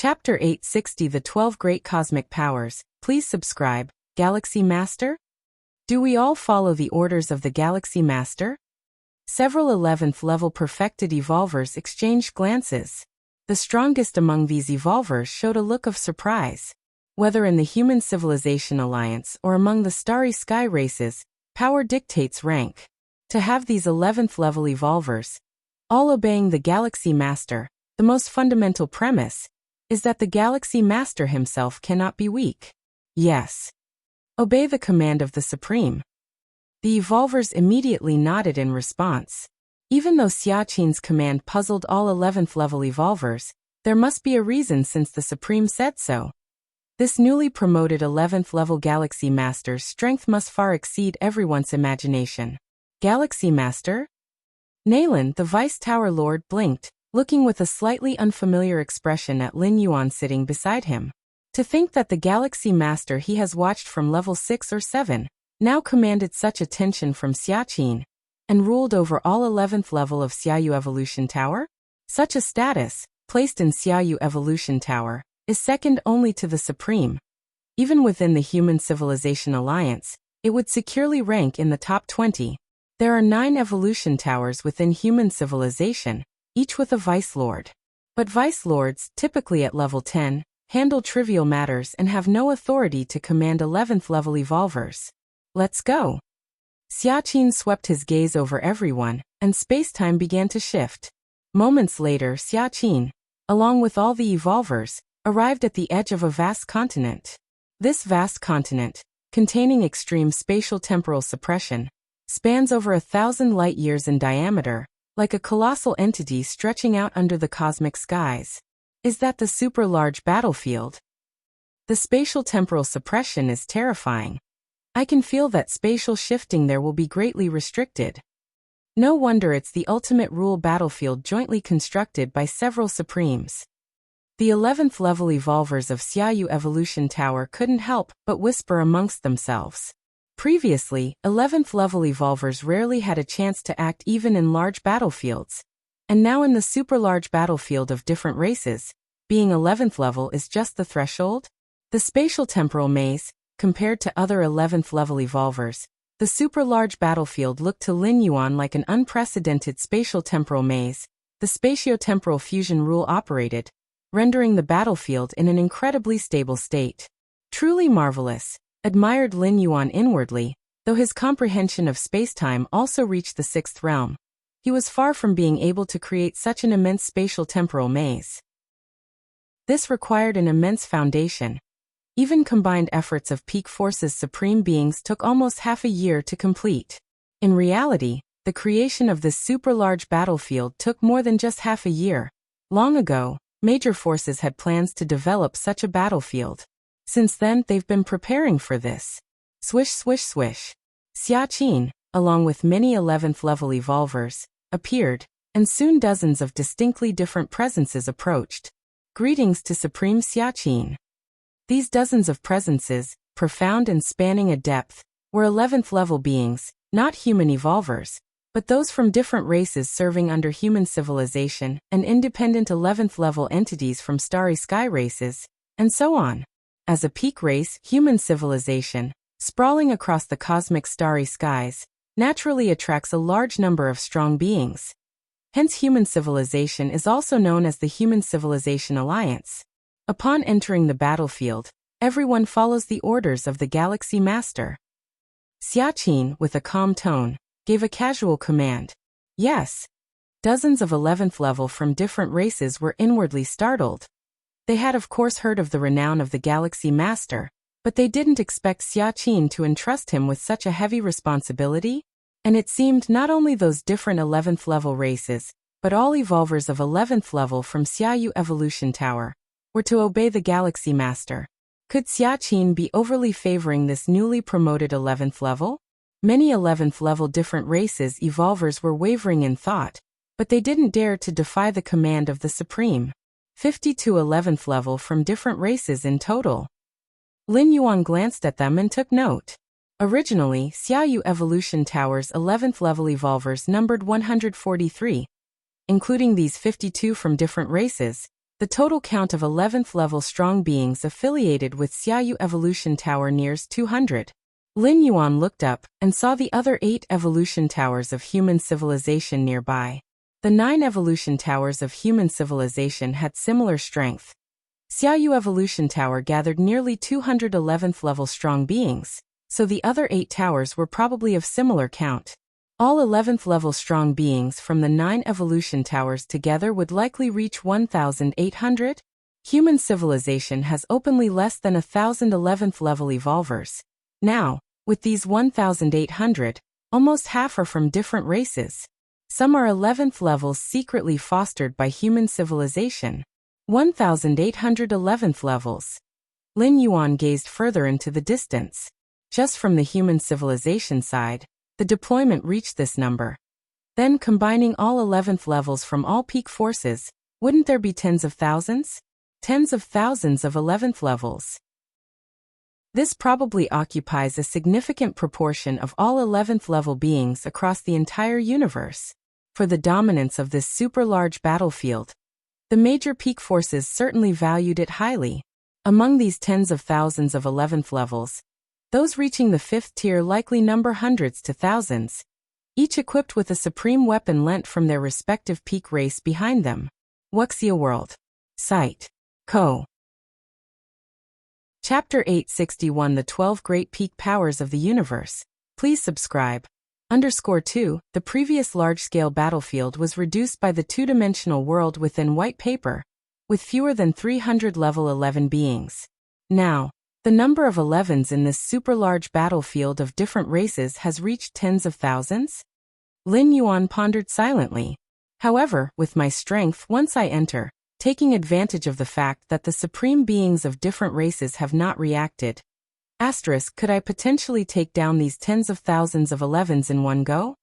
Chapter 860 The 12 Great Cosmic Powers. Please subscribe. Galaxy Master? Do we all follow the orders of the Galaxy Master? Several 11th level perfected evolvers exchanged glances. The strongest among these evolvers showed a look of surprise. Whether in the Human Civilization Alliance or among the Starry Sky races, power dictates rank. To have these 11th level evolvers, all obeying the Galaxy Master, the most fundamental premise is that the Galaxy Master himself cannot be weak. Yes. Obey the command of the Supreme. The evolvers immediately nodded in response. Even though Xiaqin's command puzzled all 11th level evolvers, there must be a reason since the Supreme said so. This newly promoted 11th level Galaxy Master's strength must far exceed everyone's imagination. Galaxy Master? Nalan, the Vice Tower Lord, blinked, looking with a slightly unfamiliar expression at Lin Yuan sitting beside him. To think that the Galaxy Master he has watched from level 6 or 7 now commanded such attention from Xiaqin and ruled over all 11th level of Xiaoyu Evolution Tower? Such a status, placed in Xiaoyu Evolution Tower, is second only to the Supreme. Even within the Human Civilization Alliance, it would securely rank in the top 20. There are 9 evolution towers within human civilization, each with a Vice Lord. But Vice Lords, typically at level 10, handle trivial matters and have no authority to command 11th level evolvers. Let's go. Xiaqin swept his gaze over everyone, and space-time began to shift. Moments later, Xiaqin, along with all the evolvers, arrived at the edge of a vast continent. This vast continent, containing extreme spatial temporal suppression, spans over 1,000 light-years in diameter, like a colossal entity stretching out under the cosmic skies. Is that the super-large battlefield? The spatial temporal suppression is terrifying. I can feel that spatial shifting there will be greatly restricted. No wonder it's the ultimate rule battlefield jointly constructed by several Supremes. The 11th level evolvers of Xiaoyu Evolution Tower couldn't help but whisper amongst themselves. Previously, 11th level evolvers rarely had a chance to act even in large battlefields. And now in the super large battlefield of different races, being 11th level is just the threshold? The spatial temporal maze, compared to other 11th level evolvers, the super large battlefield looked to Lin Yuan like an unprecedented spatial temporal maze. The spatio-temporal fusion rule operated, rendering the battlefield in an incredibly stable state. Truly marvelous, admired Lin Yuan inwardly, though his comprehension of spacetime also reached the 6th realm. He was far from being able to create such an immense spatial temporal maze. This required an immense foundation. Even combined efforts of peak forces supreme beings took almost half a year to complete. In reality, the creation of this super-large battlefield took more than just half a year. Long ago, major forces had plans to develop such a battlefield. Since then, they've been preparing for this. Swish, swish, swish. Xiaqin, along with many 11th level evolvers, appeared, and soon dozens of distinctly different presences approached. Greetings to Supreme Xiaqin. These dozens of presences, profound and spanning a depth, were 11th level beings, not human evolvers, but those from different races serving under human civilization and independent 11th level entities from Starry Sky races, and so on. As a peak race, human civilization, sprawling across the cosmic starry skies, naturally attracts a large number of strong beings. Hence human civilization is also known as the Human Civilization Alliance. Upon entering the battlefield, everyone follows the orders of the Galaxy Master. Xiaqin, with a calm tone, gave a casual command. Yes. Dozens of 11th level from different races were inwardly startled. They had of course heard of the renown of the Galaxy Master, but they didn't expect Xiaqin to entrust him with such a heavy responsibility. And it seemed not only those different 11th level races, but all evolvers of 11th level from Xiaoyu Evolution Tower were to obey the Galaxy Master. Could Xiaqin be overly favoring this newly promoted 11th level? Many 11th level different races evolvers were wavering in thought, but they didn't dare to defy the command of the Supreme. 52 11th level from different races in total. Lin Yuan glanced at them and took note. Originally, Xiaoyu Evolution Tower's 11th level evolvers numbered 143. Including these 52 from different races, The total count of 11th level strong beings affiliated with Xiaoyu Evolution Tower nears 200. Lin Yuan looked up and saw the other 8 evolution towers of human civilization nearby. The 9 evolution towers of human civilization had similar strength. Xiaoyu Evolution Tower gathered nearly 200 11th level strong beings, so the other 8 towers were probably of similar count. All 11th level strong beings from the 9 evolution towers together would likely reach 1,800. Human civilization has openly less than 1,000 11th level evolvers. Now, with these 1,800, almost half are from different races. Some are 11th levels secretly fostered by human civilization. 1,800 11th levels. Lin Yuan gazed further into the distance. Just from the human civilization side, the deployment reached this number. Then combining all 11th levels from all peak forces, wouldn't there be tens of thousands? Tens of thousands of 11th levels. This probably occupies a significant proportion of all 11th level beings across the entire universe. For the dominance of this super large battlefield, the major peak forces certainly valued it highly. Among these tens of thousands of 11th levels, those reaching the 5th tier likely number hundreds to thousands, each equipped with a supreme weapon lent from their respective peak race behind them. Wuxia World. Site. Co. Chapter 861 The 12 Great Peak Powers of the Universe. Please subscribe. _2 The previous large-scale battlefield was reduced by the two-dimensional world within white paper, with fewer than 300 level 11 beings. Now, the number of 11s in this super-large battlefield of different races has reached tens of thousands? Lin Yuan pondered silently. However, with my strength once I enter, taking advantage of the fact that the supreme beings of different races have not reacted, could I potentially take down these tens of thousands of 11s in one go?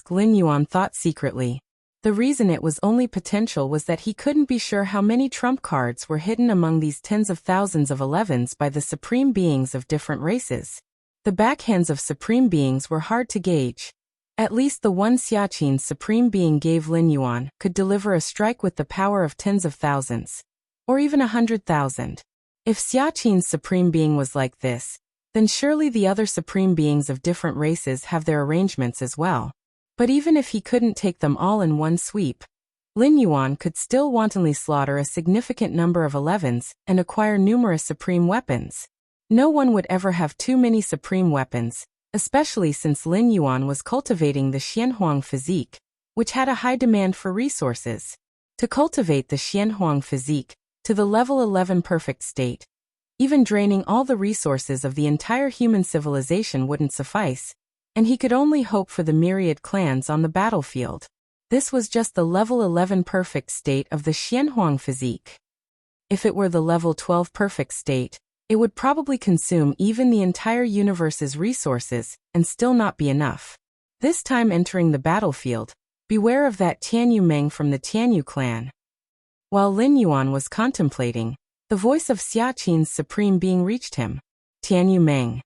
Lin Yuan thought secretly. The reason it was only potential was that he couldn't be sure how many trump cards were hidden among these tens of thousands of 11s by the supreme beings of different races. The backhands of supreme beings were hard to gauge. At least the one Xiaqin's supreme being gave Lin Yuan could deliver a strike with the power of tens of thousands, or even 100,000. If Xiaqin's supreme being was like this, then surely the other supreme beings of different races have their arrangements as well. But even if he couldn't take them all in one sweep, Lin Yuan could still wantonly slaughter a significant number of 11s and acquire numerous supreme weapons. No one would ever have too many supreme weapons, especially since Lin Yuan was cultivating the Xianhuang physique, which had a high demand for resources. To cultivate the Xianhuang physique to the level 11 perfect state, even draining all the resources of the entire human civilization wouldn't suffice, and he could only hope for the myriad clans on the battlefield. This was just the level 11 perfect state of the Xianhuang physique. If it were the level 12 perfect state, it would probably consume even the entire universe's resources and still not be enough. This time entering the battlefield, beware of that Tianyu Meng from the Tianyu clan. While Lin Yuan was contemplating, the voice of Xiaqin's supreme being reached him. Tianyu Meng.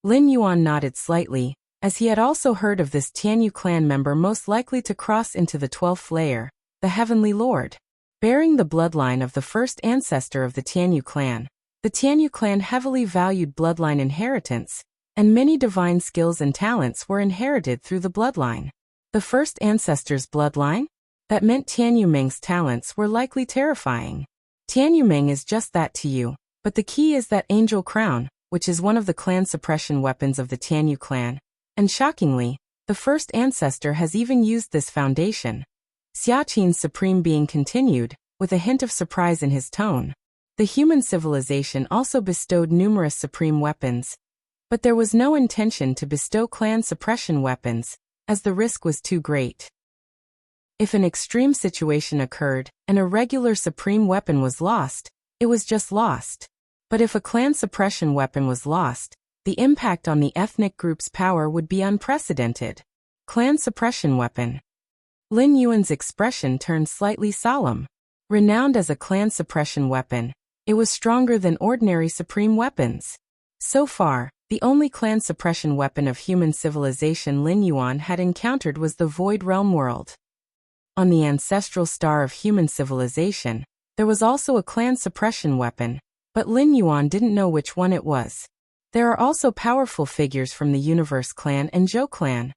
Lin Yuan nodded slightly, as he had also heard of this Tianyu clan member most likely to cross into the 12th layer, the Heavenly Lord. Bearing the bloodline of the first ancestor of the Tianyu clan, the Tianyu clan heavily valued bloodline inheritance, and many divine skills and talents were inherited through the bloodline. The first ancestor's bloodline? That meant Tianyu Meng's talents were likely terrifying. Tianyu Meng is just that to you, but the key is that angel crown, which is one of the clan suppression weapons of the Tianyu clan, and shockingly, the first ancestor has even used this foundation. Xiaqin's supreme being continued, with a hint of surprise in his tone. The human civilization also bestowed numerous supreme weapons, but there was no intention to bestow clan suppression weapons, as the risk was too great. If an extreme situation occurred and a regular supreme weapon was lost, it was just lost. But if a clan suppression weapon was lost, the impact on the ethnic group's power would be unprecedented. Clan suppression weapon. Lin Yuan's expression turned slightly solemn. Renowned as a clan suppression weapon, it was stronger than ordinary supreme weapons. So far, the only clan suppression weapon of human civilization Lin Yuan had encountered was the Void Realm world. On the ancestral star of human civilization, There was also a clan suppression weapon, but Lin Yuan didn't know which one it was. There are also powerful figures from the Universe Clan and Zhou Clan.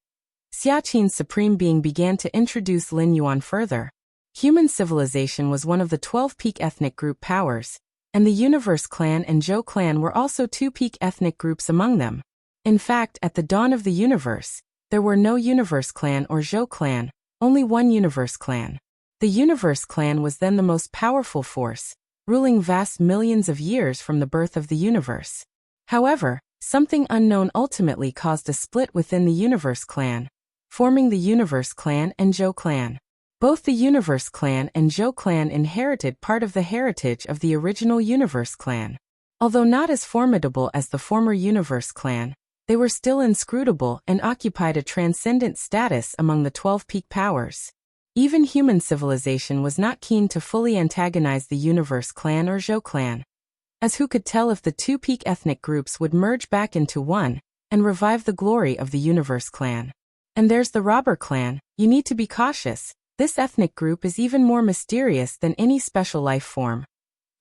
Xiaqin's supreme being began to introduce Lin Yuan further. Human civilization was one of the 12 peak ethnic group powers, and the Universe Clan and Zhou Clan were also 2 peak ethnic groups among them. In fact, at the dawn of the universe, there were no Universe Clan or Zhou Clan, only one Universe Clan. The Universe Clan was then the most powerful force, ruling vast millions of years from the birth of the universe. However, something unknown ultimately caused a split within the Universe Clan, forming the Universe Clan and Zhou Clan. Both the Universe Clan and Zhou Clan inherited part of the heritage of the original Universe Clan. Although not as formidable as the former Universe Clan, they were still inscrutable and occupied a transcendent status among the 12 peak powers. Even human civilization was not keen to fully antagonize the Universe Clan or Zhou Clan, as who could tell if the 2 peak ethnic groups would merge back into one and revive the glory of the Universe Clan. And there's the Robber Clan. You need to be cautious. This ethnic group is even more mysterious than any special life form.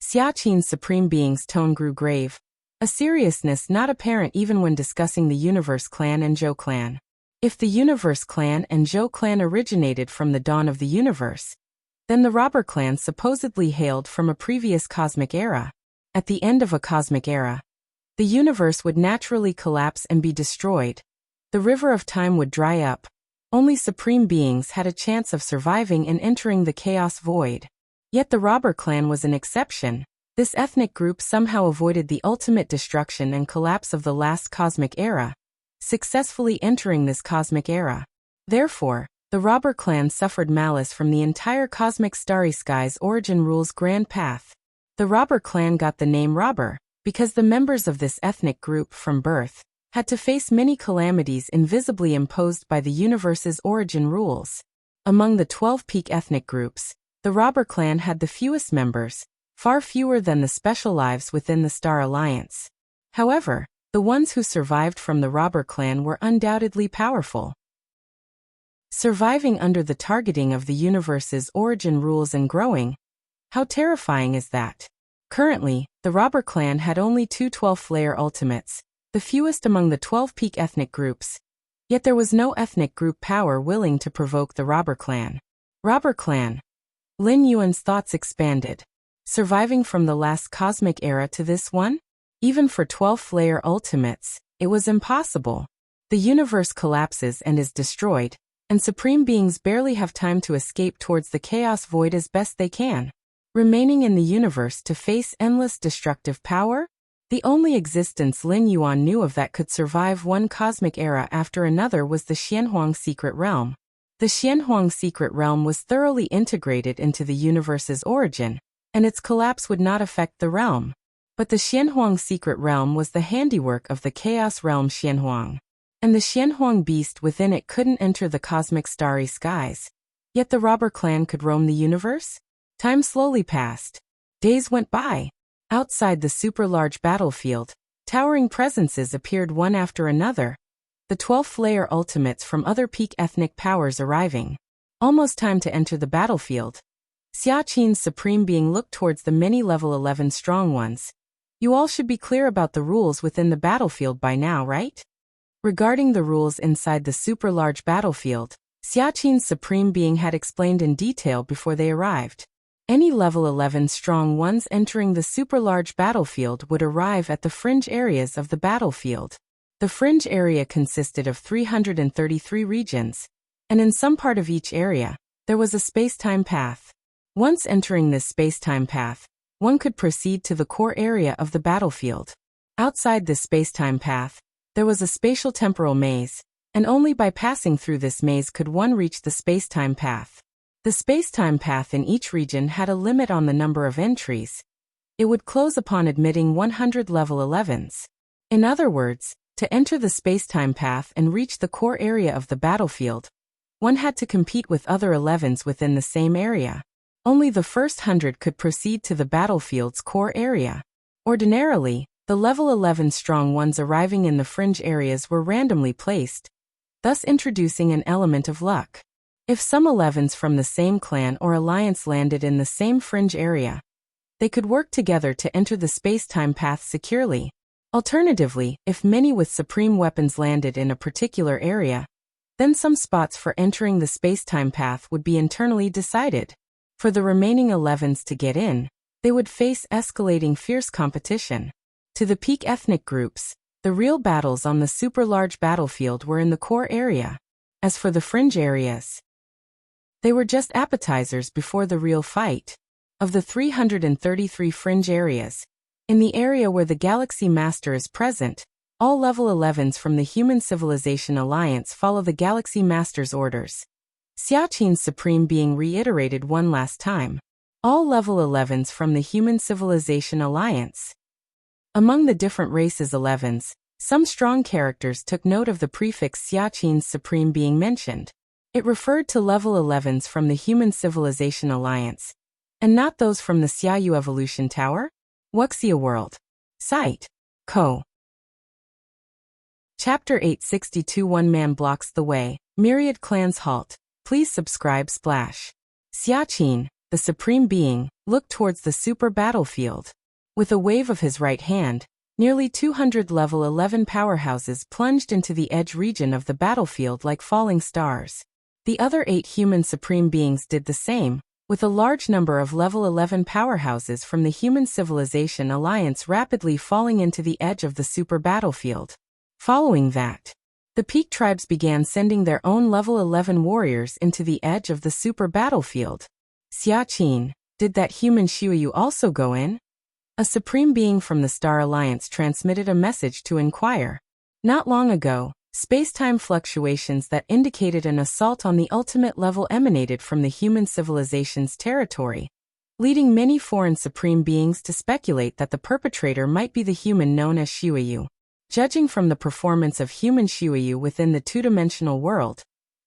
Xiaqin's supreme being's tone grew grave, a seriousness not apparent even when discussing the Universe Clan and Zhou Clan. If the Universe Clan and Zhou Clan originated from the dawn of the universe, then the Robber Clan supposedly hailed from a previous cosmic era. At the end of a cosmic era, the universe would naturally collapse and be destroyed. The river of time would dry up. Only supreme beings had a chance of surviving and entering the chaos void. Yet the Robber Clan was an exception. This ethnic group somehow avoided the ultimate destruction and collapse of the last cosmic era, successfully entering this cosmic era. Therefore, the Robber Clan suffered malice from the entire cosmic starry sky's origin rules grand path. The Robber Clan got the name Robber because the members of this ethnic group from birth had to face many calamities invisibly imposed by the universe's origin rules. Among the 12 peak ethnic groups, the Robber Clan had the fewest members, far fewer than the special lives within the Star Alliance. However, the ones who survived from the Robber Clan were undoubtedly powerful. Surviving under the targeting of the universe's origin rules and growing, how terrifying is that? Currently, the Robber Clan had only 2 12th-layer ultimates, the fewest among the 12 peak ethnic groups. Yet there was no ethnic group power willing to provoke the Robber Clan. Robber Clan. Lin Yuan's thoughts expanded. Surviving from the last cosmic era to this one? Even for 12th-layer ultimates, it was impossible. The universe collapses and is destroyed, and supreme beings barely have time to escape towards the chaos void as best they can. Remaining in the universe to face endless destructive power? The only existence Lin Yuan knew of that could survive one cosmic era after another was the Xianhuang Secret Realm. The Xianhuang Secret Realm was thoroughly integrated into the universe's origin, and its collapse would not affect the realm. But the Xianhuang Secret Realm was the handiwork of the Chaos Realm Xianhuang, and the Xianhuang beast within it couldn't enter the cosmic starry skies. Yet the Robber Clan could roam the universe? Time slowly passed. Days went by. Outside the super-large battlefield, towering presences appeared one after another, the 12th-layer ultimates from other peak ethnic powers arriving. Almost time to enter the battlefield. Xiaqin's supreme being looked towards the many level 11 strong ones. You all should be clear about the rules within the battlefield by now, right? Regarding the rules inside the super-large battlefield, Xiaqin's supreme being had explained in detail before they arrived. Any level 11 strong ones entering the super-large battlefield would arrive at the fringe areas of the battlefield. The fringe area consisted of 333 regions, and in some part of each area, there was a space-time path. Once entering this space-time path, one could proceed to the core area of the battlefield. Outside this space-time path, there was a spatial temporal maze, and only by passing through this maze could one reach the space-time path. The space-time path in each region had a limit on the number of entries. It would close upon admitting 100 level 11s. In other words, to enter the space-time path and reach the core area of the battlefield, one had to compete with other 11s within the same area. Only the first 100 could proceed to the battlefield's core area. Ordinarily, the level 11 strong ones arriving in the fringe areas were randomly placed, thus introducing an element of luck. If some 11s from the same clan or alliance landed in the same fringe area, they could work together to enter the space-time path securely. Alternatively, if many with supreme weapons landed in a particular area, then some spots for entering the space-time path would be internally decided. For the remaining 11s to get in, they would face escalating fierce competition. To the peak ethnic groups, the real battles on the super-large battlefield were in the core area. As for the fringe areas, they were just appetizers before the real fight. Of the 333 fringe areas, in the area where the Galaxy Master is present, all level 11s from the Human Civilization Alliance follow the Galaxy Master's orders. Xiaqin's supreme being reiterated one last time. All level 11s from the Human Civilization Alliance. Among the different races 11s, some strong characters took note of the prefix Xiaqin's supreme being mentioned. It referred to level 11s from the Human Civilization Alliance, and not those from the Xiaoyu Evolution Tower? Wuxia World. Site. Co. Chapter 862 One Man Blocks the Way, Myriad Clans Halt. Please subscribe Splash. Xiaqin, the Supreme Being, looked towards the super battlefield. With a wave of his right hand, nearly 200 level 11 powerhouses plunged into the edge region of the battlefield like falling stars. The other 8 human Supreme Beings did the same, with a large number of level 11 powerhouses from the Human Civilization Alliance rapidly falling into the edge of the super battlefield. Following that, the peak tribes began sending their own level 11 warriors into the edge of the super battlefield. Xiaqin, did that human Xiuyu also go in? A supreme being from the Star Alliance transmitted a message to inquire. Not long ago, space-time fluctuations that indicated an assault on the ultimate level emanated from the human civilization's territory, leading many foreign supreme beings to speculate that the perpetrator might be the human known as Xiuyu. Judging from the performance of human Xiuyu within the two-dimensional world,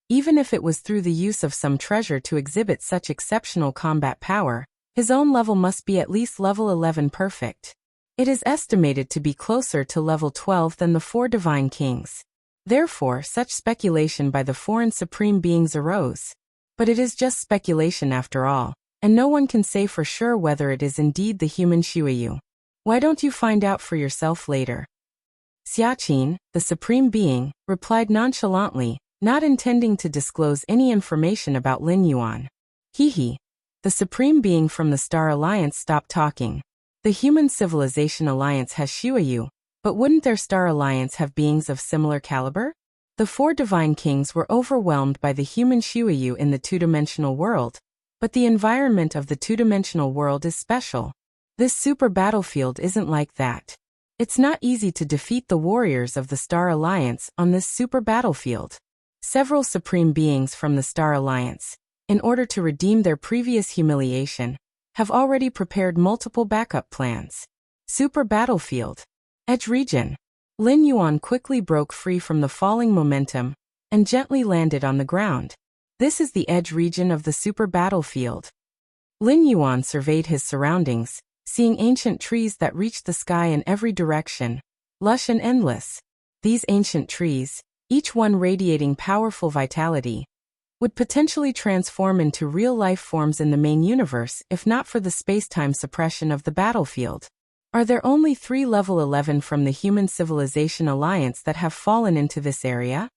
even if it was through the use of some treasure to exhibit such exceptional combat power, his own level must be at least level 11 perfect. It is estimated to be closer to level 12 than the 4 divine kings. Therefore, such speculation by the foreign supreme beings arose. But it is just speculation after all, and no one can say for sure whether it is indeed the human Xiuyu. Why don't you find out for yourself later? Xiaqin, the supreme being, replied nonchalantly, not intending to disclose any information about Lin Yuan. Hehe. The supreme being from the Star Alliance stopped talking. The Human Civilization Alliance has Xiuyu, but wouldn't their Star Alliance have beings of similar caliber? The 4 divine kings were overwhelmed by the human Xiuyu in the two-dimensional world, but the environment of the two-dimensional world is special. This super battlefield isn't like that. It's not easy to defeat the warriors of the Star Alliance on this super battlefield. Several supreme beings from the Star Alliance, in order to redeem their previous humiliation, have already prepared multiple backup plans. Super battlefield. Edge region. Lin Yuan quickly broke free from the falling momentum and gently landed on the ground. This is the edge region of the super battlefield. Lin Yuan surveyed his surroundings, seeing ancient trees that reached the sky in every direction, lush and endless. These ancient trees, each one radiating powerful vitality, would potentially transform into real-life forms in the main universe if not for the space-time suppression of the battlefield. Are there only 3 level 11 from the Human Civilization Alliance that have fallen into this area?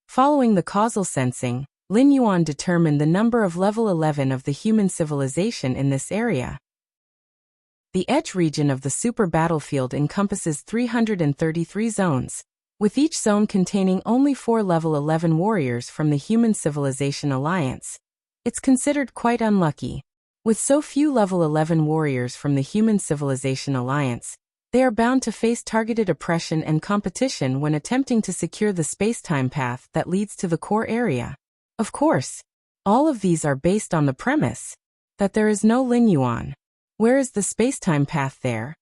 Following the causal sensing, Lin Yuan determined the number of level 11 of the human civilization in this area. The edge region of the super battlefield encompasses 333 zones, with each zone containing only 4 level 11 warriors from the Human Civilization Alliance. It's considered quite unlucky. With so few level 11 warriors from the Human Civilization Alliance, they are bound to face targeted oppression and competition when attempting to secure the space-time path that leads to the core area. Of course, all of these are based on the premise that there is no Lin Yuan. Where is the space-time path there?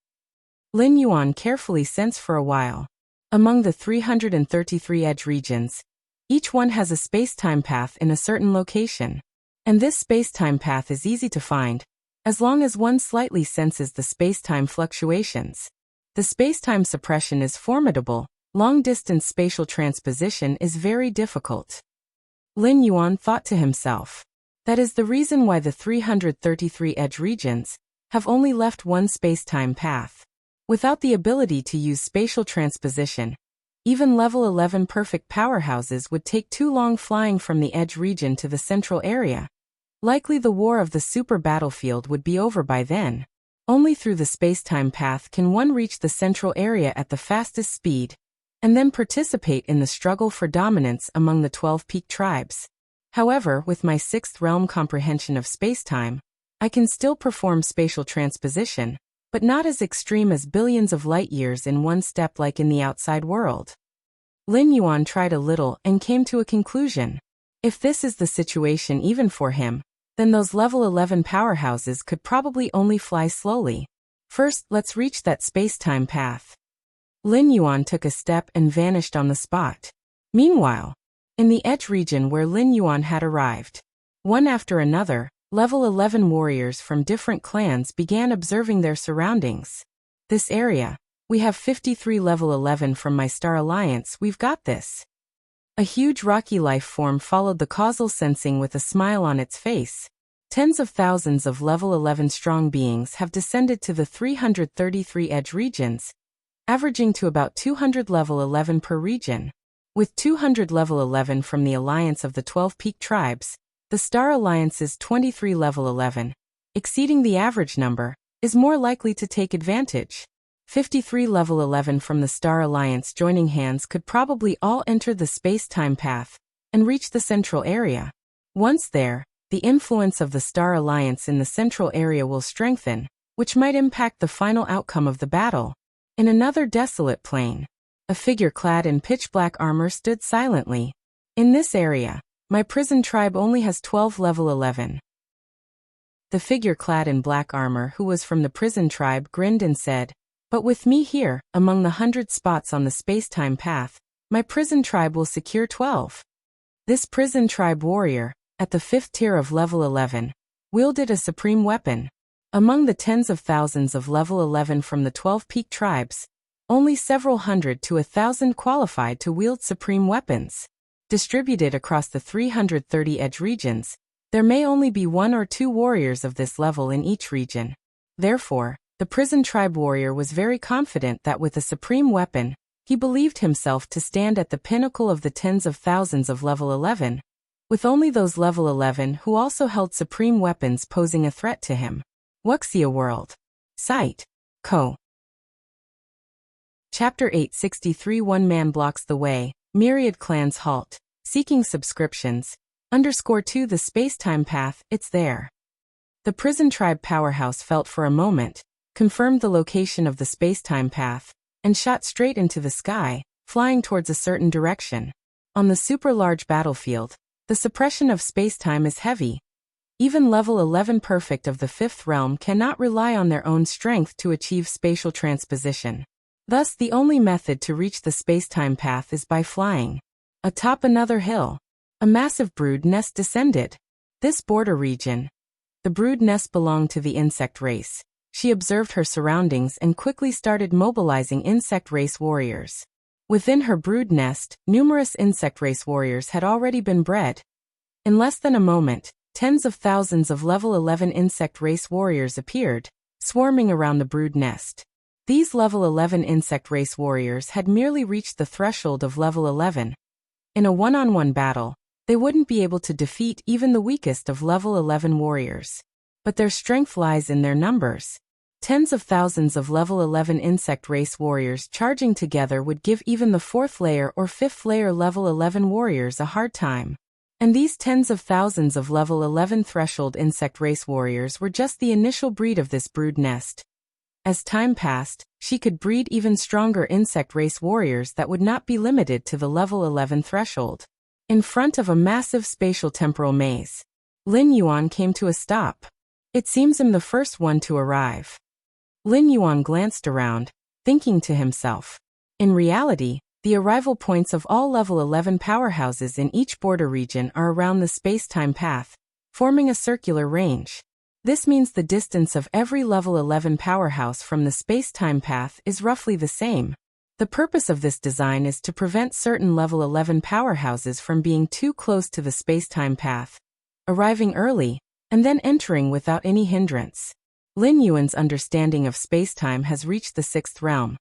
Lin Yuan carefully sensed for a while. Among the 333 edge regions, each one has a space-time path in a certain location. And this space-time path is easy to find, as long as one slightly senses the space-time fluctuations. The space-time suppression is formidable, long-distance spatial transposition is very difficult. Lin Yuan thought to himself. That is the reason why the 333 edge regions, have only left one space-time path. Without the ability to use spatial transposition, even level 11 perfect powerhouses would take too long flying from the edge region to the central area. Likely the war of the super battlefield would be over by then. Only through the space-time path can one reach the central area at the fastest speed, and then participate in the struggle for dominance among the 12 peak tribes. However, with my 6th realm comprehension of space-time, I can still perform spatial transposition, but not as extreme as billions of light-years in one step like in the outside world. Lin Yuan tried a little and came to a conclusion. If this is the situation even for him, then those level 11 powerhouses could probably only fly slowly. First, let's reach that space-time path. Lin Yuan took a step and vanished on the spot. Meanwhile, in the edge region where Lin Yuan had arrived, one after another, level 11 warriors from different clans began observing their surroundings. This area, we have 53 level 11 from my Star Alliance, we've got this. A huge rocky life form followed the causal sensing with a smile on its face. Tens of thousands of level 11 strong beings have descended to the 333 edge regions, averaging to about 200 level 11 per region. With 200 level 11 from the alliance of the 12 peak tribes, the Star Alliance's 23 level 11, exceeding the average number, is more likely to take advantage. 53 level 11 from the Star Alliance joining hands could probably all enter the space-time path and reach the central area. Once there, the influence of the Star Alliance in the central area will strengthen, which might impact the final outcome of the battle. In another desolate plain, a figure clad in pitch-black armor stood silently. In this area, my prison tribe only has 12 level 11. The figure clad in black armor who was from the prison tribe grinned and said, but with me here, among the 100 spots on the space-time path, my prison tribe will secure 12. This prison tribe warrior, at the 5th tier of level 11, wielded a supreme weapon. Among the tens of thousands of level 11 from the 12 peak tribes, only several hundred to 1,000 qualified to wield supreme weapons. Distributed across the 330 edge regions, there may only be 1 or 2 warriors of this level in each region. Therefore, the prison tribe warrior was very confident that with a supreme weapon, he believed himself to stand at the pinnacle of the tens of thousands of level 11, with only those level 11 who also held supreme weapons posing a threat to him. Wuxia World. Site. Co. Chapter 863 One man blocks the way, myriad clans halt, seeking subscriptions, _2 the space-time path, it's there. The prison tribe powerhouse felt for a moment, confirmed the location of the space-time path, and shot straight into the sky, flying towards a certain direction. On the super-large battlefield, the suppression of space-time is heavy. Even level 11 perfect of the 5th realm cannot rely on their own strength to achieve spatial transposition. Thus, the only method to reach the space-time path is by flying. Atop another hill, a massive brood nest descended. This border region. The brood nest belonged to the insect race. She observed her surroundings and quickly started mobilizing insect race warriors. Within her brood nest, numerous insect race warriors had already been bred. In less than a moment, tens of thousands of level 11 insect race warriors appeared, swarming around the brood nest. These level 11 insect race warriors had merely reached the threshold of level 11. In a one-on-one battle, they wouldn't be able to defeat even the weakest of level 11 warriors. But their strength lies in their numbers. Tens of thousands of level 11 insect race warriors charging together would give even the 4th layer or 5th layer level 11 warriors a hard time. And these tens of thousands of level 11 threshold insect race warriors were just the initial breed of this brood nest. As time passed, she could breed even stronger insect race warriors that would not be limited to the level 11 threshold. In front of a massive spatial temporal maze, Lin Yuan came to a stop. It seems I'm the first one to arrive. Lin Yuan glanced around, thinking to himself. In reality, the arrival points of all level 11 powerhouses in each border region are around the space-time path, forming a circular range. This means the distance of every level 11 powerhouse from the space-time path is roughly the same. The purpose of this design is to prevent certain level 11 powerhouses from being too close to the space-time path, arriving early, and then entering without any hindrance. Lin Yuan's understanding of space-time has reached the sixth realm.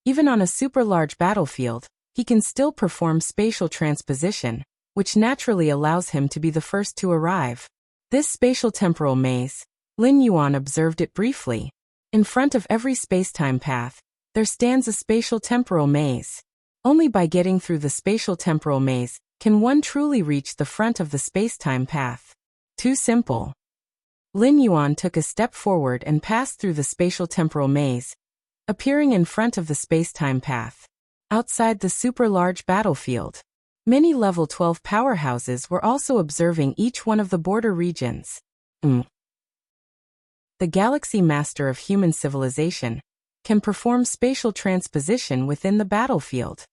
Even on a super-large battlefield, he can still perform spatial transposition, which naturally allows him to be the first to arrive. This spatial temporal maze, Lin Yuan observed it briefly. In front of every space-time path, there stands a spatial temporal maze. Only by getting through the spatial temporal maze can one truly reach the front of the space-time path. Too simple. Lin Yuan took a step forward and passed through the spatial temporal maze, appearing in front of the space-time path. Outside the super-large battlefield, many level 12 powerhouses were also observing each one of the border regions. The Galaxy Master of Human Civilization can perform spatial transposition within the battlefield.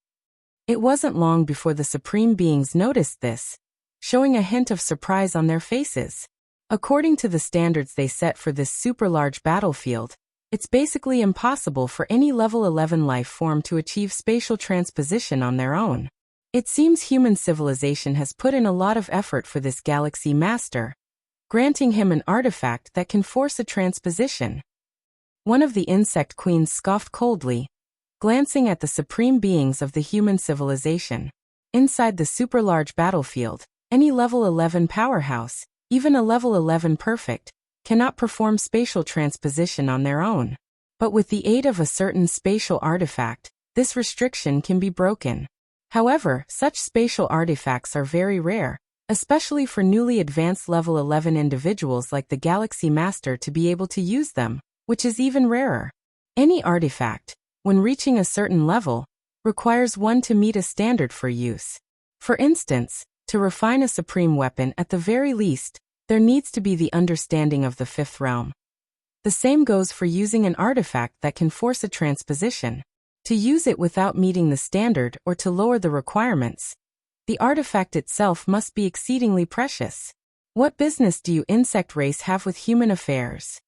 It wasn't long before the Supreme Beings noticed this, showing a hint of surprise on their faces. According to the standards they set for this super-large battlefield, it's basically impossible for any level 11 life form to achieve spatial transposition on their own. It seems human civilization has put in a lot of effort for this Galaxy Master, granting him an artifact that can force a transposition. One of the insect queens scoffed coldly, glancing at the supreme beings of the human civilization. Inside the super-large battlefield, any level 11 powerhouse, even a level 11 perfect, cannot perform spatial transposition on their own. But with the aid of a certain spatial artifact, this restriction can be broken. However, such spatial artifacts are very rare, especially for newly advanced level 11 individuals like the Galaxy Master to be able to use them, which is even rarer. Any artifact, when reaching a certain level, requires one to meet a standard for use. For instance, to refine a supreme weapon at the very least, there needs to be the understanding of the fifth realm. The same goes for using an artifact that can force a transposition. To use it without meeting the standard or to lower the requirements, the artifact itself must be exceedingly precious. What business do you insect race have with human affairs?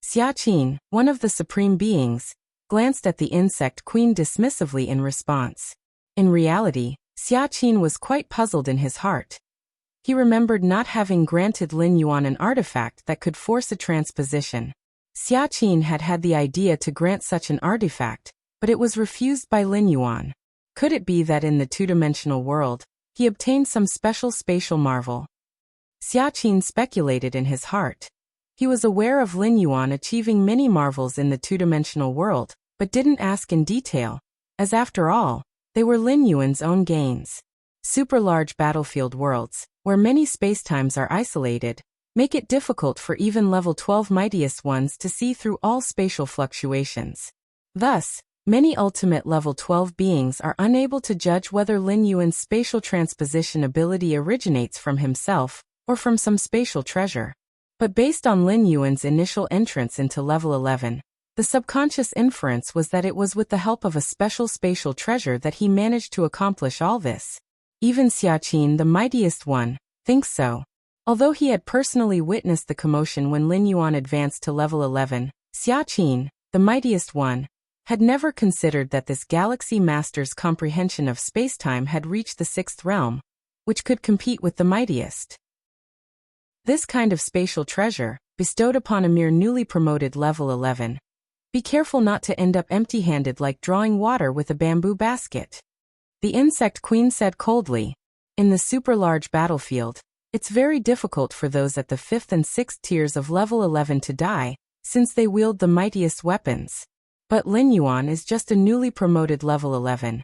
Xia Qin, one of the supreme beings, glanced at the insect queen dismissively in response. In reality, Xia Qin was quite puzzled in his heart. He remembered not having granted Lin Yuan an artifact that could force a transposition. Xia Qin had had the idea to grant such an artifact, but it was refused by Lin Yuan. Could it be that in the two-dimensional world, he obtained some special spatial marvel? Xia Qin speculated in his heart. He was aware of Lin Yuan achieving many marvels in the two-dimensional world, but didn't ask in detail, as after all, they were Lin Yuan's own gains. Super-large battlefield worlds, where many spacetimes are isolated, make it difficult for even level 12 mightiest ones to see through all spatial fluctuations. Thus, many ultimate level 12 beings are unable to judge whether Lin Yuan's spatial transposition ability originates from himself or from some spatial treasure. But based on Lin Yuan's initial entrance into level 11, the subconscious inference was that it was with the help of a special spatial treasure that he managed to accomplish all this. Even Xia Qin, the mightiest one, thinks so. Although he had personally witnessed the commotion when Lin Yuan advanced to level 11, Xia Qin, the mightiest one, had never considered that this Galaxy Master's comprehension of spacetime had reached the sixth realm, which could compete with the mightiest. This kind of spatial treasure, bestowed upon a mere newly promoted level 11. Be careful not to end up empty-handed like drawing water with a bamboo basket. The insect queen said coldly. In the super-large battlefield, it's very difficult for those at the 5th and 6th tiers of level 11 to die, since they wield the mightiest weapons. But Lin Yuan is just a newly promoted level 11.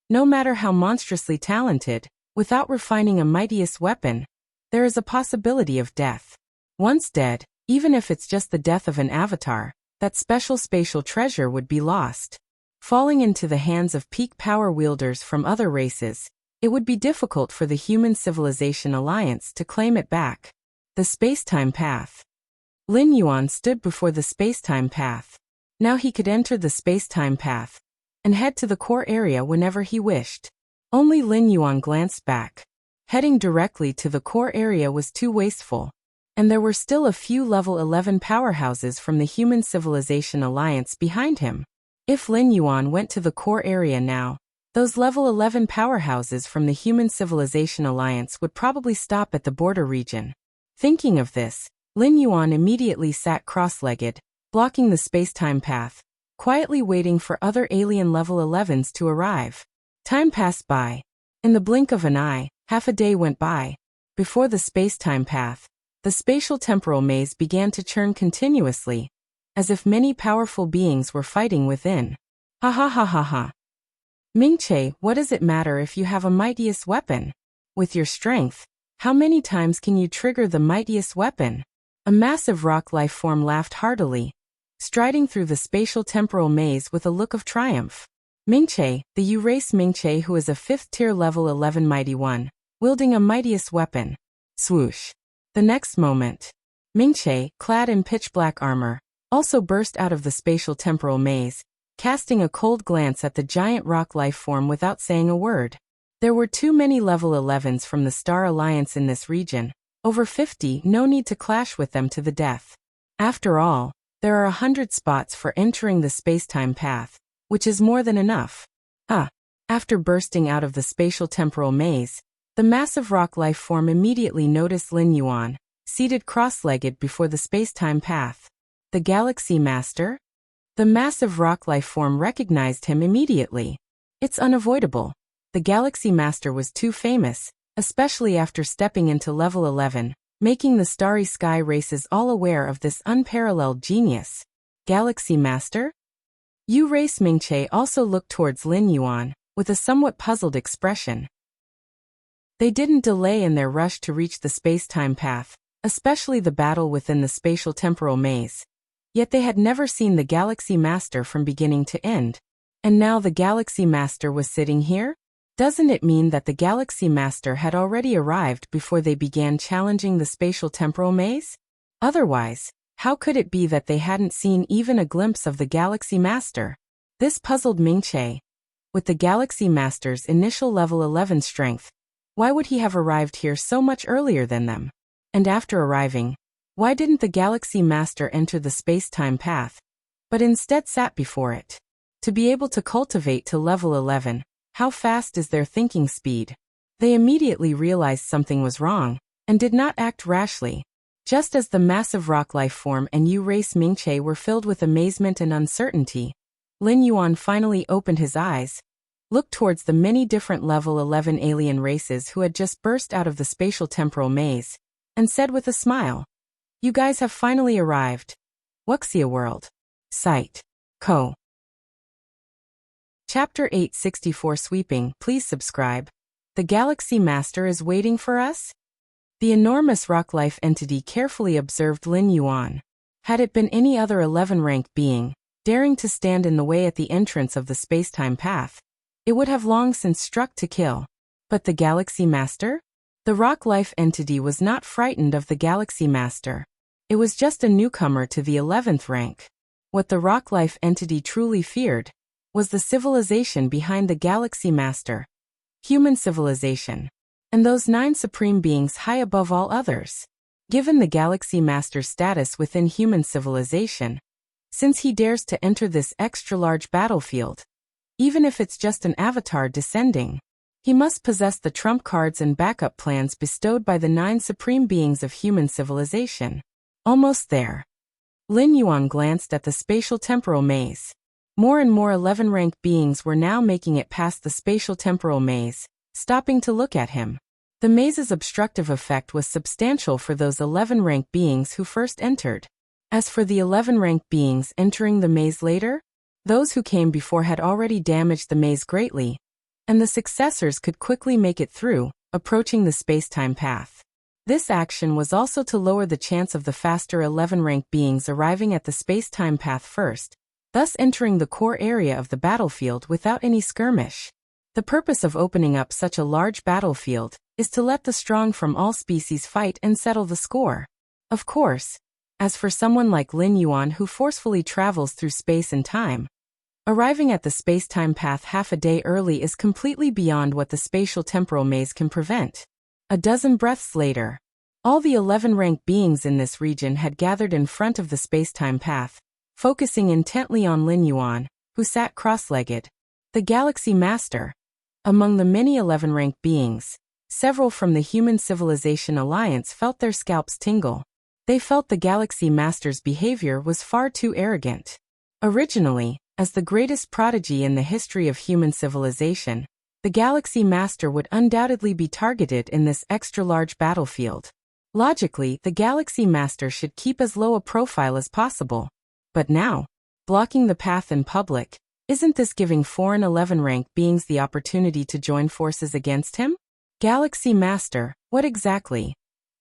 No matter how monstrously talented, without refining a mightiest weapon, there is a possibility of death. Once dead, even if it's just the death of an avatar, that special spatial treasure would be lost. Falling into the hands of peak power wielders from other races, it would be difficult for the Human Civilization Alliance to claim it back. The spacetime path. Lin Yuan stood before the spacetime path. Now he could enter the spacetime path and head to the core area whenever he wished. Only Lin Yuan glanced back. Heading directly to the core area was too wasteful, and there were still a few level 11 powerhouses from the Human Civilization Alliance behind him. If Lin Yuan went to the core area now, those level 11 powerhouses from the Human Civilization Alliance would probably stop at the border region. Thinking of this, Lin Yuan immediately sat cross-legged, blocking the space-time path, quietly waiting for other alien level 11s to arrive. Time passed by. In the blink of an eye, half a day went by. Before the space-time path, the spatial temporal maze began to churn continuously, as if many powerful beings were fighting within. Ha ha ha ha ha. Ming-Che, what does it matter if you have a mightiest weapon? With your strength, how many times can you trigger the mightiest weapon? A massive rock life form laughed heartily, striding through the spatial temporal maze with a look of triumph. Ming-Che, the U-race Ming-Che, who is a 5th-tier level 11 mighty one, wielding a mightiest weapon. Swoosh. The next moment, Ming-Che, clad in pitch-black armor, also burst out of the spatial temporal maze, casting a cold glance at the giant rock life form without saying a word. There were too many level 11s from the Star Alliance in this region, over 50, no need to clash with them to the death. After all, there are 100 spots for entering the space-time path, which is more than enough. After bursting out of the spatial temporal maze, the massive rock life form immediately noticed Lin Yuan, seated cross-legged before the space-time path. The Galaxy Master? The massive rock life form recognized him immediately. It's unavoidable. The Galaxy Master was too famous, especially after stepping into level 11, making the starry sky races all aware of this unparalleled genius. Galaxy Master? U-race Ming-Che also looked towards Lin Yuan, with a somewhat puzzled expression. They didn't delay in their rush to reach the space-time path, especially the battle within the spatial temporal maze. Yet they had never seen the Galaxy Master from beginning to end. And now the Galaxy Master was sitting here? Doesn't it mean that the Galaxy Master had already arrived before they began challenging the spatial temporal maze? Otherwise, how could it be that they hadn't seen even a glimpse of the Galaxy Master? This puzzled Ming-Che. With the Galaxy Master's initial level 11 strength, why would he have arrived here so much earlier than them? And after arriving, why didn't the Galaxy Master enter the space-time path, but instead sat before it? To be able to cultivate to level 11, how fast is their thinking speed? They immediately realized something was wrong, and did not act rashly. Just as the massive rock life form and U-race Ming-Che were filled with amazement and uncertainty, Lin Yuan finally opened his eyes, looked towards the many different level 11 alien races who had just burst out of the spatial temporal maze, and said with a smile, "You guys have finally arrived. Wuxia World. Site. Co. Chapter 864 Sweeping. Please subscribe. The Galaxy Master is waiting for us?" The enormous rock life entity carefully observed Lin Yuan. Had it been any other 11-rank being, daring to stand in the way at the entrance of the space-time path, it would have long since struck to kill. But the Galaxy Master? The rock life entity was not frightened of the Galaxy Master. It was just a newcomer to the 11th rank. What the rock life entity truly feared was the civilization behind the Galaxy Master. Human civilization. And those 9 supreme beings high above all others. Given the Galaxy Master's status within human civilization, since he dares to enter this extra-large battlefield, even if it's just an avatar descending, he must possess the trump cards and backup plans bestowed by the 9 supreme beings of human civilization. Almost there. Lin Yuan glanced at the spatial temporal maze. More and more 11-rank beings were now making it past the spatial temporal maze, stopping to look at him. The maze's obstructive effect was substantial for those 11-rank beings who first entered. As for the 11-rank beings entering the maze later, those who came before had already damaged the maze greatly, and the successors could quickly make it through, approaching the space-time path. This action was also to lower the chance of the faster 11-rank beings arriving at the space-time path first, thus entering the core area of the battlefield without any skirmish. The purpose of opening up such a large battlefield is to let the strong from all species fight and settle the score. Of course, as for someone like Lin Yuan who forcefully travels through space and time, arriving at the space-time path half a day early is completely beyond what the spatial temporal maze can prevent. A dozen breaths later, all the 11-rank beings in this region had gathered in front of the space-time path, focusing intently on Lin Yuan, who sat cross-legged. The Galaxy Master. Among the many 11-rank beings, several from the Human Civilization Alliance felt their scalps tingle. They felt the Galaxy Master's behavior was far too arrogant. Originally, as the greatest prodigy in the history of human civilization, the Galaxy Master would undoubtedly be targeted in this extra-large battlefield. Logically, the Galaxy Master should keep as low a profile as possible. But now, blocking the path in public, isn't this giving foreign 11th-rank beings the opportunity to join forces against him? Galaxy Master, what exactly?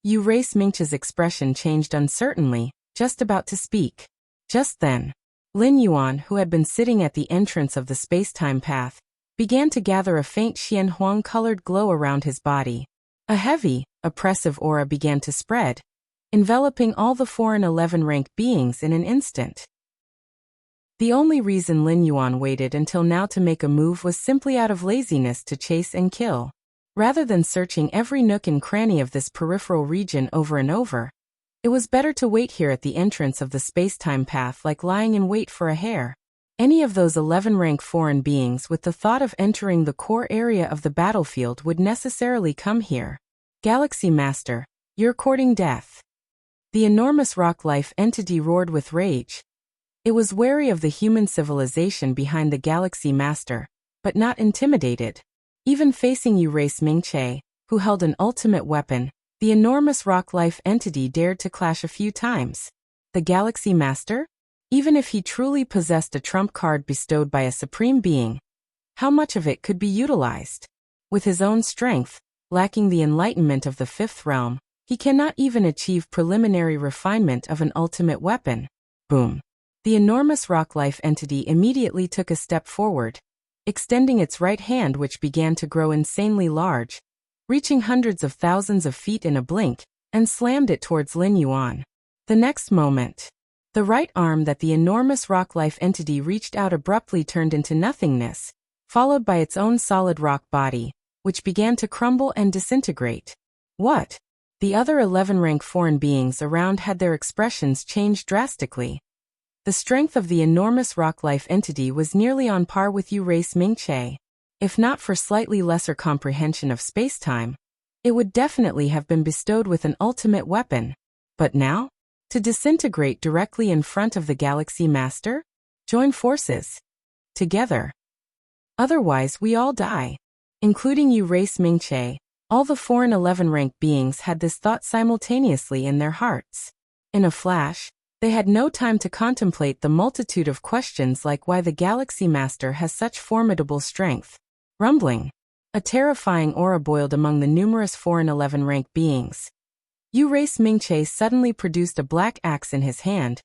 Yu Race Mingche's expression changed uncertainly, just about to speak. Just then, Lin Yuan, who had been sitting at the entrance of the space-time path, began to gather a faint Xianhuang-colored glow around his body. A heavy, oppressive aura began to spread, enveloping all the foreign 11th-rank beings in an instant. The only reason Lin Yuan waited until now to make a move was simply out of laziness to chase and kill. Rather than searching every nook and cranny of this peripheral region over and over, it was better to wait here at the entrance of the space-time path like lying in wait for a hare. Any of those 11th-rank foreign beings with the thought of entering the core area of the battlefield would necessarily come here. Galaxy Master, you're courting death. The enormous rock-life entity roared with rage. It was wary of the human civilization behind the Galaxy Master, but not intimidated. Even facing Yu Race Mingche, who held an ultimate weapon, the enormous rock-life entity dared to clash a few times. The Galaxy Master? Even if he truly possessed a trump card bestowed by a supreme being, how much of it could be utilized? With his own strength, lacking the enlightenment of the fifth realm, he cannot even achieve preliminary refinement of an ultimate weapon. Boom. The enormous rock-life entity immediately took a step forward, extending its right hand, which began to grow insanely large, reaching hundreds of thousands of feet in a blink, and slammed it towards Lin Yuan. The next moment, the right arm that the enormous rock-life entity reached out abruptly turned into nothingness, followed by its own solid rock body, which began to crumble and disintegrate. What? The other 11th-rank foreign beings around had their expressions changed drastically. The strength of the enormous rock-life entity was nearly on par with Yu Race Mingche. If not for slightly lesser comprehension of space-time, it would definitely have been bestowed with an ultimate weapon. But now? To disintegrate directly in front of the Galaxy Master? Join forces. Together. Otherwise we all die. Including Yu Race Mingche, all the foreign 11th-rank beings had this thought simultaneously in their hearts. In a flash, they had no time to contemplate the multitude of questions like why the Galaxy Master has such formidable strength. Rumbling. A terrifying aura boiled among the numerous foreign 11th-rank beings. Yu Race Mingche suddenly produced a black axe in his hand,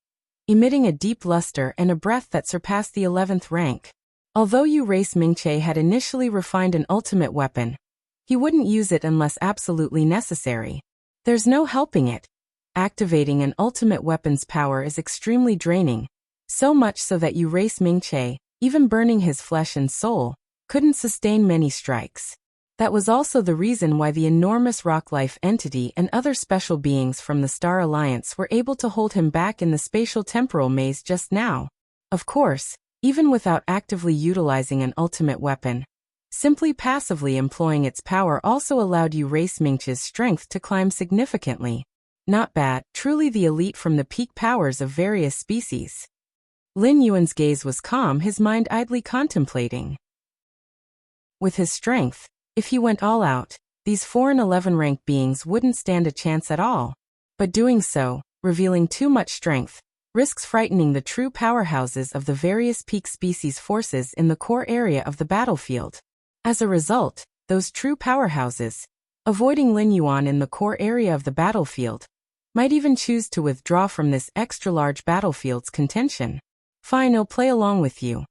emitting a deep luster and a breath that surpassed the 11th rank. Although Yu Race Mingche had initially refined an ultimate weapon, he wouldn't use it unless absolutely necessary. There's no helping it. Activating an ultimate weapon's power is extremely draining, so much so that Yu Race Mingche, even burning his flesh and soul, couldn't sustain many strikes. That was also the reason why the enormous rock-life entity and other special beings from the Star Alliance were able to hold him back in the spatial temporal maze just now. Of course, even without actively utilizing an ultimate weapon, simply passively employing its power also allowed Yu Race Mingche's strength to climb significantly. Not bad, truly the elite from the peak powers of various species. Lin Yuan's gaze was calm, his mind idly contemplating. With his strength, if he went all out, these foreign 11th-rank beings wouldn't stand a chance at all. But doing so, revealing too much strength, risks frightening the true powerhouses of the various peak species forces in the core area of the battlefield. As a result, those true powerhouses, avoiding Lin Yuan in the core area of the battlefield, might even choose to withdraw from this extra-large battlefield's contention. Fine, I'll play along with you.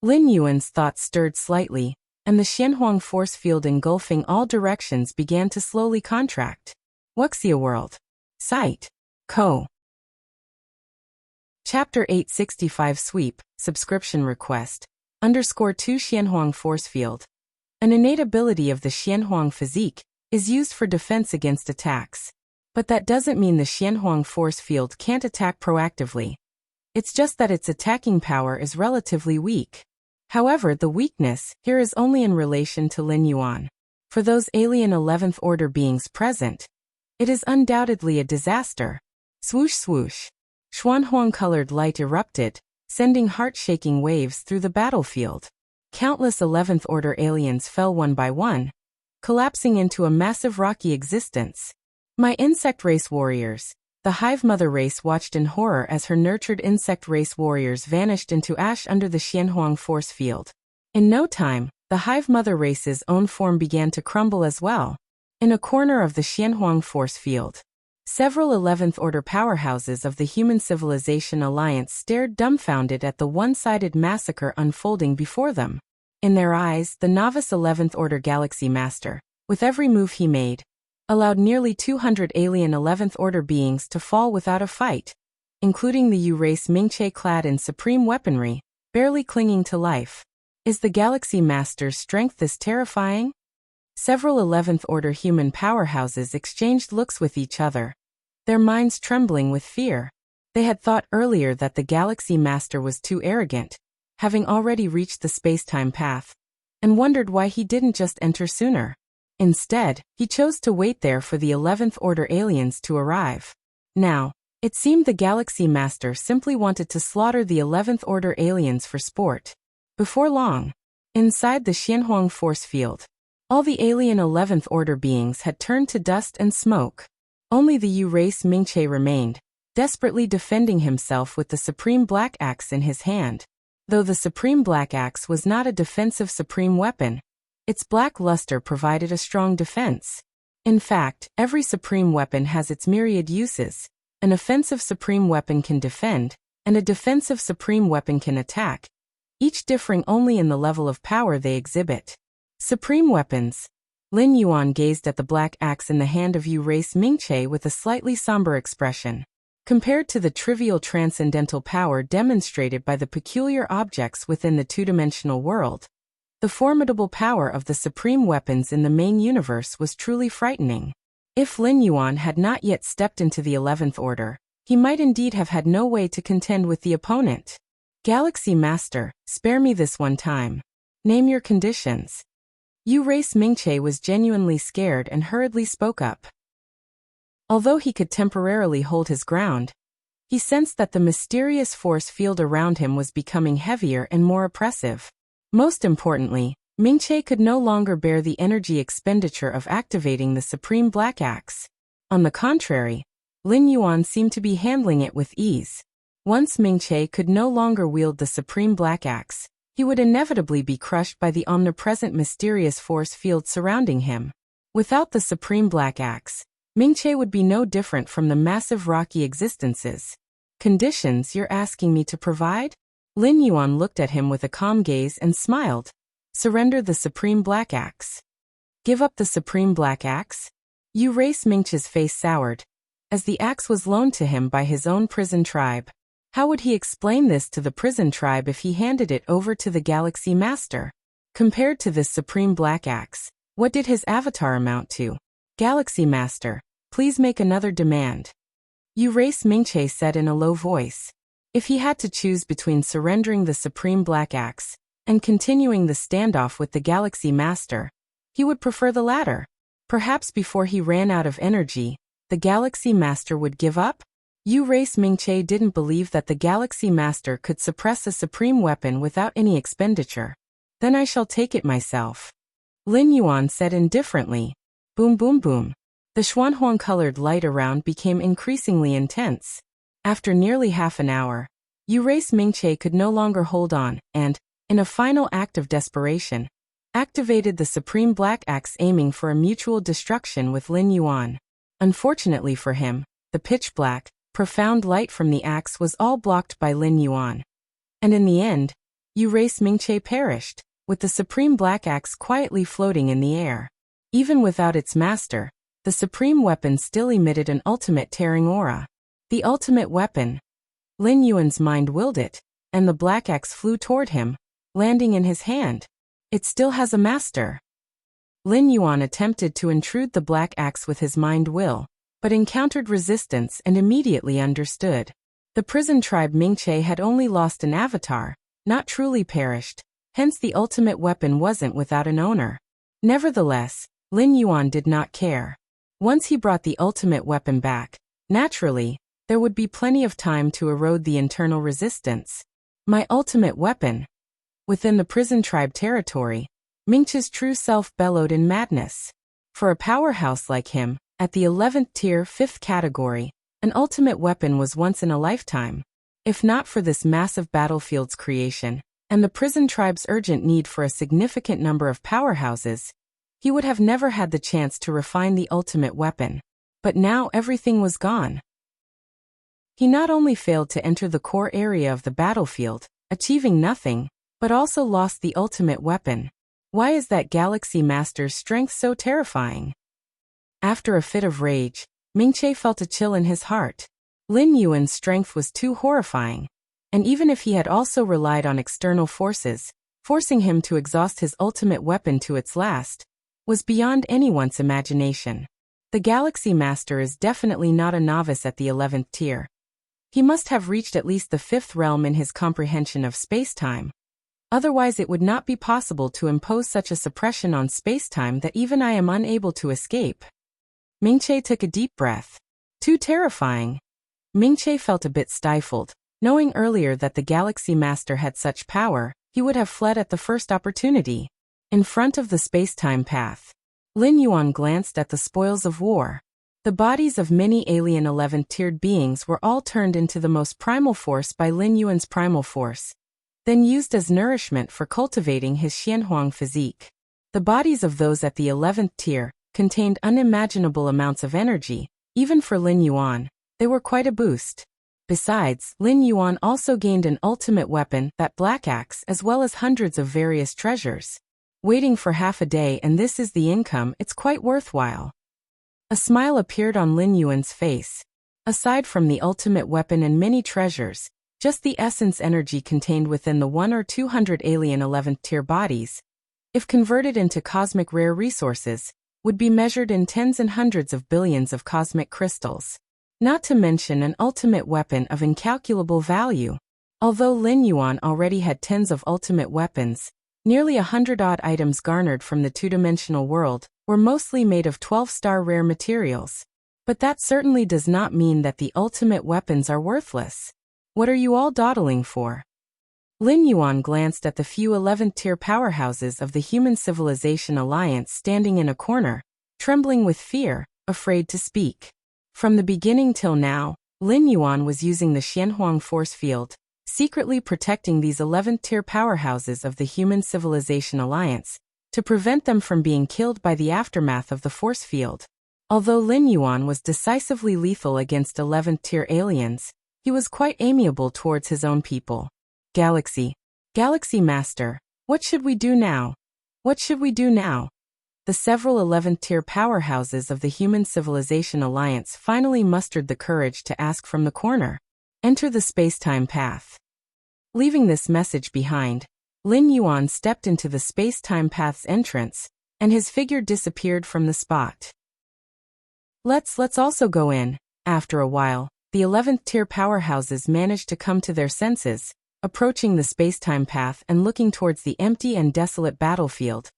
Lin Yuan's thoughts stirred slightly, and the Xianhuang force field engulfing all directions began to slowly contract. Wuxia World. Site. Co. Chapter 865 Sweep, Subscription Request. _2 Xianhuang Force Field. An innate ability of the Xianhuang physique is used for defense against attacks. But that doesn't mean the Xianhuang force field can't attack proactively. It's just that its attacking power is relatively weak. However, the weakness here is only in relation to Lin Yuan. For those alien 11th order beings present, it is undoubtedly a disaster. Swoosh swoosh. Xuanhuang-colored light erupted, sending heart-shaking waves through the battlefield. Countless 11th Order aliens fell one by one, collapsing into a massive rocky existence. My insect race warriors. The Hive Mother race watched in horror as her nurtured insect race warriors vanished into ash under the Xianhuang force field. In no time, the Hive Mother race's own form began to crumble as well. In a corner of the Xianhuang force field, several 11th Order powerhouses of the Human Civilization Alliance stared dumbfounded at the one-sided massacre unfolding before them. In their eyes, the novice 11th Order Galaxy Master, with every move he made, allowed nearly 200 alien 11th Order beings to fall without a fight, including the U-race Mingche clad in supreme weaponry, barely clinging to life. Is the Galaxy Master's strength this terrifying? Several 11th Order human powerhouses exchanged looks with each other, their minds trembling with fear. They had thought earlier that the Galaxy Master was too arrogant, having already reached the space-time path, and wondered why he didn't just enter sooner. Instead, he chose to wait there for the 11th Order aliens to arrive. Now, it seemed the Galaxy Master simply wanted to slaughter the 11th Order aliens for sport. Before long, inside the Xianhuang force field, all the alien 11th Order beings had turned to dust and smoke. Only the U-race Mingche remained, desperately defending himself with the Supreme Black Axe in his hand. Though the Supreme Black Axe was not a defensive supreme weapon, its black luster provided a strong defense. In fact, every supreme weapon has its myriad uses. An offensive supreme weapon can defend, and a defensive supreme weapon can attack, each differing only in the level of power they exhibit. Supreme weapons. Lin Yuan gazed at the black axe in the hand of U-race Mingche with a slightly somber expression. Compared to the trivial transcendental power demonstrated by the peculiar objects within the two-dimensional world, the formidable power of the supreme weapons in the main universe was truly frightening. If Lin Yuan had not yet stepped into the 11th Order, he might indeed have had no way to contend with the opponent. Galaxy Master, spare me this one time. Name your conditions. U-race Mingche was genuinely scared and hurriedly spoke up. Although he could temporarily hold his ground, he sensed that the mysterious force field around him was becoming heavier and more oppressive. Most importantly, Mingche could no longer bear the energy expenditure of activating the Supreme Black Axe. On the contrary, Lin Yuan seemed to be handling it with ease. Once Mingche could no longer wield the Supreme Black Axe, he would inevitably be crushed by the omnipresent mysterious force field surrounding him. Without the Supreme Black Axe, Mingche would be no different from the massive rocky existences. Conditions you're asking me to provide? Lin Yuan looked at him with a calm gaze and smiled. Surrender the Supreme Black Axe. Give up the Supreme Black Axe? U-race Mingche's face soured, as the axe was loaned to him by his own prison tribe. How would he explain this to the prison tribe if he handed it over to the Galaxy Master? Compared to this Supreme Black Axe, what did his avatar amount to? Galaxy Master, please make another demand. U-race Mingche said in a low voice. If he had to choose between surrendering the Supreme Black Axe and continuing the standoff with the Galaxy Master, he would prefer the latter. Perhaps before he ran out of energy, the Galaxy Master would give up? U-race Mingche didn't believe that the Galaxy Master could suppress a supreme weapon without any expenditure. Then I shall take it myself. Lin Yuan said indifferently. Boom boom boom. The Xuanhuang-colored light around became increasingly intense. After nearly half an hour, U-race Mingche could no longer hold on and, in a final act of desperation, activated the Supreme Black Axe aiming for a mutual destruction with Lin Yuan. Unfortunately for him, the pitch-black, profound light from the axe was all blocked by Lin Yuan. And in the end, U-race Mingche perished, with the Supreme Black Axe quietly floating in the air. Even without its master, the supreme weapon still emitted an ultimate tearing aura. The ultimate weapon. Lin Yuan's mind willed it, and the black axe flew toward him, landing in his hand. It still has a master. Lin Yuan attempted to intrude the black axe with his mind will, but encountered resistance and immediately understood. The prison tribe Mingche had only lost an avatar, not truly perished, hence the ultimate weapon wasn't without an owner. Nevertheless, Lin Yuan did not care. Once he brought the ultimate weapon back, naturally, there would be plenty of time to erode the internal resistance. My ultimate weapon. Within the prison tribe territory, Mingche's true self bellowed in madness. For a powerhouse like him, at the 11th tier 5th category, an ultimate weapon was once in a lifetime. If not for this massive battlefield's creation, and the prison tribe's urgent need for a significant number of powerhouses, he would have never had the chance to refine the ultimate weapon. But now everything was gone. He not only failed to enter the core area of the battlefield, achieving nothing, but also lost the ultimate weapon. Why is that Galaxy Master's strength so terrifying? After a fit of rage, Mingche felt a chill in his heart. Lin Yuan's strength was too horrifying, and even if he had also relied on external forces, forcing him to exhaust his ultimate weapon to its last, was beyond anyone's imagination. The Galaxy Master is definitely not a novice at the 11th tier. He must have reached at least the 5th realm in his comprehension of space-time. Otherwise it would not be possible to impose such a suppression on space-time that even I am unable to escape. Mingche took a deep breath. Too terrifying. Mingche felt a bit stifled. Knowing earlier that the Galaxy Master had such power, he would have fled at the first opportunity. In front of the space-time path, Lin Yuan glanced at the spoils of war. The bodies of many alien 11th-tiered beings were all turned into the most primal force by Lin Yuan's primal force, then used as nourishment for cultivating his Xianhuang physique. The bodies of those at the 11th tier contained unimaginable amounts of energy. Even for Lin Yuan, they were quite a boost. Besides, Lin Yuan also gained an ultimate weapon, that black axe, as well as hundreds of various treasures. Waiting for half a day and this is the income, it's quite worthwhile. A smile appeared on Lin Yuan's face. Aside from the ultimate weapon and many treasures, just the essence energy contained within the 100 or 200 alien 11th tier bodies, if converted into cosmic rare resources, would be measured in tens and hundreds of billions of cosmic crystals. Not to mention an ultimate weapon of incalculable value. Although Lin Yuan already had tens of ultimate weapons, nearly 100-odd items garnered from the two-dimensional world were mostly made of 12-star rare materials. But that certainly does not mean that the ultimate weapons are worthless. What are you all dawdling for? Lin Yuan glanced at the few 11th-tier powerhouses of the Human Civilization Alliance standing in a corner, trembling with fear, afraid to speak. From the beginning till now, Lin Yuan was using the Xianhuang force field, secretly protecting these 11th-tier powerhouses of the Human Civilization Alliance, to prevent them from being killed by the aftermath of the force field. Although Lin Yuan was decisively lethal against 11th-tier aliens, he was quite amiable towards his own people. Galaxy Master, what should we do now? What should we do now? The several 11th-tier powerhouses of the Human Civilization Alliance finally mustered the courage to ask from the corner. Enter the space-time path. Leaving this message behind, Lin Yuan stepped into the space-time path's entrance, and his figure disappeared from the spot. Let's also go in. After a while, the 11th-tier powerhouses managed to come to their senses, approaching the space-time path and looking towards the empty and desolate battlefield.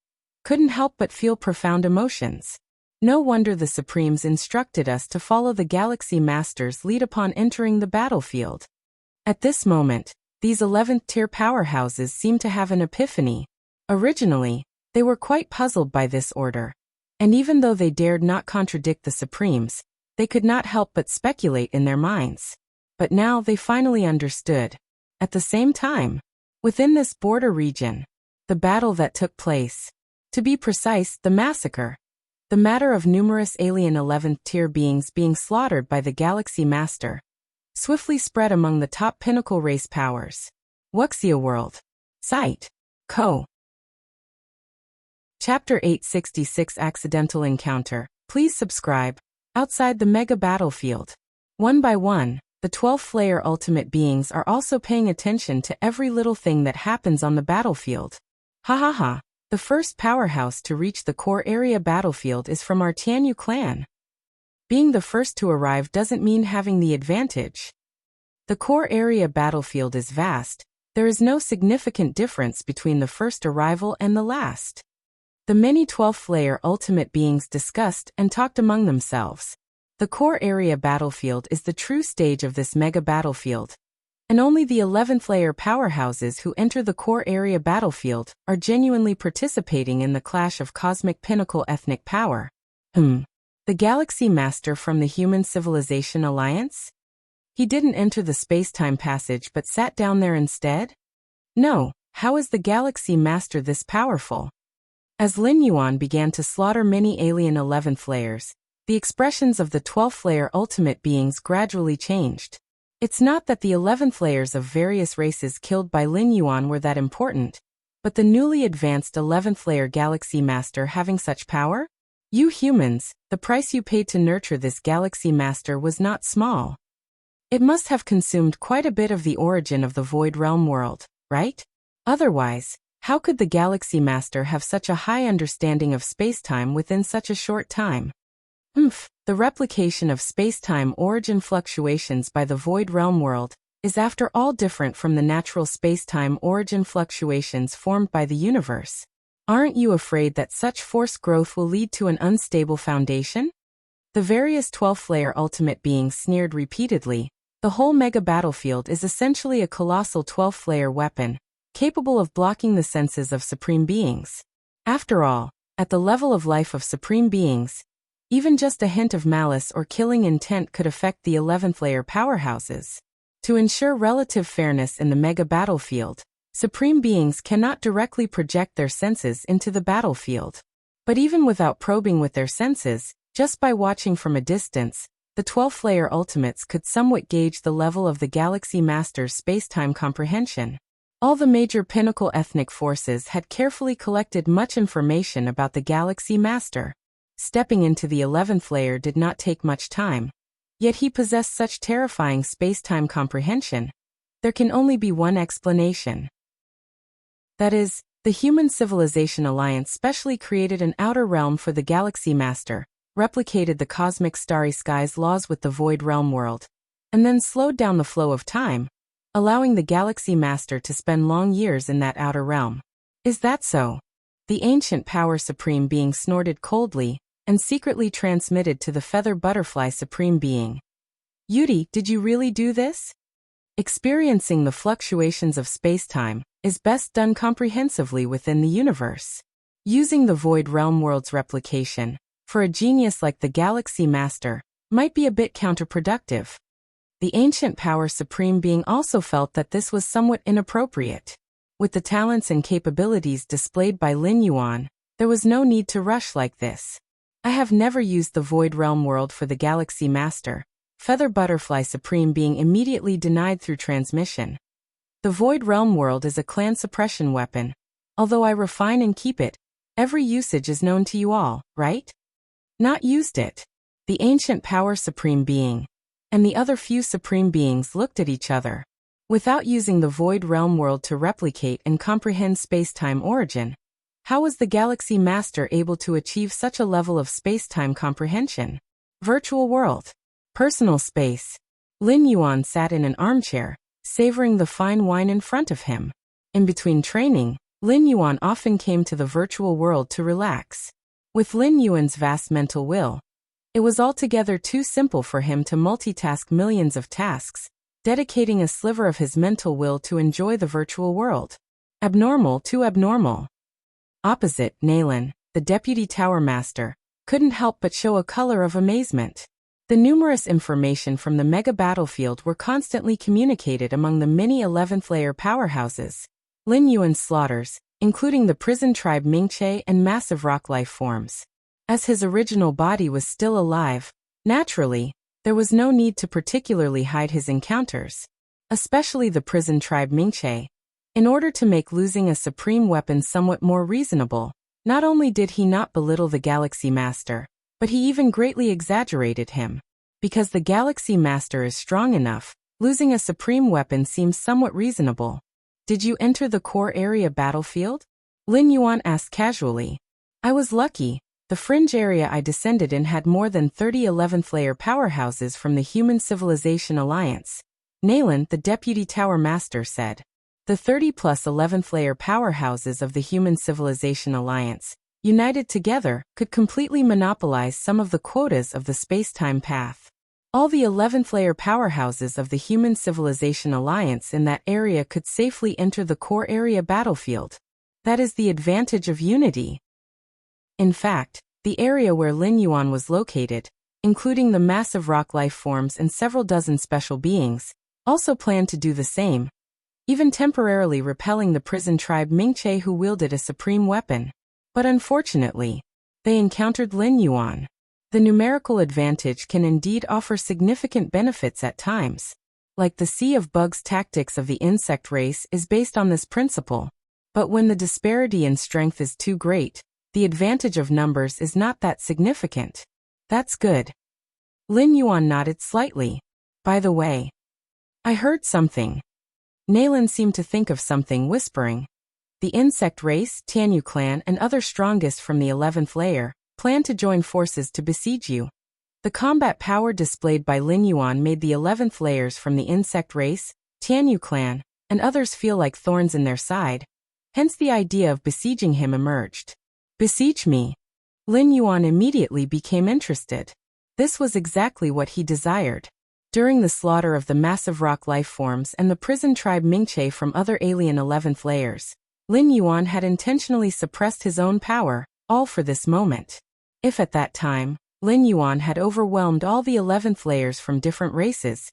Couldn't help but feel profound emotions. No wonder the Supremes instructed us to follow the Galaxy Master's lead upon entering the battlefield. At this moment, these 11th-tier powerhouses seemed to have an epiphany. Originally, they were quite puzzled by this order, and even though they dared not contradict the Supremes, they could not help but speculate in their minds. But now they finally understood. At the same time, within this border region, the battle that took place, to be precise, the massacre, the matter of numerous alien 11th-tier beings being slaughtered by the Galaxy Master, swiftly spread among the top pinnacle race powers. Wuxia World. Site. Co. Chapter 866 Accidental Encounter. Please subscribe. Outside the mega battlefield. One by one, the 12th-layer ultimate beings are also paying attention to every little thing that happens on the battlefield. Ha ha ha. The first powerhouse to reach the core area battlefield is from our Tianyu clan. Being the first to arrive doesn't mean having the advantage. The core area battlefield is vast. There is no significant difference between the first arrival and the last. The many 12th-layer ultimate beings discussed and talked among themselves. The core area battlefield is the true stage of this mega battlefield. And only the 11th layer powerhouses who enter the core area battlefield are genuinely participating in the clash of cosmic pinnacle ethnic power. The Galaxy Master from the Human Civilization Alliance? He didn't enter the space-time passage but sat down there instead? No, how is the Galaxy Master this powerful? As Lin Yuan began to slaughter many alien 11th layers, the expressions of the 12th layer ultimate beings gradually changed. It's not that the 11th layers of various races killed by Lin Yuan were that important, but the newly advanced 11th layer Galaxy Master having such power? You humans, the price you paid to nurture this Galaxy Master was not small. It must have consumed quite a bit of the origin of the Void Realm world, right? Otherwise, how could the Galaxy Master have such a high understanding of spacetime within such a short time? The replication of spacetime origin fluctuations by the Void Realm world is after all different from the natural spacetime origin fluctuations formed by the universe. Aren't you afraid that such forced growth will lead to an unstable foundation? The various 12th layer ultimate beings sneered repeatedly. The whole mega battlefield is essentially a colossal 12th layer weapon, capable of blocking the senses of supreme beings. After all, at the level of life of supreme beings, even just a hint of malice or killing intent could affect the 11th layer powerhouses. To ensure relative fairness in the mega battlefield, supreme beings cannot directly project their senses into the battlefield. But even without probing with their senses, just by watching from a distance, the 12th layer ultimates could somewhat gauge the level of the Galaxy Master's spacetime comprehension. All the major pinnacle ethnic forces had carefully collected much information about the Galaxy Master. Stepping into the 11th layer did not take much time. Yet he possessed such terrifying space-time comprehension. There can only be one explanation. That is, the Human Civilization Alliance specially created an outer realm for the Galaxy Master, replicated the cosmic starry skies laws with the Void Realm world, and then slowed down the flow of time, allowing the Galaxy Master to spend long years in that outer realm. Is that so? The ancient power supreme being snorted coldly, and secretly transmitted to the feather butterfly supreme being. Yudi, did you really do this? Experiencing the fluctuations of spacetime is best done comprehensively within the universe. Using the Void Realm world's replication, for a genius like the Galaxy Master, might be a bit counterproductive. The ancient power supreme being also felt that this was somewhat inappropriate. With the talents and capabilities displayed by Lin Yuan, there was no need to rush like this. I have never used the Void Realm world for the Galaxy Master, Feather Butterfly Supreme being immediately denied through transmission. The Void Realm world is a clan suppression weapon. Although I refine and keep it, every usage is known to you all, right? Not used it. The ancient power supreme being and the other few supreme beings looked at each other. Without using the Void Realm world to replicate and comprehend space-time origin, how was the Galaxy Master able to achieve such a level of space-time comprehension? Virtual world. Personal space. Lin Yuan sat in an armchair, savoring the fine wine in front of him. In between training, Lin Yuan often came to the virtual world to relax. With Lin Yuan's vast mental will, it was altogether too simple for him to multitask millions of tasks, dedicating a sliver of his mental will to enjoy the virtual world. Abnormal too abnormal. Opposite, Nalan, the deputy tower master, couldn't help but show a color of amazement. The numerous information from the mega battlefield were constantly communicated among the many 11th layer powerhouses. Lin Yuan's slaughters, including the prison tribe Mingche and massive rock life forms. As his original body was still alive, naturally, there was no need to particularly hide his encounters, especially the prison tribe Mingche. In order to make losing a supreme weapon somewhat more reasonable, not only did he not belittle the Galaxy Master, but he even greatly exaggerated him. Because the Galaxy Master is strong enough, losing a supreme weapon seems somewhat reasonable. Did you enter the core area battlefield? Lin Yuan asked casually. I was lucky. The fringe area I descended in had more than 30 11th layer powerhouses from the Human Civilization Alliance. Nalan, the deputy tower master, said. The 30+ 11th layer powerhouses of the Human Civilization Alliance, united together, could completely monopolize some of the quotas of the space-time path. All the 11th-layer powerhouses of the Human Civilization Alliance in that area could safely enter the core area battlefield. That is the advantage of unity. In fact, the area where Lin Yuan was located, including the massive rock life forms and several dozen special beings, also planned to do the same, even temporarily repelling the prison tribe Mingche who wielded a supreme weapon. But unfortunately, they encountered Lin Yuan. The numerical advantage can indeed offer significant benefits at times. Like the Sea of Bugs tactics of the insect race is based on this principle. But when the disparity in strength is too great, the advantage of numbers is not that significant. That's good. Lin Yuan nodded slightly. By the way, I heard something. Nalan seemed to think of something, whispering. The insect race, Tianyu clan, and other strongest from the 11th layer plan to join forces to besiege you. The combat power displayed by Lin Yuan made the 11th layers from the insect race, Tianyu clan, and others feel like thorns in their side. Hence the idea of besieging him emerged. Besiege me? Lin Yuan immediately became interested. This was exactly what he desired. During the slaughter of the massive rock life forms and the prison tribe Mingche from other alien 11th layers, Lin Yuan had intentionally suppressed his own power, all for this moment. If at that time, Lin Yuan had overwhelmed all the 11th layers from different races,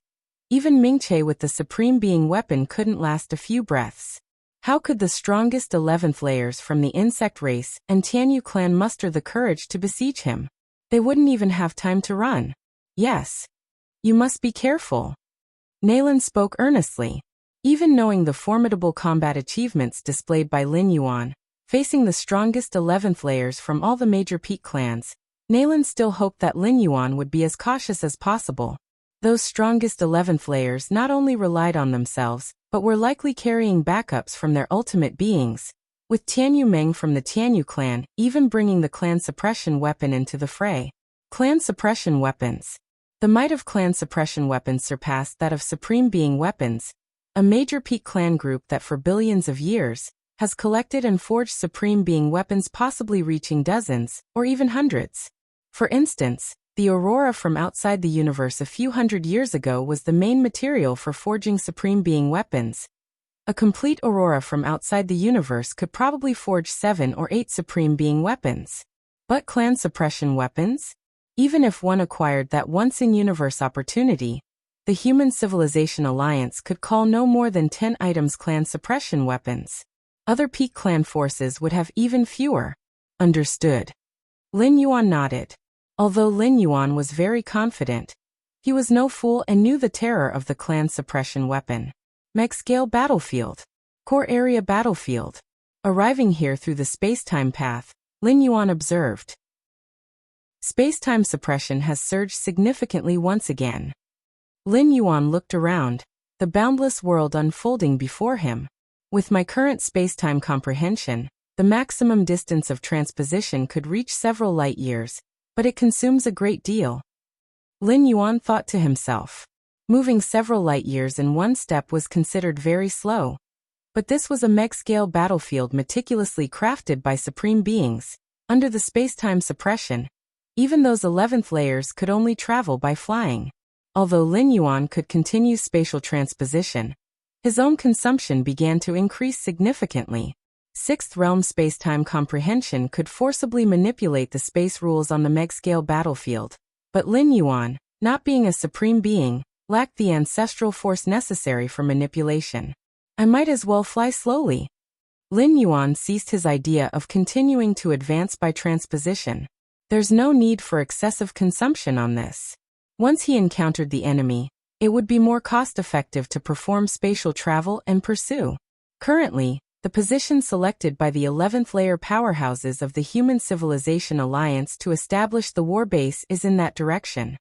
even Mingche with the supreme being weapon couldn't last a few breaths. How could the strongest 11th layers from the insect race and Tianyu clan muster the courage to besiege him? They wouldn't even have time to run. Yes. You must be careful. Nalan spoke earnestly. Even knowing the formidable combat achievements displayed by Lin Yuan, facing the strongest 11th layers from all the major peak clans, Nalan still hoped that Lin Yuan would be as cautious as possible. Those strongest 11th layers not only relied on themselves, but were likely carrying backups from their ultimate beings, with Tianyu Meng from the Tianyu clan even bringing the clan suppression weapon into the fray. Clan suppression weapons. The might of clan suppression weapons surpassed that of supreme being weapons, a major peak clan group that for billions of years has collected and forged supreme being weapons, possibly reaching dozens or even hundreds. For instance, the aurora from outside the universe a few hundred years ago was the main material for forging supreme being weapons. A complete aurora from outside the universe could probably forge 7 or 8 supreme being weapons. But clan suppression weapons? Even if one acquired that once-in-universe opportunity, the Human Civilization Alliance could call no more than 10 items clan suppression weapons. Other peak clan forces would have even fewer. Understood. Lin Yuan nodded. Although Lin Yuan was very confident, he was no fool and knew the terror of the clan suppression weapon. Mech-scale battlefield. Core area battlefield. Arriving here through the space-time path, Lin Yuan observed. Space-time suppression has surged significantly once again. Lin Yuan looked around, the boundless world unfolding before him. With my current space-time comprehension, the maximum distance of transposition could reach several light years, but it consumes a great deal. Lin Yuan thought to himself. Moving several light years in one step was considered very slow. But this was a mech-scale battlefield meticulously crafted by supreme beings. Under the space-time suppression, even those 11th layers could only travel by flying. Although Lin Yuan could continue spatial transposition, his own consumption began to increase significantly. Sixth realm space-time comprehension could forcibly manipulate the space rules on the mech-scale battlefield. But Lin Yuan, not being a supreme being, lacked the ancestral force necessary for manipulation. I might as well fly slowly. Lin Yuan ceased his idea of continuing to advance by transposition. There's no need for excessive consumption on this. Once he encountered the enemy, it would be more cost-effective to perform spatial travel and pursue. Currently, the position selected by the 11th layer powerhouses of the Human Civilization Alliance to establish the war base is in that direction.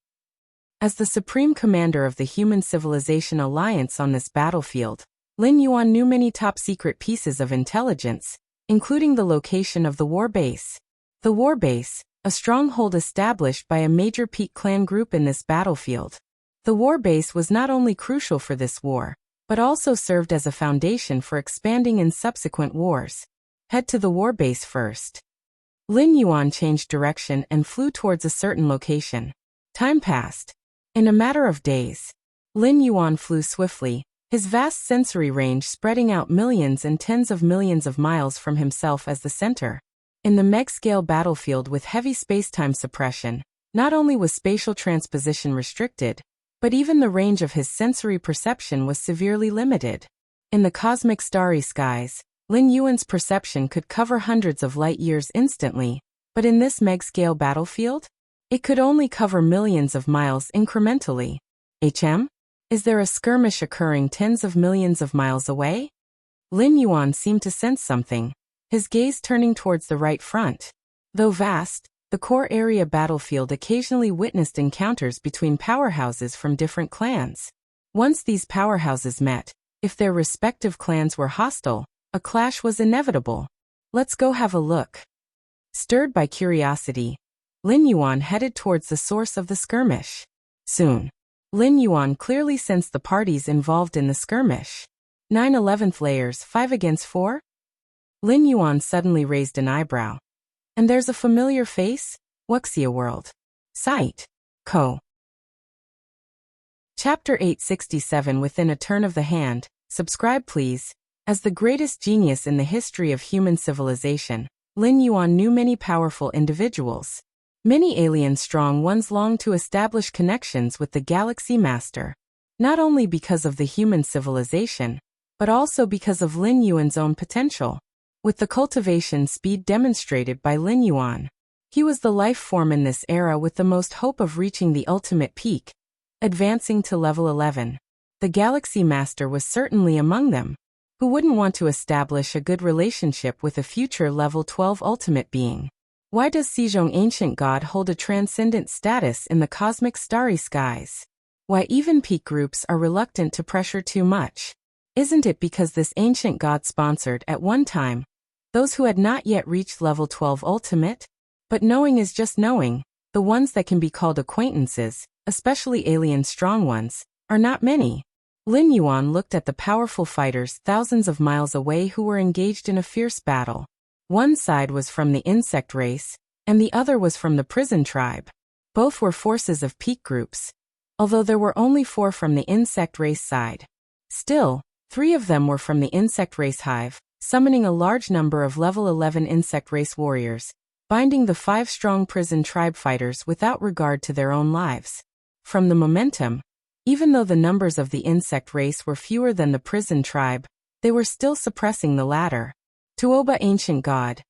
As the supreme commander of the Human Civilization Alliance on this battlefield, Lin Yuan knew many top-secret pieces of intelligence, including the location of the war base. The war base, a stronghold established by a major peak clan group in this battlefield. The war base was not only crucial for this war, but also served as a foundation for expanding in subsequent wars. Head to the war base first. Lin Yuan changed direction and flew towards a certain location. Time passed. In a matter of days, Lin Yuan flew swiftly, his vast sensory range spreading out millions and tens of millions of miles from himself as the center. In the meg-scale battlefield with heavy space-time suppression, not only was spatial transposition restricted, but even the range of his sensory perception was severely limited. In the cosmic starry skies, Lin Yuan's perception could cover hundreds of light-years instantly, but in this meg-scale battlefield, it could only cover millions of miles incrementally. Is there a skirmish occurring tens of millions of miles away? Lin Yuan seemed to sense something, his gaze turning towards the right front. Though vast, the core area battlefield occasionally witnessed encounters between powerhouses from different clans. Once these powerhouses met, if their respective clans were hostile, a clash was inevitable. Let's go have a look. Stirred by curiosity, Lin Yuan headed towards the source of the skirmish. Soon, Lin Yuan clearly sensed the parties involved in the skirmish. 9/11th layers 5 against 4? Lin Yuan suddenly raised an eyebrow. And there's a familiar face? Wuxia world. Site. Co. Chapter 867 Within a Turn of the Hand. Subscribe please. As the greatest genius in the history of human civilization, Lin Yuan knew many powerful individuals. Many alien-strong ones longed to establish connections with the Galaxy Master, not only because of the human civilization, but also because of Lin Yuan's own potential. With the cultivation speed demonstrated by Lin Yuan, he was the life form in this era with the most hope of reaching the ultimate peak, advancing to level 11. The Galaxy Master was certainly among them. Who wouldn't want to establish a good relationship with a future level 12 ultimate being? Why does Sejong Ancient God hold a transcendent status in the cosmic starry skies? Why even peak groups are reluctant to pressure too much? Isn't it because this ancient god sponsored at one time those who had not yet reached level 12 ultimate? But knowing is just knowing. The ones that can be called acquaintances, especially alien strong ones, are not many. Lin Yuan looked at the powerful fighters thousands of miles away who were engaged in a fierce battle. One side was from the insect race, and the other was from the prison tribe. Both were forces of peak groups, although there were only 4 from the insect race side. Still, 3 of them were from the insect race hive, summoning a large number of level 11 insect race warriors, binding the 5 strong prison tribe fighters without regard to their own lives. From the momentum, even though the numbers of the insect race were fewer than the prison tribe, they were still suppressing the latter. Tuoba Ancient God.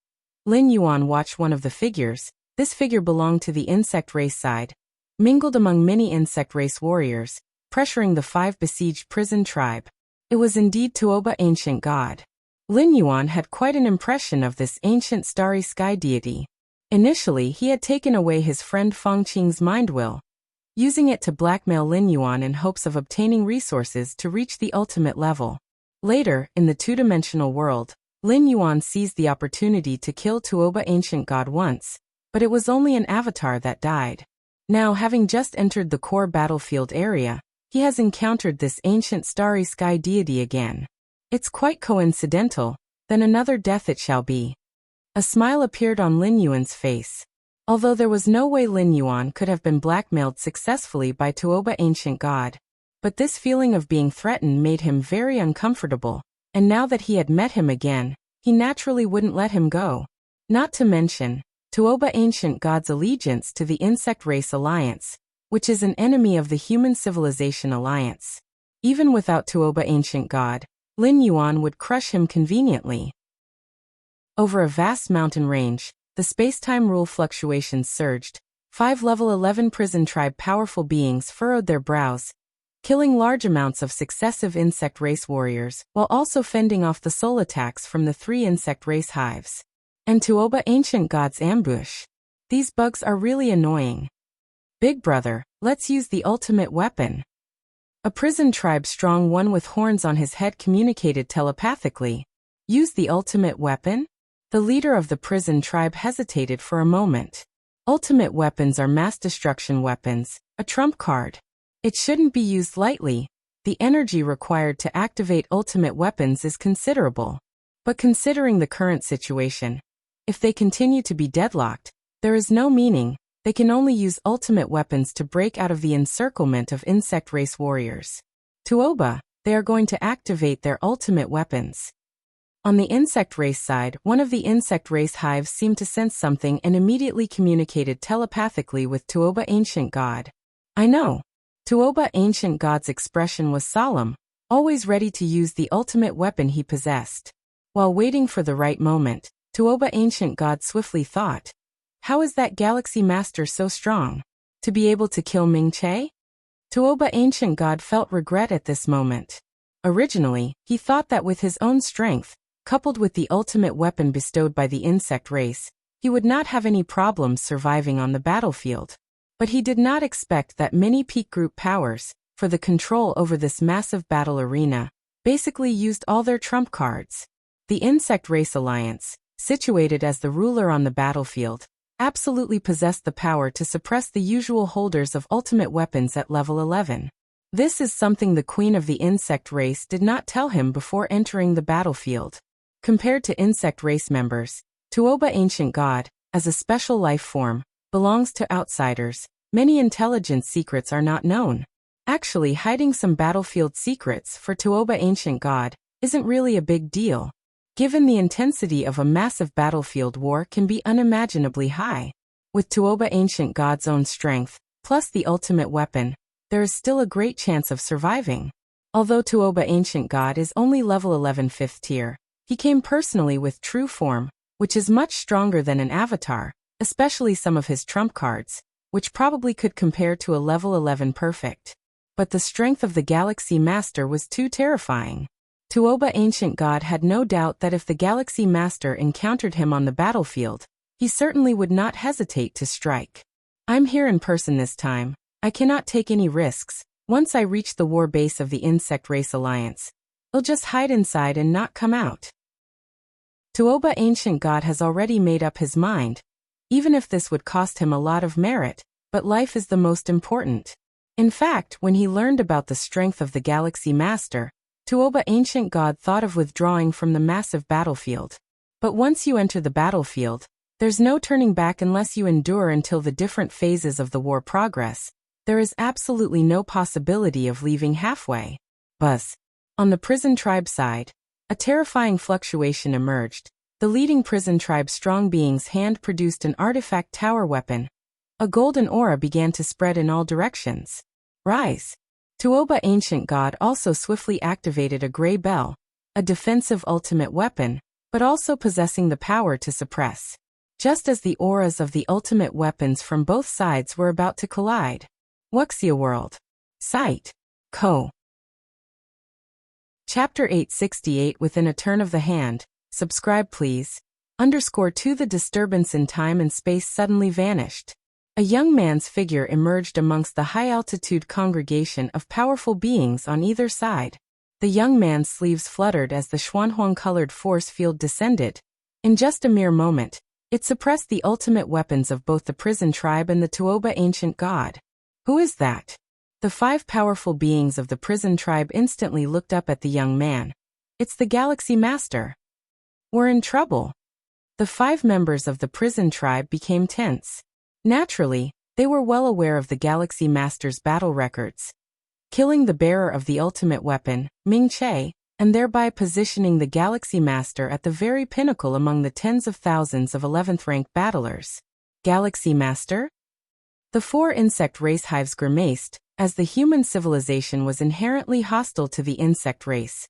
Lin Yuan watched one of the figures. This figure belonged to the insect race side, mingled among many insect race warriors, pressuring the 5 besieged prison tribe. It was indeed Tuoba Ancient God. Lin Yuan had quite an impression of this ancient starry sky deity. Initially, he had taken away his friend Feng Qing's mind will, using it to blackmail Lin Yuan in hopes of obtaining resources to reach the ultimate level. Later, in the two-dimensional world, Lin Yuan seized the opportunity to kill Tuoba Ancient God once, but it was only an avatar that died. Now, having just entered the core battlefield area, he has encountered this ancient starry sky deity again. It's quite coincidental, then another death it shall be. A smile appeared on Lin Yuan's face. Although there was no way Lin Yuan could have been blackmailed successfully by Tuoba Ancient God, but this feeling of being threatened made him very uncomfortable. And now that he had met him again, he naturally wouldn't let him go. Not to mention, Tuoba Ancient God's allegiance to the Insect Race Alliance, which is an enemy of the Human Civilization Alliance. Even without Tuoba Ancient God, Lin Yuan would crush him conveniently. Over a vast mountain range, the space-time rule fluctuations surged. 5 level 11 prison tribe powerful beings furrowed their brows, killing large amounts of successive insect race warriors, while also fending off the soul attacks from the 3 insect race hives. And Tuoba Ancient God's ambush. These bugs are really annoying. Big brother, let's use the ultimate weapon. A prison tribe strong one with horns on his head communicated telepathically. Use the ultimate weapon? The leader of the prison tribe hesitated for a moment. Ultimate weapons are mass destruction weapons, a trump card. It shouldn't be used lightly. The energy required to activate ultimate weapons is considerable. But considering the current situation, If they continue to be deadlocked, there is no meaning. They can only use ultimate weapons to break out of the encirclement of insect race warriors. Tuoba, they are going to activate their ultimate weapons. On the insect race side, one of the insect race hives seemed to sense something and immediately communicated telepathically with Tuoba Ancient God. I know. Tuoba Ancient God's expression was solemn, always ready to use the ultimate weapon he possessed. While waiting for the right moment, Tuoba Ancient God swiftly thought, how is that Galaxy Master so strong? To be able to kill Ming Che? Tuoba Ancient God felt regret at this moment. Originally, he thought that with his own strength, coupled with the ultimate weapon bestowed by the insect race, he would not have any problems surviving on the battlefield. But he did not expect that many peak group powers, for the control over this massive battle arena, basically used all their trump cards. The Insect Race Alliance, situated as the ruler on the battlefield, absolutely possessed the power to suppress the usual holders of ultimate weapons at level 11. This is something the Queen of the Insect Race did not tell him before entering the battlefield. Compared to insect race members, Tuoba Ancient God, as a special life form, belongs to outsiders. Many intelligence secrets are not known. Actually, hiding some battlefield secrets for Tuoba Ancient God isn't really a big deal, given the intensity of a massive battlefield war can be unimaginably high. With Tuoba Ancient God's own strength, plus the ultimate weapon, there is still a great chance of surviving. Although Tuoba Ancient God is only level 11 5th tier, he came personally with true form, which is much stronger than an avatar, especially some of his trump cards, which probably could compare to a level 11 perfect. But the strength of the Galaxy Master was too terrifying. Tuoba Ancient God had no doubt that if the Galaxy Master encountered him on the battlefield, he certainly would not hesitate to strike. I'm here in person this time. I cannot take any risks. Once I reach the war base of the Insect Race Alliance, I'll just hide inside and not come out. Tuoba Ancient God has already made up his mind, even if this would cost him a lot of merit, but life is the most important. In fact, when he learned about the strength of the Galaxy Master, Tuoba Ancient God thought of withdrawing from the massive battlefield. But once you enter the battlefield, there's no turning back unless you endure until the different phases of the war progress. There is absolutely no possibility of leaving halfway. Buzz. On the prison tribe side, a terrifying fluctuation emerged. The leading prison tribe's strong being's hand produced an artifact tower weapon. A golden aura began to spread in all directions. Rise. Tuoba Ancient God also swiftly activated a gray bell, a defensive ultimate weapon, but also possessing the power to suppress. Just as the auras of the ultimate weapons from both sides were about to collide. Wuxia World. Site. Co. Chapter 868 Within a turn of the hand. Subscribe please. _2 The disturbance in time and space suddenly vanished. A young man's figure emerged amongst the high-altitude congregation of powerful beings on either side. The young man's sleeves fluttered as the Xuanhuang-colored force field descended. In just a mere moment, it suppressed the ultimate weapons of both the prison tribe and the Tuoba Ancient God. Who is that? The 5 powerful beings of the prison tribe instantly looked up at the young man. It's the Galaxy Master. We're in trouble. The 5 members of the prison tribe became tense. Naturally, they were well aware of the Galaxy Master's battle records. Killing the bearer of the ultimate weapon, Ming Che, and thereby positioning the Galaxy Master at the very pinnacle among the tens of thousands of 11th-rank battlers. Galaxy Master? The 4 insect race hives grimaced, as the human civilization was inherently hostile to the insect race,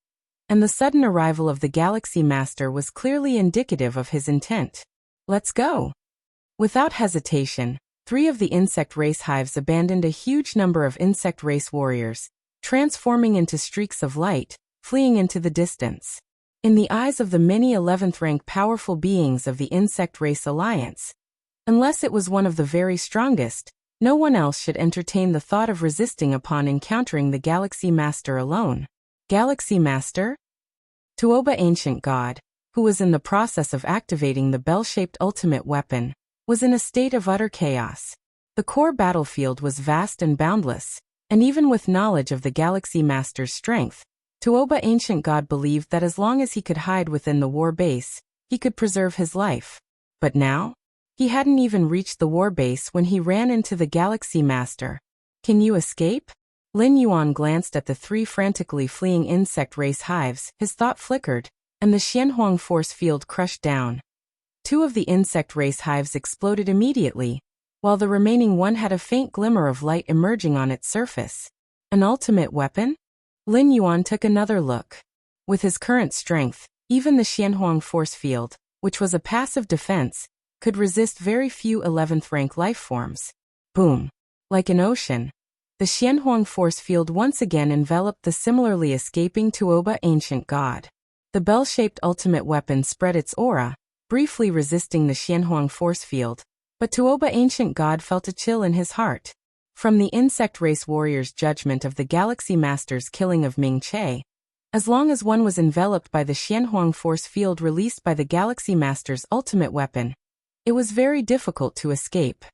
and the sudden arrival of the Galaxy Master was clearly indicative of his intent. Let's go. Without hesitation, 3 of the insect race hives abandoned a huge number of insect race warriors, transforming into streaks of light, fleeing into the distance. In the eyes of the many 11th-rank powerful beings of the Insect Race Alliance, unless it was one of the very strongest, no one else should entertain the thought of resisting upon encountering the Galaxy Master alone. Galaxy Master? Tuoba Ancient God, who was in the process of activating the bell-shaped ultimate weapon, was in a state of utter chaos. The core battlefield was vast and boundless, and even with knowledge of the Galaxy Master's strength, Tuoba Ancient God believed that as long as he could hide within the war base, he could preserve his life. But now? He hadn't even reached the warbase when he ran into the Galaxy Master. Can you escape? Lin Yuan glanced at the 3 frantically fleeing insect race hives. His thought flickered, and the Xianhuang force field crushed down. 2 of the insect race hives exploded immediately, while the remaining one had a faint glimmer of light emerging on its surface. An ultimate weapon? Lin Yuan took another look. With his current strength, even the Xianhuang force field, which was a passive defense, could resist very few 11th rank life forms. Boom! Like an ocean, the Xianhuang force field once again enveloped the similarly escaping Tuoba ancient god. The bell-shaped ultimate weapon spread its aura, briefly resisting the Xianhuang force field, but Tuoba ancient god felt a chill in his heart. From the insect race warrior's judgment of the Galaxy Master's killing of Ming Che, as long as one was enveloped by the Xianhuang force field released by the Galaxy Master's ultimate weapon, it was very difficult to escape.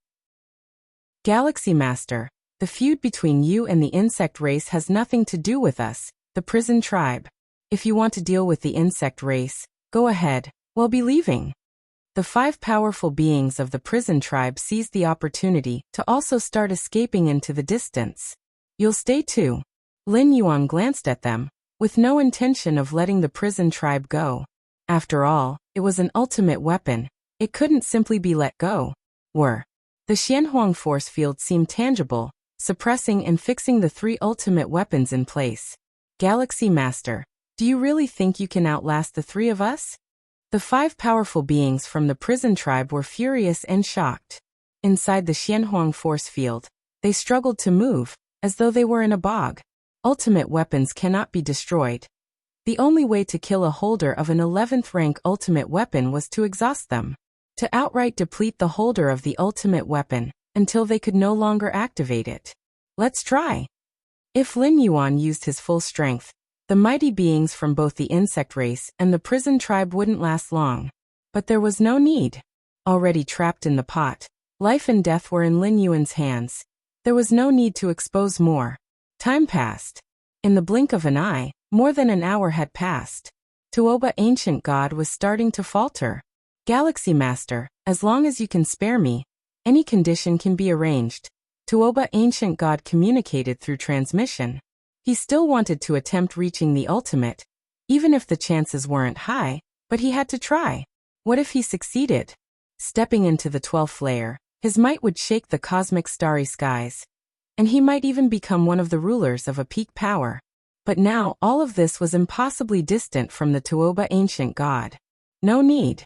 Galaxy Master, the feud between you and the insect race has nothing to do with us, the prison tribe. If you want to deal with the insect race, go ahead, we'll be leaving. The 5 powerful beings of the prison tribe seized the opportunity to also start escaping into the distance. You'll stay too. Lin Yuan glanced at them, with no intention of letting the prison tribe go. After all, it was an ultimate weapon. It couldn't simply be let go. The Xianhuang force field seemed tangible, suppressing and fixing the 3 ultimate weapons in place. Galaxy Master, do you really think you can outlast the 3 of us? The 5 powerful beings from the prison tribe were furious and shocked. Inside the Xianhuang force field, they struggled to move, as though they were in a bog. Ultimate weapons cannot be destroyed. The only way to kill a holder of an 11th rank ultimate weapon was to exhaust them. To outright deplete the holder of the ultimate weapon, until they could no longer activate it. Let's try. If Lin Yuan used his full strength, the mighty beings from both the insect race and the prison tribe wouldn't last long. But there was no need. Already trapped in the pot, life and death were in Lin Yuan's hands. There was no need to expose more. Time passed. In the blink of an eye, more than an hour had passed. Tuoba ancient god was starting to falter. Galaxy Master, as long as you can spare me, any condition can be arranged. Tuoba ancient god communicated through transmission. He still wanted to attempt reaching the ultimate, even if the chances weren't high, but he had to try. What if he succeeded? Stepping into the 12th layer, his might would shake the cosmic starry skies. And he might even become one of the rulers of a peak power. But now all of this was impossibly distant from the Tuoba ancient god. No need.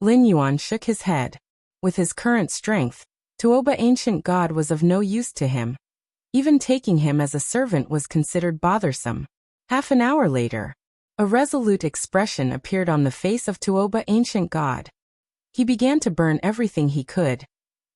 Lin Yuan shook his head. With his current strength, Tuoba ancient god was of no use to him. Even taking him as a servant was considered bothersome. Half an hour later, a resolute expression appeared on the face of Tuoba ancient god. He began to burn everything he could,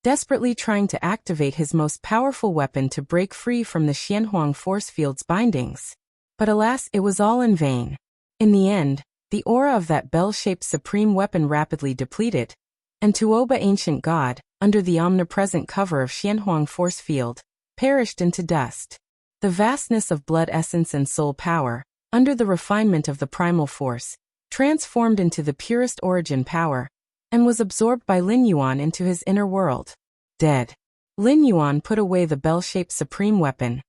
desperately trying to activate his most powerful weapon to break free from the Xianhuang force field's bindings. But alas, it was all in vain. In the end, the aura of that bell-shaped supreme weapon rapidly depleted, and Tuoba ancient god, under the omnipresent cover of Xianhuang force field, perished into dust. The vastness of blood essence and soul power, under the refinement of the primal force, transformed into the purest origin power, and was absorbed by Lin Yuan into his inner world. Dead. Lin Yuan put away the bell-shaped supreme weapon,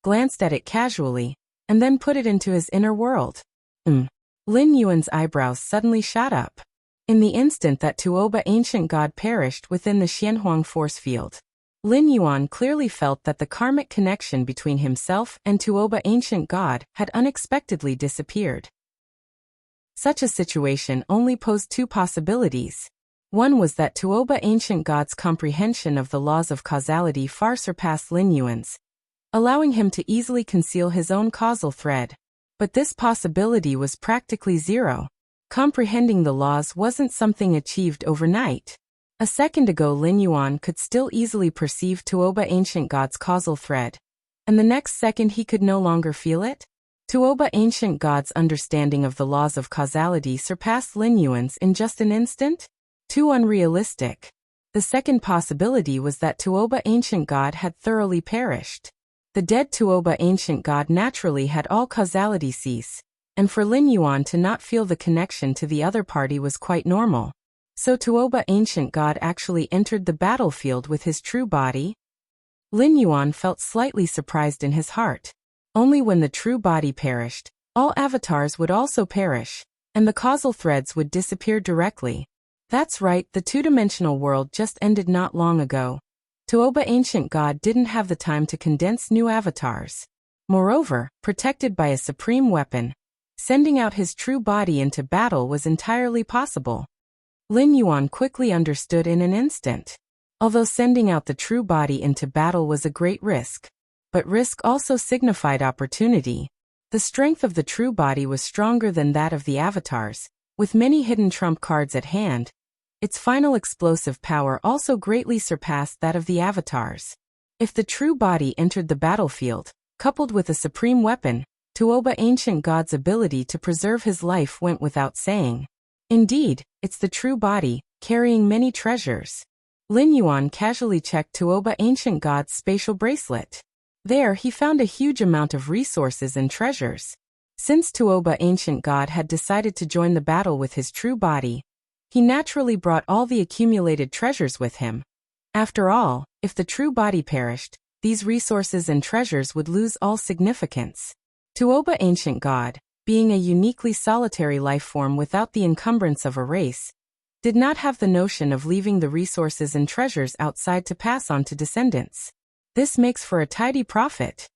glanced at it casually, and then put it into his inner world. Lin Yuan's eyebrows suddenly shot up. In the instant that Tuoba ancient god perished within the Xianhuang force field, Lin Yuan clearly felt that the karmic connection between himself and Tuoba ancient god had unexpectedly disappeared. Such a situation only posed 2 possibilities. One was that Tuoba ancient god's comprehension of the laws of causality far surpassed Lin Yuan's, allowing him to easily conceal his own causal thread. But this possibility was practically zero. Comprehending the laws wasn't something achieved overnight. A second ago Lin Yuan could still easily perceive Tuoba ancient god's causal thread, and the next second he could no longer feel it. Tuoba ancient god's understanding of the laws of causality surpassed Lin Yuan's in just an instant? Too unrealistic. The second possibility was that Tuoba ancient god had thoroughly perished. The dead Tuoba ancient god naturally had all causality cease, and for Lin Yuan to not feel the connection to the other party was quite normal. So Tuoba Ancient God actually entered the battlefield with his true body? Lin Yuan felt slightly surprised in his heart. Only when the true body perished, all avatars would also perish, and the causal threads would disappear directly. That's right, the two-dimensional world just ended not long ago. Tuoba Ancient God didn't have the time to condense new avatars. Moreover, protected by a supreme weapon, sending out his true body into battle was entirely possible. Lin Yuan quickly understood in an instant. Although sending out the true body into battle was a great risk, but risk also signified opportunity. The strength of the true body was stronger than that of the avatars, with many hidden trump cards at hand. Its final explosive power also greatly surpassed that of the avatars. If the true body entered the battlefield, coupled with a supreme weapon, Tuoba Ancient God's ability to preserve his life went without saying. Indeed, it's the true body, carrying many treasures. Lin Yuan casually checked Tuoba Ancient God's spatial bracelet. There he found a huge amount of resources and treasures. Since Tuoba Ancient God had decided to join the battle with his true body, he naturally brought all the accumulated treasures with him. After all, if the true body perished, these resources and treasures would lose all significance. Tuoba Ancient God, being a uniquely solitary life form without the encumbrance of a race, did not have the notion of leaving the resources and treasures outside to pass on to descendants. This makes for a tidy profit.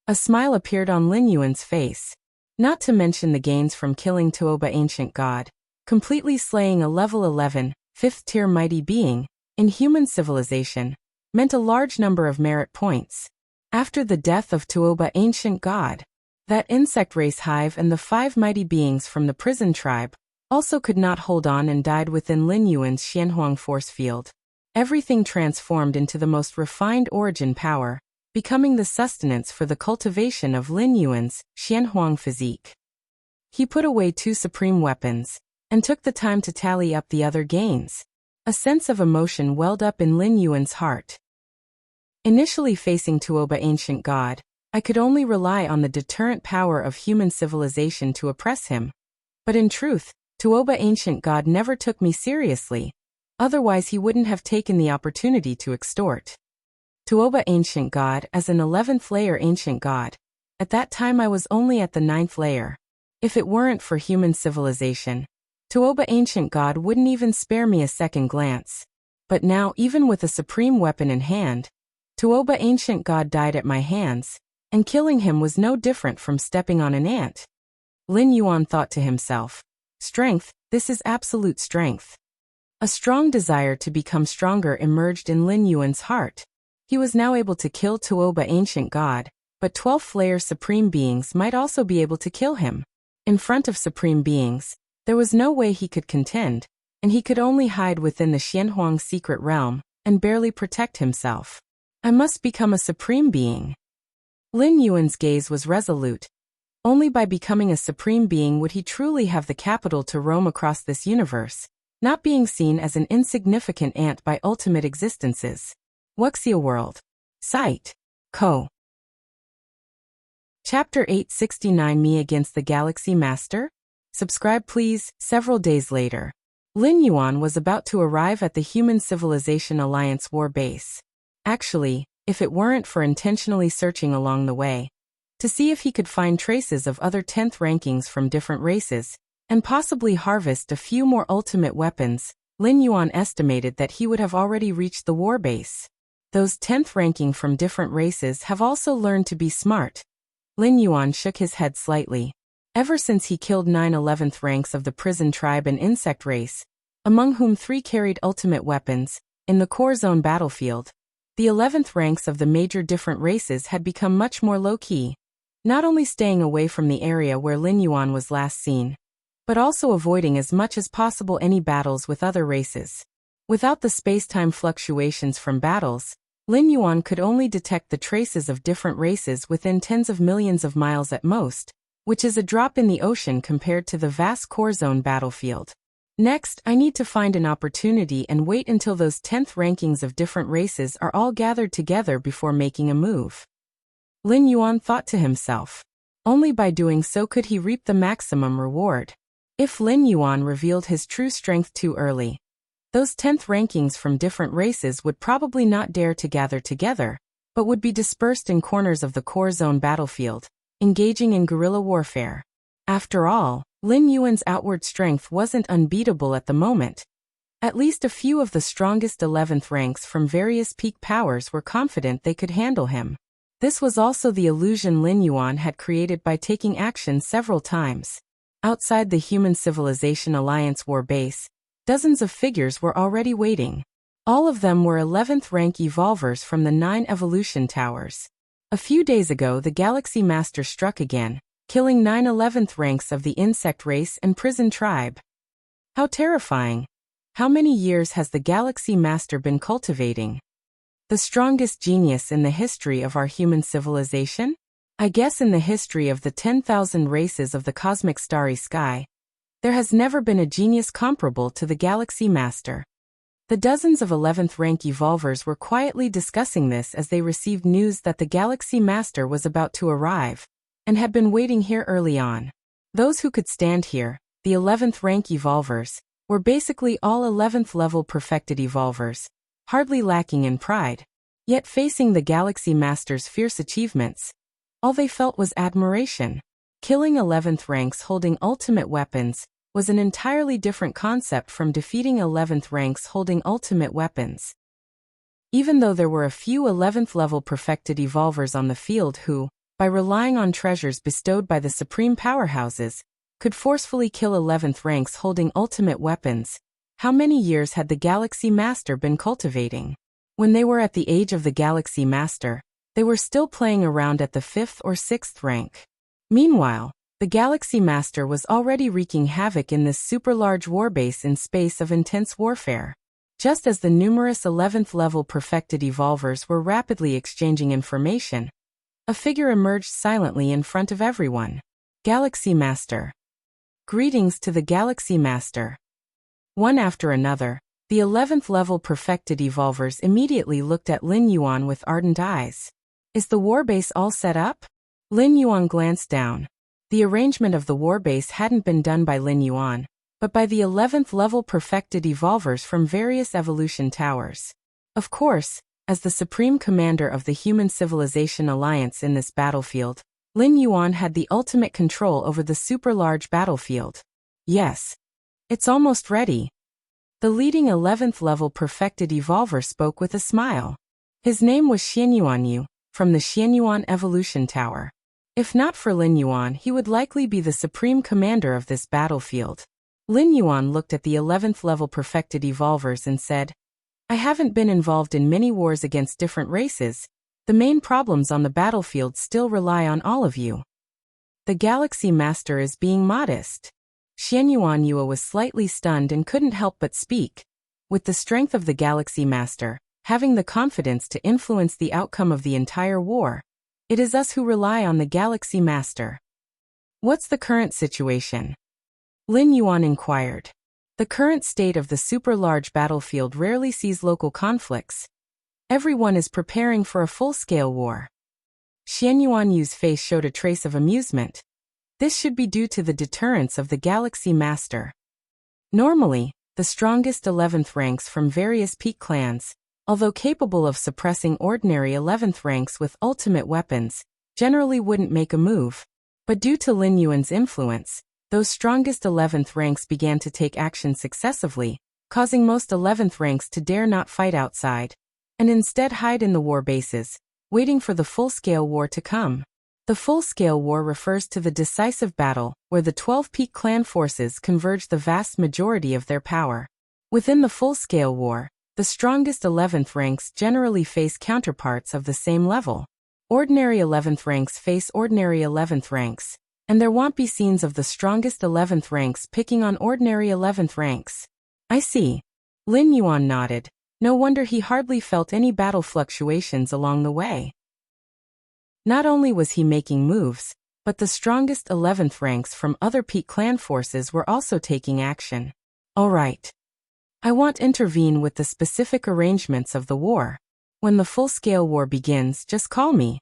A smile appeared on Lin Yuan's face. Not to mention the gains from killing Tuoba Ancient God, completely slaying a level 11, 5th-tier mighty being, in human civilization, meant a large number of merit points. After the death of Tuoba Ancient God, that insect race hive and the 5 mighty beings from the prison tribe also could not hold on and died within Lin Yuan's Xianhuang force field. Everything transformed into the most refined origin power, becoming the sustenance for the cultivation of Lin Yuan's Xianhuang physique. He put away 2 supreme weapons, and took the time to tally up the other gains. A sense of emotion welled up in Lin Yuan's heart. Initially facing Tuoba Ancient God, I could only rely on the deterrent power of human civilization to oppress him. But in truth, Tuoba Ancient God never took me seriously. Otherwise he wouldn't have taken the opportunity to extort. Tuoba Ancient God as an 11th layer Ancient God. At that time I was only at the 9th layer. If it weren't for human civilization, Tuoba Ancient God wouldn't even spare me a second glance. But now, even with a supreme weapon in hand, Tuoba Ancient God died at my hands, and killing him was no different from stepping on an ant. Lin Yuan thought to himself, strength, this is absolute strength. A strong desire to become stronger emerged in Lin Yuan's heart. He was now able to kill Tuoba Ancient God, but 12th layer supreme beings might also be able to kill him. In front of supreme beings, there was no way he could contend, and he could only hide within the Xianhuang secret realm, and barely protect himself. I must become a supreme being. Lin Yuan's gaze was resolute. Only by becoming a supreme being would he truly have the capital to roam across this universe, not being seen as an insignificant ant by ultimate existences. Wuxia World. Site. Co. Chapter 869 Me Against the Galaxy Master? Subscribe please. Several days later, Lin Yuan was about to arrive at the Human Civilization Alliance war base. Actually, if it weren't for intentionally searching along the way, to see if he could find traces of other 10th rankings from different races, and possibly harvest a few more ultimate weapons, Lin Yuan estimated that he would have already reached the war base. Those 10th ranking from different races have also learned to be smart. Lin Yuan shook his head slightly. Ever since he killed 9 11th ranks of the prison tribe and insect race, among whom 3 carried ultimate weapons, in the core zone battlefield, the 11th ranks of the major different races had become much more low-key, not only staying away from the area where Lin Yuan was last seen, but also avoiding as much as possible any battles with other races. Without the space-time fluctuations from battles, Lin Yuan could only detect the traces of different races within tens of millions of miles at most, which is a drop in the ocean compared to the vast core zone battlefield. Next, I need to find an opportunity and wait until those 10th rankings of different races are all gathered together before making a move. Lin Yuan thought to himself. Only by doing so could he reap the maximum reward. If Lin Yuan revealed his true strength too early, Those 10th rankings from different races would probably not dare to gather together, but would be dispersed in corners of the core zone battlefield, engaging in guerrilla warfare. After all, Lin Yuan's outward strength wasn't unbeatable at the moment. At least a few of the strongest 11th ranks from various peak powers were confident they could handle him. This was also the illusion Lin Yuan had created by taking action several times. Outside the Human Civilization Alliance war base, dozens of figures were already waiting. All of them were 11th rank evolvers from the 9 evolution towers. A few days ago the Galaxy Master struck again, killing 9 11th ranks of the insect race and prison tribe. How terrifying! How many years has the Galaxy Master been cultivating? The strongest genius in the history of our human civilization? I guess in the history of the 10,000 races of the cosmic starry sky, there has never been a genius comparable to the Galaxy Master. The dozens of 11th rank evolvers were quietly discussing this as they received news that the Galaxy Master was about to arrive, and had been waiting here early on. Those who could stand here, the 11th rank evolvers, were basically all 11th level perfected evolvers, hardly lacking in pride. Yet facing the Galaxy Master's fierce achievements, all they felt was admiration. Killing 11th ranks holding ultimate weapons was an entirely different concept from defeating 11th ranks holding ultimate weapons. Even though there were a few 11th level perfected evolvers on the field who, by relying on treasures bestowed by the supreme powerhouses, could forcefully kill 11th ranks holding ultimate weapons, how many years had the Galaxy Master been cultivating? When they were at the age of the Galaxy Master, they were still playing around at the 5th or 6th rank. Meanwhile, the Galaxy Master was already wreaking havoc in this super-large warbase in space of intense warfare. Just as the numerous 11th level perfected evolvers were rapidly exchanging information, a figure emerged silently in front of everyone. Galaxy Master. Greetings to the Galaxy Master. One after another, the 11th level perfected evolvers immediately looked at Lin Yuan with ardent eyes. Is the warbase all set up? Lin Yuan glanced down. The arrangement of the warbase hadn't been done by Lin Yuan, but by the 11th level perfected evolvers from various evolution towers. Of course, as the supreme commander of the Human Civilization Alliance in this battlefield, Lin Yuan had the ultimate control over the super-large battlefield. Yes. It's almost ready. The leading 11th level perfected evolver spoke with a smile. His name was Xianyuan Yu, from the Xianyuan Evolution Tower. If not for Lin Yuan, he would likely be the supreme commander of this battlefield. Lin Yuan looked at the 11th level perfected evolvers and said, I haven't been involved in many wars against different races. The main problems on the battlefield still rely on all of you. The Galaxy Master is being modest. Xianyuan Yue was slightly stunned and couldn't help but speak. With the strength of the Galaxy Master, having the confidence to influence the outcome of the entire war, it is us who rely on the Galaxy Master. What's the current situation? Lin Yuan inquired. The current state of the super-large battlefield rarely sees local conflicts. Everyone is preparing for a full-scale war. Xianyuan Yu's face showed a trace of amusement. This should be due to the deterrence of the Galaxy Master. Normally, the strongest 11th ranks from various peak clans, although capable of suppressing ordinary 11th ranks with ultimate weapons, generally wouldn't make a move. But due to Lin Yuan's influence, those strongest 11th ranks began to take action successively, causing most 11th ranks to dare not fight outside, and instead hide in the war bases, waiting for the full-scale war to come. The full-scale war refers to the decisive battle, where the 12 peak clan forces converge the vast majority of their power. Within the full-scale war, the strongest 11th ranks generally face counterparts of the same level. Ordinary 11th ranks face ordinary 11th ranks, and there won't be scenes of the strongest 11th ranks picking on ordinary 11th ranks. I see. Lin Yuan nodded. No wonder he hardly felt any battle fluctuations along the way. Not only was he making moves, but the strongest 11th ranks from other peak clan forces were also taking action. All right. I won't intervene with the specific arrangements of the war. When the full-scale war begins, just call me.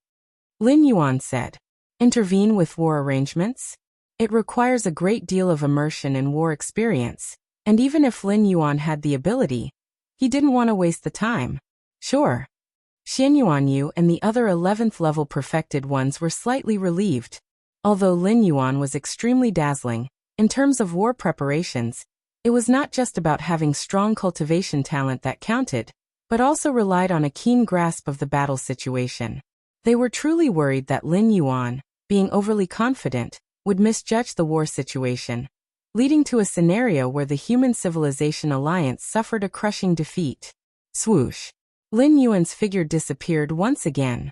Lin Yuan said. Intervene with war arrangements? It requires a great deal of immersion and war experience, And even if Lin Yuan had the ability, he didn't want to waste the time. Sure. Xian Yuanyu and the other 11th level perfected ones were slightly relieved. Although Lin Yuan was extremely dazzling, in terms of war preparations, it was not just about having strong cultivation talent that counted, but also relied on a keen grasp of the battle situation. They were truly worried that Lin Yuan, being overly confident, would misjudge the war situation, leading to a scenario where the Human Civilization Alliance suffered a crushing defeat. Swoosh. Lin Yuan's figure disappeared once again.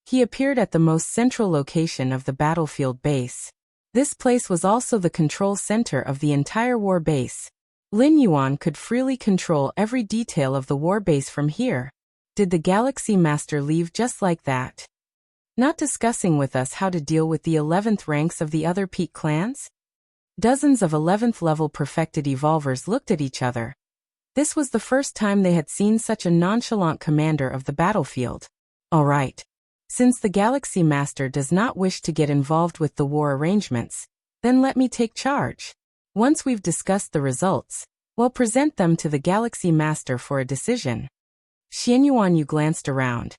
He appeared at the most central location of the battlefield base. This place was also the control center of the entire war base. Lin Yuan could freely control every detail of the war base from here. Did the Galaxy Master leave just like that? Not discussing with us how to deal with the 11th ranks of the other peak clans? Dozens of 11th level perfected evolvers looked at each other. This was the first time they had seen such a nonchalant commander of the battlefield. All right. Since the Galaxy Master does not wish to get involved with the war arrangements, then let me take charge. Once we've discussed the results, we'll present them to the Galaxy Master for a decision. Xian Yuanyu glanced around.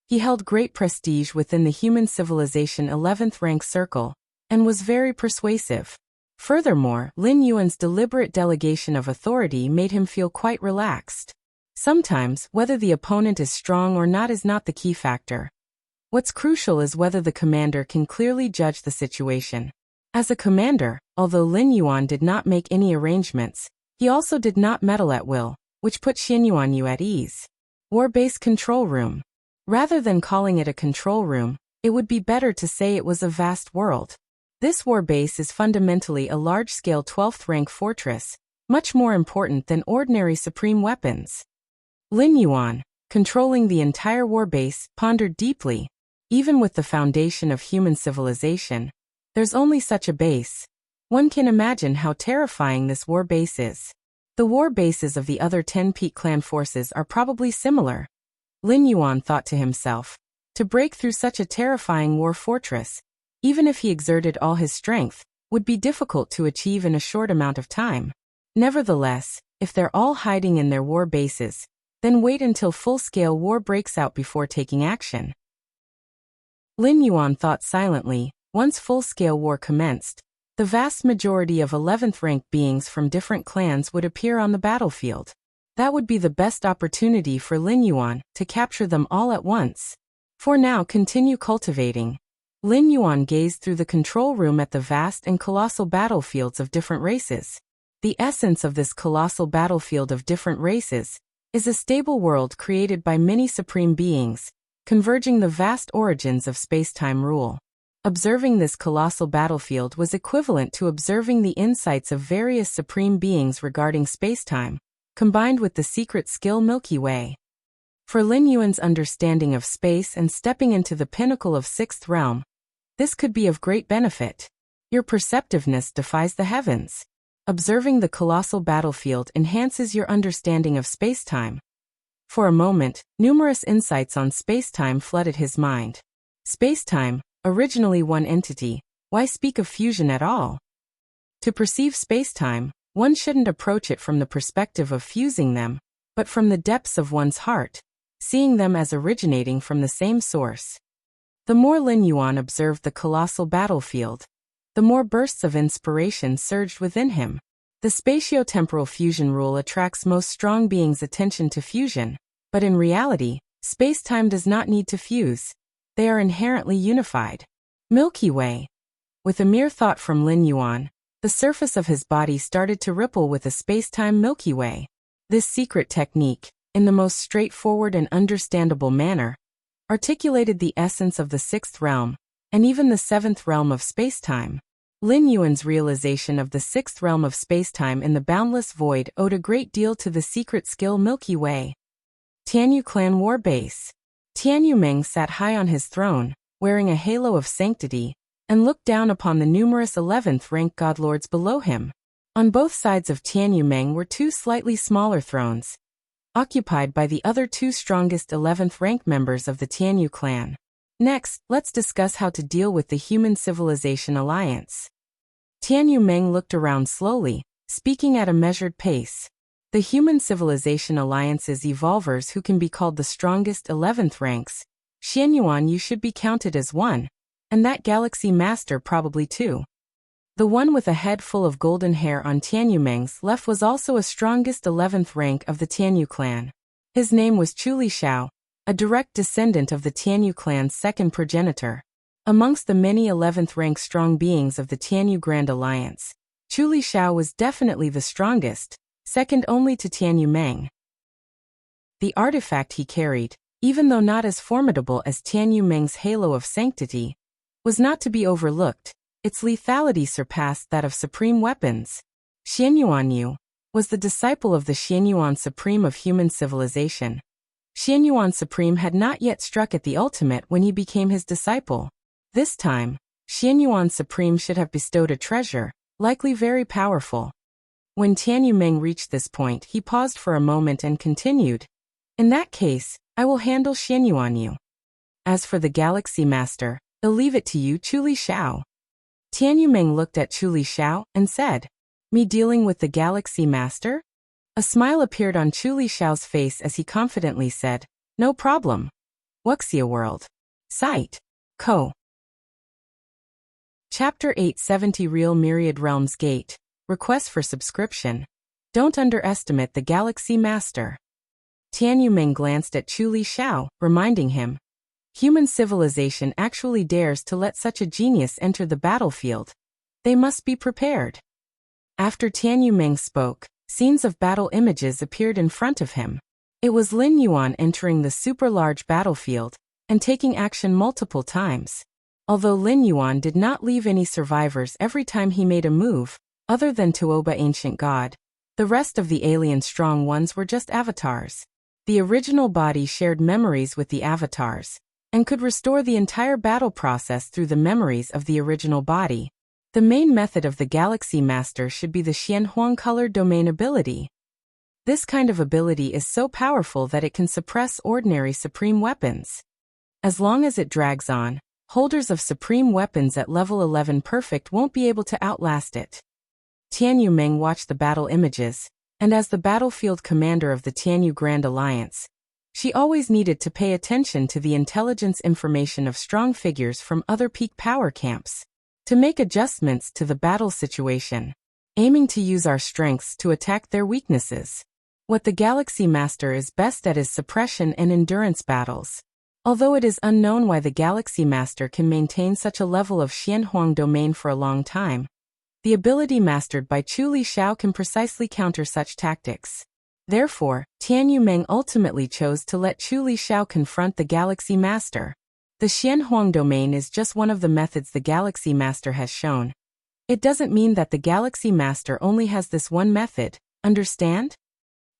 He held great prestige within the Human Civilization 11th rank circle, and was very persuasive. Furthermore, Lin Yuan's deliberate delegation of authority made him feel quite relaxed. Sometimes, whether the opponent is strong or not is not the key factor. What's crucial is whether the commander can clearly judge the situation. As a commander, although Lin Yuan did not make any arrangements, he also did not meddle at will, which put Xian Yuanyu at ease. War Base Control Room. Rather than calling it a control room, it would be better to say it was a vast world. This war base is fundamentally a large-scale 12th rank fortress, much more important than ordinary supreme weapons. Lin Yuan, controlling the entire war base, pondered deeply. Even with the foundation of human civilization, there's only such a base. One can imagine how terrifying this war base is. The war bases of the other 10 peak clan forces are probably similar. Lin Yuan thought to himself, to break through such a terrifying war fortress, even if he exerted all his strength, would be difficult to achieve in a short amount of time. Nevertheless, if they're all hiding in their war bases, then wait until full-scale war breaks out before taking action. Lin Yuan thought silently. Once full-scale war commenced, the vast majority of 11th rank beings from different clans would appear on the battlefield. That would be the best opportunity for Lin Yuan to capture them all at once. For now, continue cultivating. Lin Yuan gazed through the control room at the vast and colossal battlefields of different races. The essence of this colossal battlefield of different races is a stable world created by many supreme beings, converging the vast origins of space-time rule. Observing this colossal battlefield was equivalent to observing the insights of various supreme beings regarding space-time, combined with the secret skill Milky Way. For Lin Yuan's understanding of space and stepping into the pinnacle of 6th realm, this could be of great benefit. Your perceptiveness defies the heavens. Observing the colossal battlefield enhances your understanding of space-time. For a moment, numerous insights on space-time flooded his mind. Space-time, originally one entity, why speak of fusion at all? To perceive space-time, one shouldn't approach it from the perspective of fusing them, but from the depths of one's heart, seeing them as originating from the same source. The more Lin Yuan observed the colossal battlefield, the more bursts of inspiration surged within him. The spatio-temporal fusion rule attracts most strong beings' attention to fusion, but in reality, space-time does not need to fuse. They are inherently unified. Milky Way. With a mere thought from Lin Yuan, the surface of his body started to ripple with a space-time Milky Way. This secret technique, in the most straightforward and understandable manner, articulated the essence of the 6th realm, and even the 7th realm of space-time. Lin Yuan's realization of the 6th realm of space-time in the boundless void owed a great deal to the secret skill Milky Way. Tianyu Clan War Base. Tianyu Meng sat high on his throne, wearing a halo of sanctity, and looked down upon the numerous 11th rank godlords below him. On both sides of Tianyu Meng were two slightly smaller thrones, occupied by the other two strongest 11th rank members of the Tianyu clan. Next, let's discuss how to deal with the Human Civilization Alliance. Tianyu Meng looked around slowly, speaking at a measured pace. The Human Civilization Alliance's evolvers who can be called the strongest 11th ranks. Xianyuan, you should be counted as one, and that Galaxy Master probably too. The one with a head full of golden hair on Tianyu Meng's left was also a strongest 11th rank of the Tianyu clan. His name was Chuli Shao, a direct descendant of the Tianyu clan's second progenitor. Amongst the many 11th rank strong beings of the Tianyu Grand Alliance, Chuli Shao was definitely the strongest, second only to Tianyu Meng. The artifact he carried, even though not as formidable as Tianyu Meng's halo of sanctity, was not to be overlooked. Its lethality surpassed that of supreme weapons. Xianyuan Yu was the disciple of the Xianyuan Supreme of human civilization. Xianyuan Supreme had not yet struck at the ultimate when he became his disciple. This time, Xianyuan Supreme should have bestowed a treasure, likely very powerful. When Tianyu Meng reached this point, he paused for a moment and continued, "In that case, I will handle Xianyuan Yu. As for the Galaxy Master, I'll leave it to you, Chuli Shao." Tianyu Meng looked at Chuli Shao and said, "Me dealing with the Galaxy Master?" A smile appeared on Chuli Shao's face as he confidently said, "No problem. Wuxia World. Site. Co. Chapter 870 Real Myriad Realms Gate. Request for subscription. Don't underestimate the Galaxy Master. Tianyu Meng glanced at Chuli Shao, reminding him, human civilization actually dares to let such a genius enter the battlefield. They must be prepared. After Tianyu Meng spoke, scenes of battle images appeared in front of him. It was Lin Yuan entering the super-large battlefield and taking action multiple times. Although Lin Yuan did not leave any survivors every time he made a move, other than Tuoba Ancient God, the rest of the alien strong ones were just avatars. The original body shared memories with the avatars, and could restore the entire battle process through the memories of the original body. The main method of the Galaxy Master should be the Xianhuang Color Domain ability. This kind of ability is so powerful that it can suppress ordinary supreme weapons. As long as it drags on, holders of supreme weapons at level 11 perfect won't be able to outlast it. Tianyu Meng watched the battle images, and as the battlefield commander of the Tianyu Grand Alliance, she always needed to pay attention to the intelligence information of strong figures from other peak power camps, to make adjustments to the battle situation, aiming to use our strengths to attack their weaknesses. What the Galaxy Master is best at is suppression and endurance battles. Although it is unknown why the Galaxy Master can maintain such a level of Xianhuang domain for a long time, the ability mastered by Chuli Shao can precisely counter such tactics. Therefore, Tianyu Meng ultimately chose to let Chuli Shao confront the Galaxy Master. The Xianhuang domain is just one of the methods the Galaxy Master has shown. It doesn't mean that the Galaxy Master only has this one method, understand?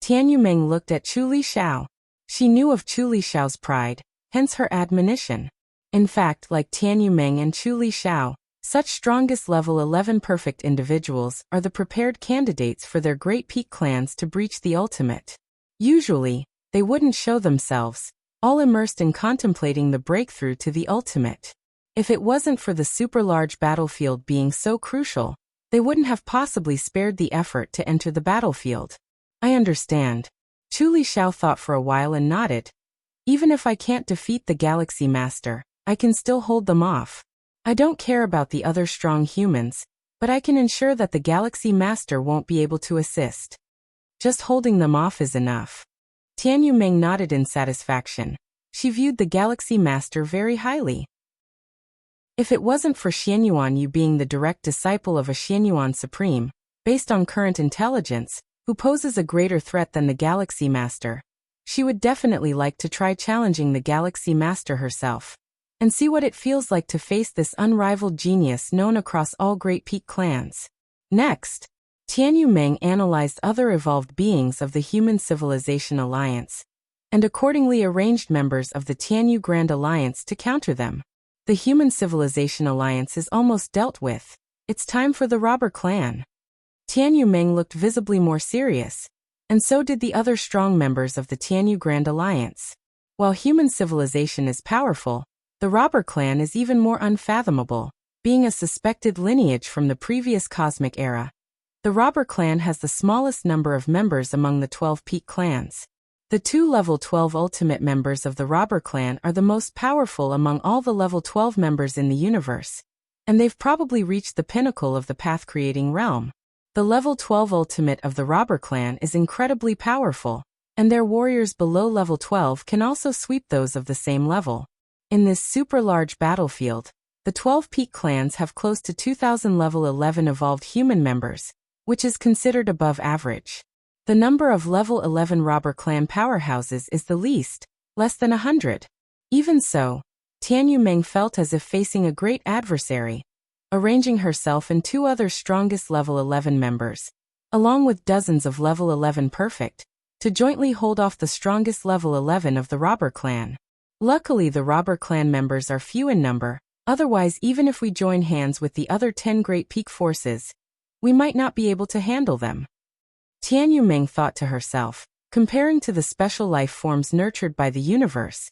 Tianyu Meng looked at Chuli Shao. She knew of Chuli Shao's pride, hence her admonition. In fact, like Tianyu Meng and Chuli Shao, such strongest level 11 perfect individuals are the prepared candidates for their great peak clans to breach the ultimate. Usually, they wouldn't show themselves, all immersed in contemplating the breakthrough to the ultimate. If it wasn't for the super-large battlefield being so crucial, they wouldn't have possibly spared the effort to enter the battlefield. I understand. Chuli Shao thought for a while and nodded. Even if I can't defeat the Galaxy Master, I can still hold them off. I don't care about the other strong humans, but I can ensure that the Galaxy Master won't be able to assist. Just holding them off is enough. Tianyu Meng nodded in satisfaction. She viewed the Galaxy Master very highly. If it wasn't for Xianyuan Yu being the direct disciple of a Xianyuan Supreme, based on current intelligence, who poses a greater threat than the Galaxy Master, she would definitely like to try challenging the Galaxy Master herself, and see what it feels like to face this unrivaled genius known across all Great Peak clans. Next, Tianyu Meng analyzed other evolved beings of the Human Civilization Alliance, and accordingly arranged members of the Tianyu Grand Alliance to counter them. The Human Civilization Alliance is almost dealt with. It's time for the Robber Clan. Tianyu Meng looked visibly more serious, and so did the other strong members of the Tianyu Grand Alliance. While human civilization is powerful, the Robber Clan is even more unfathomable, being a suspected lineage from the previous cosmic era. The robber clan has the smallest number of members among the 12 peak clans. The 2 level 12 ultimate members of the robber clan are the most powerful among all the level 12 members in the universe, and they've probably reached the pinnacle of the path-creating realm. The level 12 ultimate of the robber clan is incredibly powerful, and their warriors below level 12 can also sweep those of the same level. In this super large battlefield, the 12 peak clans have close to 2,000 level 11 evolved human members, which is considered above average. The number of level 11 robber clan powerhouses is the least, less than 100. Even so, Tian Yumeng felt as if facing a great adversary, arranging herself and 2 other strongest level 11 members, along with dozens of level 11 perfect, to jointly hold off the strongest level 11 of the robber clan. Luckily, the robber clan members are few in number, otherwise even if we join hands with the other 10 great peak forces, we might not be able to handle them. Tian Yumeng thought to herself, comparing to the special life forms nurtured by the universe,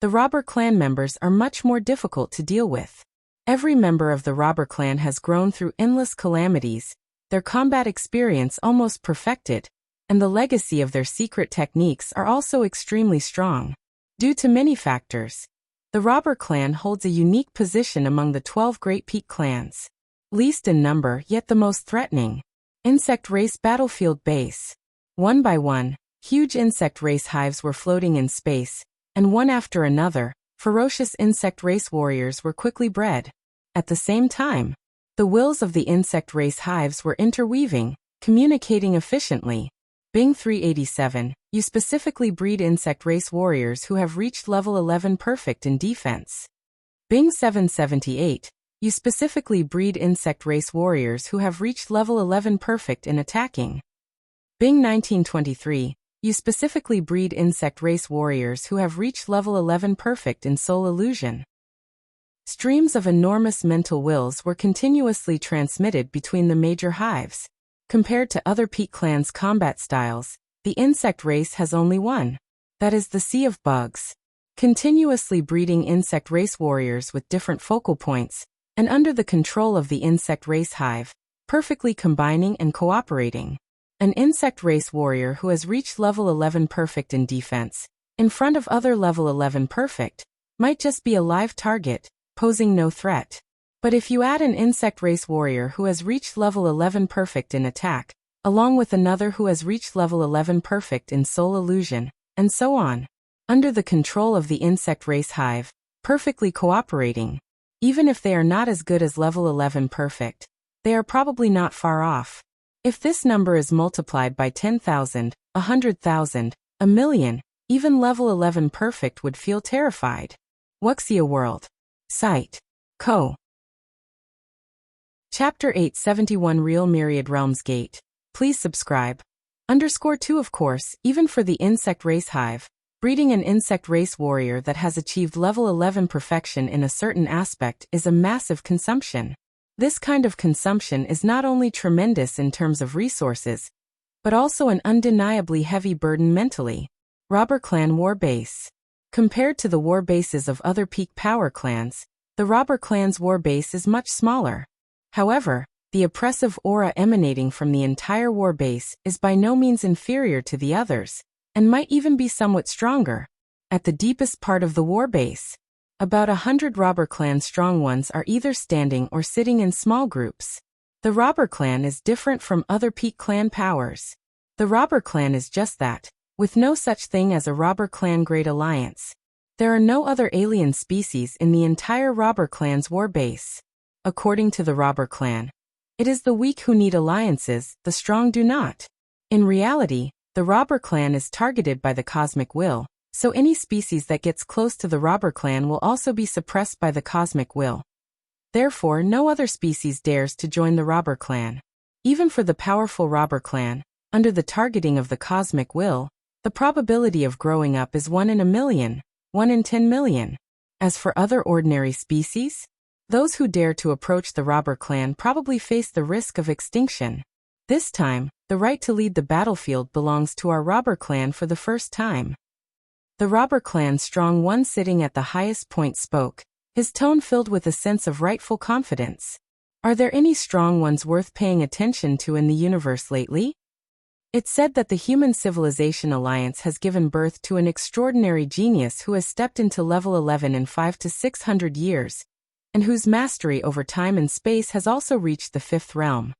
the robber clan members are much more difficult to deal with. Every member of the robber clan has grown through endless calamities, their combat experience almost perfected, and the legacy of their secret techniques are also extremely strong. Due to many factors, the robber clan holds a unique position among the 12 great peak clans. Least in number, yet the most threatening. Insect race battlefield base. One by one, huge insect race hives were floating in space, and one after another, ferocious insect race warriors were quickly bred. At the same time, the wills of the insect race hives were interweaving, communicating efficiently. Bing 387, you specifically breed insect race warriors who have reached level 11 perfect in defense. Bing 778, you specifically breed insect race warriors who have reached level 11 perfect in attacking. Bing 1923, you specifically breed insect race warriors who have reached level 11 perfect in soul illusion. Streams of enormous mental wills were continuously transmitted between the major hives. Compared to other peak clans' combat styles, the insect race has only one. That is the sea of bugs. Continuously breeding insect race warriors with different focal points, and under the control of the insect race hive, perfectly combining and cooperating. An insect race warrior who has reached level 11 perfect in defense, in front of other level 11 perfect, might just be a live target, posing no threat. But if you add an insect race warrior who has reached level 11 perfect in attack, along with another who has reached level 11 perfect in soul illusion, and so on, under the control of the insect race hive, perfectly cooperating, even if they are not as good as level 11 perfect, they are probably not far off. If this number is multiplied by 10,000, 100,000, a million, even level 11 perfect would feel terrified. Wuxia World. Site. Co. Chapter 871 Real Myriad Realms Gate. Please subscribe. _2 Of course, even for the insect race hive, breeding an insect race warrior that has achieved level 11 perfection in a certain aspect is a massive consumption. This kind of consumption is not only tremendous in terms of resources, but also an undeniably heavy burden mentally. Robber Clan War Base. Compared to the war bases of other peak power clans, the Robber Clan's war base is much smaller. However, the oppressive aura emanating from the entire war base is by no means inferior to the others, and might even be somewhat stronger. At the deepest part of the war base, about 100 robber clan strong ones are either standing or sitting in small groups. The robber clan is different from other peak clan powers. The robber clan is just that, with no such thing as a robber clan great alliance. There are no other alien species in the entire robber clan's war base. According to the robber clan, it is the weak who need alliances, the strong do not. In reality, the robber clan is targeted by the cosmic will, so any species that gets close to the robber clan will also be suppressed by the cosmic will. Therefore, no other species dares to join the robber clan. Even for the powerful robber clan, under the targeting of the cosmic will, the probability of growing up is 1 in a million, 1 in 10 million. As for other ordinary species, those who dare to approach the robber clan probably face the risk of extinction. This time, the right to lead the battlefield belongs to our robber clan for the first time. The robber clan strong one sitting at the highest point spoke, his tone filled with a sense of rightful confidence. Are there any strong ones worth paying attention to in the universe lately? It's said that the Human Civilization Alliance has given birth to an extraordinary genius who has stepped into level 11 in 5 to 600 years, and whose mastery over time and space has also reached the fifth realm.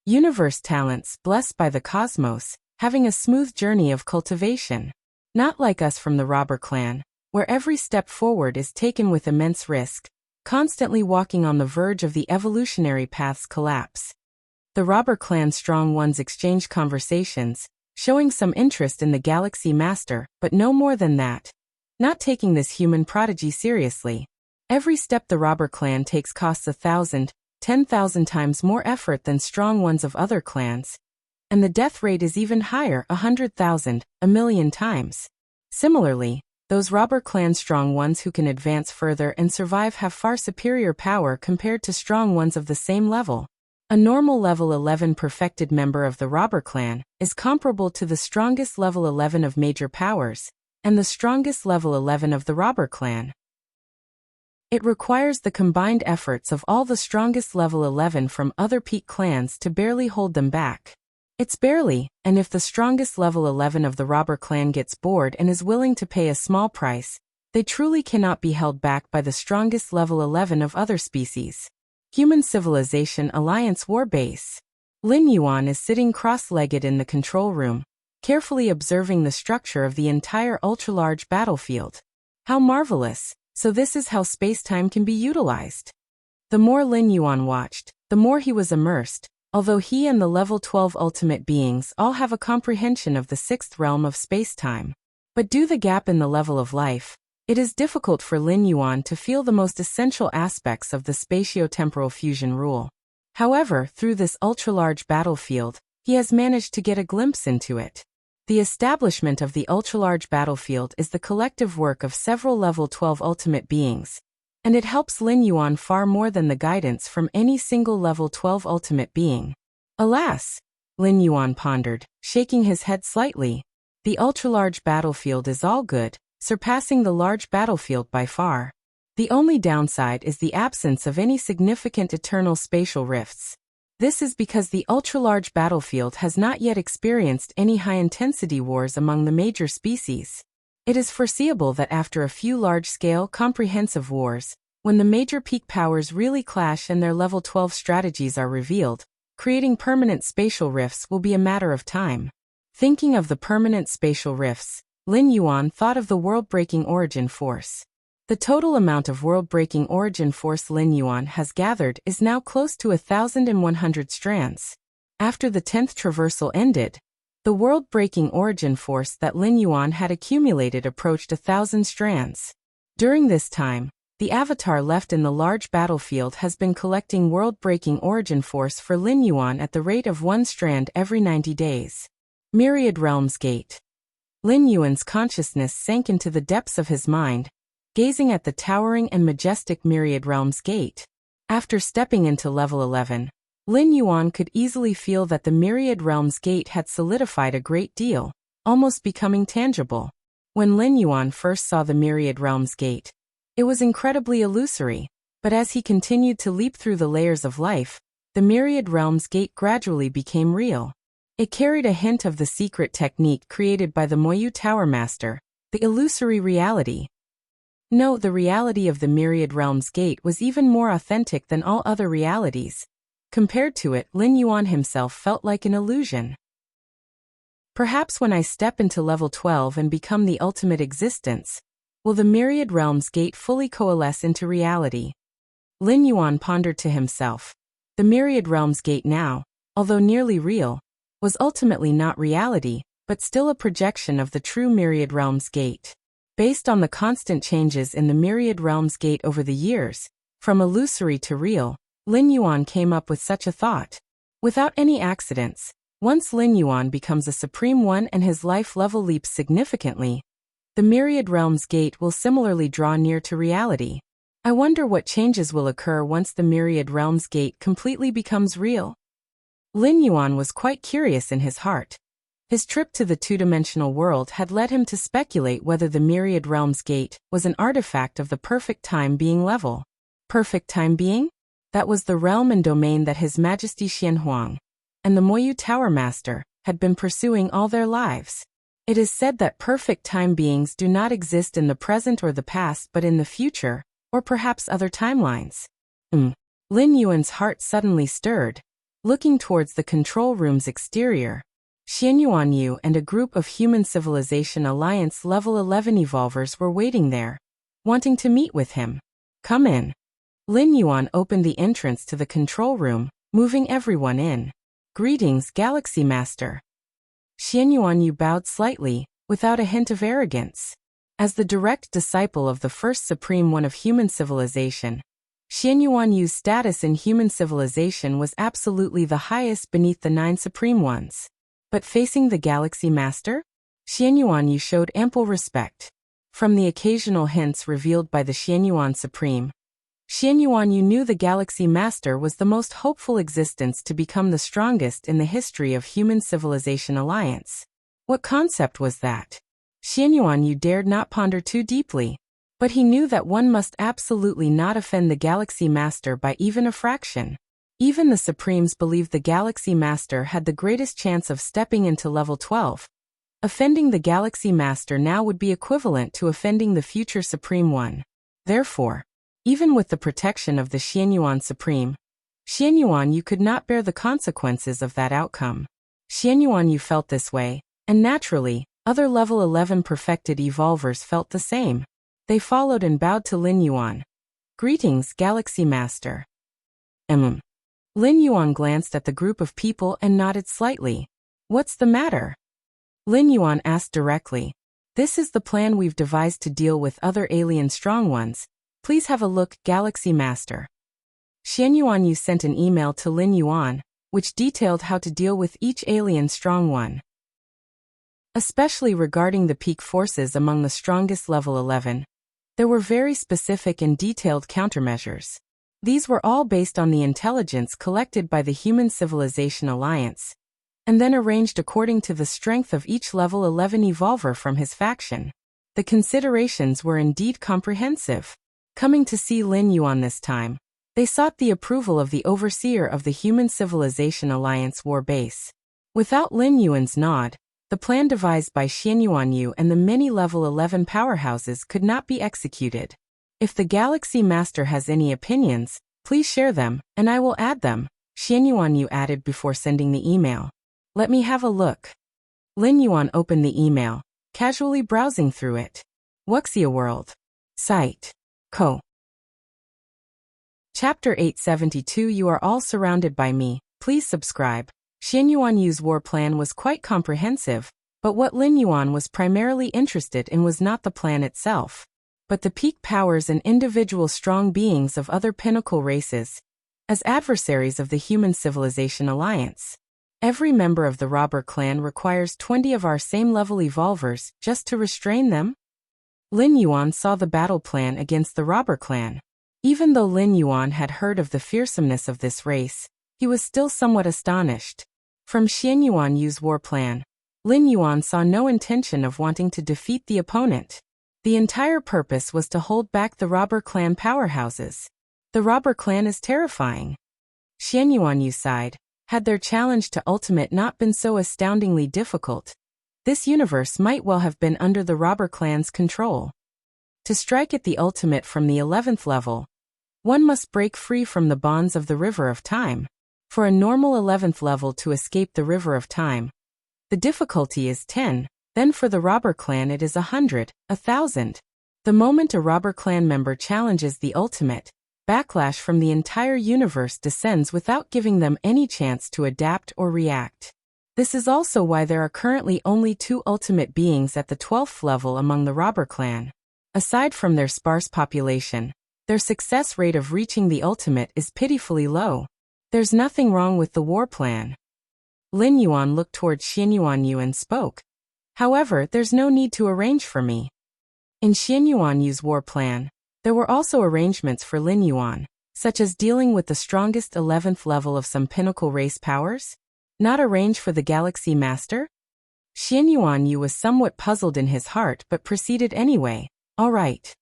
Universe talents, blessed by the cosmos, having a smooth journey of cultivation. Not like us from the robber clan, where every step forward is taken with immense risk, constantly walking on the verge of the evolutionary path's collapse. The robber clan's strong ones exchange conversations, showing some interest in the Galaxy Master, but no more than that. Not taking this human prodigy seriously. Every step the robber clan takes costs 1,000, 10,000 times more effort than strong ones of other clans. And the death rate is even higher, 100,000, 1,000,000 times. Similarly, those robber clan strong ones who can advance further and survive have far superior power compared to strong ones of the same level. A normal level 11 perfected member of the robber clan is comparable to the strongest level 11 of major powers, and the strongest level 11 of the robber clan. It requires the combined efforts of all the strongest level 11 from other peak clans to barely hold them back. It's barely, and if the strongest level 11 of the robber clan gets bored and is willing to pay a small price, they truly cannot be held back by the strongest level 11 of other species. Human Civilization Alliance War Base. Lin Yuan is sitting cross-legged in the control room, carefully observing the structure of the entire ultra-large battlefield. How marvelous! So this is how space-time can be utilized. The more Lin Yuan watched, the more he was immersed, although he and the level 12 ultimate beings all have a comprehension of the sixth realm of space-time. But due to the gap in the level of life, it is difficult for Lin Yuan to feel the most essential aspects of the spatio-temporal fusion rule. However, through this ultra-large battlefield, he has managed to get a glimpse into it. The establishment of the ultra-large battlefield is the collective work of several level 12 ultimate beings, and it helps Lin Yuan far more than the guidance from any single level 12 ultimate being. Alas, Lin Yuan pondered, shaking his head slightly. The ultra-large battlefield is all good, surpassing the large battlefield by far. The only downside is the absence of any significant eternal spatial rifts. This is because the ultra-large battlefield has not yet experienced any high-intensity wars among the major species. It is foreseeable that after a few large-scale, comprehensive wars, when the major peak powers really clash and their level 12 strategies are revealed, creating permanent spatial rifts will be a matter of time. Thinking of the permanent spatial rifts, Lin Yuan thought of the world-breaking origin force. The total amount of world-breaking origin force Lin Yuan has gathered is now close to 1,100 strands. After the 10th traversal ended, the world-breaking origin force that Lin Yuan had accumulated approached 1,000 strands. During this time, the avatar left in the large battlefield has been collecting world-breaking origin force for Lin Yuan at the rate of 1 strand every 90 days. Myriad Realms Gate. Lin Yuan's consciousness sank into the depths of his mind, gazing at the towering and majestic Myriad Realms Gate. After stepping into level 11, Lin Yuan could easily feel that the Myriad Realms Gate had solidified a great deal, almost becoming tangible. When Lin Yuan first saw the Myriad Realms Gate, it was incredibly illusory, but as he continued to leap through the layers of life, the Myriad Realms Gate gradually became real. It carried a hint of the secret technique created by the Moyu Tower Master, the illusory reality. No, the reality of the Myriad Realms Gate was even more authentic than all other realities. Compared to it, Lin Yuan himself felt like an illusion. Perhaps when I step into level 12 and become the ultimate existence, will the Myriad Realms Gate fully coalesce into reality? Lin Yuan pondered to himself. The Myriad Realms Gate now, although nearly real, was ultimately not reality, but still a projection of the true Myriad Realms Gate. Based on the constant changes in the Myriad Realms Gate over the years, from illusory to real, Lin Yuan came up with such a thought. Without any accidents, once Lin Yuan becomes a Supreme One and his life level leaps significantly, the Myriad Realms Gate will similarly draw near to reality. I wonder what changes will occur once the Myriad Realms Gate completely becomes real. Lin Yuan was quite curious in his heart. His trip to the two-dimensional world had led him to speculate whether the Myriad Realms Gate was an artifact of the perfect time being level. Perfect time being? That was the realm and domain that His Majesty Xianhuang and the Moyu Tower Master had been pursuing all their lives. It is said that perfect time beings do not exist in the present or the past but in the future, or perhaps other timelines. Lin Yuan's heart suddenly stirred. Looking towards the control room's exterior, Xianyuan Yu and a group of Human Civilization Alliance Level 11 evolvers were waiting there, wanting to meet with him. Come in. Lin Yuan opened the entrance to the control room, moving everyone in. Greetings, Galaxy Master. Xianyuan Yu bowed slightly, without a hint of arrogance. As the direct disciple of the first Supreme One of human civilization, Xianyuan Yu's status in human civilization was absolutely the highest beneath the 9 Supreme Ones. But facing the Galaxy Master, Xianyuan Yu showed ample respect. From the occasional hints revealed by the Xianyuan Supreme, Xianyuan Yu knew the Galaxy Master was the most hopeful existence to become the strongest in the history of Human Civilization Alliance. What concept was that? Xianyuan Yu dared not ponder too deeply, but he knew that one must absolutely not offend the Galaxy Master by even a fraction. Even the Supremes believed the Galaxy Master had the greatest chance of stepping into level 12. Offending the Galaxy Master now would be equivalent to offending the future Supreme One. Therefore, even with the protection of the Xianyuan Supreme, Xianyuan Yu could not bear the consequences of that outcome. Xianyuan Yu felt this way, and naturally, other level 11 perfected evolvers felt the same. They followed and bowed to Lin Yuan. Greetings, Galaxy Master. Lin Yuan glanced at the group of people and nodded slightly. What's the matter? Lin Yuan asked directly. This is the plan we've devised to deal with other alien strong ones. Please have a look, Galaxy Master. Xianyuan Yu sent an email to Lin Yuan, which detailed how to deal with each alien strong one. Especially regarding the peak forces among the strongest level 11, there were very specific and detailed countermeasures. These were all based on the intelligence collected by the Human Civilization Alliance, and then arranged according to the strength of each level 11 evolver from his faction. The considerations were indeed comprehensive. Coming to see Lin Yuan this time, they sought the approval of the overseer of the Human Civilization Alliance war base. Without Lin Yuan's nod, the plan devised by Xianyuan Yu and the many level 11 powerhouses could not be executed. If the Galaxy Master has any opinions, please share them, and I will add them, Xianyuan Yu added before sending the email. Let me have a look. Lin Yuan opened the email, casually browsing through it. Wuxia World. Site. Co. Chapter 872. You are all surrounded by me. Please subscribe. Xianyuan Yu's war plan was quite comprehensive, but what Lin Yuan was primarily interested in was not the plan itself, but the peak powers and individual strong beings of other pinnacle races, as adversaries of the Human Civilization Alliance. Every member of the robber clan requires 20 of our same level evolvers just to restrain them. Lin Yuan saw the battle plan against the robber clan. Even though Lin Yuan had heard of the fearsomeness of this race, he was still somewhat astonished. From Xianyuan Yu's war plan, Lin Yuan saw no intention of wanting to defeat the opponent. The entire purpose was to hold back the robber clan powerhouses. The robber clan is terrifying. Xianyuan Yu sighed. Had their challenge to ultimate not been so astoundingly difficult, this universe might well have been under the robber clan's control. To strike at the ultimate from the 11th level, one must break free from the bonds of the River of Time. For a normal 11th level to escape the River of Time, the difficulty is 10, then for the robber clan it is 100, 1,000. The moment a robber clan member challenges the ultimate, backlash from the entire universe descends without giving them any chance to adapt or react. This is also why there are currently only 2 ultimate beings at the 12th level among the robber clan. Aside from their sparse population, their success rate of reaching the ultimate is pitifully low. There's nothing wrong with the war plan. Lin Yuan looked towards Xianyuan Yu and spoke. However, there's no need to arrange for me. In Xianyuan Yu's war plan, there were also arrangements for Lin Yuan, such as dealing with the strongest 11th level of some pinnacle race powers. Not arrange for the Galaxy Master? Xianyuan Yu was somewhat puzzled in his heart but proceeded anyway. All right.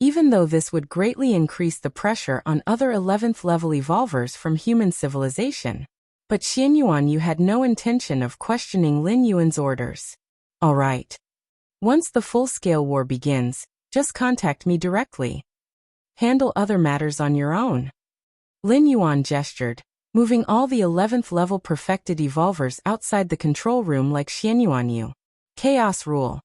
even though this would greatly increase the pressure on other 11th level evolvers from human civilization. But Xian Yuan had no intention of questioning Lin Yuan's orders. All right. Once the full-scale war begins, just contact me directly. Handle other matters on your own. Lin Yuan gestured, moving all the 11th level perfected evolvers outside the control room like Xian Yuan. Chaos rule.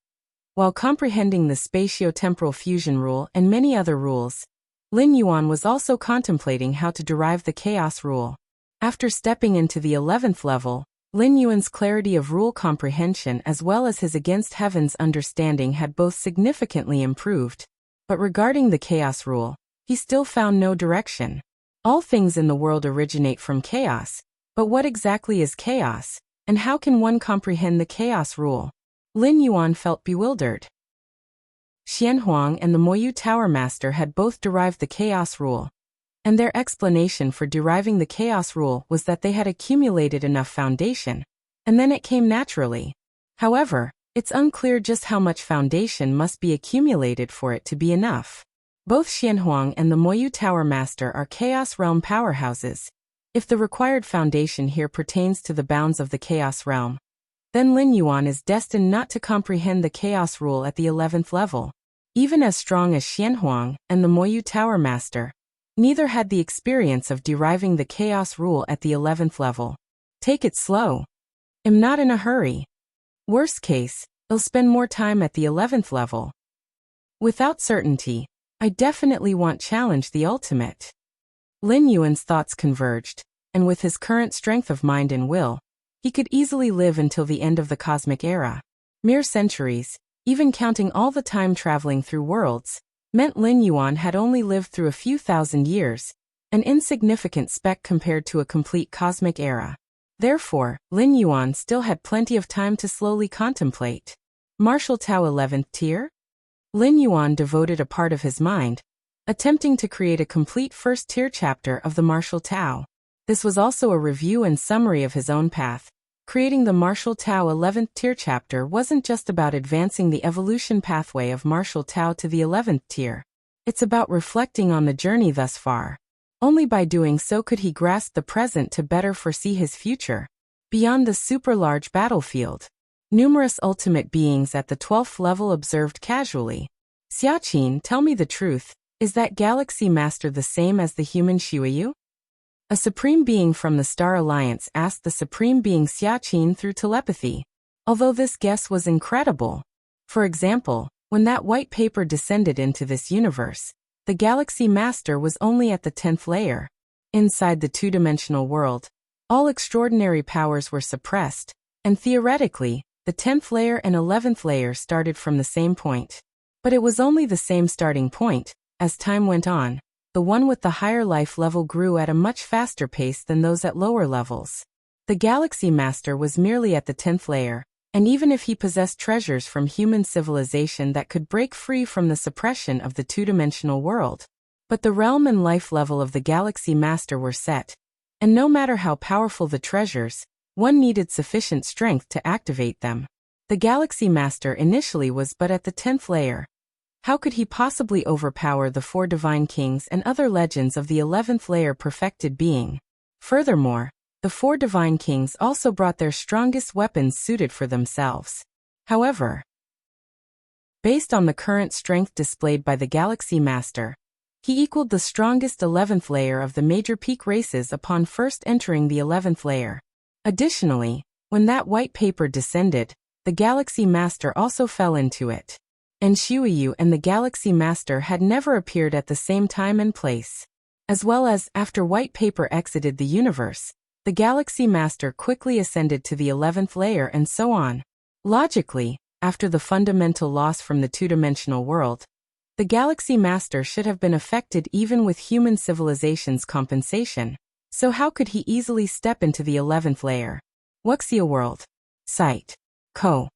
While comprehending the spatio-temporal fusion rule and many other rules, Lin Yuan was also contemplating how to derive the chaos rule. After stepping into the 11th level, Lin Yuan's clarity of rule comprehension as well as his against heaven's understanding had both significantly improved. But regarding the chaos rule, he still found no direction. All things in the world originate from chaos, but what exactly is chaos, and how can one comprehend the chaos rule? Lin Yuan felt bewildered. Xian Huang and the Moyu Tower Master had both derived the chaos rule, and their explanation for deriving the chaos rule was that they had accumulated enough foundation, and then it came naturally. However, it's unclear just how much foundation must be accumulated for it to be enough. Both Xian Huang and the Moyu Tower Master are Chaos Realm powerhouses. If the required foundation here pertains to the bounds of the Chaos Realm, then Lin Yuan is destined not to comprehend the Chaos Rule at the 11th level. Even as strong as Xian Huang and the Moyu Tower Master, neither had the experience of deriving the Chaos Rule at the 11th level. Take it slow. I'm not in a hurry. Worst case, I'll spend more time at the 11th level. Without certainty, I definitely want challenge the ultimate. Lin Yuan's thoughts converged, and with his current strength of mind and will, he could easily live until the end of the cosmic era. Mere centuries, even counting all the time traveling through worlds, meant Lin Yuan had only lived through a few thousand years, an insignificant speck compared to a complete cosmic era. Therefore, Lin Yuan still had plenty of time to slowly contemplate. Martial Tao 11th tier? Lin Yuan devoted a part of his mind, attempting to create a complete first-tier chapter of the Martial Tao. This was also a review and summary of his own path. Creating the Martial Tao 11th tier chapter wasn't just about advancing the evolution pathway of Martial Tao to the 11th tier. It's about reflecting on the journey thus far. Only by doing so could he grasp the present to better foresee his future. Beyond the super-large battlefield, numerous ultimate beings at the 12th level observed casually. Xiaqin, tell me the truth, is that Galaxy Master the same as the human Xiuyu? A supreme being from the Star Alliance asked the supreme being Xiaqin through telepathy. Although this guess was incredible. For example, when that white paper descended into this universe, the Galaxy Master was only at the 10th layer. Inside the two-dimensional world, all extraordinary powers were suppressed, and theoretically, the 10th layer and 11th layer started from the same point. But it was only the same starting point. As time went on, the one with the higher life level grew at a much faster pace than those at lower levels. The Galaxy Master was merely at the 10th layer, and even if he possessed treasures from human civilization that could break free from the suppression of the two-dimensional world. But the realm and life level of the Galaxy Master were set, and no matter how powerful the treasures, one needed sufficient strength to activate them. The Galaxy Master initially was but at the 10th layer. How could he possibly overpower the 4 divine kings and other legends of the 11th layer perfected being? Furthermore, the 4 divine kings also brought their strongest weapons suited for themselves. However, based on the current strength displayed by the Galaxy Master, he equaled the strongest 11th layer of the major peak races upon first entering the 11th layer. Additionally, when that white paper descended, the Galaxy Master also fell into it. And Xiuyu and the Galaxy Master had never appeared at the same time and place. As well as, after white paper exited the universe, the Galaxy Master quickly ascended to the 11th layer and so on. Logically, after the fundamental loss from the two-dimensional world, the Galaxy Master should have been affected even with human civilization's compensation. So how could he easily step into the 11th layer? Wuxia World. Site. Co.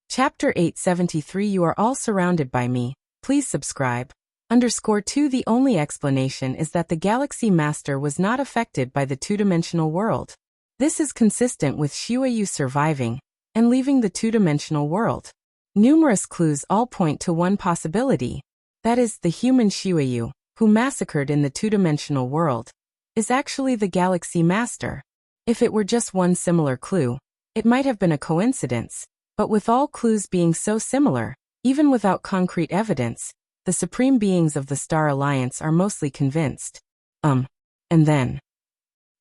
Chapter 873. You are all surrounded by me. Please subscribe. _2 The only explanation is that the Galaxy Master was not affected by the two-dimensional world. This is consistent with Xiuyu surviving and leaving the two-dimensional world. Numerous clues all point to one possibility. That is, the human Xiuyu, who massacred in the two-dimensional world, is actually the Galaxy Master. If it were just one similar clue, it might have been a coincidence, but with all clues being so similar, even without concrete evidence, the supreme beings of the Star Alliance are mostly convinced. And then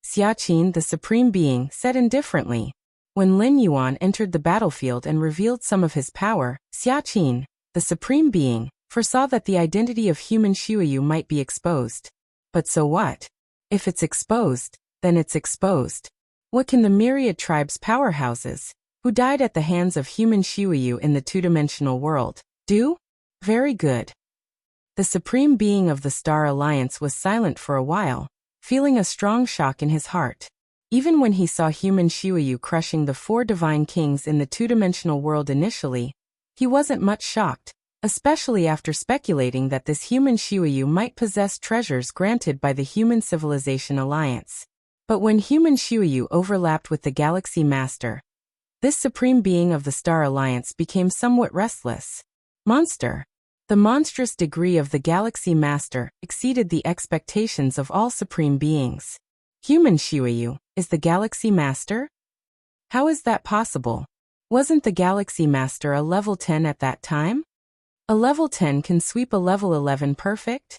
Xia Qin, the supreme being, said indifferently. When Lin Yuan entered the battlefield and revealed some of his power, Xia Qin, the supreme being, foresaw that the identity of human Xiuyu might be exposed. But so what? If it's exposed, then it's exposed. What can the myriad tribes' powerhouses, who died at the hands of human Xiuyu in the two-dimensional world, do? Very good. The supreme being of the Star Alliance was silent for a while, feeling a strong shock in his heart. Even when he saw human Xiuyu crushing the 4 divine kings in the two-dimensional world initially, he wasn't much shocked, especially after speculating that this human Xiuyu might possess treasures granted by the Human Civilization Alliance. But when human Xiuyu overlapped with the Galaxy Master, this supreme being of the Star Alliance became somewhat restless. Monster. The monstrous degree of the Galaxy Master exceeded the expectations of all supreme beings. Human Xiuyu is the Galaxy Master? How is that possible? Wasn't the Galaxy Master a level 10 at that time? A level 10 can sweep a level 11 perfect?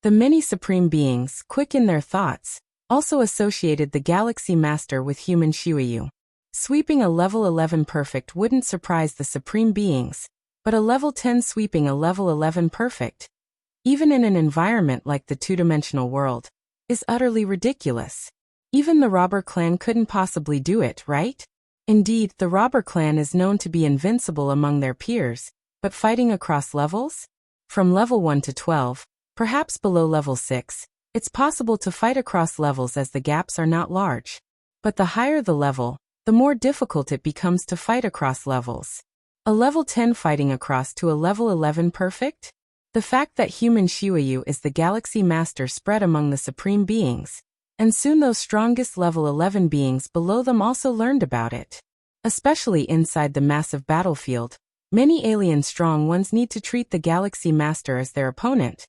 The many supreme beings, quick in their thoughts, also associated the Galaxy Master with human Xiuyu. Sweeping a level 11 perfect wouldn't surprise the supreme beings, but a level 10 sweeping a level 11 perfect, even in an environment like the two-dimensional world, is utterly ridiculous. Even the robber clan couldn't possibly do it, right? Indeed, the robber clan is known to be invincible among their peers, but fighting across levels? From level 1 to 12, perhaps below level 6, it's possible to fight across levels as the gaps are not large. But the higher the level, the more difficult it becomes to fight across levels. A level 10 fighting across to a level 11 perfect? The fact that human Xiuyu is the Galaxy Master spread among the supreme beings, and soon those strongest level 11 beings below them also learned about it. Especially inside the massive battlefield, many alien strong ones need to treat the Galaxy Master as their opponent.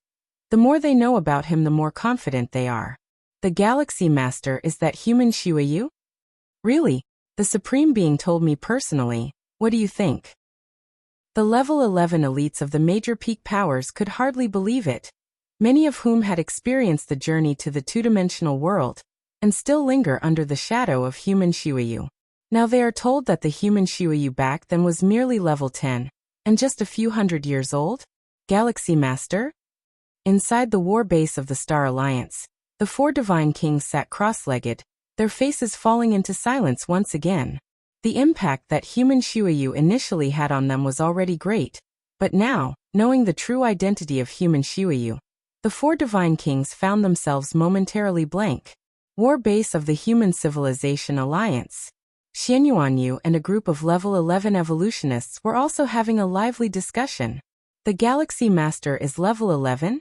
The more they know about him, the more confident they are. The Galaxy Master is that human Xiuyu? Really? The supreme being told me personally. What do you think? The level 11 elites of the major peak powers could hardly believe it, many of whom had experienced the journey to the two-dimensional world, and still linger under the shadow of human Xiuyu. Now they are told that the human Xiuyu back then was merely level 10, and just a few hundred years old? Galaxy Master? Inside the war base of the Star Alliance, the 4 divine kings sat cross-legged, their faces falling into silence once again. The impact that human Xiuyu initially had on them was already great, but now, knowing the true identity of human Xiuyu, the 4 divine kings found themselves momentarily blank. War base of the Human Civilization Alliance. Xianyuanyu and a group of level 11 evolutionists were also having a lively discussion. The Galaxy Master is level 11?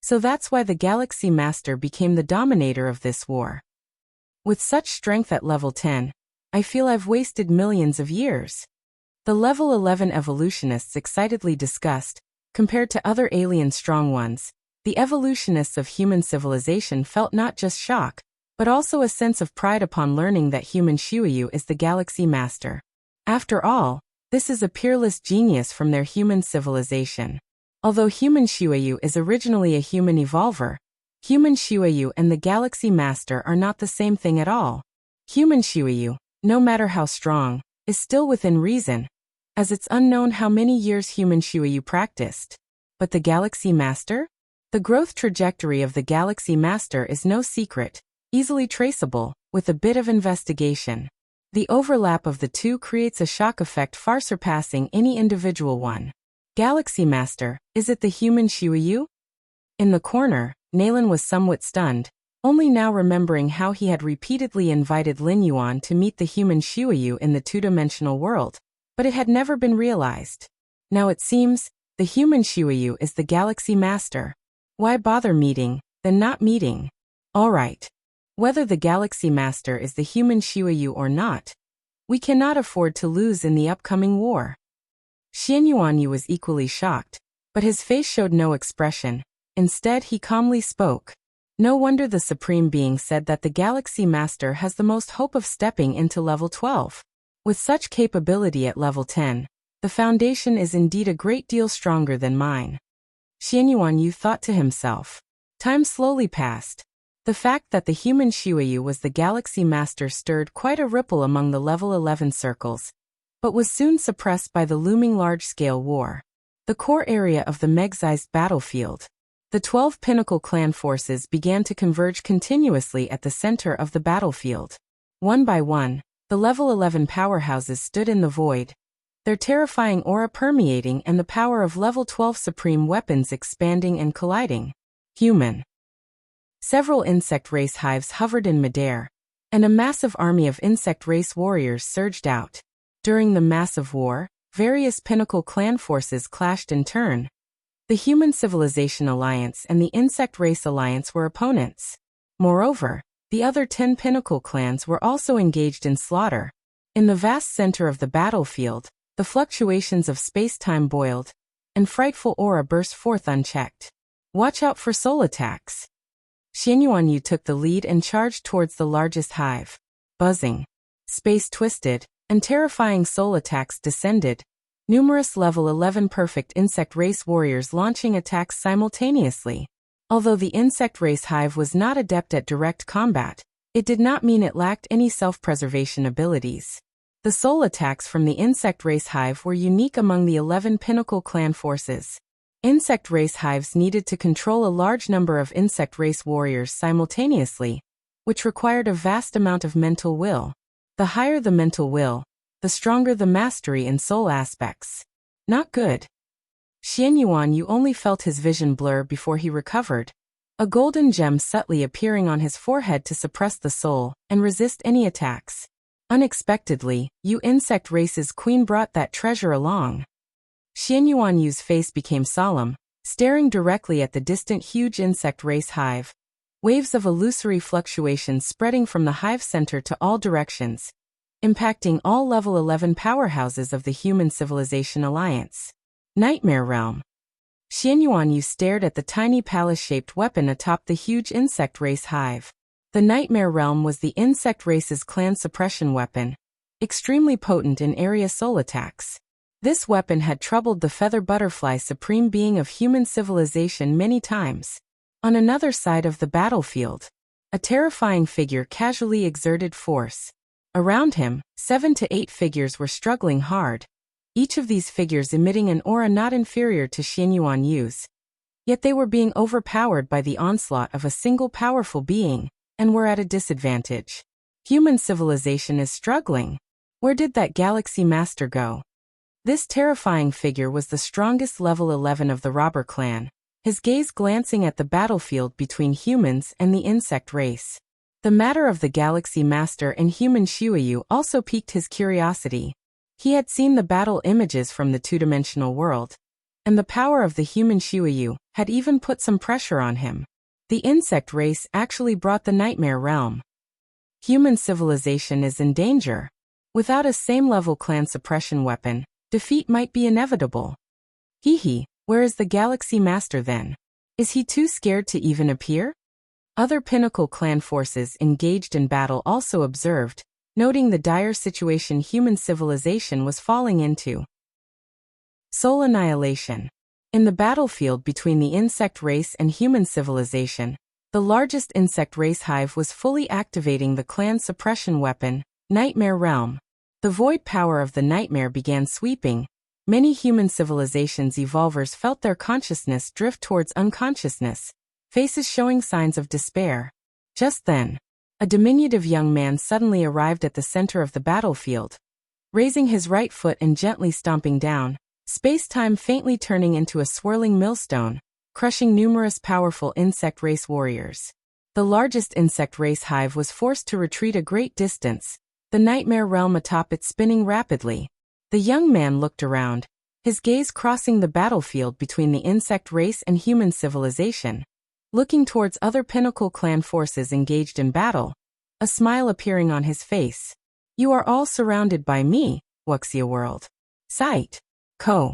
So that's why the Galaxy Master became the dominator of this war. With such strength at level 10, I feel I've wasted millions of years. The level 11 evolutionists excitedly discussed. Compared to other alien strong ones, the evolutionists of human civilization felt not just shock, but also a sense of pride upon learning that human Xiuyu is the Galaxy Master. After all, this is a peerless genius from their human civilization. Although human Xiuyu is originally a human evolver, human Xiuyu and the Galaxy Master are not the same thing at all. Human Xiuyu, no matter how strong, is still within reason, as it's unknown how many years human Xiuyu practiced. But the Galaxy Master? The growth trajectory of the Galaxy Master is no secret, easily traceable, with a bit of investigation. The overlap of the two creates a shock effect far surpassing any individual one. Galaxy Master, is it the human Xiuyu? In the corner, Naylan was somewhat stunned, only now remembering how he had repeatedly invited Lin Yuan to meet the human Xiuyu in the two-dimensional world, but it had never been realized. Now it seems, the human Xiuyu is the Galaxy Master. Why bother meeting, then not meeting? Alright. Whether the Galaxy Master is the human Xiuyu or not, we cannot afford to lose in the upcoming war. Xianyuanyu was equally shocked, but his face showed no expression. Instead, he calmly spoke. No wonder the Supreme Being said that the Galaxy Master has the most hope of stepping into level 12. With such capability at level 10, the foundation is indeed a great deal stronger than mine. Xianyuanyu thought to himself. Time slowly passed. The fact that the human Shuiyu was the Galaxy Master stirred quite a ripple among the level 11 circles, but was soon suppressed by the looming large-scale war. The core area of the Megzized battlefield. The 12 Pinnacle clan forces began to converge continuously at the center of the battlefield. One by one, the level 11 powerhouses stood in the void, their terrifying aura permeating and the power of level 12 supreme weapons expanding and colliding. Human. Several insect race hives hovered in midair, and a massive army of insect race warriors surged out. During the massive war, various Pinnacle clan forces clashed in turn. The Human Civilization Alliance and the Insect Race Alliance were opponents. Moreover, the other 10 Pinnacle clans were also engaged in slaughter. In the vast center of the battlefield, the fluctuations of space-time boiled, and frightful aura burst forth unchecked. Watch out for soul attacks. Xianyuanyu took the lead and charged towards the largest hive. Buzzing. Space twisted, and terrifying soul attacks descended. Numerous level 11 perfect insect race warriors launching attacks simultaneously. Although the insect race hive was not adept at direct combat, it did not mean it lacked any self-preservation abilities. The soul attacks from the insect race hive were unique among the 11 Pinnacle clan forces. Insect race hives needed to control a large number of insect race warriors simultaneously, which required a vast amount of mental will. The higher the mental will, the stronger the mastery in soul aspects. Not good. Xianyuanyu only felt his vision blur before he recovered, a golden gem subtly appearing on his forehead to suppress the soul and resist any attacks. Unexpectedly, you insect race's queen brought that treasure along. Xianyuanyu's face became solemn, staring directly at the distant huge insect race hive. Waves of illusory fluctuations spreading from the hive center to all directions, impacting all level 11 powerhouses of the Human Civilization Alliance. Nightmare Realm. Xianyuanyu stared at the tiny palace-shaped weapon atop the huge insect race hive. The Nightmare Realm was the insect race's clan suppression weapon, extremely potent in area soul attacks. This weapon had troubled the feather butterfly supreme being of human civilization many times. On another side of the battlefield, a terrifying figure casually exerted force. Around him, 7 to 8 figures were struggling hard, each of these figures emitting an aura not inferior to Xianyuanyu's. Yet they were being overpowered by the onslaught of a single powerful being, and were at a disadvantage. Human civilization is struggling. Where did that Galaxy Master go? This terrifying figure was the strongest level 11 of the robber clan, his gaze glancing at the battlefield between humans and the insect race. The matter of the Galaxy Master and human Shuiyu also piqued his curiosity. He had seen the battle images from the two-dimensional world, and the power of the human Shuiyu had even put some pressure on him. The insect race actually brought the Nightmare Realm. Human civilization is in danger. Without a same-level clan suppression weapon, defeat might be inevitable. Where is the Galaxy Master then? Is he too scared to even appear? Other Pinnacle clan forces engaged in battle also observed, noting the dire situation human civilization was falling into. Soul annihilation. In the battlefield between the insect race and human civilization, the largest insect race hive was fully activating the clan suppression weapon, Nightmare Realm. The void power of the nightmare began sweeping. Many human civilizations' evolvers felt their consciousness drift towards unconsciousness, faces showing signs of despair. Just then, a diminutive young man suddenly arrived at the center of the battlefield. Raising his right foot and gently stomping down, space-time faintly turning into a swirling millstone, crushing numerous powerful insect race warriors. The largest insect race hive was forced to retreat a great distance, the Nightmare Realm atop it spinning rapidly. The young man looked around, his gaze crossing the battlefield between the insect race and human civilization. Looking towards other Pinnacle clan forces engaged in battle, a smile appearing on his face. You are all surrounded by me, Wuxia world. Sight. Co.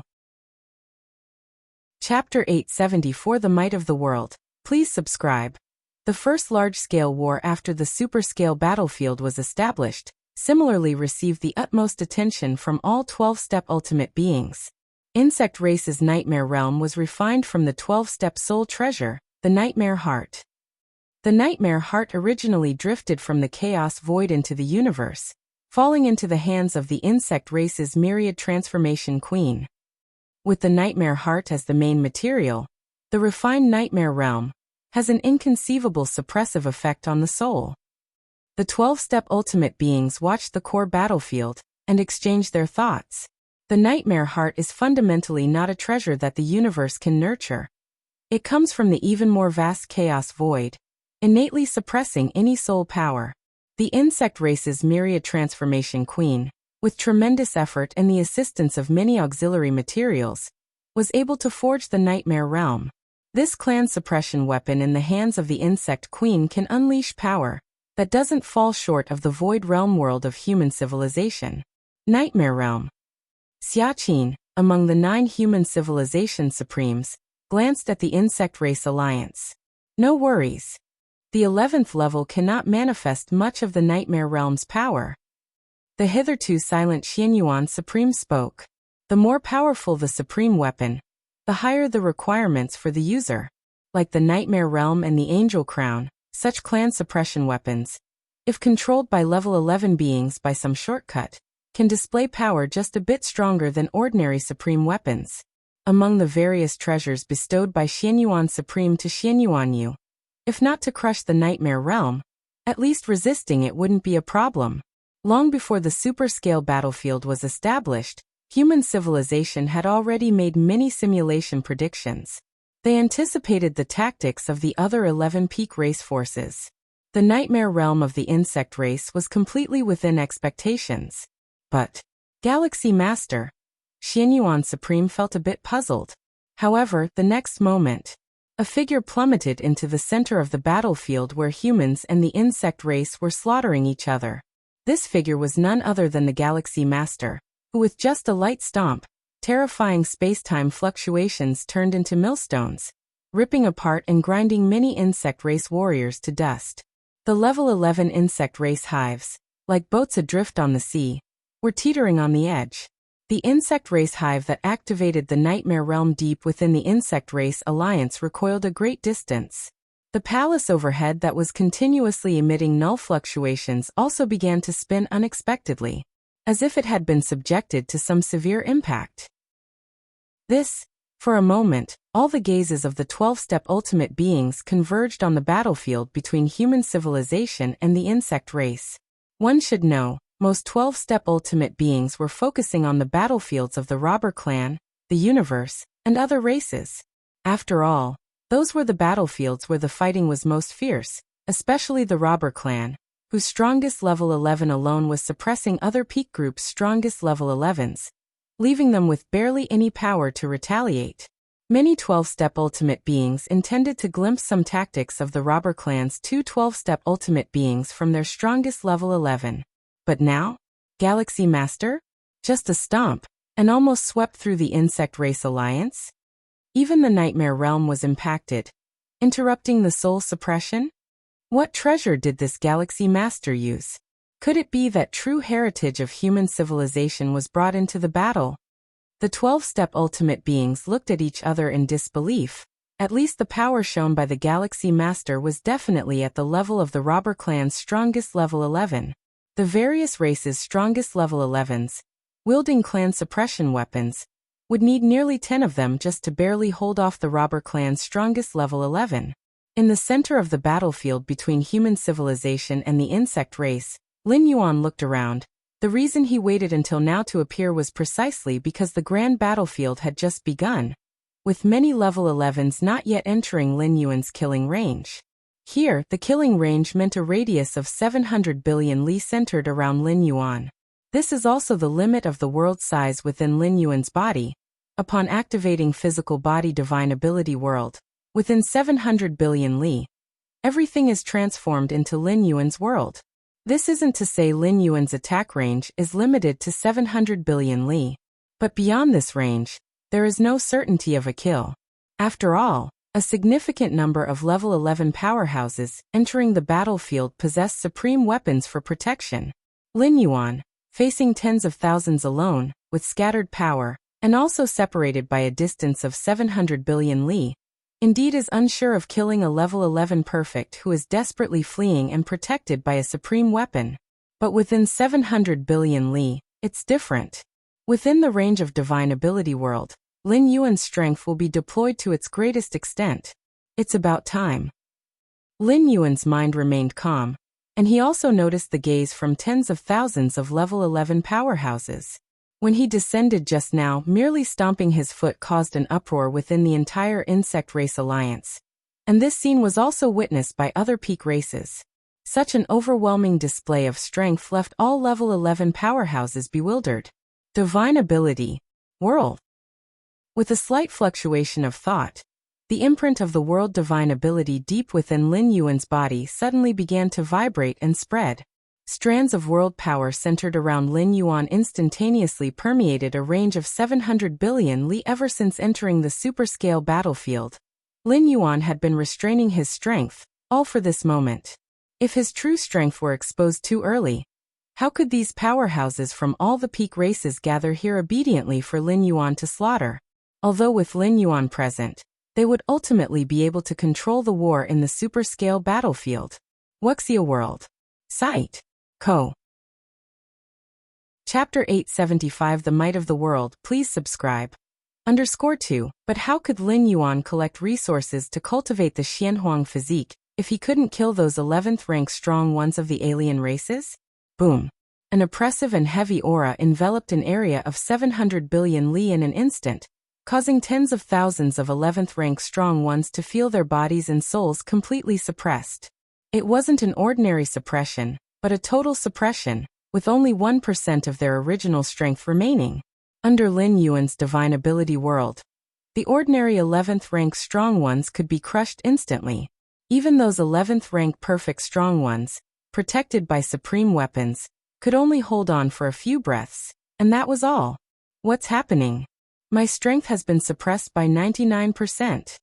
Chapter 874 The Might of the World. Please subscribe. The first large-scale war after the super-scale battlefield was established, similarly received the utmost attention from all 12-step ultimate beings. Insect race's nightmare realm was refined from the 12-step soul treasure, the Nightmare Heart. The Nightmare Heart originally drifted from the chaos void into the universe, falling into the hands of the insect race's myriad transformation queen. With the Nightmare Heart as the main material, the refined Nightmare Realm has an inconceivable suppressive effect on the soul. The 12-step ultimate beings watched the core battlefield and exchanged their thoughts. The Nightmare Heart is fundamentally not a treasure that the universe can nurture. It comes from the even more vast chaos void, innately suppressing any soul power. The insect race's myriad transformation queen, with tremendous effort and the assistance of many auxiliary materials, was able to forge the Nightmare Realm. This clan suppression weapon in the hands of the insect queen can unleash power that doesn't fall short of the void realm world of human civilization. Nightmare Realm. Xiaqin, among the 9 human civilization supremes, glanced at the insect race alliance. No worries. The 11th level cannot manifest much of the Nightmare Realm's power. The hitherto silent Xianyuan Supreme spoke. The more powerful the supreme weapon, the higher the requirements for the user. Like the Nightmare Realm and the Angel Crown, such clan suppression weapons, if controlled by level 11 beings by some shortcut, can display power just a bit stronger than ordinary supreme weapons. Among the various treasures bestowed by Xianyuan Supreme to Xianyuan Yu, if not to crush the Nightmare Realm, at least resisting it wouldn't be a problem. Long before the super-scale battlefield was established, human civilization had already made many simulation predictions. They anticipated the tactics of the other 11 peak race forces. The Nightmare Realm of the insect race was completely within expectations. But Galaxy Master, Xianyuan Supreme felt a bit puzzled. However, the next moment, a figure plummeted into the center of the battlefield where humans and the insect race were slaughtering each other. This figure was none other than the Galaxy Master, who with just a light stomp, terrifying space-time fluctuations turned into millstones, ripping apart and grinding many insect race warriors to dust. The level 11 insect race hives, like boats adrift on the sea, were teetering on the edge. The insect race hive that activated the Nightmare Realm deep within the insect race alliance recoiled a great distance. The palace overhead that was continuously emitting null fluctuations also began to spin unexpectedly, as if it had been subjected to some severe impact. For a moment, all the gazes of the 12-step ultimate beings converged on the battlefield between human civilization and the insect race. One should know, most 12-step ultimate beings were focusing on the battlefields of the robber clan, the universe, and other races. After all, those were the battlefields where the fighting was most fierce, especially the robber clan, whose strongest level 11 alone was suppressing other peak groups' strongest level 11s, leaving them with barely any power to retaliate. Many 12-step ultimate beings intended to glimpse some tactics of the robber clan's 2 12-step ultimate beings from their strongest level 11. But now? Galaxy Master? Just a stomp, and almost swept through the insect race alliance? Even the Nightmare Realm was impacted, interrupting the soul suppression? What treasure did this Galaxy Master use? Could it be that true heritage of human civilization was brought into the battle? The 12-step ultimate beings looked at each other in disbelief. At least the power shown by the Galaxy Master was definitely at the level of the robber clan's strongest level 11. The various races' strongest level 11s, wielding clan suppression weapons, would need nearly 10 of them just to barely hold off the robber clan's strongest level 11. In the center of the battlefield between human civilization and the insect race, Lin Yuan looked around. The reason he waited until now to appear was precisely because the grand battlefield had just begun, with many level 11s not yet entering Lin Yuan's killing range. Here, the killing range meant a radius of 700 billion li centered around Lin Yuan. This is also the limit of the world size within Lin Yuan's body. Upon activating physical body divine ability world, within 700 billion li, everything is transformed into Lin Yuan's world. This isn't to say Lin Yuan's attack range is limited to 700 billion li. But beyond this range, there is no certainty of a kill. After all, a significant number of level 11 powerhouses entering the battlefield possess supreme weapons for protection. Lin Yuan, facing tens of thousands alone, with scattered power, and also separated by a distance of 700 billion li, indeed is unsure of killing a level 11 perfect who is desperately fleeing and protected by a supreme weapon. But within 700 billion li, it's different. Within the range of divine ability world, Lin Yuan's strength will be deployed to its greatest extent. It's about time. Lin Yuan's mind remained calm, and he also noticed the gaze from tens of thousands of level 11 powerhouses. When he descended just now, merely stomping his foot caused an uproar within the entire insect race alliance. And this scene was also witnessed by other peak races. Such an overwhelming display of strength left all level 11 powerhouses bewildered. Divine ability. World. With a slight fluctuation of thought, the imprint of the world divine ability deep within Lin Yuan's body suddenly began to vibrate and spread. Strands of world power centered around Lin Yuan instantaneously permeated a range of 700 billion li ever since entering the superscale battlefield. Lin Yuan had been restraining his strength, all for this moment. If his true strength were exposed too early, how could these powerhouses from all the peak races gather here obediently for Lin Yuan to slaughter? Although with Lin Yuan present, they would ultimately be able to control the war in the superscale battlefield. Wuxia World. Site. Co. Chapter 875 The Might of the World. Please subscribe. _2. But how could Lin Yuan collect resources to cultivate the Xianhuang physique if he couldn't kill those 11th rank strong ones of the alien races? Boom. An oppressive and heavy aura enveloped an area of 700 billion li in an instant, causing tens of thousands of 11th rank strong ones to feel their bodies and souls completely suppressed. It wasn't an ordinary suppression, but a total suppression, with only 1% of their original strength remaining. Under Lin Yuan's divine ability world, the ordinary 11th rank strong ones could be crushed instantly. Even those 11th rank perfect strong ones, protected by supreme weapons, could only hold on for a few breaths, and that was all. What's happening? My strength has been suppressed by 99%.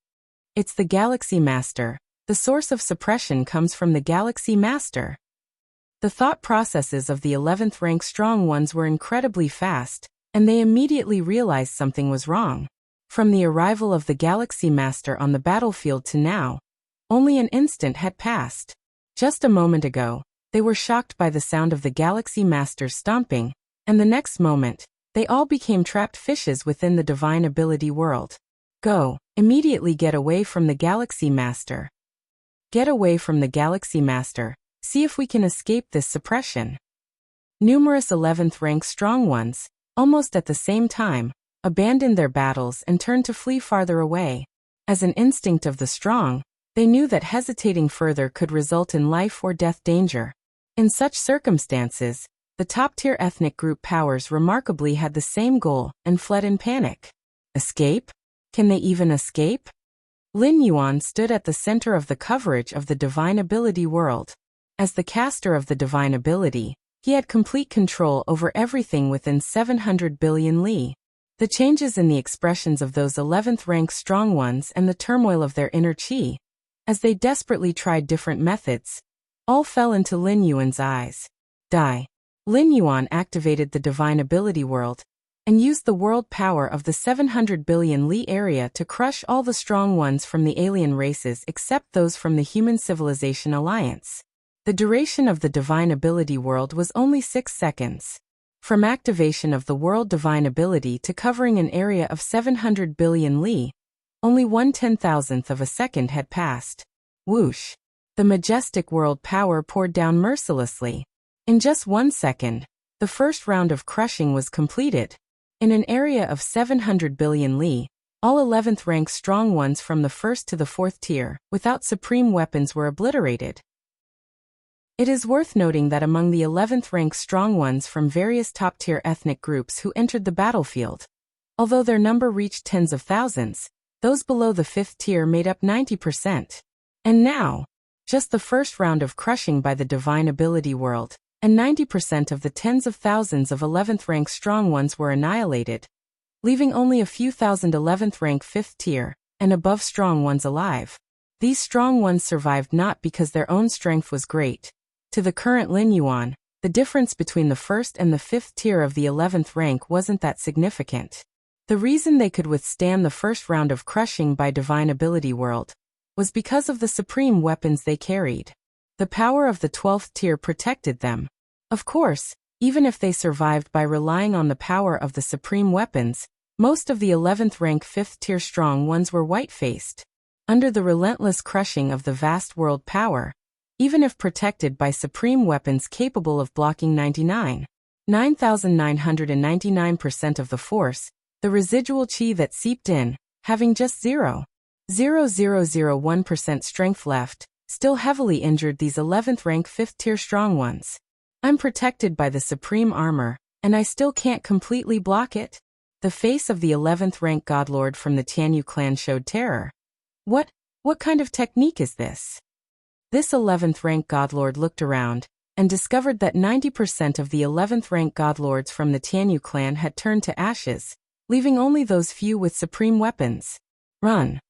It's the Galaxy Master. The source of suppression comes from the Galaxy Master. The thought processes of the 11th rank strong ones were incredibly fast, and they immediately realized something was wrong. From the arrival of the Galaxy Master on the battlefield to now, only an instant had passed. Just a moment ago, they were shocked by the sound of the Galaxy Master stomping, and the next moment, they all became trapped fishes within the divine ability world. Go, immediately get away from the Galaxy Master. Get away from the Galaxy Master. See if we can escape this suppression. Numerous 11th rank strong ones, almost at the same time, abandoned their battles and turned to flee farther away. As an instinct of the strong, they knew that hesitating further could result in life or death danger. In such circumstances, the top-tier ethnic group powers remarkably had the same goal and fled in panic. Escape? Can they even escape? Lin Yuan stood at the center of the coverage of the divine ability world. As the caster of the divine ability, he had complete control over everything within 700 billion li. The changes in the expressions of those 11th rank strong ones and the turmoil of their inner chi, as they desperately tried different methods, all fell into Lin Yuan's eyes. Die. Lin Yuan activated the divine ability world, and used the world power of the 700 billion li area to crush all the strong ones from the alien races except those from the Human Civilization Alliance. The duration of the divine ability world was only 6 seconds. From activation of the world divine ability to covering an area of 700 billion li, only 1/10,000th of a second had passed. Whoosh! The majestic world power poured down mercilessly. In just 1 second, the first round of crushing was completed. In an area of 700 billion li, all 11th rank strong ones from the 1st to the 4th tier, without supreme weapons, were obliterated. It is worth noting that among the 11th rank strong ones from various top-tier ethnic groups who entered the battlefield, although their number reached tens of thousands, those below the 5th tier made up 90%. And now, just the first round of crushing by the divine ability world, and 90% of the tens of thousands of 11th rank strong ones were annihilated. leaving only a few thousand 11th rank 5th tier and above strong ones alive. These strong ones survived not because their own strength was great. To the current Lin Yuan, the difference between the 1st and the 5th tier of the 11th rank wasn't that significant. The reason they could withstand the first round of crushing by divine ability world was because of the supreme weapons they carried. The power of the 12th tier protected them. Of course, even if they survived by relying on the power of the supreme weapons, most of the 11th rank 5th tier strong ones were white-faced. Under the relentless crushing of the vast world power, even if protected by supreme weapons capable of blocking 9,999% of the force, the residual chi that seeped in, having just 0.0001% strength left, still heavily injured these 11th rank 5th tier strong ones. I'm protected by the supreme armor, and I still can't completely block it? The face of the 11th rank godlord from the Tianyu clan showed terror. What kind of technique is this? This 11th rank godlord looked around, and discovered that 90% of the 11th rank godlords from the Tianyu clan had turned to ashes, leaving only those few with supreme weapons. Run!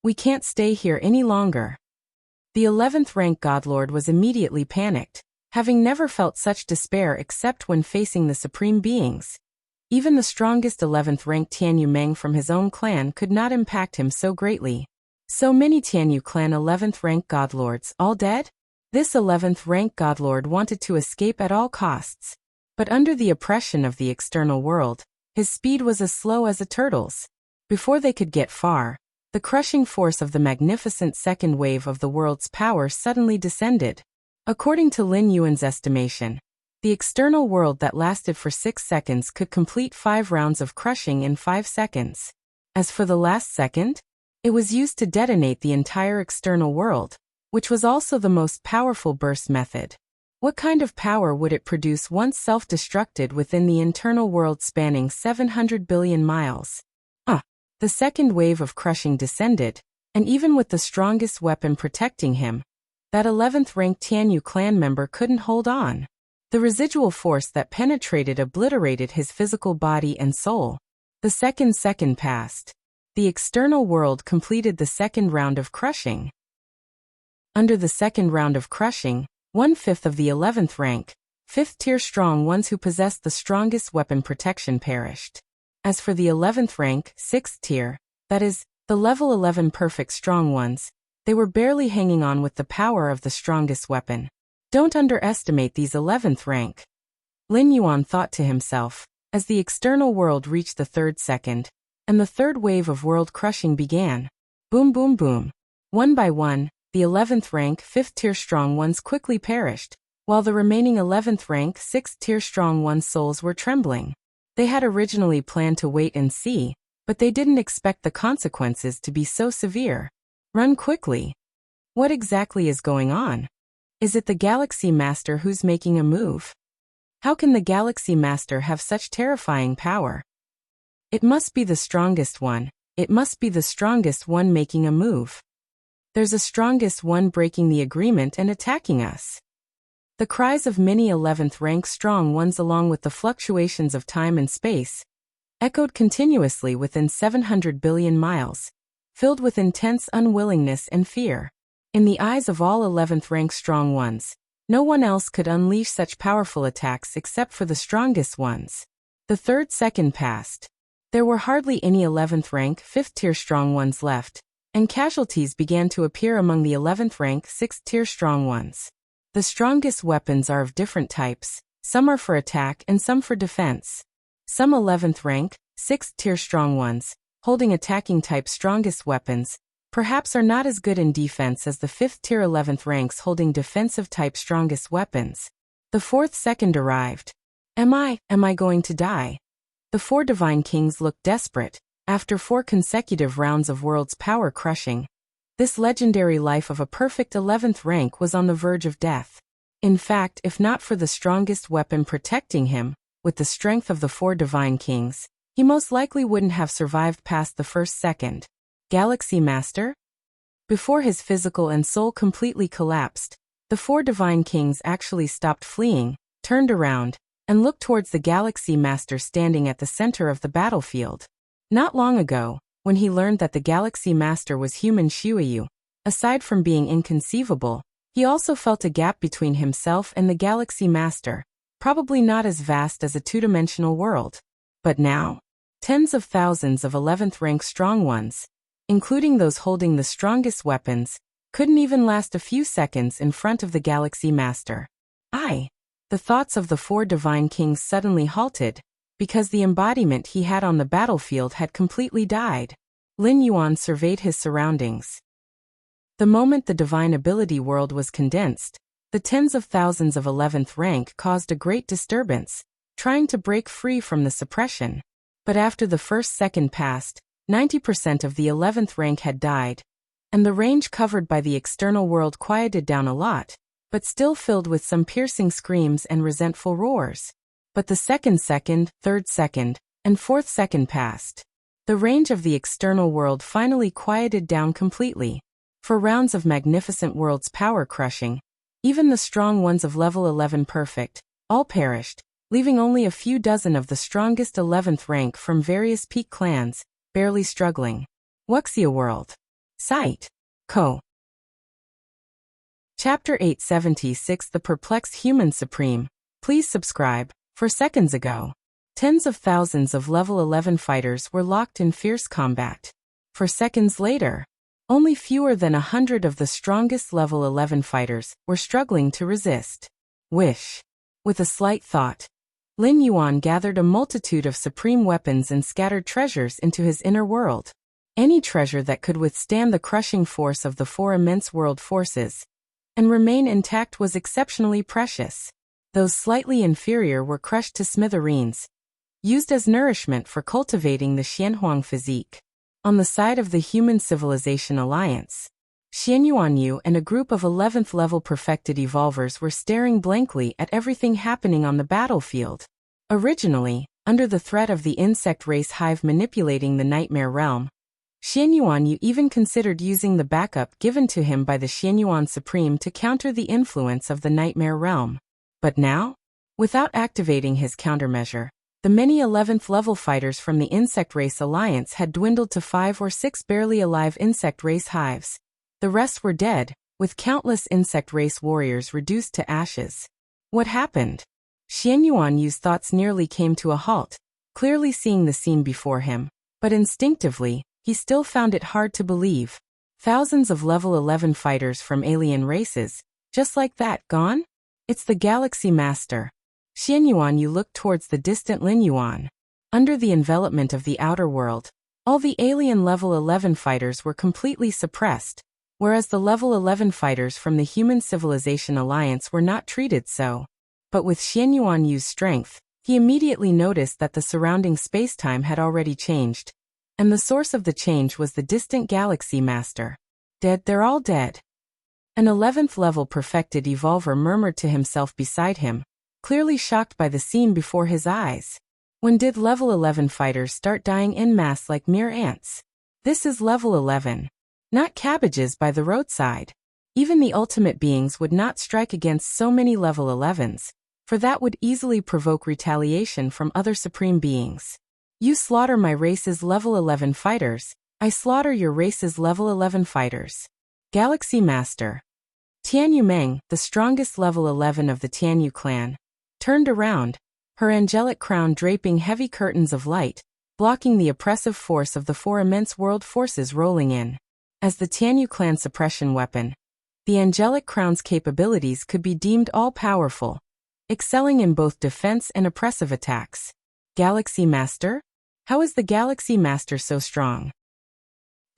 We can't stay here any longer. The 11th rank godlord was immediately panicked, having never felt such despair except when facing the supreme beings. Even the strongest 11th rank Tianyu Meng from his own clan could not impact him so greatly. So many Tianyu clan 11th rank godlords, all dead? This 11th rank godlord wanted to escape at all costs. But under the oppression of the external world, his speed was as slow as a turtle's. Before they could get far, the crushing force of the magnificent second wave of the world's power suddenly descended. According to Lin Yuan's estimation, the external world that lasted for 6 seconds could complete 5 rounds of crushing in 5 seconds. As for the last second, it was used to detonate the entire external world, which was also the most powerful burst method. What kind of power would it produce once self-destructed within the internal world spanning 700 billion miles? The second wave of crushing descended, and even with the strongest weapon protecting him, that 11th ranked Tianyu clan member couldn't hold on. The residual force that penetrated obliterated his physical body and soul. The second passed. The external world completed the second round of crushing. Under the second round of crushing, 1/5 of the 11th rank, 5th tier strong ones who possessed the strongest weapon protection perished. As for the 11th rank, 6th tier, that is, the level 11 perfect strong ones, they were barely hanging on with the power of the strongest weapon. Don't underestimate these 11th rank. Lin Yuan thought to himself, as the external world reached the 3rd second, and the 3rd wave of world crushing began. Boom boom boom. One by one, the 11th rank 5th tier strong ones quickly perished, while the remaining 11th rank 6th tier strong ones' souls were trembling. They had originally planned to wait and see, but they didn't expect the consequences to be so severe. Run quickly. What exactly is going on? Is it the Galaxy Master who's making a move? How can the Galaxy Master have such terrifying power? It must be the strongest one. It must be the strongest one making a move. There's a strongest one breaking the agreement and attacking us. The cries of many 11th rank strong ones along with the fluctuations of time and space echoed continuously within 700 billion miles, filled with intense unwillingness and fear. In the eyes of all 11th rank strong ones, no one else could unleash such powerful attacks except for the strongest ones. The 3rd second passed. There were hardly any 11th rank 5th tier strong ones left, and casualties began to appear among the 11th rank 6th tier strong ones. The strongest weapons are of different types, some are for attack and some for defense. Some 11th rank, 6th tier strong ones, holding attacking type strongest weapons, perhaps are not as good in defense as the 5th tier 11th ranks holding defensive type strongest weapons. The 4th second arrived. Am I going to die? The 4 divine kings looked desperate, after 4 consecutive rounds of world's power crushing. This legendary life of a perfect 11th rank was on the verge of death. In fact, if not for the strongest weapon protecting him, with the strength of the 4 divine kings, he most likely wouldn't have survived past the 1st second. Galaxy Master? Before his physical and soul completely collapsed, the 4 divine kings actually stopped fleeing, turned around, and looked towards the Galaxy Master standing at the center of the battlefield. Not long ago, when he learned that the Galaxy Master was human Shuiyu, aside from being inconceivable, he also felt a gap between himself and the Galaxy Master, probably not as vast as a two-dimensional world. But now, tens of thousands of 11th rank strong ones, including those holding the strongest weapons, couldn't even last a few seconds in front of the Galaxy Master. The thoughts of the four divine kings suddenly halted, because the embodiment he had on the battlefield had completely died. Lin Yuan surveyed his surroundings. The moment the divine ability world was condensed, the tens of thousands of 11th rank caused a great disturbance, trying to break free from the suppression. But after the first second passed, 90% of the 11th rank had died, and the range covered by the external world quieted down a lot, but still filled with some piercing screams and resentful roars. But the second, third second, and fourth second passed. The range of the external world finally quieted down completely. For rounds of magnificent world's power crushing, even the strong ones of level 11 perfect, all perished, leaving only a few dozen of the strongest 11th rank from various peak clans, barely struggling. Wuxia World. Site. Co. Chapter 876 The Perplexed Human Supreme. Please subscribe. For seconds ago, tens of thousands of level 11 fighters were locked in fierce combat. For seconds later, only fewer than 100 of the strongest level 11 fighters were struggling to resist. Wish. With a slight thought, Lin Yuan gathered a multitude of supreme weapons and scattered treasures into his inner world. Any treasure that could withstand the crushing force of the four immense world forces and remain intact was exceptionally precious. Those slightly inferior were crushed to smithereens, used as nourishment for cultivating the Xianhuang physique. On the side of the Human Civilization Alliance, Xian Yuanyu and a group of 11th level perfected evolvers were staring blankly at everything happening on the battlefield. Originally, under the threat of the insect race hive manipulating the Nightmare Realm, Xian Yuanyu even considered using the backup given to him by the Xianyuan Supreme to counter the influence of the Nightmare Realm. But now, without activating his countermeasure, the many 11th level fighters from the Insect Race Alliance had dwindled to 5 or 6 barely alive insect race hives. The rest were dead, with countless insect race warriors reduced to ashes. What happened? Xian Yuanyu's thoughts nearly came to a halt, clearly seeing the scene before him, but instinctively, he still found it hard to believe. Thousands of level 11 fighters from alien races, just like that, gone? It's the Galaxy Master. Xian Yuanyu looked towards the distant Lin Yuan. Under the envelopment of the outer world, all the alien level 11 fighters were completely suppressed, whereas the level 11 fighters from the Human Civilization Alliance were not treated so. But with Xian Yuanyu's strength, he immediately noticed that the surrounding spacetime had already changed. And the source of the change was the distant Galaxy Master. Dead, they're all dead. An 11th level perfected evolver murmured to himself beside him, clearly shocked by the scene before his eyes. When did level 11 fighters start dying en masse like mere ants? This is level 11. Not cabbages by the roadside. Even the ultimate beings would not strike against so many level 11s, for that would easily provoke retaliation from other supreme beings. You slaughter my race's level 11 fighters, I slaughter your race's level 11 fighters. Galaxy Master. Tianyu Meng, the strongest level 11 of the Tianyu clan, turned around, her angelic crown draping heavy curtains of light, blocking the oppressive force of the four immense world forces rolling in. As the Tianyu clan suppression weapon, the angelic crown's capabilities could be deemed all-powerful, excelling in both defense and oppressive attacks. Galaxy Master? How is the Galaxy Master so strong?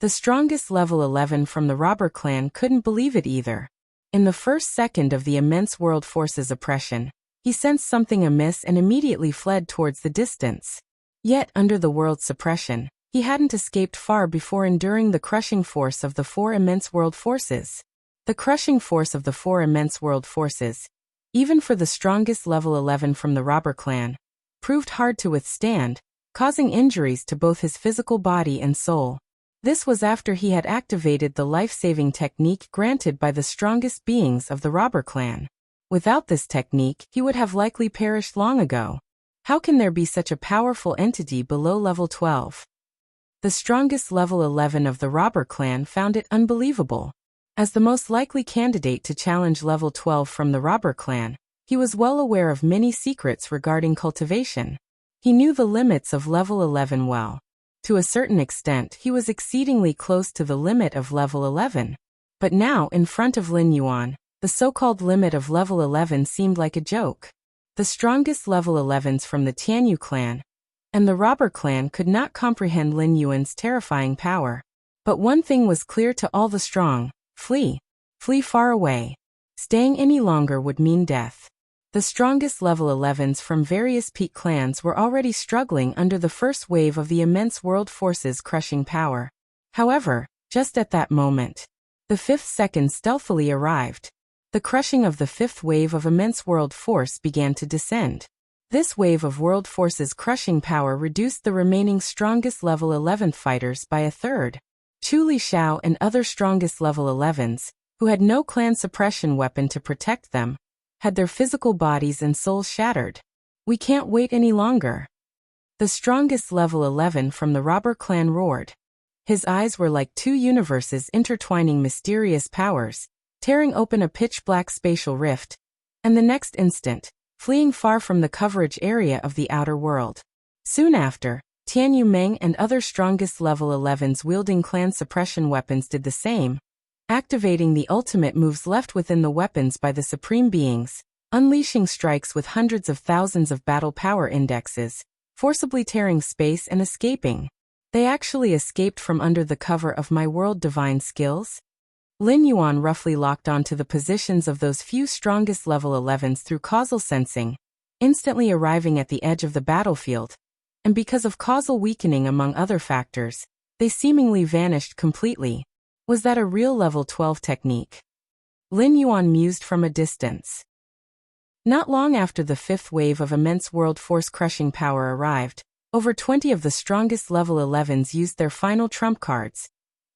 The strongest level 11 from the robber clan couldn't believe it either. In the first second of the immense world force's oppression, he sensed something amiss and immediately fled towards the distance. Yet, under the world's suppression, he hadn't escaped far before enduring the crushing force of the four immense world forces. The crushing force of the four immense world forces, even for the strongest level 11 from the robber clan, proved hard to withstand, causing injuries to both his physical body and soul. This was after he had activated the life-saving technique granted by the strongest beings of the robber clan. Without this technique, he would have likely perished long ago. How can there be such a powerful entity below level 12? the strongest level 11 of the robber clan found it unbelievable. As the most likely candidate to challenge level 12 from the robber clan, he was well aware of many secrets regarding cultivation. He knew the limits of level 11 well. To a certain extent, he was exceedingly close to the limit of level 11. But now, in front of Lin Yuan, the so-called limit of level 11 seemed like a joke. The strongest level 11s from the Tianyu clan and the robber clan could not comprehend Lin Yuan's terrifying power. But one thing was clear to all the strong: flee. Flee far away. Staying any longer would mean death. The strongest level 11s from various peak clans were already struggling under the first wave of the immense world force's crushing power. However, just at that moment, the fifth second stealthily arrived. The crushing of the fifth wave of immense world force began to descend. This wave of world force's crushing power reduced the remaining strongest level 11th fighters by a third. Chu Li Xiao and other strongest level 11s, who had no clan suppression weapon to protect them, had their physical bodies and souls shattered. We can't wait any longer. The strongest level 11 from the robber clan roared. His eyes were like two universes intertwining mysterious powers, tearing open a pitch-black spatial rift, and the next instant, fleeing far from the coverage area of the outer world. Soon after, Tianyu Meng and other strongest level 11s wielding clan suppression weapons did the same, activating the ultimate moves left within the weapons by the supreme beings, unleashing strikes with hundreds of thousands of battle power indexes, forcibly tearing space and escaping. They actually escaped from under the cover of my world divine skills? Lin Yuan roughly locked onto the positions of those few strongest level 11s through causal sensing, instantly arriving at the edge of the battlefield, and because of causal weakening among other factors, they seemingly vanished completely. Was that a real level 12 technique? Lin Yuan mused from a distance. Not long after the fifth wave of immense world force crushing power arrived, over 20 of the strongest level 11s used their final trump cards,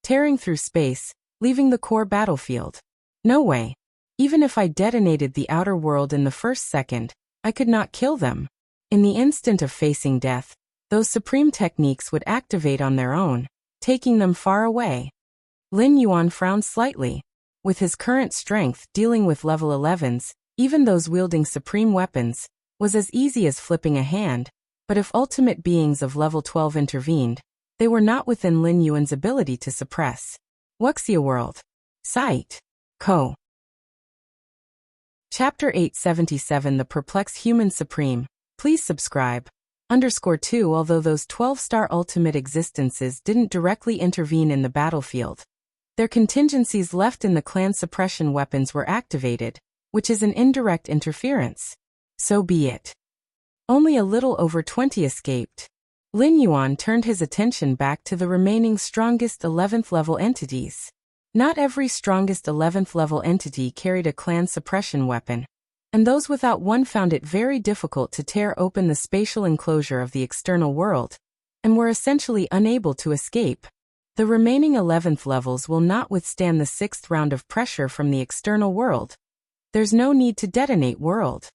tearing through space, leaving the core battlefield. No way. Even if I detonated the outer world in the first second, I could not kill them. In the instant of facing death, those supreme techniques would activate on their own, taking them far away. Lin Yuan frowned slightly. With his current strength, dealing with level 11s, even those wielding supreme weapons, was as easy as flipping a hand, but if ultimate beings of level 12 intervened, they were not within Lin Yuan's ability to suppress. Wuxia World. Site. Co. Chapter 877 The Perplexed Human Supreme. Please subscribe. _2 Although those 12-star ultimate existences didn't directly intervene in the battlefield, their contingencies left in the clan suppression weapons were activated, which is an indirect interference. So be it. Only a little over 20 escaped. Lin Yuan turned his attention back to the remaining strongest 11th level entities. Not every strongest 11th level entity carried a clan suppression weapon, and those without one found it very difficult to tear open the spatial enclosure of the external world, and were essentially unable to escape. The remaining 11th levels will not withstand the 6th round of pressure from the external world. There's no need to detonate world.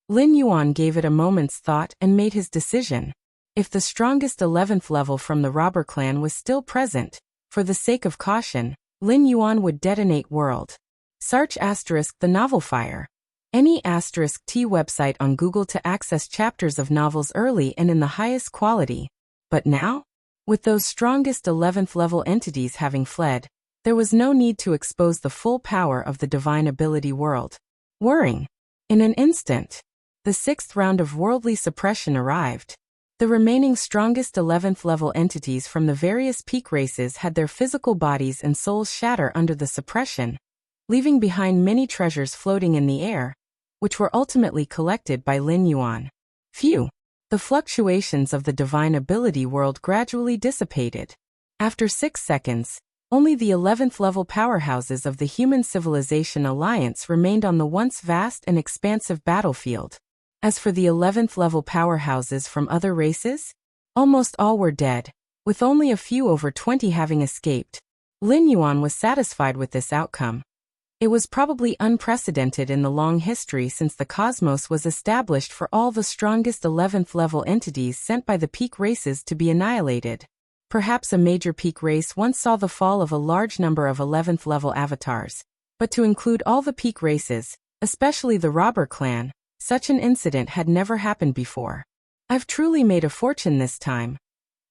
Lin Yuan gave it a moment's thought and made his decision. If the strongest 11th level from the robber clan was still present, for the sake of caution, Lin Yuan would detonate world. Search *the novel fire. Any *T website on Google to access chapters of novels early and in the highest quality. But now? With those strongest 11th level entities having fled, there was no need to expose the full power of the divine ability world. Whirring. In an instant, the 6th round of worldly suppression arrived. The remaining strongest 11th level entities from the various peak races had their physical bodies and souls shatter under the suppression, leaving behind many treasures floating in the air, which were ultimately collected by Lin Yuan. Phew! The fluctuations of the divine ability world gradually dissipated. After 6 seconds, only the 11th level powerhouses of the Human Civilization Alliance remained on the once vast and expansive battlefield. As for the 11th level powerhouses from other races, almost all were dead, with only a few over 20 having escaped. Lin Yuan was satisfied with this outcome. It was probably unprecedented in the long history since the cosmos was established for all the strongest 11th level entities sent by the peak races to be annihilated. Perhaps a major peak race once saw the fall of a large number of 11th level avatars. But to include all the peak races, especially the robber clan, such an incident had never happened before. I've truly made a fortune this time.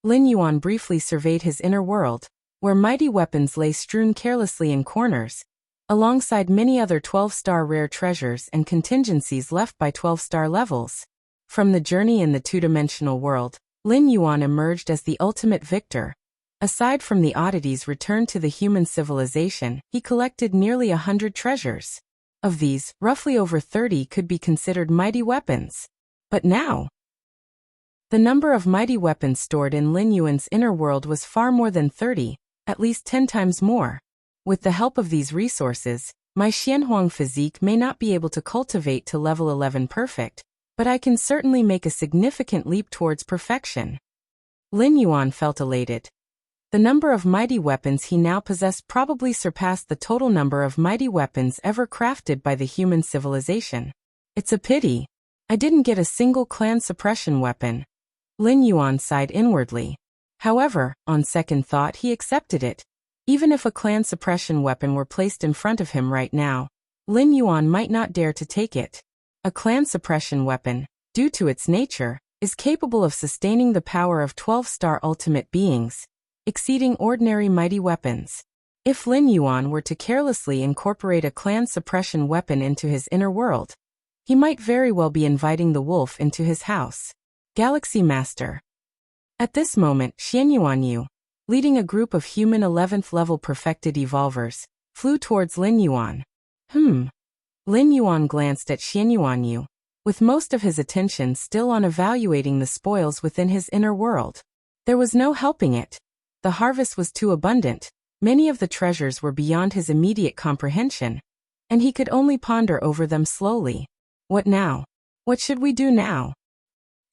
Lin Yuan briefly surveyed his inner world, where mighty weapons lay strewn carelessly in corners, alongside many other 12-star rare treasures and contingencies left by 12-star levels. From the journey in the two-dimensional world, Lin Yuan emerged as the ultimate victor. Aside from the oddities returned to the human civilization, he collected nearly 100 treasures. Of these, roughly over 30 could be considered mighty weapons. But now, the number of mighty weapons stored in Lin Yuan's inner world was far more than 30, at least 10 times more. With the help of these resources, my Xianhuang physique may not be able to cultivate to level 11 perfect, but I can certainly make a significant leap towards perfection. Lin Yuan felt elated. The number of mighty weapons he now possessed probably surpassed the total number of mighty weapons ever crafted by the human civilization. It's a pity I didn't get a single clan suppression weapon. Lin Yuan sighed inwardly. However, on second thought he accepted it. Even if a clan suppression weapon were placed in front of him right now, Lin Yuan might not dare to take it. A clan suppression weapon, due to its nature, is capable of sustaining the power of 12-star ultimate beings, exceeding ordinary mighty weapons. If Lin Yuan were to carelessly incorporate a clan suppression weapon into his inner world, he might very well be inviting the wolf into his house. Galaxy Master. At this moment, Xianyuan Yu, leading a group of human 11th level perfected evolvers, flew towards Lin Yuan. Lin Yuan glanced at Xianyuan Yu, with most of his attention still on evaluating the spoils within his inner world. There was no helping it. The harvest was too abundant, many of the treasures were beyond his immediate comprehension, and he could only ponder over them slowly. What now? What should we do now?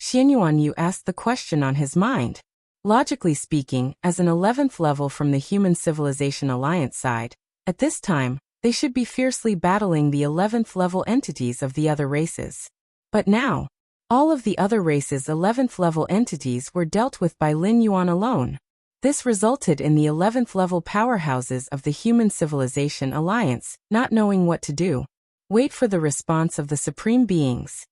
Xianyuan Yu asked the question on his mind. Logically speaking, as an 11th level from the Human Civilization Alliance side, at this time, they should be fiercely battling the 11th level entities of the other races. But now, all of the other races' 11th level entities were dealt with by Lin Yuan alone. This resulted in the 11th level powerhouses of the Human Civilization Alliance not knowing what to do. Wait for the response of the Supreme Beings.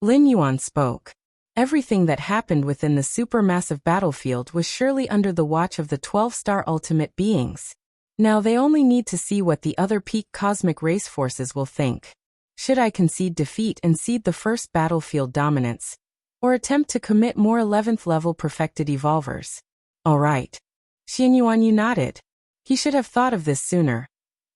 Lin Yuan spoke. Everything that happened within the supermassive battlefield was surely under the watch of the 12-star ultimate beings. Now they only need to see what the other peak cosmic race forces will think. Should I concede defeat and cede the first battlefield dominance, or attempt to commit more 11th level perfected evolvers? Alright. Xianyuan Yu nodded. He should have thought of this sooner.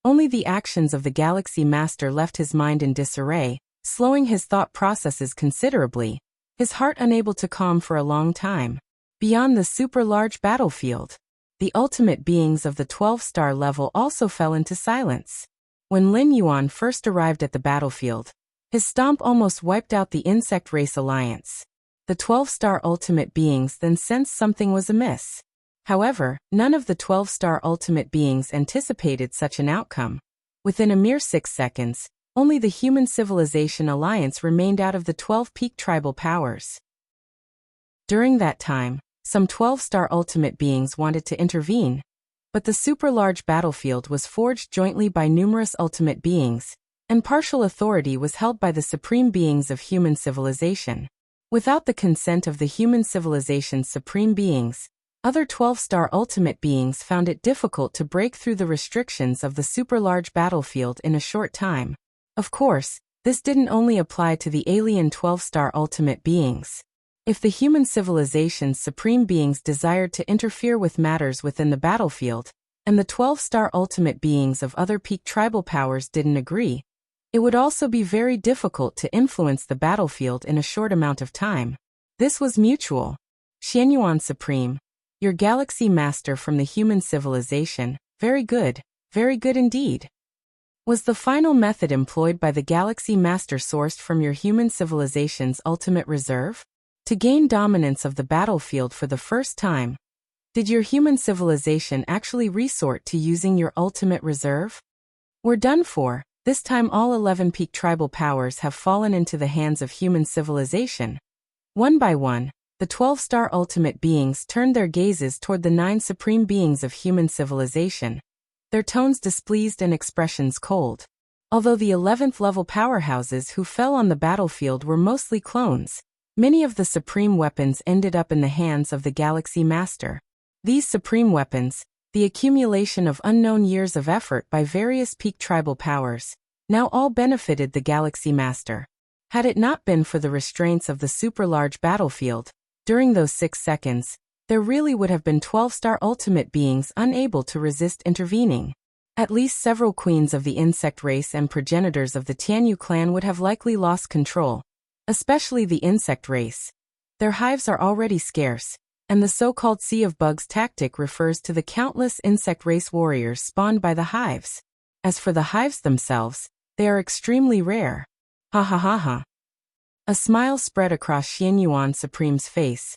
Only the actions of the Galaxy Master left his mind in disarray, slowing his thought processes considerably, his heart unable to calm for a long time. Beyond the super-large battlefield, the ultimate beings of the 12-star level also fell into silence. When Lin Yuan first arrived at the battlefield, his stomp almost wiped out the insect race alliance. The 12-star ultimate beings then sensed something was amiss. However, none of the 12-star ultimate beings anticipated such an outcome. Within a mere 6 seconds, only the Human Civilization Alliance remained out of the 12 peak tribal powers. During that time, some 12-star ultimate beings wanted to intervene, but the super-large battlefield was forged jointly by numerous ultimate beings, and partial authority was held by the supreme beings of human civilization. Without the consent of the human civilization's supreme beings, other 12-star ultimate beings found it difficult to break through the restrictions of the super-large battlefield in a short time. Of course, this didn't only apply to the alien 12-star ultimate beings. If the human civilization's supreme beings desired to interfere with matters within the battlefield, and the 12-star ultimate beings of other peak tribal powers didn't agree, it would also be very difficult to influence the battlefield in a short amount of time. This was mutual. Xianyuan Supreme, your Galaxy Master from the human civilization, very good indeed. Was the final method employed by the Galaxy Master sourced from your human civilization's ultimate reserve? To gain dominance of the battlefield for the first time, did your human civilization actually resort to using your ultimate reserve? We're done for. This time all 11 peak tribal powers have fallen into the hands of human civilization. One by one, the 12-star ultimate beings turned their gazes toward the 9 supreme beings of human civilization, their tones displeased and expressions cold. Although the 11th level powerhouses who fell on the battlefield were mostly clones, many of the supreme weapons ended up in the hands of the Galaxy Master. These supreme weapons, the accumulation of unknown years of effort by various peak tribal powers, now all benefited the Galaxy Master. Had it not been for the restraints of the super-large battlefield, during those 6 seconds, there really would have been 12-star ultimate beings unable to resist intervening. At least several queens of the insect race and progenitors of the Tianyu clan would have likely lost control, especially the insect race. Their hives are already scarce, and the so-called Sea of Bugs tactic refers to the countless insect race warriors spawned by the hives. As for the hives themselves, they are extremely rare. Ha ha ha ha. A smile spread across Xianyuan Supreme's face,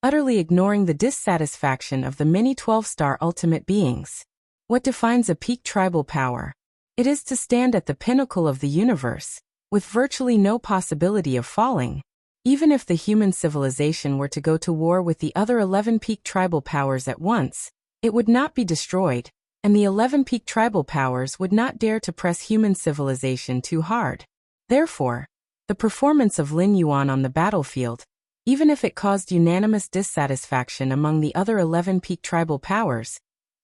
utterly ignoring the dissatisfaction of the many 12-star ultimate beings. What defines a peak tribal power? It is to stand at the pinnacle of the universe, with virtually no possibility of falling. Even if the human civilization were to go to war with the other 11 peak tribal powers at once, it would not be destroyed, and the 11 peak tribal powers would not dare to press human civilization too hard. Therefore, the performance of Lin Yuan on the battlefield, even if it caused unanimous dissatisfaction among the other 11 peak tribal powers,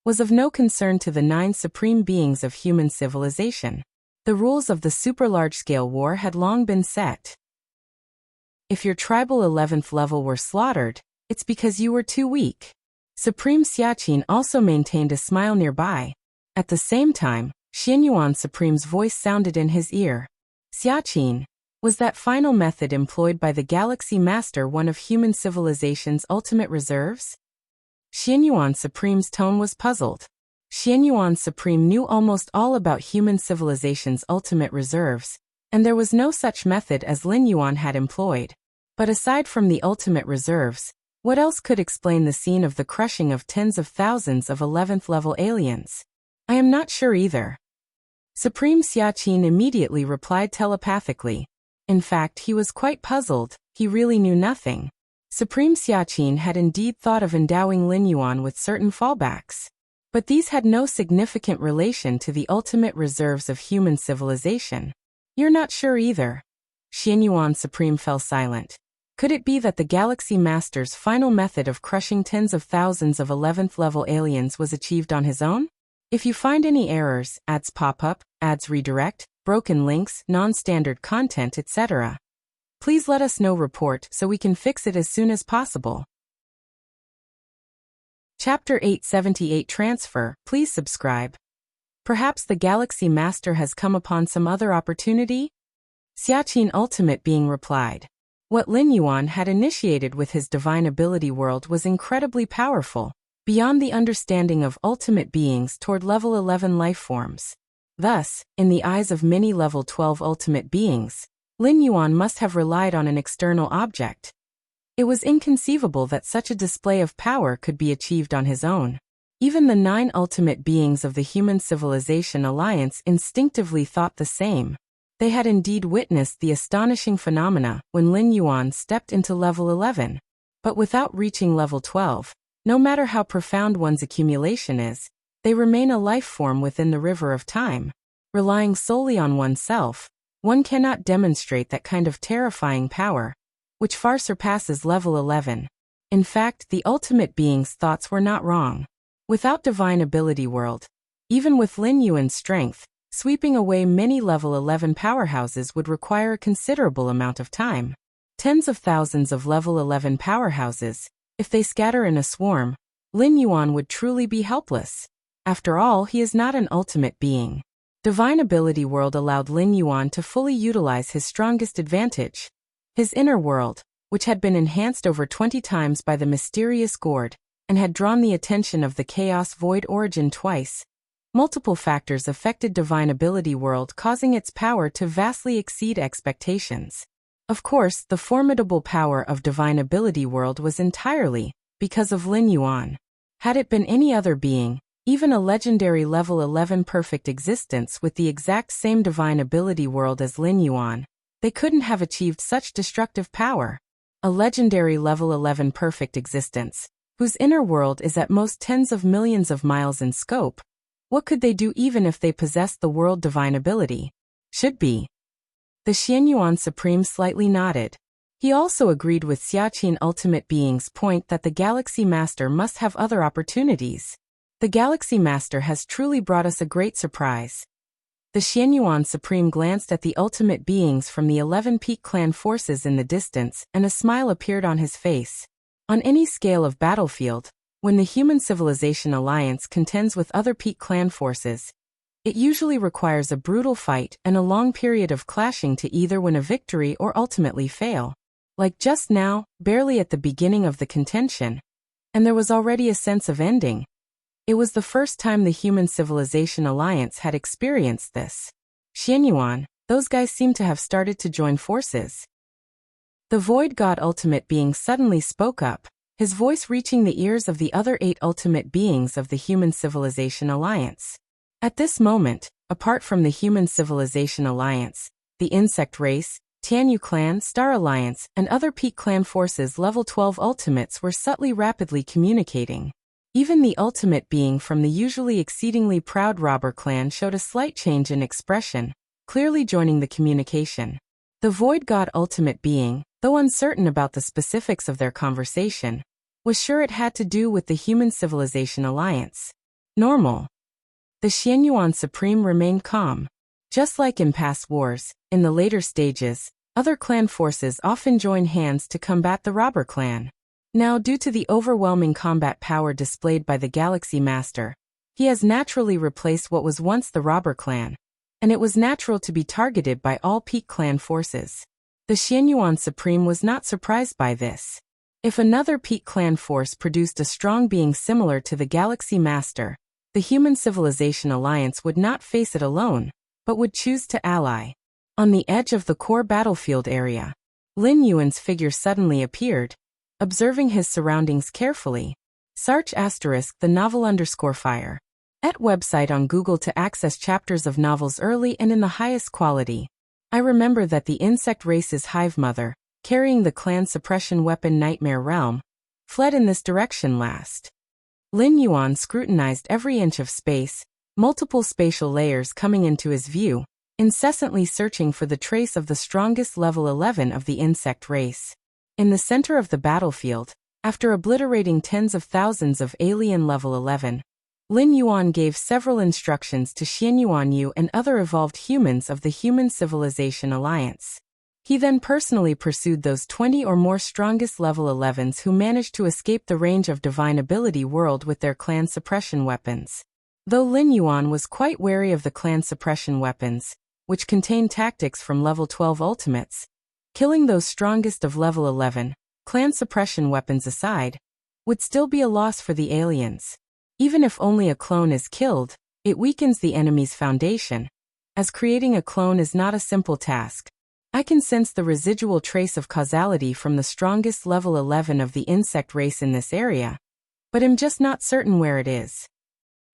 was of no concern to the 9 supreme beings of human civilization. The rules of the super-large-scale war had long been set. If your tribal 11th level were slaughtered, it's because you were too weak. Supreme Xiaqin also maintained a smile nearby. At the same time, Xianyuan Supreme's voice sounded in his ear. Xiaqin, was that final method employed by the Galaxy Master one of human civilization's ultimate reserves? Xianyuan Supreme's tone was puzzled. Xianyuan Supreme knew almost all about human civilization's ultimate reserves, and there was no such method as Lin Yuan had employed. But aside from the ultimate reserves, what else could explain the scene of the crushing of tens of thousands of 11th level aliens? I am not sure either. Supreme Xiaqin immediately replied telepathically. In fact, he was quite puzzled, he really knew nothing. Supreme Xiaqin had indeed thought of endowing Lin Yuan with certain fallbacks. But these had no significant relation to the ultimate reserves of human civilization. You're not sure either. Xianyuan Supreme fell silent. Could it be that the Galaxy Master's final method of crushing tens of thousands of 11th level aliens was achieved on his own? If you find any errors, ads pop up, ads redirect, broken links, non-standard content, etc., please let us know. Report so we can fix it as soon as possible. Chapter 878 Transfer. Please subscribe. Perhaps the Galaxy Master has come upon some other opportunity? Xiaqin Ultimate Being replied. What Lin Yuan had initiated with his divine ability world was incredibly powerful, beyond the understanding of ultimate beings toward level 11 life forms. Thus, in the eyes of many level 12 ultimate beings, Lin Yuan must have relied on an external object. It was inconceivable that such a display of power could be achieved on his own. Even the 9 ultimate beings of the Human Civilization Alliance instinctively thought the same. They had indeed witnessed the astonishing phenomena when Lin Yuan stepped into level 11. But without reaching level 12, no matter how profound one's accumulation is, they remain a life form within the river of time. Relying solely on oneself, one cannot demonstrate that kind of terrifying power, which far surpasses level 11. In fact, the ultimate being's thoughts were not wrong. Without divine ability world, even with Lin Yuan's strength, sweeping away many level 11 powerhouses would require a considerable amount of time. Tens of thousands of level 11 powerhouses, if they scatter in a swarm, Lin Yuan would truly be helpless. After all, he is not an ultimate being. Divine ability world allowed Lin Yuan to fully utilize his strongest advantage. His inner world, which had been enhanced over 20 times by the mysterious gourd, and had drawn the attention of the Chaos Void Origin twice. Multiple factors affected divine ability world, causing its power to vastly exceed expectations. Of course, the formidable power of divine ability world was entirely because of Lin Yuan. Had it been any other being, even a legendary level 11 perfect existence with the exact same divine ability world as Lin Yuan, they couldn't have achieved such destructive power. a legendary level 11 perfect existence, whose inner world is at most tens of millions of miles in scope. What could they do even if they possessed the world divine ability? Should be. The Xianyuan Supreme slightly nodded. He also agreed with Xiaqin Ultimate Being's point that the Galaxy Master must have other opportunities. The Galaxy Master has truly brought us a great surprise. The Xianyuan Supreme glanced at the Ultimate Beings from the 11 Peak Clan forces in the distance, and a smile appeared on his face. On any scale of battlefield, when the Human Civilization Alliance contends with other Peak Clan forces, it usually requires a brutal fight and a long period of clashing to either win a victory or ultimately fail. Like just now, barely at the beginning of the contention, and there was already a sense of ending. It was the first time the Human Civilization Alliance had experienced this. Xianyuan, those guys seem to have started to join forces. The Void God Ultimate Being suddenly spoke up, his voice reaching the ears of the other 8 Ultimate Beings of the Human Civilization Alliance. At this moment, apart from the Human Civilization Alliance, the Insect Race, Tianyu Clan, Star Alliance, and other Peak Clan forces level 12 Ultimates were subtly rapidly communicating. Even the Ultimate Being from the usually exceedingly proud Robber Clan showed a slight change in expression, clearly joining the communication. The Void God Ultimate Being, though uncertain about the specifics of their conversation, was sure it had to do with the Human Civilization Alliance. Normal. The Xianyuan Supreme remained calm. Just like in past wars, in the later stages, other clan forces often join hands to combat the Robber Clan. Now, due to the overwhelming combat power displayed by the Galaxy Master, he has naturally replaced what was once the Robber Clan, and it was natural to be targeted by all Peak Clan forces. The Xianyuan Supreme was not surprised by this. If another Peak Clan force produced a strong being similar to the Galaxy Master, the Human Civilization Alliance would not face it alone, but would choose to ally. On the edge of the core battlefield area, Lin Yuan's figure suddenly appeared, observing his surroundings carefully. Search * the novel _fire. At website on Google to access chapters of novels early and in the highest quality. I remember that the insect race's hive mother, carrying the clan suppression weapon Nightmare Realm, fled in this direction last. Lin Yuan scrutinized every inch of space, multiple spatial layers coming into his view, incessantly searching for the trace of the strongest level 11 of the insect race. In the center of the battlefield, after obliterating tens of thousands of alien level 11, Lin Yuan gave several instructions to Xianyuan Yu and other evolved humans of the Human Civilization Alliance. He then personally pursued those 20 or more strongest level 11s who managed to escape the range of Divine Ability World with their clan suppression weapons. Though Lin Yuan was quite wary of the clan suppression weapons, which contained tactics from level 12 ultimates, killing those strongest of level 11, clan suppression weapons aside, would still be a loss for the aliens. Even if only a clone is killed, it weakens the enemy's foundation, as creating a clone is not a simple task. I can sense the residual trace of causality from the strongest level 11 of the insect race in this area, but I'm just not certain where it is.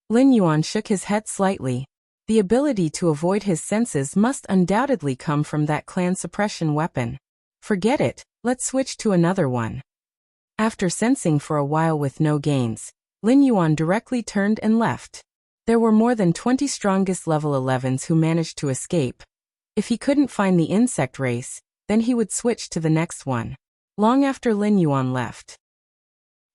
Lin Yuan shook his head slightly. The ability to avoid his senses must undoubtedly come from that clan suppression weapon. Forget it, let's switch to another one. After sensing for a while with no gains, Lin Yuan directly turned and left. There were more than 20 strongest level 11s who managed to escape. If he couldn't find the insect race, then he would switch to the next one. Long after Lin Yuan left,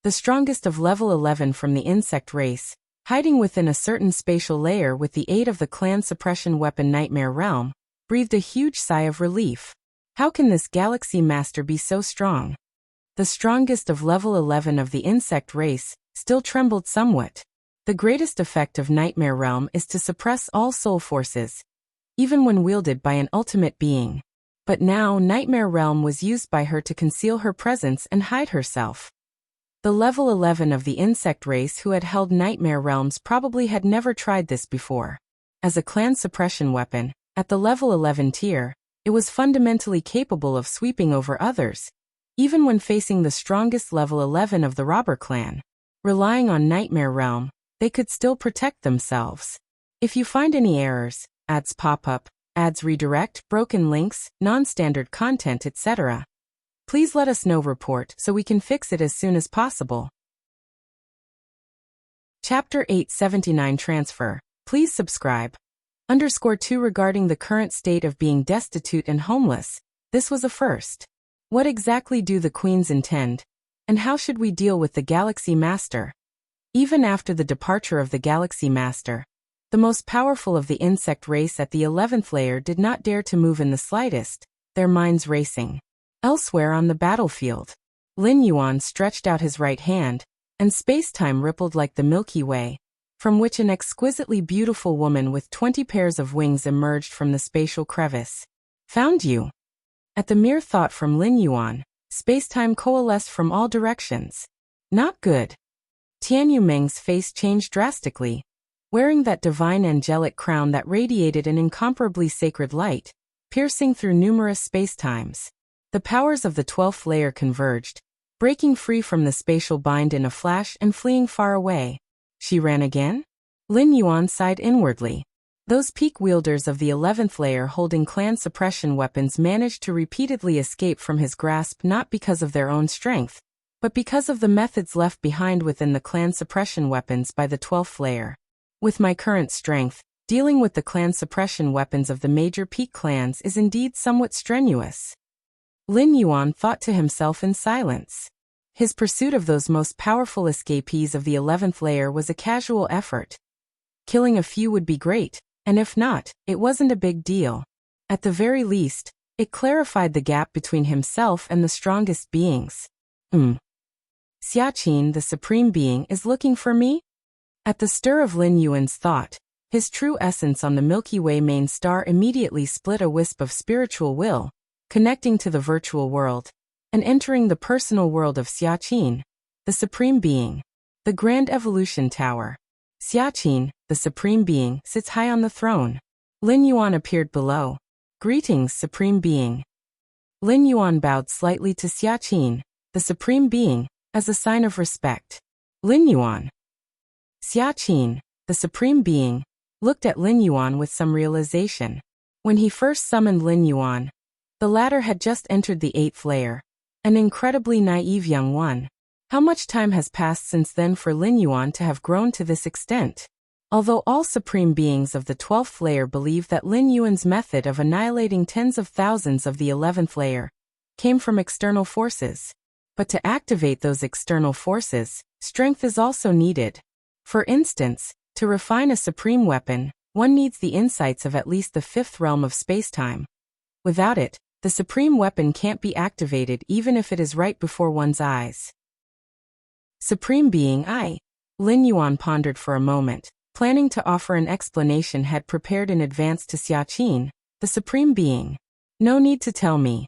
the strongest of level 11 from the insect race, hiding within a certain spatial layer with the aid of the clan suppression weapon Nightmare Realm, breathed a huge sigh of relief. How can this Galaxy Master be so strong? The strongest of level 11 of the insect race still trembled somewhat. The greatest effect of Nightmare Realm is to suppress all soul forces, even when wielded by an ultimate being. But now Nightmare Realm was used by her to conceal her presence and hide herself. The level 11 of the insect race who had held Nightmare Realms probably had never tried this before. As a clan suppression weapon, at the level 11 tier, it was fundamentally capable of sweeping over others, even when facing the strongest level 11 of the Robber Clan. Relying on Nightmare Realm, they could still protect themselves. If you find any errors, ads pop up, ads redirect, broken links, non-standard content, etc., Please let us know report so we can fix it as soon as possible. Chapter 879 Transfer. Please subscribe. _2 Regarding the current state of being destitute and homeless, this was a first. What exactly do the queens intend? And how should we deal with the Galaxy Master? Even after the departure of the Galaxy Master, the most powerful of the insect race at the 11th layer did not dare to move in the slightest, their minds racing. Elsewhere on the battlefield, Lin Yuan stretched out his right hand, and space-time rippled like the Milky Way, from which an exquisitely beautiful woman with 20 pairs of wings emerged from the spatial crevice. Found you. At the mere thought from Lin Yuan, space-time coalesced from all directions. Not good. Tianyu Meng's face changed drastically. Wearing that divine angelic crown that radiated an incomparably sacred light, piercing through numerous spacetimes. The powers of the 12th layer converged, breaking free from the spatial bind in a flash and fleeing far away. She ran again? Lin Yuan sighed inwardly. Those peak wielders of the 11th layer holding clan suppression weapons managed to repeatedly escape from his grasp not because of their own strength, but because of the methods left behind within the clan suppression weapons by the 12th layer. With my current strength, dealing with the clan suppression weapons of the major peak clans is indeed somewhat strenuous. Lin Yuan thought to himself in silence. His pursuit of those most powerful escapees of the 11th layer was a casual effort. Killing a few would be great, and if not, it wasn't a big deal. At the very least, it clarified the gap between himself and the strongest beings. Xiaqin, the Supreme Being, is looking for me? At the stir of Lin Yuan's thought, his true essence on the Milky Way main star immediately split a wisp of spiritual will, connecting to the virtual world, and entering the personal world of Xiaqin, the Supreme Being. The Grand Evolution Tower. Xiaqin, the Supreme Being, sits high on the throne. Lin Yuan appeared below. Greetings, Supreme Being. Lin Yuan bowed slightly to Xiaqin, the Supreme Being, as a sign of respect. Lin Yuan. Xiaqin, the Supreme Being, looked at Lin Yuan with some realization. When he first summoned Lin Yuan, the latter had just entered the 8th layer, an incredibly naive young one. How much time has passed since then for Lin Yuan to have grown to this extent? Although all Supreme Beings of the 12th layer believe that Lin Yuan's method of annihilating tens of thousands of the 11th layer came from external forces. But to activate those external forces, strength is also needed. For instance, to refine a supreme weapon, one needs the insights of at least the 5th realm of spacetime. Without it, the supreme weapon can't be activated even if it is right before one's eyes. Supreme Being Lin Yuan pondered for a moment, planning to offer an explanation had prepared in advance to Xiaqin, the Supreme Being. No need to tell me.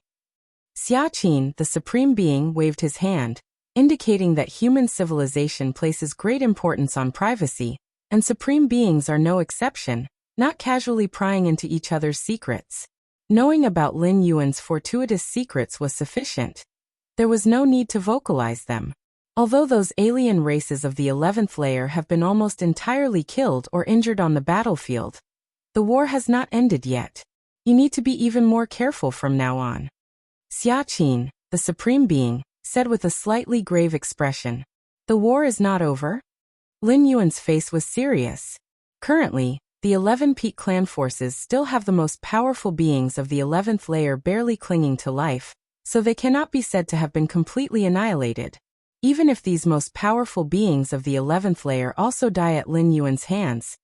Xiaqin, the Supreme Being, waved his hand, indicating that human civilization places great importance on privacy, and Supreme Beings are no exception, not casually prying into each other's secrets. Knowing about Lin Yuan's fortuitous secrets was sufficient. There was no need to vocalize them. Although those alien races of the 11th layer have been almost entirely killed or injured on the battlefield, the war has not ended yet. You need to be even more careful from now on. Xiaqin, the Supreme Being, said with a slightly grave expression. The war is not over? Lin Yuan's face was serious. Currently, the 11 peak clan forces still have the most powerful beings of the 11th layer barely clinging to life, so they cannot be said to have been completely annihilated. Even if these most powerful beings of the 11th layer also die at Lin Yuan's hands,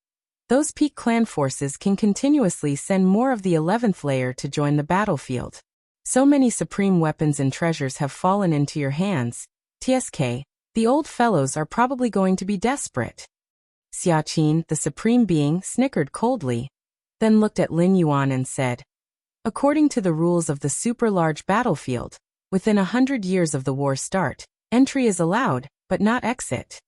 those peak clan forces can continuously send more of the 11th layer to join the battlefield. So many supreme weapons and treasures have fallen into your hands, TSK, the old fellows are probably going to be desperate. Xiaqin, the Supreme Being, snickered coldly, then looked at Lin Yuan and said, according to the rules of the super-large battlefield, within 100 years of the war's start, entry is allowed, but not exit.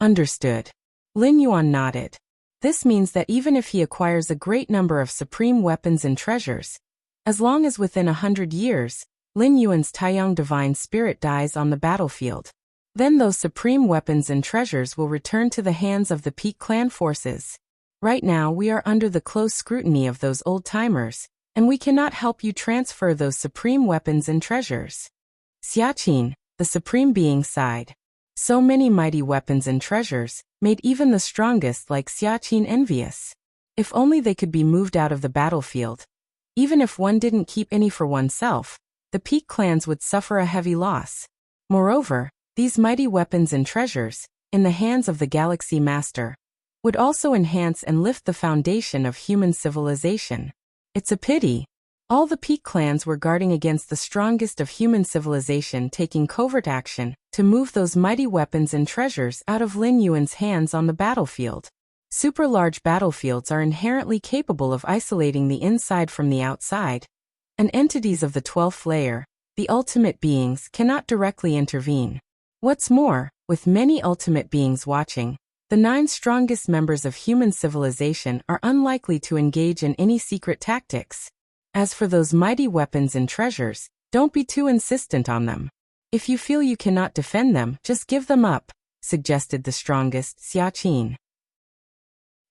Understood. Lin Yuan nodded. This means that even if he acquires a great number of supreme weapons and treasures, as long as within 100 years, Lin Yuan's Taiyang divine spirit dies on the battlefield, then those supreme weapons and treasures will return to the hands of the peak clan forces. Right now we are under the close scrutiny of those old-timers, and we cannot help you transfer those supreme weapons and treasures. Xiaqin, the Supreme Being, sighed. So many mighty weapons and treasures made even the strongest like Xiaqin envious. If only they could be moved out of the battlefield. Even if one didn't keep any for oneself, the peak clans would suffer a heavy loss. Moreover, these mighty weapons and treasures, in the hands of the Galaxy Master, would also enhance and lift the foundation of human civilization. It's a pity. All the peak clans were guarding against the strongest of human civilization taking covert action to move those mighty weapons and treasures out of Lin Yuan's hands on the battlefield. Super large battlefields are inherently capable of isolating the inside from the outside, and entities of the 12th layer, the ultimate beings, cannot directly intervene. What's more, with many ultimate beings watching, the 9 strongest members of human civilization are unlikely to engage in any secret tactics. As for those mighty weapons and treasures, don't be too insistent on them. If you feel you cannot defend them, just give them up, suggested the strongest, Xiaqin.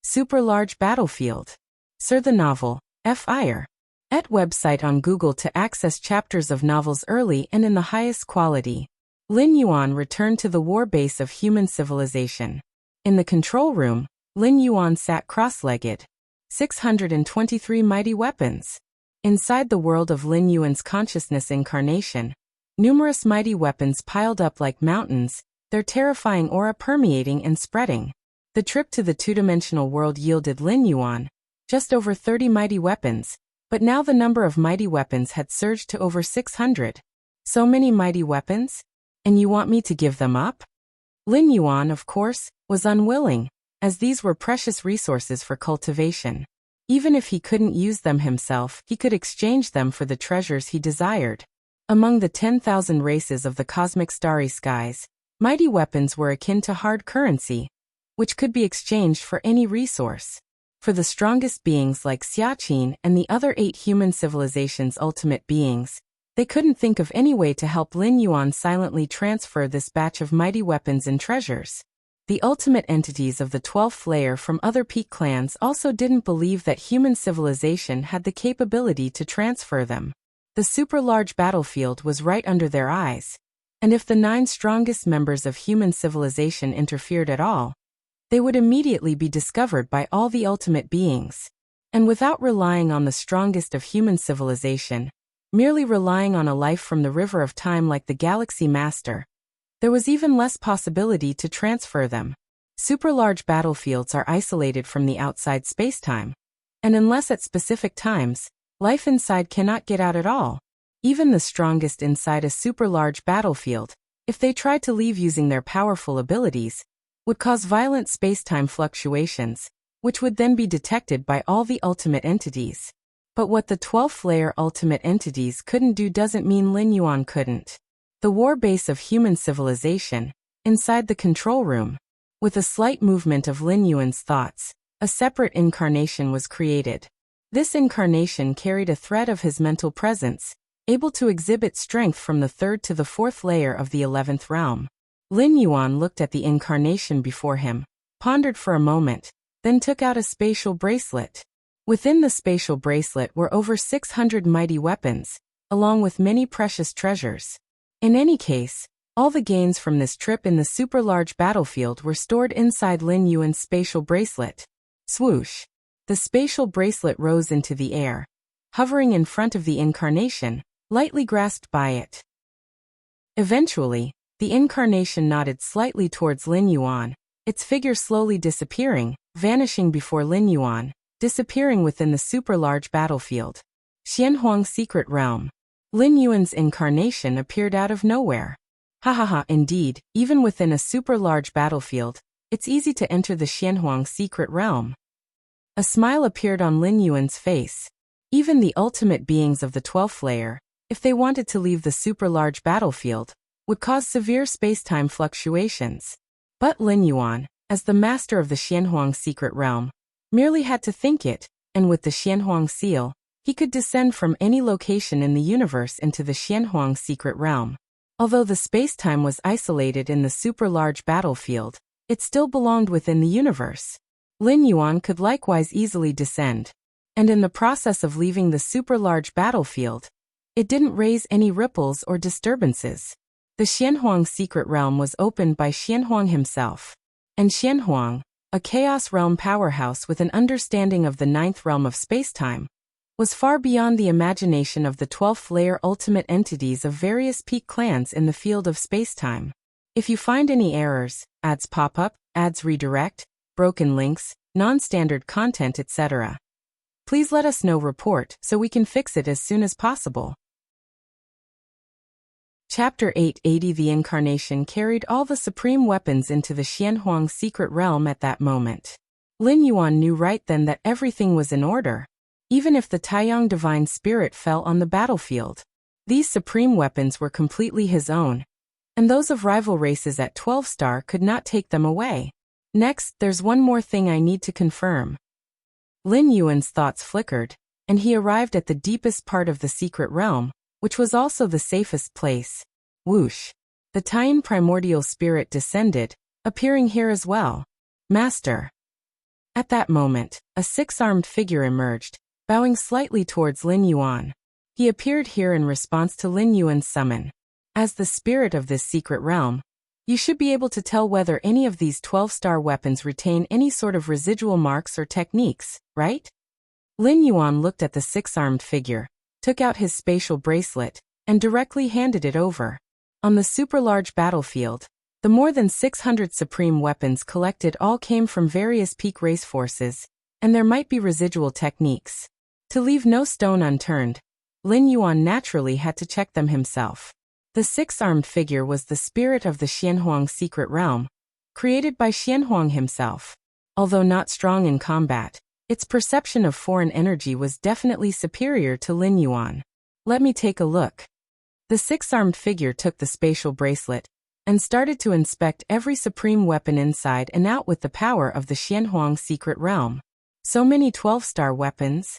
Super large battlefield. Sir, the novel, F.I.R. at website on Google to access chapters of novels early and in the highest quality. Lin Yuan returned to the war base of human civilization. In the control room, Lin Yuan sat cross-legged. 623 mighty weapons. Inside the world of Lin Yuan's consciousness incarnation, numerous mighty weapons piled up like mountains, their terrifying aura permeating and spreading. The trip to the two-dimensional world yielded Lin Yuan just over 30 mighty weapons, but now the number of mighty weapons had surged to over 600. So many mighty weapons? And you want me to give them up? Lin Yuan, of course, was unwilling, as these were precious resources for cultivation. Even if he couldn't use them himself, he could exchange them for the treasures he desired. Among the 10,000 races of the cosmic starry skies, mighty weapons were akin to hard currency, which could be exchanged for any resource. For the strongest beings like Xiaqin and the other 8 human civilizations' ultimate beings, they couldn't think of any way to help Lin Yuan silently transfer this batch of mighty weapons and treasures. The ultimate entities of the 12th layer from other peak clans also didn't believe that human civilization had the capability to transfer them. The super-large battlefield was right under their eyes, and if the 9 strongest members of human civilization interfered at all, they would immediately be discovered by all the ultimate beings. And without relying on the strongest of human civilization, merely relying on a life from the river of time like the Galaxy Master, there was even less possibility to transfer them. Super-large battlefields are isolated from the outside spacetime, and unless at specific times, life inside cannot get out at all. Even the strongest inside a super-large battlefield, if they tried to leave using their powerful abilities, would cause violent spacetime fluctuations, which would then be detected by all the ultimate entities. But what the 12th layer ultimate entities couldn't do doesn't mean Lin Yuan couldn't. The war base of human civilization, inside the control room. With a slight movement of Lin Yuan's thoughts, a separate incarnation was created. This incarnation carried a thread of his mental presence, able to exhibit strength from the 3rd to the 4th layer of the 11th realm. Lin Yuan looked at the incarnation before him, pondered for a moment, then took out a spatial bracelet. Within the spatial bracelet were over 600 mighty weapons, along with many precious treasures. In any case, all the gains from this trip in the super-large battlefield were stored inside Lin Yuan's spatial bracelet. Swoosh! The spatial bracelet rose into the air, hovering in front of the incarnation, lightly grasped by it. Eventually, the incarnation nodded slightly towards Lin Yuan, its figure slowly disappearing, vanishing before Lin Yuan, disappearing within the super-large battlefield. Xianhuang's secret realm. Lin Yuan's incarnation appeared out of nowhere. Indeed, even within a super-large battlefield, it's easy to enter the Xianhuang secret realm. A smile appeared on Lin Yuan's face. Even the ultimate beings of the 12th layer, if they wanted to leave the super-large battlefield, would cause severe spacetime fluctuations. But Lin Yuan, as the master of the Xianhuang secret realm, merely had to think it, and with the Xianhuang seal, he could descend from any location in the universe into the Xianhuang secret realm. Although the spacetime was isolated in the super-large battlefield, it still belonged within the universe. Lin Yuan could likewise easily descend. And in the process of leaving the super-large battlefield, It didn't raise any ripples or disturbances. The Xianhuang secret realm was opened by Xianhuang himself. And Xianhuang, a chaos realm powerhouse with an understanding of the ninth realm of spacetime, was far beyond the imagination of the 12th layer ultimate entities of various peak clans in the field of spacetime. If you find any errors, ads pop up, ads redirect, broken links, non-standard content, etc., please let us know. Report so we can fix it as soon as possible. Chapter 880. The Incarnation carried all the supreme weapons into the Xianhuang secret realm at that moment. Lin Yuan knew right then that everything was in order. Even if the Taiyang divine spirit fell on the battlefield, these supreme weapons were completely his own, and those of rival races at 12-star could not take them away. Next, there's one more thing I need to confirm. Lin Yuan's thoughts flickered, and he arrived at the deepest part of the secret realm, which was also the safest place. Whoosh! The Taiyan primordial spirit descended, appearing here as well. Master! At that moment, a six-armed figure emerged, bowing slightly towards Lin Yuan. He appeared here in response to Lin Yuan's summon. As the spirit of this secret realm, you should be able to tell whether any of these 12-star weapons retain any sort of residual marks or techniques, right? Lin Yuan looked at the six-armed figure, took out his spatial bracelet, and directly handed it over. On the super-large battlefield, the more than 600 supreme weapons collected all came from various peak race forces, and there might be residual techniques. To leave no stone unturned, Lin Yuan naturally had to check them himself. The six-armed figure was the spirit of the Xianhuang secret realm, created by Xianhuang himself. Although not strong in combat, its perception of foreign energy was definitely superior to Lin Yuan. Let me take a look. The six-armed figure took the spatial bracelet and started to inspect every supreme weapon inside and out with the power of the Xianhuang secret realm. So many 12-star weapons?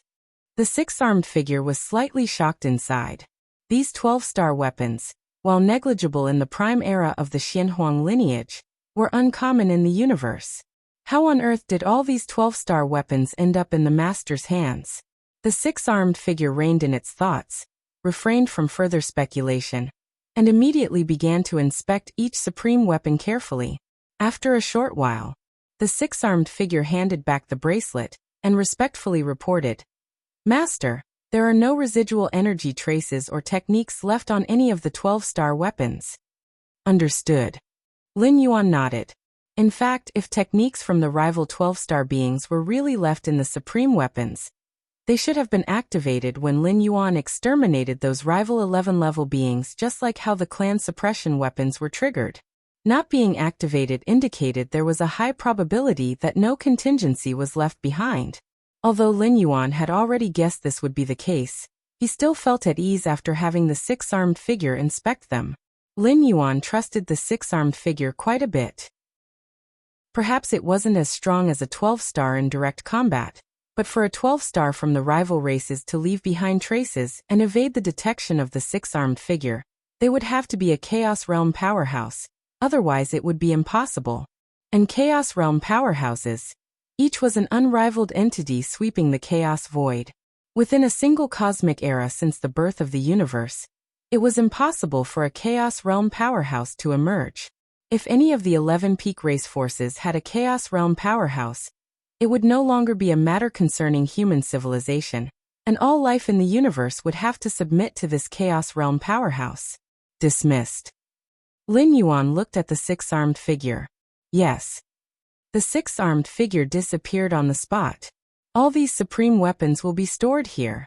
The six-armed figure was slightly shocked inside. These 12-star weapons, while negligible in the prime era of the Xianhuang lineage, were uncommon in the universe. How on earth did all these 12-star weapons end up in the master's hands? The six-armed figure reined in its thoughts, refrained from further speculation, and immediately began to inspect each supreme weapon carefully. After a short while, the six-armed figure handed back the bracelet and respectfully reported, "Master, there are no residual energy traces or techniques left on any of the 12-star weapons." Understood. Lin Yuan nodded. In fact, if techniques from the rival 12-star beings were really left in the supreme weapons, they should have been activated when Lin Yuan exterminated those rival 11-level beings, just like how the clan suppression weapons were triggered. Not being activated indicated there was a high probability that no contingency was left behind. Although Lin Yuan had already guessed this would be the case, he still felt at ease after having the six-armed figure inspect them. Lin Yuan trusted the six-armed figure quite a bit. Perhaps it wasn't as strong as a 12-star in direct combat, but for a 12-star from the rival races to leave behind traces and evade the detection of the six-armed figure, they would have to be a Chaos Realm powerhouse, otherwise it would be impossible. And Chaos Realm powerhouses, each was an unrivaled entity sweeping the chaos void. Within a single cosmic era since the birth of the universe, it was impossible for a Chaos Realm powerhouse to emerge. If any of the 11 peak race forces had a Chaos Realm powerhouse, it would no longer be a matter concerning human civilization, and all life in the universe would have to submit to this Chaos Realm powerhouse. Dismissed. Lin Yuan looked at the six-armed figure. Yes. The six-armed figure disappeared on the spot. All these supreme weapons will be stored here.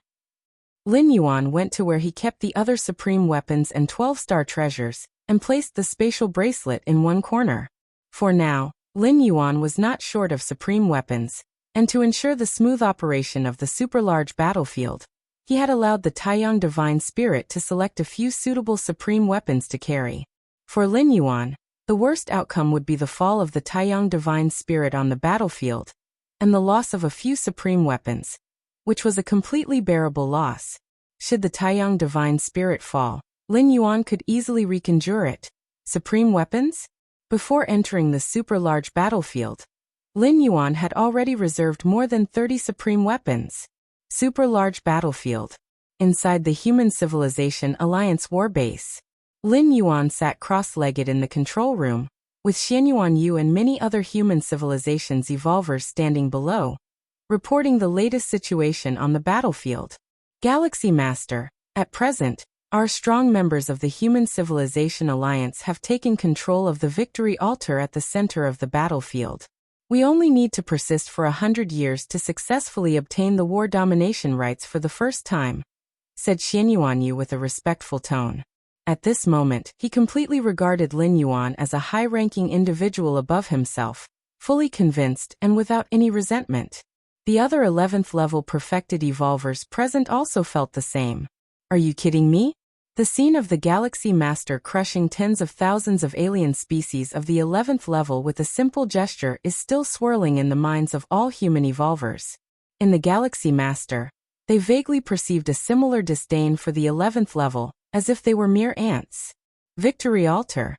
Lin Yuan went to where he kept the other supreme weapons and 12-star treasures, and placed the spatial bracelet in one corner. For now, Lin Yuan was not short of supreme weapons, and to ensure the smooth operation of the super-large battlefield, he had allowed the Taiyang divine spirit to select a few suitable supreme weapons to carry. For Lin Yuan, the worst outcome would be the fall of the Taiyang divine spirit on the battlefield, and the loss of a few supreme weapons, which was a completely bearable loss. Should the Taiyang divine spirit fall, Lin Yuan could easily reconjure it. Supreme weapons? Before entering the super-large battlefield, Lin Yuan had already reserved more than 30 supreme weapons. Super-large battlefield. inside the Human Civilization Alliance war base. Lin Yuan sat cross-legged in the control room, with Xianyuan Yu and many other human civilizations evolvers standing below, reporting the latest situation on the battlefield. Galaxy Master, at present, our strong members of the Human Civilization Alliance have taken control of the victory altar at the center of the battlefield. We only need to persist for 100 years to successfully obtain the war domination rights for the first time, said Xianyuan Yu with a respectful tone. At this moment, he completely regarded Lin Yuan as a high-ranking individual above himself, fully convinced and without any resentment. The other 11th level perfected evolvers present also felt the same. Are you kidding me? The scene of the Galaxy Master crushing tens of thousands of alien species of the 11th level with a simple gesture is still swirling in the minds of all human evolvers. In the Galaxy Master, they vaguely perceived a similar disdain for the 11th level, as if they were mere ants. Victory Altar.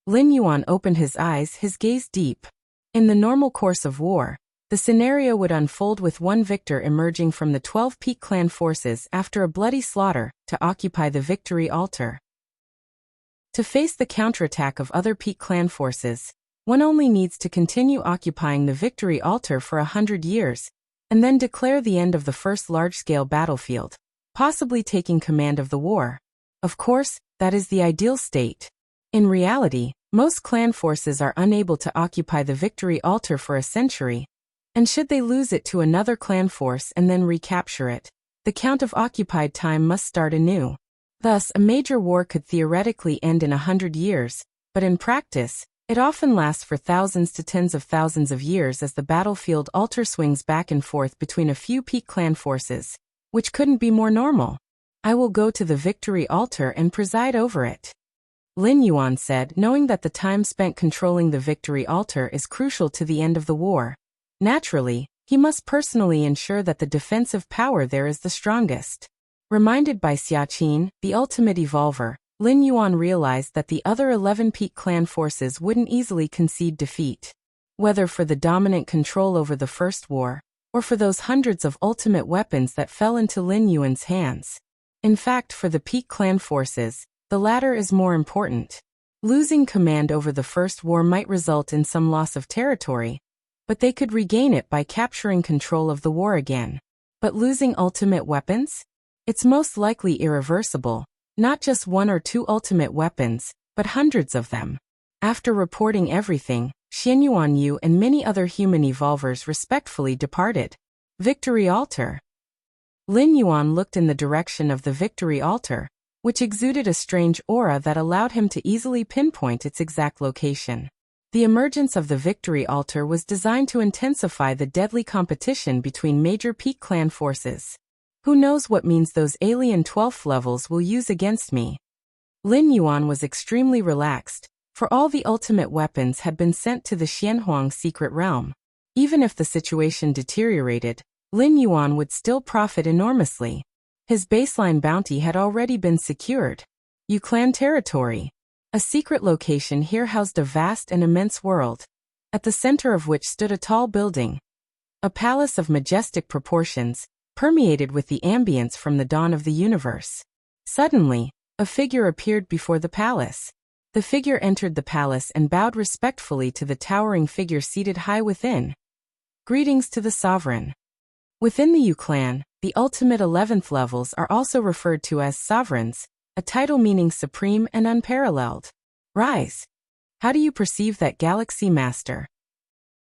Lin Yuan opened his eyes, his gaze deep. In the normal course of war, the scenario would unfold with one victor emerging from the 12 Peak Clan forces after a bloody slaughter to occupy the Victory Altar. To face the counterattack of other Peak Clan forces, one only needs to continue occupying the Victory Altar for 100 years, and then declare the end of the first large-scale battlefield, possibly taking command of the war. Of course, that is the ideal state. In reality, most clan forces are unable to occupy the Victory Altar for a century, and should they lose it to another clan force and then recapture it, the count of occupied time must start anew. Thus, a major war could theoretically end in 100 years, but in practice, it often lasts for thousands to tens of thousands of years as the battlefield altar swings back and forth between a few Peak Clan forces, which couldn't be more normal. I will go to the Victory Altar and preside over it, Lin Yuan said, knowing that the time spent controlling the Victory Altar is crucial to the end of the war. Naturally, he must personally ensure that the defensive power there is the strongest. Reminded by Xiaqin, the ultimate evolver, Lin Yuan realized that the other 11 Peak Clan forces wouldn't easily concede defeat. Whether for the dominant control over the First War, or for those hundreds of ultimate weapons that fell into Lin Yuan's hands. In fact, for the Peak Clan forces, the latter is more important. Losing command over the First War might result in some loss of territory, but they could regain it by capturing control of the war again. But losing ultimate weapons? It's most likely irreversible, not just one or two ultimate weapons, but hundreds of them. After reporting everything, Xianyuan Yu and many other human evolvers respectfully departed. Victory Altar. Lin Yuan looked in the direction of the Victory Altar, which exuded a strange aura that allowed him to easily pinpoint its exact location. The emergence of the Victory Altar was designed to intensify the deadly competition between major Peak Clan forces. Who knows what means those alien 12th levels will use against me? Lin Yuan was extremely relaxed, for all the ultimate weapons had been sent to the Xianhuang secret realm. Even if the situation deteriorated, Lin Yuan would still profit enormously. His baseline bounty had already been secured. Yu Clan territory. A secret location here housed a vast and immense world, at the center of which stood a tall building. A palace of majestic proportions, permeated with the ambience from the dawn of the universe. Suddenly, a figure appeared before the palace. The figure entered the palace and bowed respectfully to the towering figure seated high within. Greetings to the sovereign. Within the Yu Clan, the ultimate 11th levels are also referred to as sovereigns, a title meaning supreme and unparalleled. Rise. How do you perceive that Galaxy Master?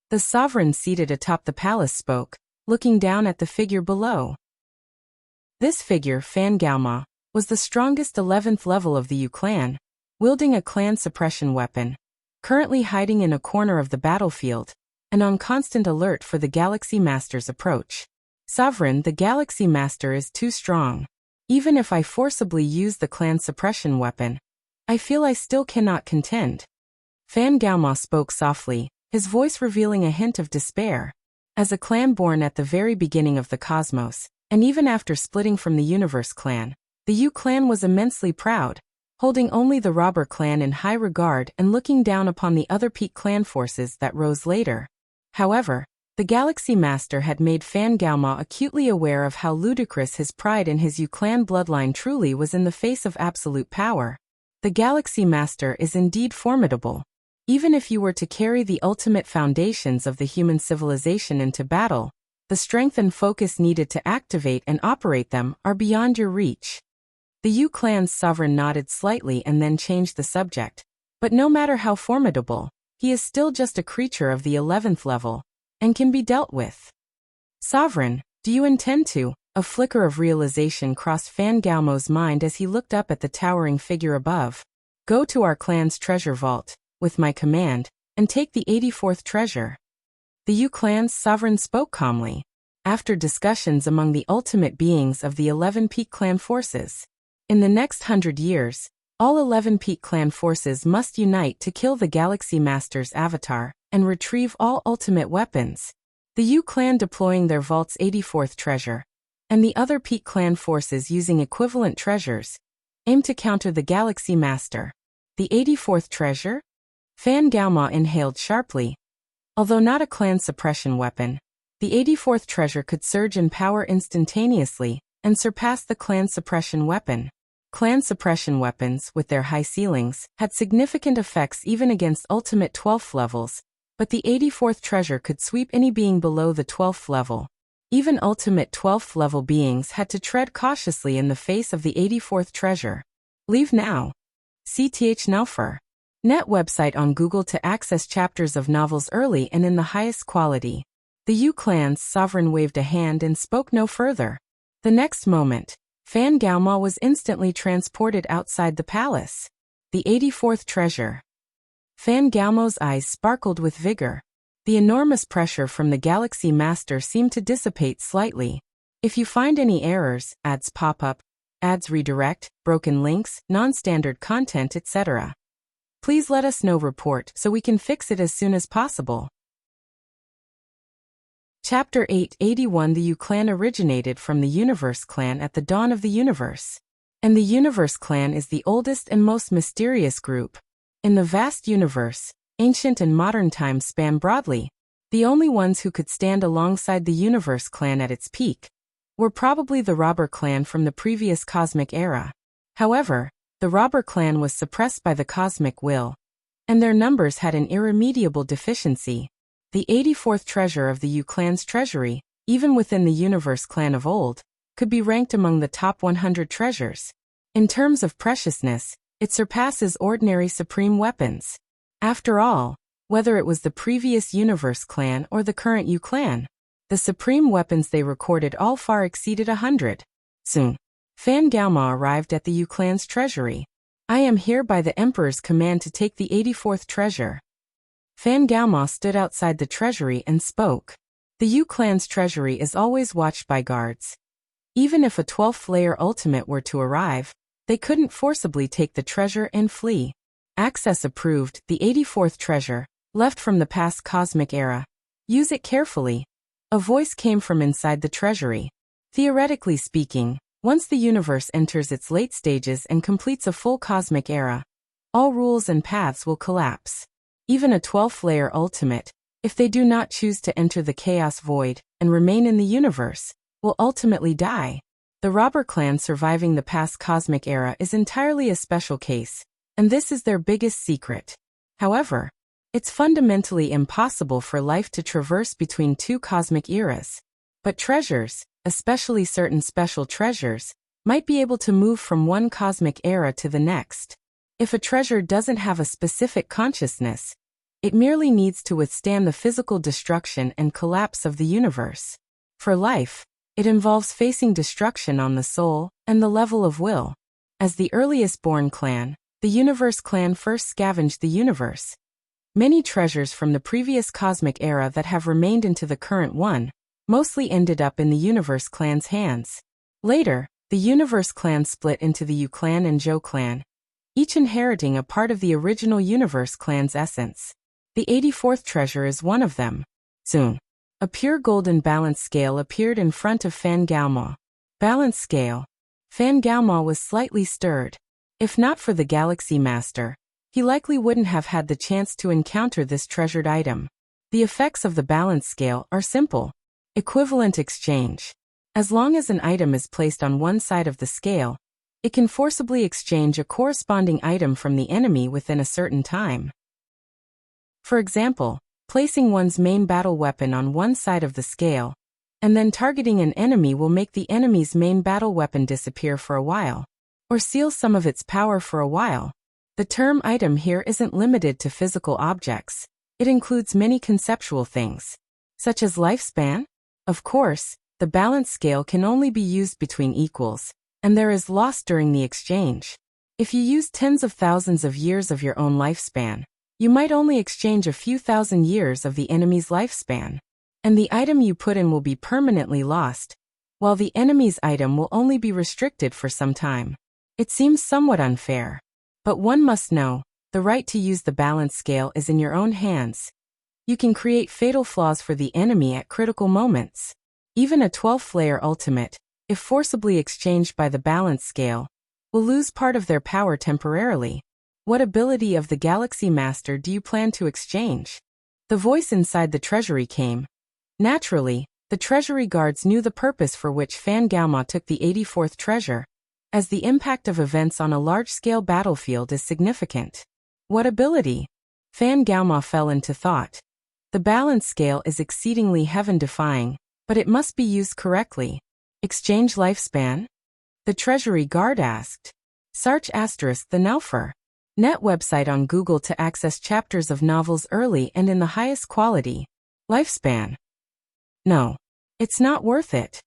The sovereign seated atop the palace spoke, looking down at the figure below. This figure, Fan Gaoma, was the strongest 11th level of the Yu Clan, wielding a clan suppression weapon, currently hiding in a corner of the battlefield, and on constant alert for the Galaxy Master's approach. Sovereign, the Galaxy Master is too strong. Even if I forcibly use the clan suppression weapon, I feel I still cannot contend. Fan Gaoma spoke softly, his voice revealing a hint of despair. As a clan born at the very beginning of the cosmos, and even after splitting from the Universe Clan, the Yu Clan was immensely proud, holding only the Robber Clan in high regard and looking down upon the other Peak Clan forces that rose later. However, The Galaxy Master had made Fan Gaoma acutely aware of how ludicrous his pride in his Yu-clan bloodline truly was in the face of absolute power. The Galaxy Master is indeed formidable. Even if you were to carry the ultimate foundations of the human civilization into battle, the strength and focus needed to activate and operate them are beyond your reach. The Yu-clan's sovereign nodded slightly and then changed the subject. But no matter how formidable, he is still just a creature of the 11th level, and can be dealt with. Sovereign, do you intend to? A flicker of realization crossed Fan Gaomo's mind as he looked up at the towering figure above. Go to our clan's treasure vault, with my command, and take the 84th treasure. The Yu-clan's sovereign spoke calmly. After discussions among the ultimate beings of the 11 Peak clan forces, in the next 100 years, all 11 Peak clan forces must unite to kill the Galaxy Master's avatar and retrieve all ultimate weapons. The Yu-clan deploying their vault's 84th treasure, and the other Peak clan forces using equivalent treasures, aim to counter the Galaxy Master. The 84th treasure? Fan Gaoma inhaled sharply. Although not a clan suppression weapon, the 84th treasure could surge in power instantaneously and surpass the clan suppression weapon. Clan suppression weapons, with their high ceilings, had significant effects even against ultimate 12th levels, but the 84th treasure could sweep any being below the 12th level. Even ultimate 12th level beings had to tread cautiously in the face of the 84th treasure. Leave now. CTH Naufer. Net website on Google to access chapters of novels early and in the highest quality. The Yu-clan's sovereign waved a hand and spoke no further. The next moment, Fan Gaoma was instantly transported outside the palace. The 84th treasure. Fan Gaomo's eyes sparkled with vigor. The enormous pressure from the Galaxy Master seemed to dissipate slightly. If you find any errors, ads pop up, ads redirect, broken links, non-standard content, etc., please let us know. Report so we can fix it as soon as possible. Chapter 881. The Yu-clan originated from the Universe Clan at the dawn of the universe. And the Universe Clan is the oldest and most mysterious group. In the vast universe, ancient and modern times span broadly. The only ones who could stand alongside the Universe Clan at its peak were probably the Robber Clan from the previous cosmic era. However, the Robber Clan was suppressed by the cosmic will, and their numbers had an irremediable deficiency. The 84th treasure of the Yu-clan's treasury, even within the Universe Clan of old, could be ranked among the top 100 treasures. In terms of preciousness, it surpasses ordinary supreme weapons. After all, whether it was the previous Universe Clan or the current Yu-clan, the supreme weapons they recorded all far exceeded 100. Soon, Fan Gaoma arrived at the Yu-clan's treasury. I am here by the Emperor's command to take the 84th treasure. Fan Gaoma stood outside the treasury and spoke. The Yu-clan's treasury is always watched by guards. Even if a 12th layer ultimate were to arrive, they couldn't forcibly take the treasure and flee. Access approved. The 84th treasure, left from the past cosmic era. Use it carefully. A voice came from inside the treasury. Theoretically speaking, once the universe enters its late stages and completes a full cosmic era, all rules and paths will collapse. Even a 12th layer ultimate, if they do not choose to enter the chaos void and remain in the universe, will ultimately die. The Robber Clan surviving the past cosmic era is entirely a special case, and this is their biggest secret. However, it's fundamentally impossible for life to traverse between two cosmic eras. But treasures, especially certain special treasures, might be able to move from one cosmic era to the next. If a treasure doesn't have a specific consciousness, it merely needs to withstand the physical destruction and collapse of the universe. For life, it involves facing destruction on the soul and the level of will. As the earliest born clan, the Universe Clan first scavenged the universe. Many treasures from the previous cosmic era that have remained into the current one mostly ended up in the Universe Clan's hands. Later, the Universe Clan split into the Yu-clan and Zhou clan, each inheriting a part of the original Universe Clan's essence. The 84th treasure is one of them. Soon, a pure golden balance scale appeared in front of Fan Gaoma. Balance scale. Fan Gaoma was slightly stirred. If not for the Galaxy Master, he likely wouldn't have had the chance to encounter this treasured item. The effects of the balance scale are simple. Equivalent exchange. As long as an item is placed on one side of the scale, it can forcibly exchange a corresponding item from the enemy within a certain time. For example, placing one's main battle weapon on one side of the scale, and then targeting an enemy will make the enemy's main battle weapon disappear for a while, or seal some of its power for a while. The term item here isn't limited to physical objects. It includes many conceptual things, such as lifespan. Of course, the balance scale can only be used between equals, and there is loss during the exchange. If you use tens of thousands of years of your own lifespan, you might only exchange a few thousand years of the enemy's lifespan, and the item you put in will be permanently lost, while the enemy's item will only be restricted for some time. It seems somewhat unfair. But one must know, the right to use the balance scale is in your own hands. You can create fatal flaws for the enemy at critical moments. Even a 12th layer ultimate, if forcibly exchanged by the balance scale, will lose part of their power temporarily. What ability of the Galaxy Master do you plan to exchange? The voice inside the treasury came. Naturally, the treasury guards knew the purpose for which Fan Gaoma took the 84th treasure, as the impact of events on a large-scale battlefield is significant. What ability? Fan Gaoma fell into thought. The balance scale is exceedingly heaven-defying, but it must be used correctly. Exchange lifespan? The treasury guard asked. Search * the Naufer. Net website on Google to access chapters of novels early and in the highest quality. Lifespan. No. It's not worth it.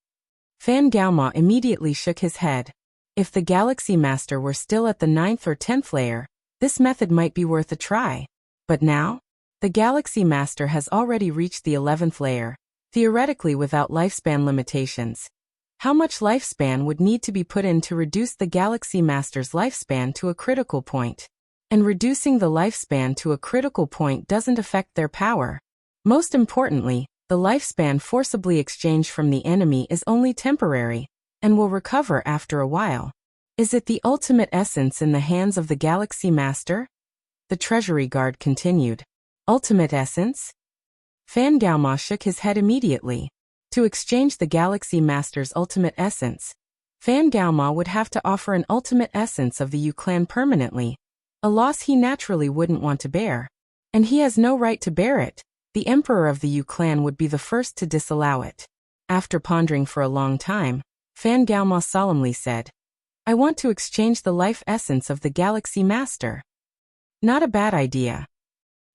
Fan Gaoma immediately shook his head. If the Galaxy Master were still at the 9th or 10th layer, this method might be worth a try. But now? The Galaxy Master has already reached the 11th layer, theoretically without lifespan limitations. How much lifespan would need to be put in to reduce the Galaxy Master's lifespan to a critical point? And reducing the lifespan to a critical point doesn't affect their power. Most importantly, the lifespan forcibly exchanged from the enemy is only temporary, and will recover after a while. Is it the ultimate essence in the hands of the Galaxy Master? The treasury guard continued. Ultimate essence? Fan Gaoma shook his head immediately. To exchange the Galaxy Master's ultimate essence, Fan Gaoma would have to offer an ultimate essence of the Yu clan permanently, a loss he naturally wouldn't want to bear. And he has no right to bear it. The Emperor of the Yu clan would be the first to disallow it. After pondering for a long time, Fan Gaoma solemnly said, I want to exchange the life essence of the Galaxy Master. Not a bad idea.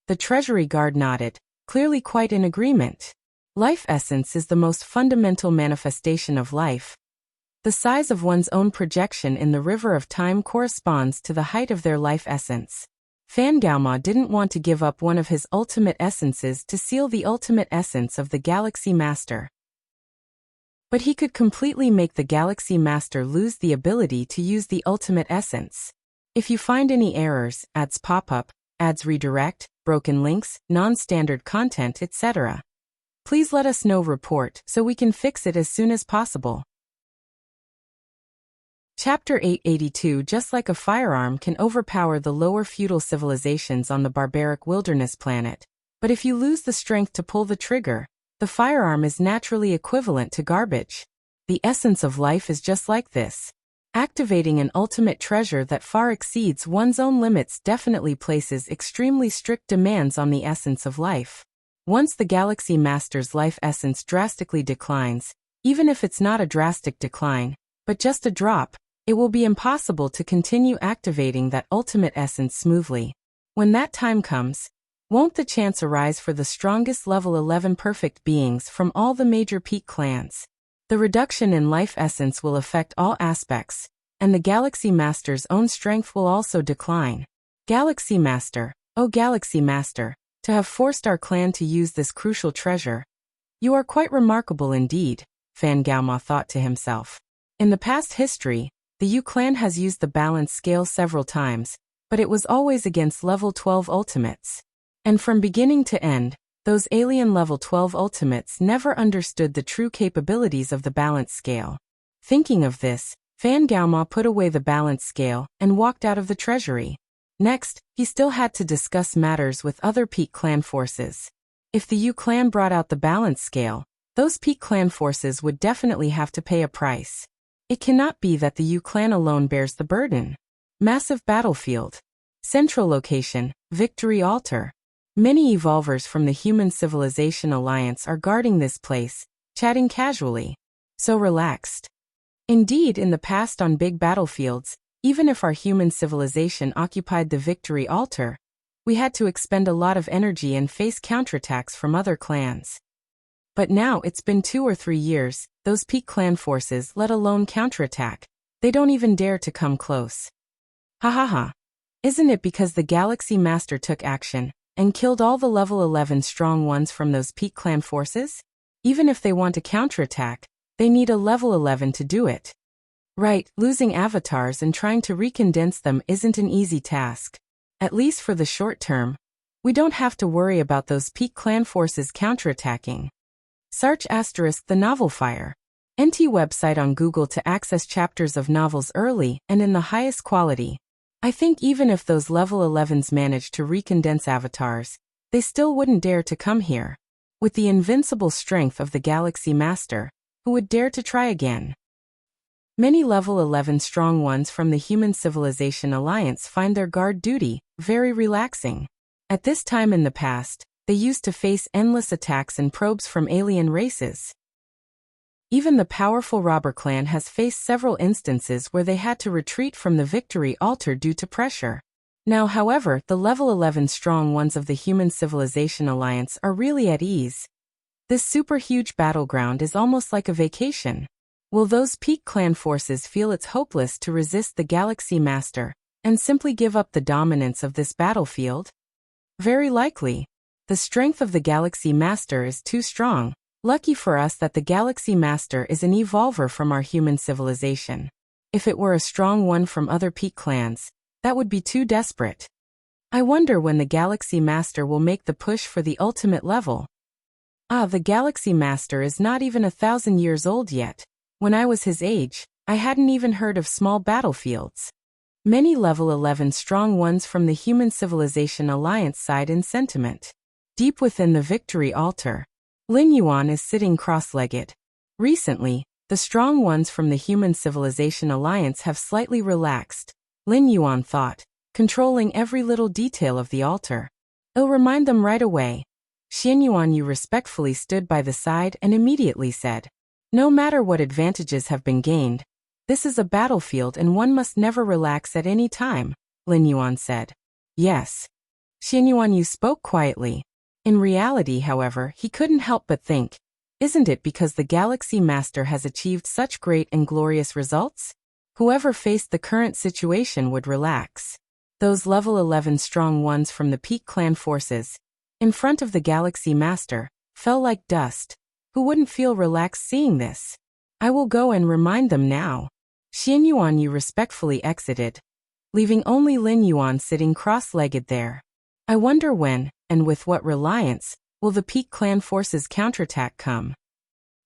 The treasury guard nodded, clearly quite in agreement. Life essence is the most fundamental manifestation of life. The size of one's own projection in the river of time corresponds to the height of their life essence. Fan Gaoma didn't want to give up one of his ultimate essences to seal the ultimate essence of the Galaxy Master. But he could completely make the Galaxy Master lose the ability to use the ultimate essence. If you find any errors, ads pop up, ads redirect, broken links, non-standard content, etc., please let us know. Report so we can fix it as soon as possible. Chapter 882. Just like a firearm can overpower the lower feudal civilizations on the barbaric wilderness planet, but if you lose the strength to pull the trigger, the firearm is naturally equivalent to garbage. The essence of life is just like this. Activating an ultimate treasure that far exceeds one's own limits definitely places extremely strict demands on the essence of life. Once the Galaxy Master's life essence drastically declines, even if it's not a drastic decline, but just a drop, it will be impossible to continue activating that ultimate essence smoothly. When that time comes, won't the chance arise for the strongest level 11 perfect beings from all the major peak clans? The reduction in life essence will affect all aspects, and the Galaxy Master's own strength will also decline. Galaxy Master, oh Galaxy Master, to have forced our clan to use this crucial treasure. You are quite remarkable indeed, Fan Gaoma thought to himself. In the past history, the Yu clan has used the balance scale several times, but it was always against level 12 ultimates. And from beginning to end, those alien level 12 ultimates never understood the true capabilities of the balance scale. Thinking of this, Fan Gaoma put away the balance scale and walked out of the treasury. Next, he still had to discuss matters with other peak clan forces. If the Yu clan brought out the balance scale, those Peak clan forces would definitely have to pay a price. It cannot be that the Yu clan alone bears the burden. Massive battlefield. Central location, Victory Altar. Many evolvers from the Human Civilization Alliance are guarding this place, chatting casually. So relaxed. Indeed, in the past on big battlefields, even if our human civilization occupied the Victory Altar, we had to expend a lot of energy and face counterattacks from other clans. But now it's been 2 or 3 years, those Peak clan forces, let alone counterattack, they don't even dare to come close. Ha ha ha. Isn't it because the Galaxy Master took action and killed all the level 11 strong ones from those Peak clan forces? Even if they want to counterattack, they need a level 11 to do it. Right, losing avatars and trying to recondense them isn't an easy task. At least for the short term. We don't have to worry about those Peak clan forces counterattacking. Search * the novel Fire. NT website on Google to access chapters of novels early and in the highest quality. I think even if those level 11s managed to recondense avatars, they still wouldn't dare to come here. With the invincible strength of the Galaxy Master, who would dare to try again? Many level 11 strong ones from the Human Civilization Alliance find their guard duty very relaxing. At this time in the past, they used to face endless attacks and probes from alien races. Even the powerful Robber clan has faced several instances where they had to retreat from the Victory Altar due to pressure. Now, however, the level 11 strong ones of the Human Civilization Alliance are really at ease. This super huge battleground is almost like a vacation. Will those Peak clan forces feel it's hopeless to resist the Galaxy Master and simply give up the dominance of this battlefield? Very likely. The strength of the Galaxy Master is too strong. Lucky for us that the Galaxy Master is an evolver from our human civilization. If it were a strong one from other Peak clans, that would be too desperate. I wonder when the Galaxy Master will make the push for the ultimate level. The Galaxy Master is not even 1,000 years old yet. When I was his age, I hadn't even heard of small battlefields. Many level 11 strong ones from the Human Civilization Alliance side in sentiment. Deep within the Victory Altar, Lin Yuan is sitting cross-legged. Recently, the strong ones from the Human Civilization Alliance have slightly relaxed, Lin Yuan thought, controlling every little detail of the altar. It'll remind them right away. Xian Yuan Yu respectfully stood by the side and immediately said, "No matter what advantages have been gained, this is a battlefield and one must never relax at any time," Lin Yuan said. "Yes." Xian Yuan Yu spoke quietly. In reality, however, he couldn't help but think, isn't it because the Galaxy Master has achieved such great and glorious results? Whoever faced the current situation would relax. Those level 11 strong ones from the Peak clan forces, in front of the Galaxy Master, fell like dust. Who wouldn't feel relaxed seeing this? I will go and remind them now. Xian Yuan Yu respectfully exited, leaving only Lin Yuan sitting cross-legged there. I wonder when, and with what reliance, will the Peak clan forces counterattack come?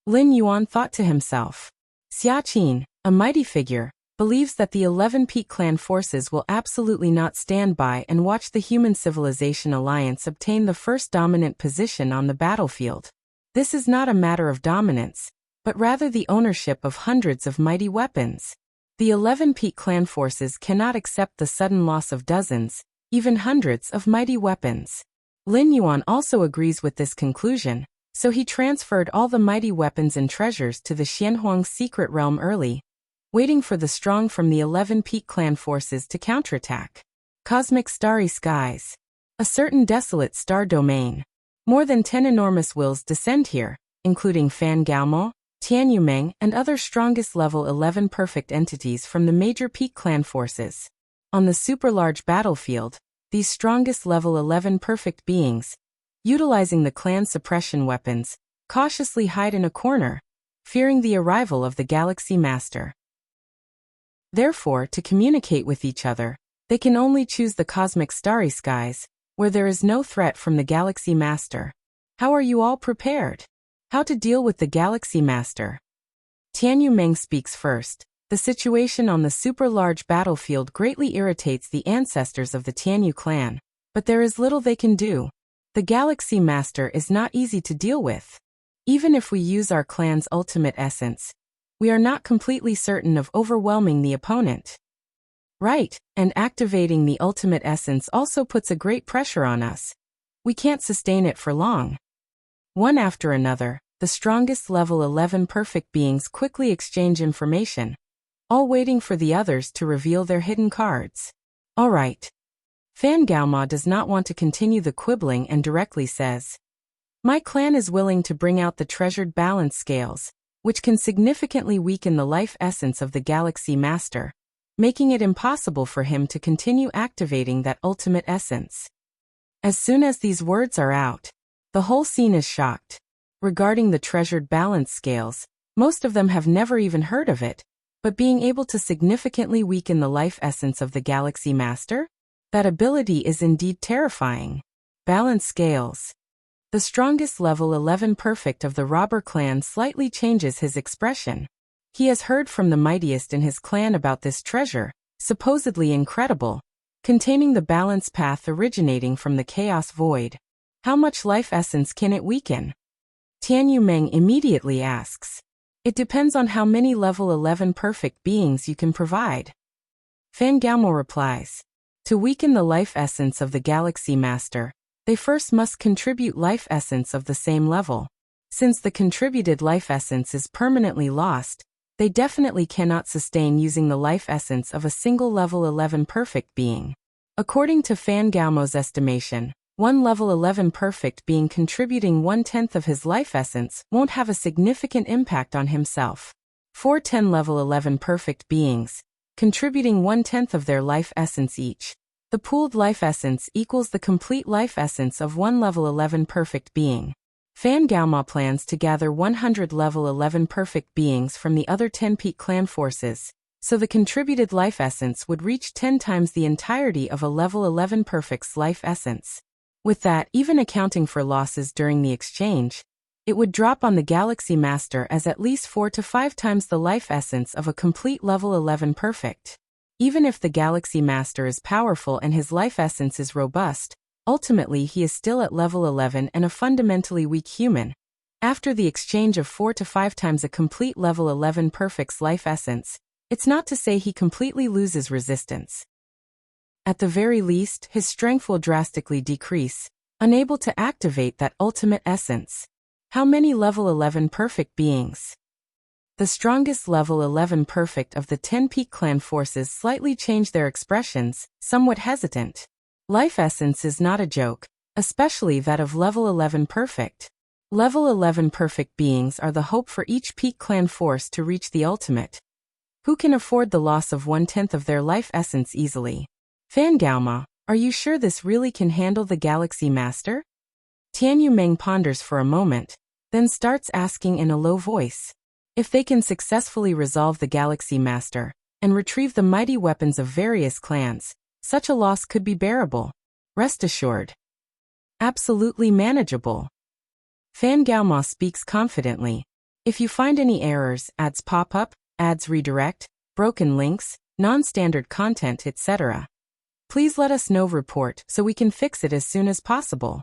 Lin Yuan thought to himself. Xia Qin, a mighty figure, believes that the 11 Peak clan forces will absolutely not stand by and watch the Human Civilization Alliance obtain the first dominant position on the battlefield. This is not a matter of dominance, but rather the ownership of hundreds of mighty weapons. The 11 Peak clan forces cannot accept the sudden loss of dozens, even hundreds of mighty weapons. Lin Yuan also agrees with this conclusion, so he transferred all the mighty weapons and treasures to the Xianhuang secret realm early, waiting for the strong from the 11 Peak clan forces to counterattack. Cosmic starry skies. A certain desolate star domain. More than 10 enormous wills descend here, including Fan Gaomo, Tian Yumeng, and other strongest level 11 perfect entities from the major Peak clan forces. On the super-large battlefield, these strongest level 11 perfect beings, utilizing the clan suppression weapons, cautiously hide in a corner, fearing the arrival of the Galaxy Master. Therefore, to communicate with each other, they can only choose the cosmic starry skies, where there is no threat from the Galaxy Master. How are you all prepared? How to deal with the Galaxy Master? Tian Yumeng speaks first. The situation on the super-large battlefield greatly irritates the ancestors of the Tianyu clan, but there is little they can do. The Galaxy Master is not easy to deal with. Even if we use our clan's ultimate essence, we are not completely certain of overwhelming the opponent. Right, and activating the ultimate essence also puts a great pressure on us. We can't sustain it for long. One after another, the strongest level 11 perfect beings quickly exchange information, all waiting for the others to reveal their hidden cards. All right. Fan Gaoma does not want to continue the quibbling and directly says, "My clan is willing to bring out the treasured balance scales, which can significantly weaken the life essence of the Galaxy Master, making it impossible for him to continue activating that ultimate essence." As soon as these words are out, the whole scene is shocked. Regarding the treasured balance scales, most of them have never even heard of it, but being able to significantly weaken the life essence of the Galaxy Master? That ability is indeed terrifying. Balance scales. The strongest level 11 perfect of the robber clan slightly changes his expression. He has heard from the mightiest in his clan about this treasure, supposedly incredible, containing the balance path originating from the chaos void. How much life essence can it weaken? Tian Yumeng immediately asks. It depends on how many level 11 perfect beings you can provide. Fan Gaoma replies. To weaken the life essence of the Galaxy Master, they first must contribute life essence of the same level. Since the contributed life essence is permanently lost, they definitely cannot sustain using the life essence of a single level 11 perfect being. According to Fan Gaomo's estimation, one level 11 perfect being contributing 1/10 of his life essence won't have a significant impact on himself. 10 level 11 perfect beings, contributing 1/10 of their life essence each. The pooled life essence equals the complete life essence of one level 11 perfect being. Fan Gaoma plans to gather 100 level 11 perfect beings from the other 10 peak clan forces, so the contributed life essence would reach 10 times the entirety of a level 11 perfect's life essence. With that, even accounting for losses during the exchange, it would drop on the Galaxy Master as at least 4 to 5 times the life essence of a complete level 11 perfect. Even if the Galaxy Master is powerful and his life essence is robust, ultimately he is still at level 11 and a fundamentally weak human. After the exchange of 4 to 5 times a complete level 11 perfect's life essence, it's not to say he completely loses resistance. At the very least, his strength will drastically decrease, unable to activate that ultimate essence. How many level 11 perfect beings? The strongest level 11 perfect of the 10 peak clan forces slightly change their expressions, somewhat hesitant. Life essence is not a joke, especially that of level 11 perfect. Level 11 perfect beings are the hope for each peak clan force to reach the ultimate. Who can afford the loss of 1/10 of their life essence easily? Fan Gaoma, are you sure this really can handle the Galaxy Master? Tian Yumeng ponders for a moment, then starts asking in a low voice. If they can successfully resolve the Galaxy Master, and retrieve the mighty weapons of various clans, such a loss could be bearable. Rest assured. Absolutely manageable. Fan Gaoma speaks confidently. If you find any errors, ads pop up, ads redirect, broken links, non-standard content, etc., please let us know. Report so we can fix it as soon as possible.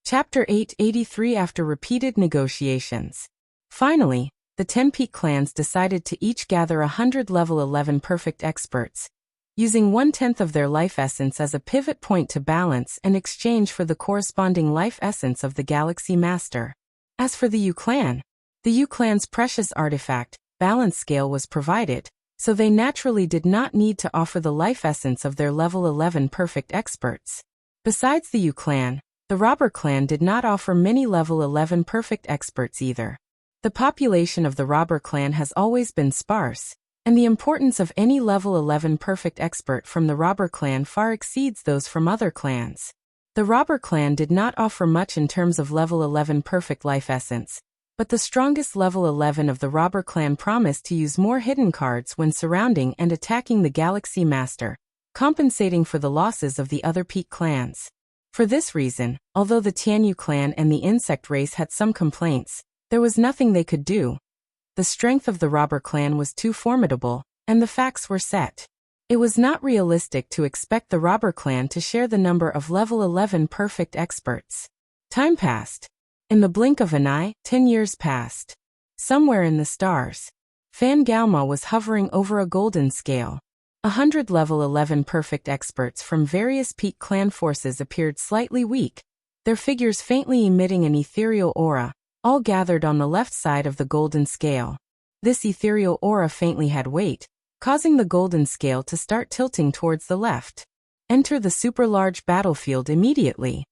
Chapter 883. After repeated negotiations. Finally, the 10 peak clans decided to each gather 100 level 11 perfect experts, using 1/10 of their life essence as a pivot point to balance and exchange for the corresponding life essence of the Galaxy Master. As for the Yu clan, the Yu clan's precious artifact, balance scale, was provided, so they naturally did not need to offer the life essence of their level 11 perfect experts. Besides the Yu clan, the robber clan did not offer many level 11 perfect experts either. The population of the robber clan has always been sparse, and the importance of any level 11 perfect expert from the robber clan far exceeds those from other clans. The robber clan did not offer much in terms of level 11 perfect life essence, but the strongest level 11 of the robber clan promised to use more hidden cards when surrounding and attacking the Galaxy Master, compensating for the losses of the other peak clans. For this reason, although the Tianyu clan and the insect race had some complaints, there was nothing they could do. The strength of the robber clan was too formidable, and the facts were set. It was not realistic to expect the robber clan to share the number of level 11 perfect experts. Time passed. In the blink of an eye, 10 years passed. Somewhere in the stars, Fan Galma was hovering over a golden scale. 100 level 11 perfect experts from various peak clan forces appeared slightly weak, their figures faintly emitting an ethereal aura, all gathered on the left side of the golden scale. This ethereal aura faintly had weight, causing the golden scale to start tilting towards the left. Enter the super large battlefield immediately.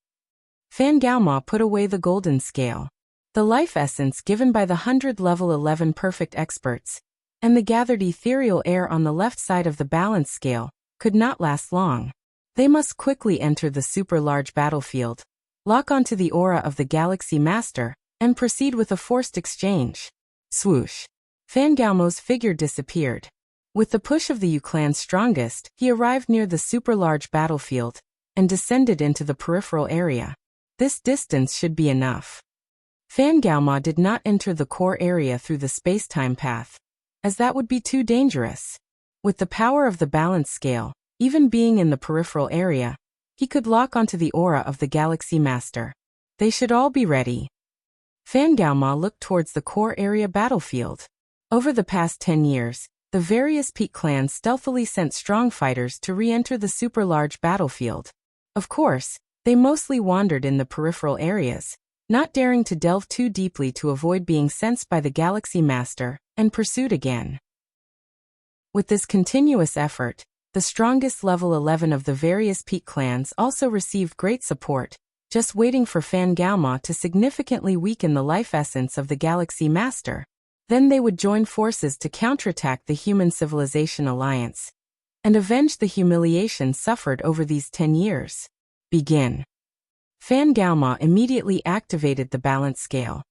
Fan Galma put away the golden scale. The life essence given by the 100 level 11 perfect experts, and the gathered ethereal air on the left side of the balance scale, could not last long. They must quickly enter the super large battlefield, lock onto the aura of the Galaxy Master, and proceed with a forced exchange. Swoosh. Fan Galma's figure disappeared. With the push of the Yu clan's strongest, he arrived near the super large battlefield, and descended into the peripheral area. This distance should be enough. Fan Galma did not enter the core area through the space-time path, as that would be too dangerous. With the power of the balance scale, even being in the peripheral area, he could lock onto the aura of the Galaxy Master. They should all be ready. Fan Galma looked towards the core area battlefield. Over the past 10 years, the various peak clans stealthily sent strong fighters to re-enter the super large battlefield. Of course, they mostly wandered in the peripheral areas, not daring to delve too deeply to avoid being sensed by the Galaxy Master, and pursued again. With this continuous effort, the strongest level 11 of the various peak clans also received great support, just waiting for Fan Galma to significantly weaken the life essence of the Galaxy Master. Then they would join forces to counterattack the Human Civilization Alliance, and avenge the humiliation suffered over these 10 years. Begin. Fan Galma immediately activated the balance scale,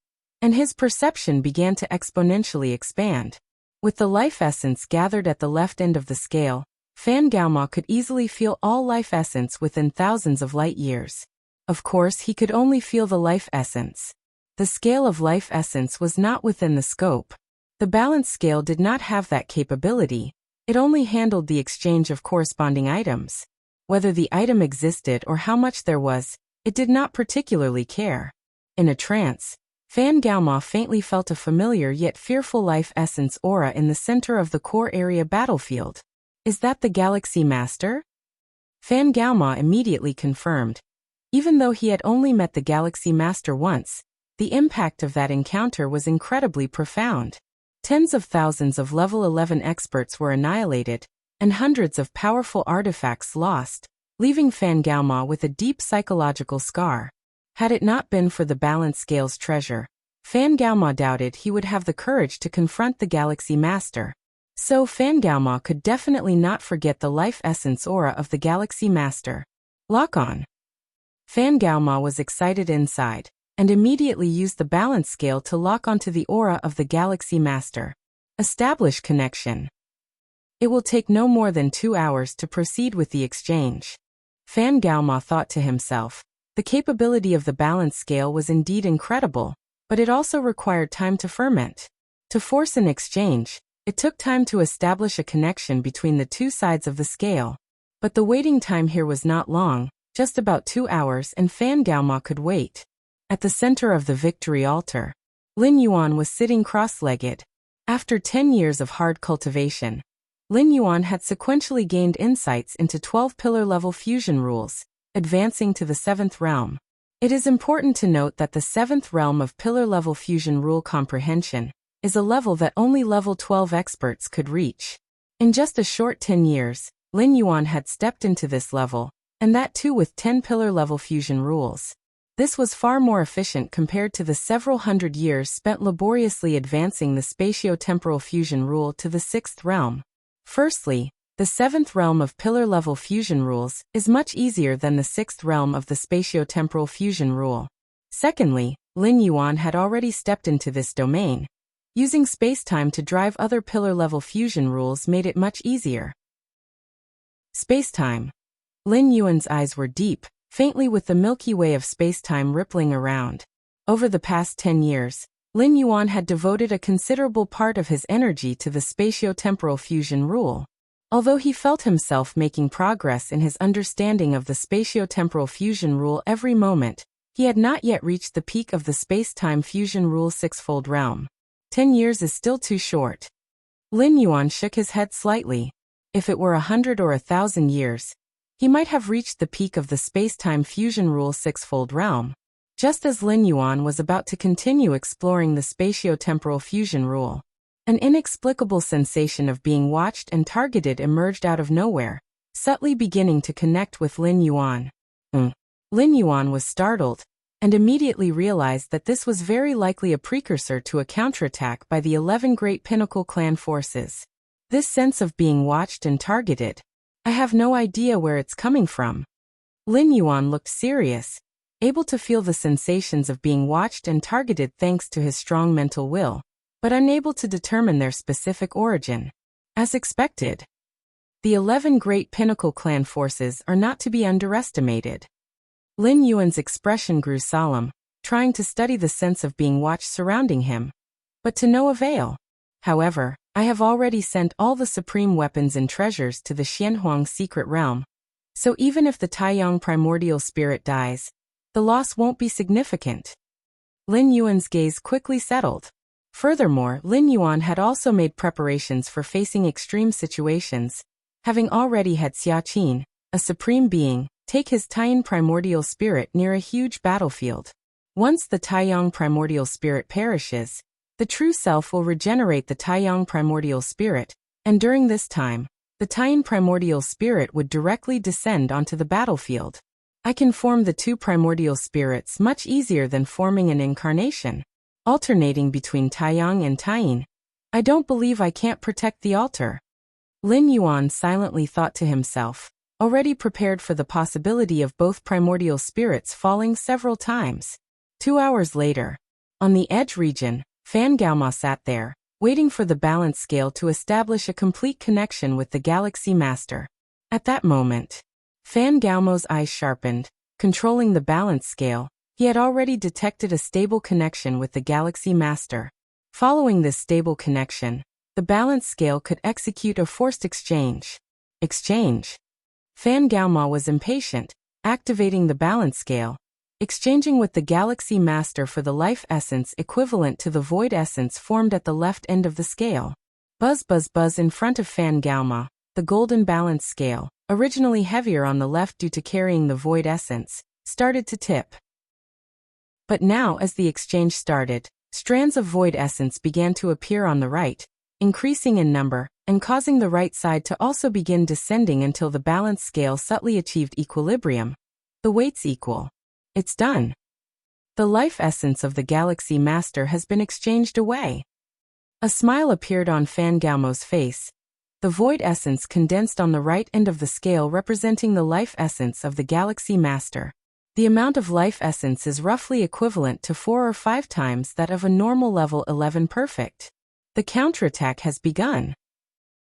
and his perception began to exponentially expand. With the life essence gathered at the left end of the scale, Fan Galma could easily feel all life essence within thousands of light years. Of course, he could only feel the life essence. The scale of life essence was not within the scope. The balance scale did not have that capability. It only handled the exchange of corresponding items. Whether the item existed or how much there was, it did not particularly care. In a trance, Fan Galma faintly felt a familiar yet fearful life essence aura in the center of the core area battlefield. Is that the Galaxy Master? Fan Galma immediately confirmed. Even though he had only met the Galaxy Master once, the impact of that encounter was incredibly profound. Tens of thousands of level 11 experts were annihilated, and hundreds of powerful artifacts lost, leaving Fan Galma with a deep psychological scar. Had it not been for the balance scale's treasure, Fan Galma doubted he would have the courage to confront the Galaxy Master. So Fan Galma could definitely not forget the life essence aura of the Galaxy Master. Lock on. Fan Galma was excited inside, and immediately used the balance scale to lock onto the aura of the Galaxy Master. Establish connection. It will take no more than 2 hours to proceed with the exchange. Fan Galma thought to himself. The capability of the balance scale was indeed incredible, but it also required time to ferment. To force an exchange, it took time to establish a connection between the two sides of the scale. But the waiting time here was not long, just about 2 hours, and Fan Galma could wait. At the center of the victory altar, Lin Yuan was sitting cross-legged. After 10 years of hard cultivation, Lin Yuan had sequentially gained insights into 12 pillar-level fusion rules, advancing to the 7th realm. It is important to note that the 7th realm of pillar-level fusion rule comprehension is a level that only level 12 experts could reach. In just a short 10 years, Lin Yuan had stepped into this level, and that too with 10 pillar-level fusion rules. This was far more efficient compared to the several hundred years spent laboriously advancing the spatio-temporal fusion rule to the 6th realm. Firstly, the 7th realm of pillar-level fusion rules is much easier than the 6th realm of the spatio-temporal fusion rule. Secondly, Lin Yuan had already stepped into this domain. Using space-time to drive other pillar-level fusion rules made it much easier. Space-time. Lin Yuan's eyes were deep, faintly with the Milky Way of space-time rippling around. Over the past 10 years, Lin Yuan had devoted a considerable part of his energy to the spatio-temporal fusion rule. Although he felt himself making progress in his understanding of the spatiotemporal fusion rule every moment, he had not yet reached the peak of the space-time fusion rule sixfold realm. 10 years is still too short. Lin Yuan shook his head slightly. If it were 100 or 1,000 years, he might have reached the peak of the space-time fusion rule sixfold realm. Just as Lin Yuan was about to continue exploring the spatiotemporal fusion rule, an inexplicable sensation of being watched and targeted emerged out of nowhere, subtly beginning to connect with Lin Yuan. Lin Yuan was startled, and immediately realized that this was very likely a precursor to a counterattack by the 11 Great Pinnacle Clan forces. This sense of being watched and targeted, I have no idea where it's coming from. Lin Yuan looked serious, able to feel the sensations of being watched and targeted thanks to his strong mental will, but unable to determine their specific origin. As expected, the 11 Great Pinnacle Clan forces are not to be underestimated. Lin Yuan's expression grew solemn, trying to study the sense of being watched surrounding him, but to no avail. However, I have already sent all the supreme weapons and treasures to the Xianhuang secret realm, so even if the Taiyang primordial spirit dies, the loss won't be significant. Lin Yuan's gaze quickly settled. Furthermore, Lin Yuan had also made preparations for facing extreme situations, having already had Xia Qin, a supreme being, take his Taiyang primordial spirit near a huge battlefield. Once the Taiyang primordial spirit perishes, the true self will regenerate the Taiyang primordial spirit, and during this time, the Taiyang primordial spirit would directly descend onto the battlefield. I can form the two primordial spirits much easier than forming an incarnation, alternating between Taiyang and Taiying. I don't believe I can't protect the altar. Lin Yuan silently thought to himself, already prepared for the possibility of both primordial spirits falling several times. 2 hours later, on the edge region, Fan Gaoma sat there, waiting for the balance scale to establish a complete connection with the Galaxy Master. At that moment, Fan Gaomo's eyes sharpened, controlling the balance scale. He had already detected a stable connection with the Galaxy Master. Following this stable connection, the balance scale could execute a forced exchange. Fan Gaoma was impatient, activating the balance scale, exchanging with the Galaxy Master for the life essence equivalent to the void essence formed at the left end of the scale. Buzz buzz buzz in front of Fan Gaoma, the golden balance scale, originally heavier on the left due to carrying the void essence, started to tip. But now as the exchange started, strands of void essence began to appear on the right, increasing in number, and causing the right side to also begin descending until the balance scale subtly achieved equilibrium. The weight's equal. It's done. The life essence of the Galaxy Master has been exchanged away. A smile appeared on Fan Gaomo's face. The void essence condensed on the right end of the scale representing the life essence of the Galaxy Master. The amount of life essence is roughly equivalent to 4 or 5 times that of a normal level 11 perfect. The counterattack has begun.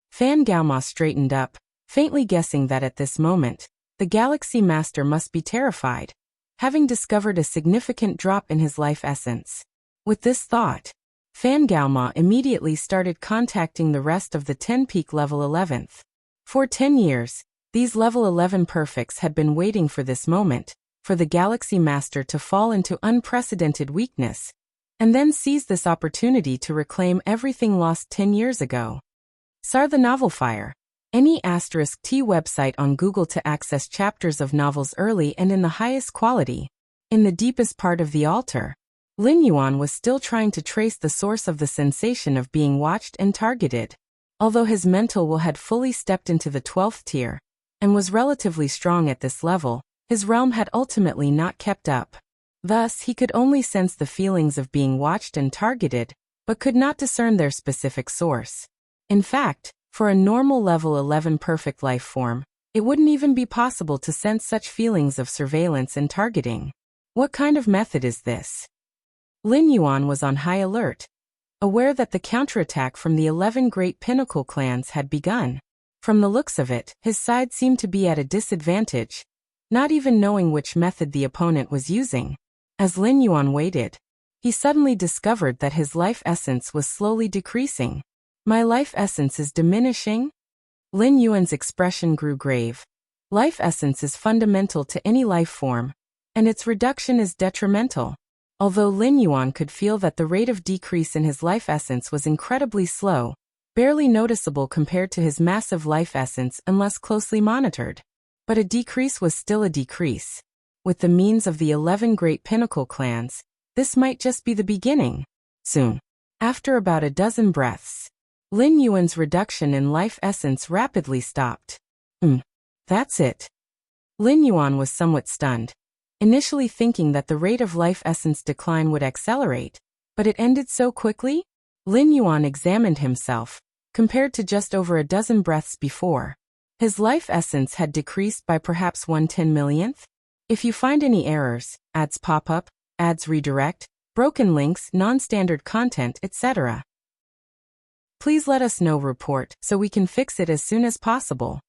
Fan Gaoma straightened up, faintly guessing that at this moment, the Galaxy Master must be terrified, having discovered a significant drop in his life essence. With this thought, Fan Gaoma immediately started contacting the rest of the 10 peak level 11th. For 10 years, these level 11 perfects had been waiting for this moment, for the Galaxy Master to fall into unprecedented weakness, and then seize this opportunity to reclaim everything lost 10 years ago. SAR the Novel Fire. Any *T website on Google to access chapters of novels early and in the highest quality. In the deepest part of the altar, Lin Yuan was still trying to trace the source of the sensation of being watched and targeted. Although his mental will had fully stepped into the 12th tier, and was relatively strong at this level, his realm had ultimately not kept up. Thus, he could only sense the feelings of being watched and targeted, but could not discern their specific source. In fact, for a normal level 11 perfect life form, it wouldn't even be possible to sense such feelings of surveillance and targeting. What kind of method is this? Lin Yuan was on high alert, aware that the counterattack from the 11 Great Pinnacle clans had begun. From the looks of it, his side seemed to be at a disadvantage, not even knowing which method the opponent was using. As Lin Yuan waited, he suddenly discovered that his life essence was slowly decreasing. My life essence is diminishing? Lin Yuan's expression grew grave. Life essence is fundamental to any life form, and its reduction is detrimental. Although Lin Yuan could feel that the rate of decrease in his life essence was incredibly slow, barely noticeable compared to his massive life essence unless closely monitored. But a decrease was still a decrease. With the means of the 11 great pinnacle clans, this might just be the beginning. Soon, after about a dozen breaths, Lin Yuan's reduction in life essence rapidly stopped. That's it. Lin Yuan was somewhat stunned, initially thinking that the rate of life essence decline would accelerate, but it ended so quickly? Lin Yuan examined himself, compared to just over a dozen breaths before. His life essence had decreased by perhaps 1/10,000,000th. If you find any errors, ads pop up, ads redirect, broken links, non-standard content, etc., please let us know. Report so we can fix it as soon as possible.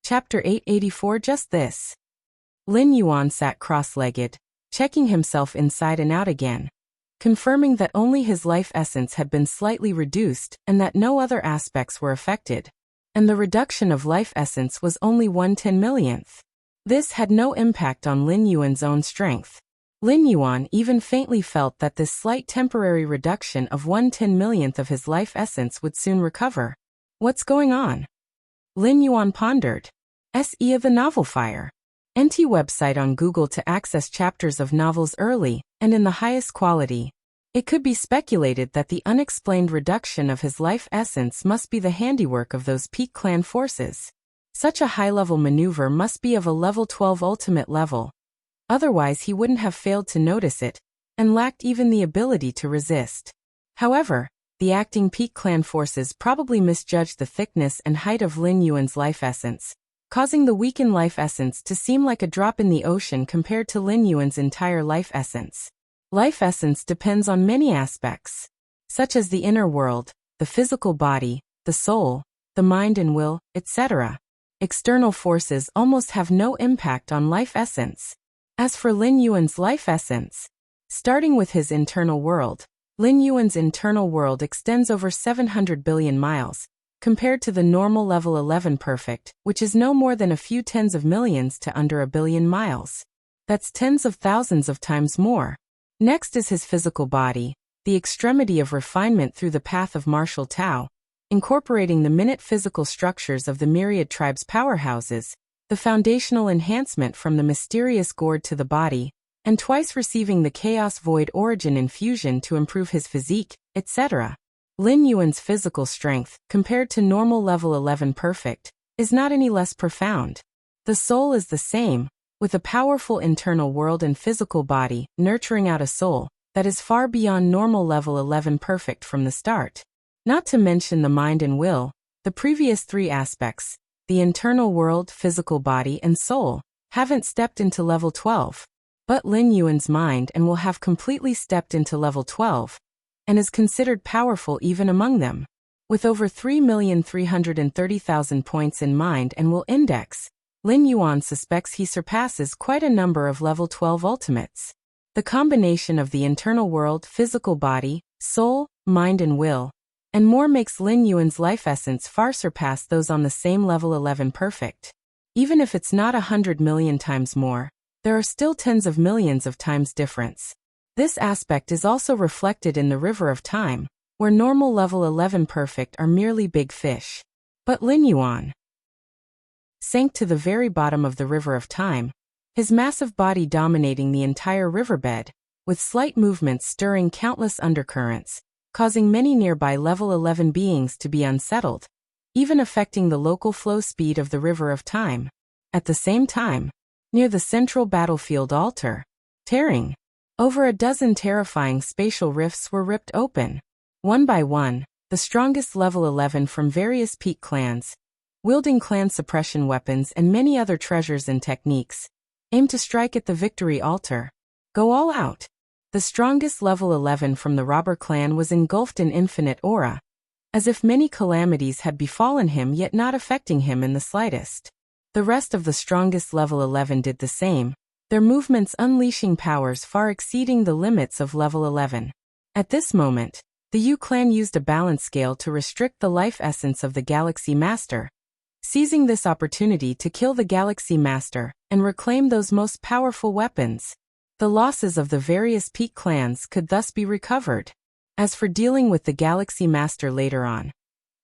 Chapter 884. Just this. Lin Yuan sat cross-legged, checking himself inside and out again, confirming that only his life essence had been slightly reduced and that no other aspects were affected. And the reduction of life essence was only 1/10,000,000th. This had no impact on Lin Yuan's own strength. Lin Yuan even faintly felt that this slight temporary reduction of 1/10,000,000th of his life essence would soon recover. What's going on? Lin Yuan pondered. SE of the Novel Fire. NT website on Google to access chapters of novels early and in the highest quality. It could be speculated that the unexplained reduction of his life essence must be the handiwork of those peak clan forces. Such a high-level maneuver must be of a level 12 ultimate level. Otherwise he wouldn't have failed to notice it, and lacked even the ability to resist. However, the acting peak clan forces probably misjudged the thickness and height of Lin Yuan's life essence, causing the weakened life essence to seem like a drop in the ocean compared to Lin Yuan's entire life essence. Life essence depends on many aspects, such as the inner world, the physical body, the soul, the mind and will, etc. External forces almost have no impact on life essence. As for Lin Yuan's life essence, starting with his internal world, Lin Yuan's internal world extends over 700 billion miles, compared to the normal level 11 perfect, which is no more than a few tens of millions to under a billion miles. That's tens of thousands of times more. Next is his physical body, the extremity of refinement through the path of martial Tao, incorporating the minute physical structures of the myriad tribes' powerhouses, the foundational enhancement from the mysterious gourd to the body, and twice receiving the chaos void origin infusion to improve his physique, etc. Lin Yuan's physical strength, compared to normal level 11 perfect, is not any less profound. The soul is the same, with a powerful internal world and physical body, nurturing out a soul that is far beyond normal level 11 perfect from the start. Not to mention the mind and will, the previous three aspects, the internal world, physical body, and soul, haven't stepped into level 12. But Lin Yuan's mind and will have completely stepped into level 12, and is considered powerful even among them. With over 3,330,000 points in mind and will index, Lin Yuan suspects he surpasses quite a number of level 12 ultimates. The combination of the internal world, physical body, soul, mind and will, and more makes Lin Yuan's life essence far surpass those on the same level 11 perfect. Even if it's not 100 million times more, there are still tens of millions of times difference. This aspect is also reflected in the River of Time, where normal level 11 perfect are merely big fish. But Lin Yuan sank to the very bottom of the River of Time, his massive body dominating the entire riverbed, with slight movements stirring countless undercurrents, causing many nearby level 11 beings to be unsettled, even affecting the local flow speed of the River of Time. At the same time, near the central battlefield altar, tearing over a dozen terrifying spatial rifts were ripped open. One by one, the strongest level 11 from various peak clans, wielding clan suppression weapons and many other treasures and techniques, aimed to strike at the victory altar. Go all out. The strongest level 11 from the robber clan was engulfed in infinite aura, as if many calamities had befallen him yet not affecting him in the slightest. The rest of the strongest level 11 did the same, their movements unleashing powers far exceeding the limits of level 11. At this moment, The Yu clan used a balance scale to restrict the life essence of the Galaxy Master, seizing this opportunity to kill the Galaxy Master and reclaim those most powerful weapons. The losses of the various peak clans could thus be recovered. As for dealing with the Galaxy Master later on,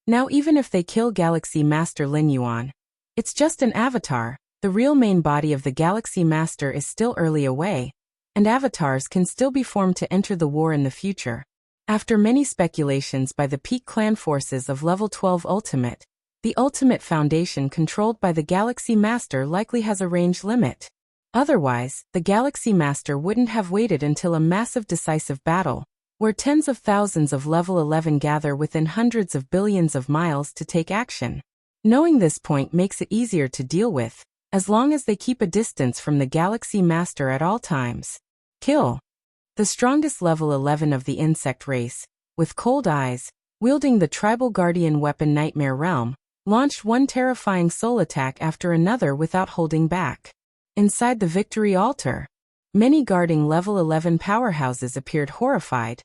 now even if they kill Galaxy Master Lin Yuan, it's just an avatar. The real main body of the Galaxy Master is still early away, and avatars can still be formed to enter the war in the future. After many speculations by the peak clan forces of level 12 Ultimate, the Ultimate Foundation controlled by the Galaxy Master likely has a range limit. Otherwise, the Galaxy Master wouldn't have waited until a massive decisive battle, where tens of thousands of level 11 gather within hundreds of billions of miles to take action. Knowing this point makes it easier to deal with, as long as they keep a distance from the Galaxy Master at all times. Kill. The strongest level 11 of the insect race, with cold eyes, wielding the tribal guardian weapon Nightmare Realm, launched one terrifying soul attack after another without holding back. Inside the victory altar, many guarding level 11 powerhouses appeared horrified,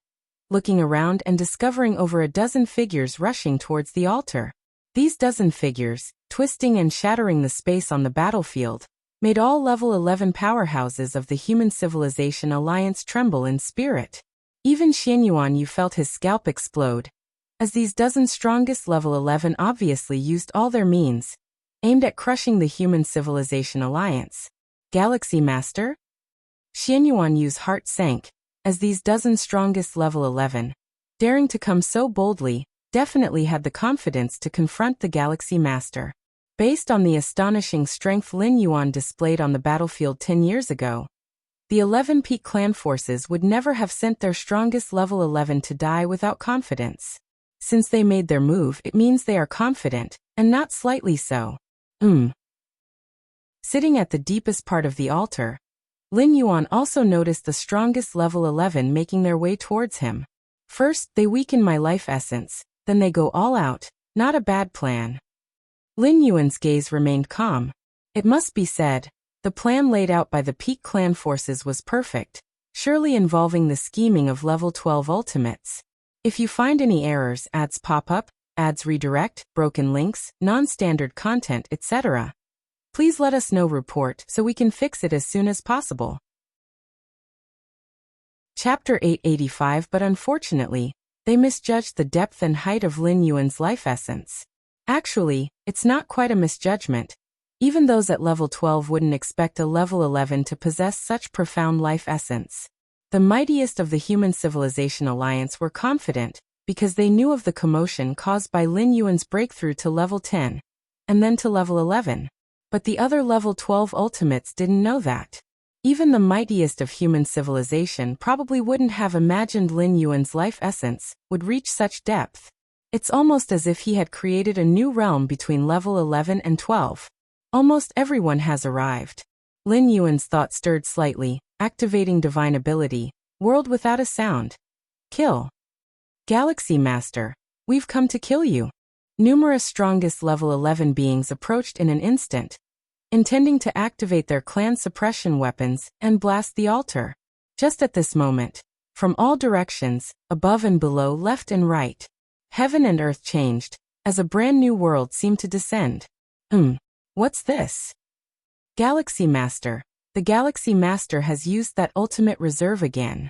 looking around and discovering over a dozen figures rushing towards the altar. These dozen figures, twisting and shattering the space on the battlefield, made all level 11 powerhouses of the Human Civilization Alliance tremble in spirit. Even Xianyuan Yu felt his scalp explode, as these dozen strongest level 11 obviously used all their means, aimed at crushing the Human Civilization Alliance. Galaxy Master? Xianyuan Yu's heart sank, as these dozen strongest level 11, daring to come so boldly, definitely had the confidence to confront the Galaxy Master. Based on the astonishing strength Lin Yuan displayed on the battlefield 10 years ago, the 11 peak clan forces would never have sent their strongest level 11 to die without confidence. Since they made their move, it means they are confident, and not slightly so. Sitting at the deepest part of the altar, Lin Yuan also noticed the strongest level 11 making their way towards him. First, they weaken my life essence, then they go all out. Not a bad plan. Lin Yuan's gaze remained calm. It must be said, the plan laid out by the peak clan forces was perfect, surely involving the scheming of level 12 ultimates. If you find any errors, ads pop up, ads redirect, broken links, non-standard content, etc., please let us know. Report so we can fix it as soon as possible. Chapter 885. But unfortunately, they misjudged the depth and height of Lin Yuan's life essence. Actually, it's not quite a misjudgment. Even those at level 12 wouldn't expect a level 11 to possess such profound life essence. The mightiest of the Human Civilization Alliance were confident, because they knew of the commotion caused by Lin Yuan's breakthrough to level 10, and then to level 11. But the other level 12 ultimates didn't know that. Even the mightiest of human civilization probably wouldn't have imagined Lin Yuan's life essence would reach such depth. It's almost as if he had created a new realm between level 11 and 12. Almost everyone has arrived. Lin Yuan's thought stirred slightly, activating divine ability, world without a sound. Kill. Galaxy Master, we've come to kill you. Numerous strongest level 11 beings approached in an instant, intending to activate their clan suppression weapons and blast the altar. Just at this moment, from all directions, above and below, left and right, heaven and earth changed, as a brand new world seemed to descend. What's this? Galaxy Master. The Galaxy Master has used that ultimate reserve again.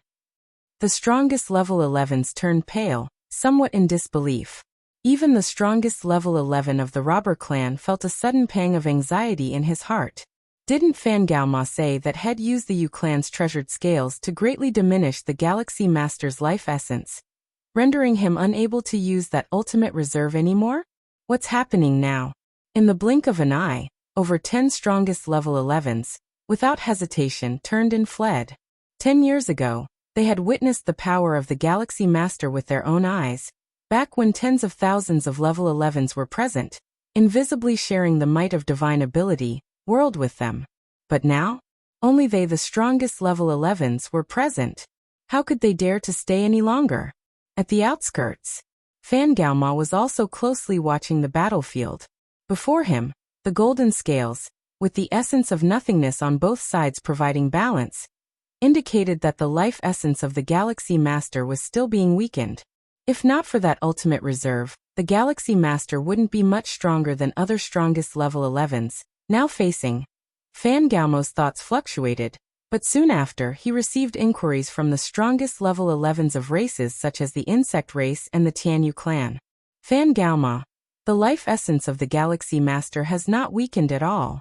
The strongest level 11s turned pale, somewhat in disbelief. Even the strongest level 11 of the robber clan felt a sudden pang of anxiety in his heart. Didn't Fan Gaoma say that had used the Yu clan's treasured scales to greatly diminish the Galaxy Master's life essence, rendering him unable to use that ultimate reserve anymore? What's happening now? In the blink of an eye, over 10 strongest level 11s, without hesitation, turned and fled. 10 years ago, they had witnessed the power of the Galaxy Master with their own eyes, back when tens of thousands of level 11s were present, invisibly sharing the might of divine ability, world with them. But now, only they, the strongest level 11s, were present. How could they dare to stay any longer? At the outskirts, Fan Gaoma was also closely watching the battlefield. Before him, the golden scales, with the essence of nothingness on both sides providing balance, indicated that the life essence of the Galaxy Master was still being weakened. If not for that ultimate reserve, the Galaxy Master wouldn't be much stronger than other strongest level 11s, now facing. Fan Gaomo's thoughts fluctuated, but soon after he received inquiries from the strongest level 11s of races such as the Insect race and the Tianyu clan. Fan Gaoma, the life essence of the Galaxy Master has not weakened at all.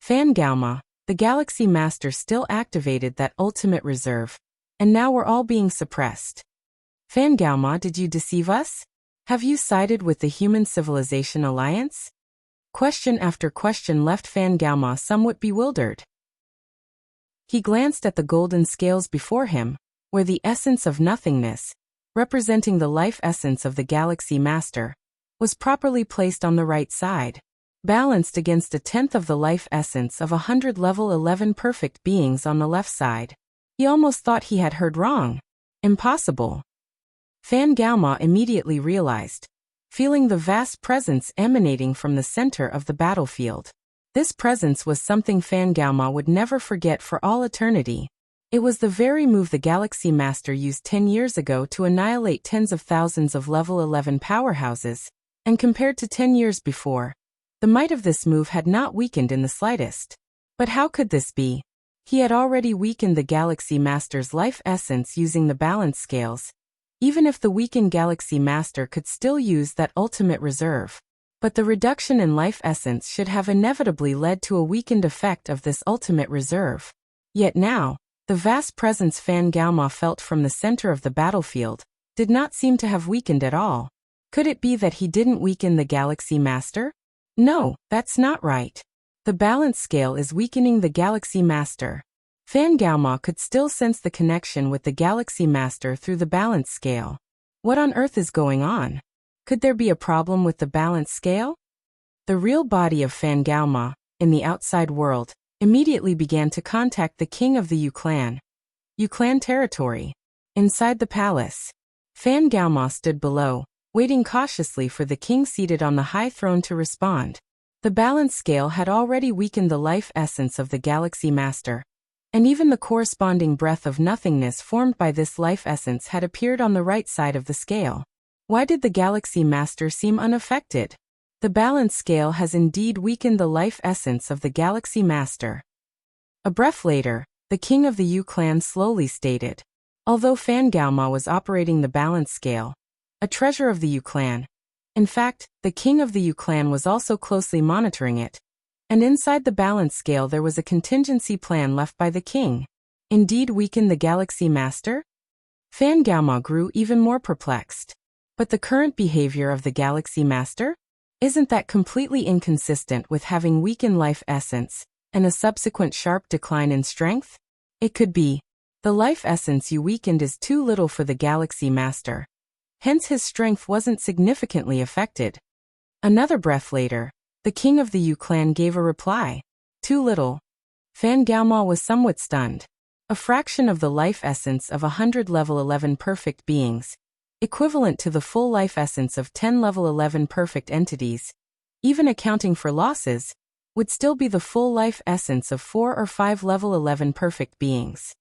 Fan Gaoma, the Galaxy Master still activated that ultimate reserve, and now we're all being suppressed. Fan Gaoma, did you deceive us? Have you sided with the Human Civilization Alliance? Question after question left Fan Gaoma somewhat bewildered. He glanced at the golden scales before him, where the essence of nothingness, representing the life essence of the Galaxy Master, was properly placed on the right side, balanced against a tenth of the life essence of 100 level 11 perfect beings on the left side. He almost thought he had heard wrong. Impossible. Fan Gaoma immediately realized, feeling the vast presence emanating from the center of the battlefield. This presence was something Fan Gaoma would never forget for all eternity. It was the very move the Galaxy Master used 10 years ago to annihilate tens of thousands of level 11 powerhouses, and compared to 10 years before, the might of this move had not weakened in the slightest. But how could this be? He had already weakened the Galaxy Master's life essence using the balance scales, even if the weakened Galaxy Master could still use that ultimate reserve. But the reduction in life essence should have inevitably led to a weakened effect of this ultimate reserve. Yet now, the vast presence Fan Gaoma felt from the center of the battlefield did not seem to have weakened at all. Could it be that he didn't weaken the Galaxy Master? No, that's not right. The balance scale is weakening the Galaxy Master. Fan Gaoma could still sense the connection with the Galaxy Master through the balance scale. What on earth is going on? Could there be a problem with the balance scale? The real body of Fan Gaoma, in the outside world, immediately began to contact the king of the Yu clan. Yu clan territory. Inside the palace, Fan Gaoma stood below, waiting cautiously for the king seated on the high throne to respond. The balance scale had already weakened the life essence of the Galaxy Master, and even the corresponding breath of nothingness formed by this life essence had appeared on the right side of the scale. Why did the Galaxy Master seem unaffected? The balance scale has indeed weakened the life essence of the Galaxy Master. A breath later, the king of the Yu clan slowly stated. Although Fan Gaoma was operating the balance scale, a treasure of the Yu clan, in fact, the king of the Yu clan was also closely monitoring it, and inside the balance scale there was a contingency plan left by the king. Indeed weaken the Galaxy Master? Fan Gaoma grew even more perplexed. But the current behavior of the Galaxy Master? Isn't that completely inconsistent with having weakened life essence, and a subsequent sharp decline in strength? It could be. The life essence you weakened is too little for the Galaxy Master. Hence his strength wasn't significantly affected. Another breath later, the king of the Yu clan gave a reply. Too little. Fan Gaoma was somewhat stunned. A fraction of the life essence of 100 level 11 perfect beings, equivalent to the full life essence of 10 level 11 perfect entities, even accounting for losses, would still be the full life essence of 4 or 5 level 11 perfect beings.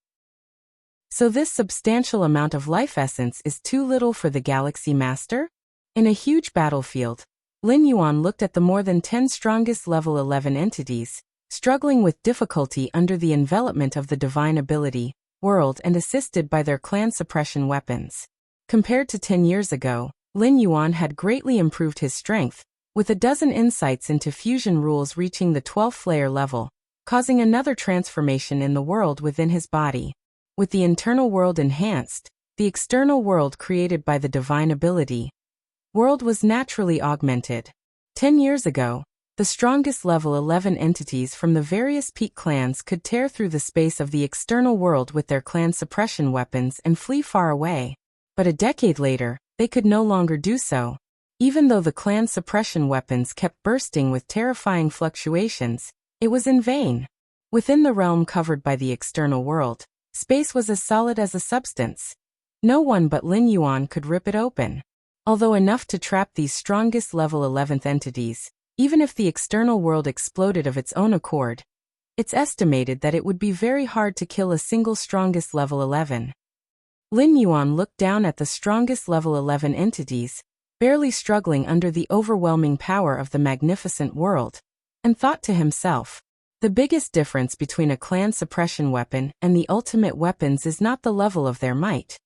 So this substantial amount of life essence is too little for the Galaxy Master? In a huge battlefield, Lin Yuan looked at the more than 10 strongest level 11 entities, struggling with difficulty under the envelopment of the divine ability, world, and assisted by their clan suppression weapons. Compared to 10 years ago, Lin Yuan had greatly improved his strength, with a dozen insights into fusion rules reaching the 12th layer level, causing another transformation in the world within his body. With the internal world enhanced, the external world created by the divine ability world was naturally augmented. 10 years ago, the strongest level 11 entities from the various peak clans could tear through the space of the external world with their clan suppression weapons and flee far away. But a decade later, they could no longer do so. Even though the clan suppression weapons kept bursting with terrifying fluctuations, it was in vain. Within the realm covered by the external world, space was as solid as a substance. No one but Lin Yuan could rip it open. Although enough to trap these strongest level 11th entities, even if the external world exploded of its own accord, it's estimated that it would be very hard to kill a single strongest level 11. Lin Yuan looked down at the strongest level 11 entities, barely struggling under the overwhelming power of the magnificent world, and thought to himself, the biggest difference between a clan suppression weapon and the ultimate weapons is not the level of their might.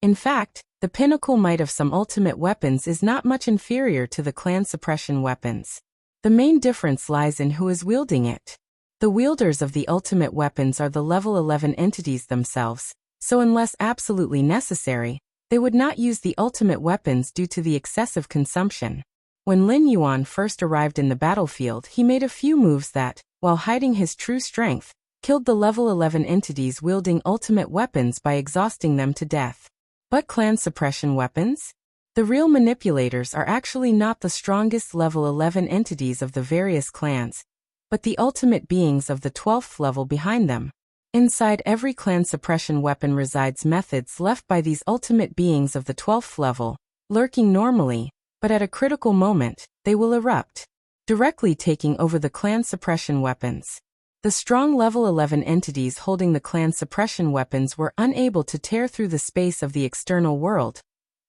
In fact, the pinnacle might of some ultimate weapons is not much inferior to the clan suppression weapons. The main difference lies in who is wielding it. The wielders of the ultimate weapons are the level 11 entities themselves, so unless absolutely necessary, they would not use the ultimate weapons due to the excessive consumption. When Lin Yuan first arrived in the battlefield, he made a few moves that, while hiding his true strength, killed the level 11 entities wielding ultimate weapons by exhausting them to death. But clan suppression weapons? The real manipulators are actually not the strongest level 11 entities of the various clans, but the ultimate beings of the 12th level behind them. Inside every clan suppression weapon resides methods left by these ultimate beings of the 12th level, lurking normally, but at a critical moment, they will erupt, directly taking over the clan suppression weapons. The strong level 11 entities holding the clan suppression weapons were unable to tear through the space of the external world,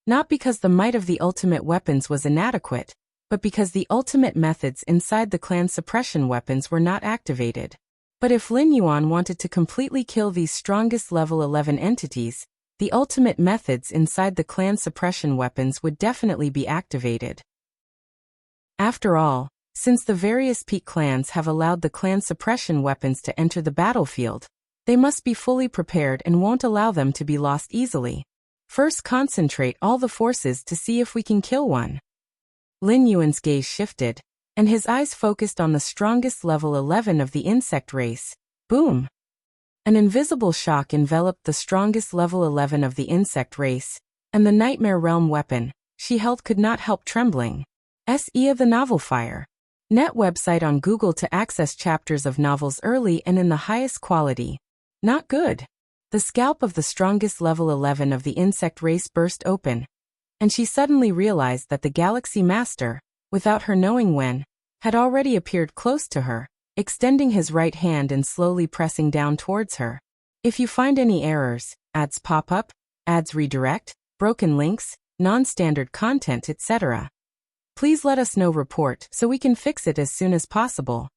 not because the might of the ultimate weapons was inadequate, but because the ultimate methods inside the clan suppression weapons were not activated. But if Lin Yuan wanted to completely kill these strongest level 11 entities, the ultimate methods inside the clan suppression weapons would definitely be activated. After all, since the various peak clans have allowed the clan suppression weapons to enter the battlefield, they must be fully prepared and won't allow them to be lost easily. First, concentrate all the forces to see if we can kill one. Lin Yuan's gaze shifted, and his eyes focused on the strongest level 11 of the insect race. Boom! An invisible shock enveloped the strongest level 11 of the insect race, and the Nightmare Realm weapon she held could not help trembling. SE of the Novel Fire. Net website on Google to access chapters of novels early and in the highest quality. Not good. The scalp of the strongest level 11 of the insect race burst open, and she suddenly realized that the Galaxy Master, without her knowing when, had already appeared close to her, extending his right hand and slowly pressing down towards her. If you find any errors, ads pop up, ads redirect, broken links, non-standard content, etc., please let us know. Report so we can fix it as soon as possible.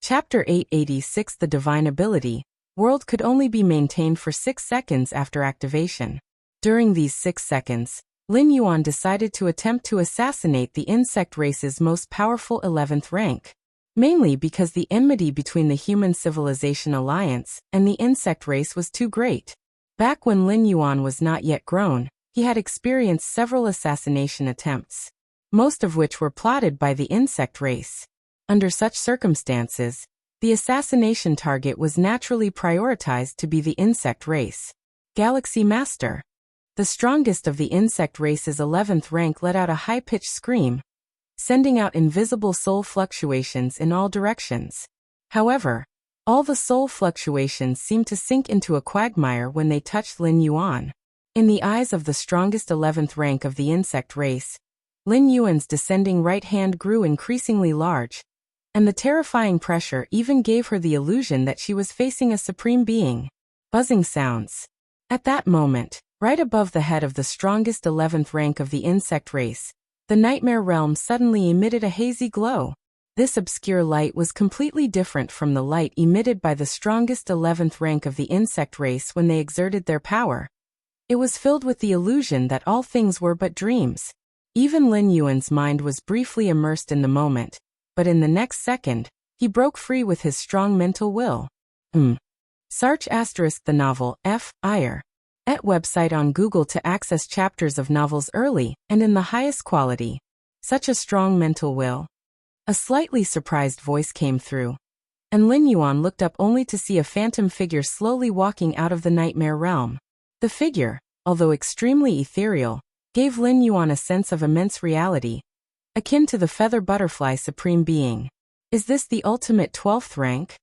Chapter 886. The Divine Ability. World could only be maintained for 6 seconds after activation. During these 6 seconds, Lin Yuan decided to attempt to assassinate the insect race's most powerful 11th rank, mainly because the enmity between the Human Civilization Alliance and the insect race was too great. Back when Lin Yuan was not yet grown, he had experienced several assassination attempts, most of which were plotted by the insect race. Under such circumstances, the assassination target was naturally prioritized to be the insect race. Galaxy Master. The strongest of the insect race's 11th rank let out a high-pitched scream, sending out invisible soul fluctuations in all directions. However, all the soul fluctuations seemed to sink into a quagmire when they touched Lin Yuan. In the eyes of the strongest 11th rank of the insect race, Lin Yuan's descending right hand grew increasingly large, and the terrifying pressure even gave her the illusion that she was facing a supreme being. Buzzing sounds. At that moment, right above the head of the strongest 11th rank of the insect race, the Nightmare Realm suddenly emitted a hazy glow. This obscure light was completely different from the light emitted by the strongest 11th rank of the insect race when they exerted their power. It was filled with the illusion that all things were but dreams. Even Lin Yuan's mind was briefly immersed in the moment, but in the next second, he broke free with his strong mental will. Sarch * the novel, F. Ire. Et website on Google to access chapters of novels early and in the highest quality. Such a strong mental will. A slightly surprised voice came through, and Lin Yuan looked up only to see a phantom figure slowly walking out of the Nightmare Realm. The figure, although extremely ethereal, gave Lin Yuan a sense of immense reality, akin to the feather butterfly supreme being. Is this the ultimate 12th rank?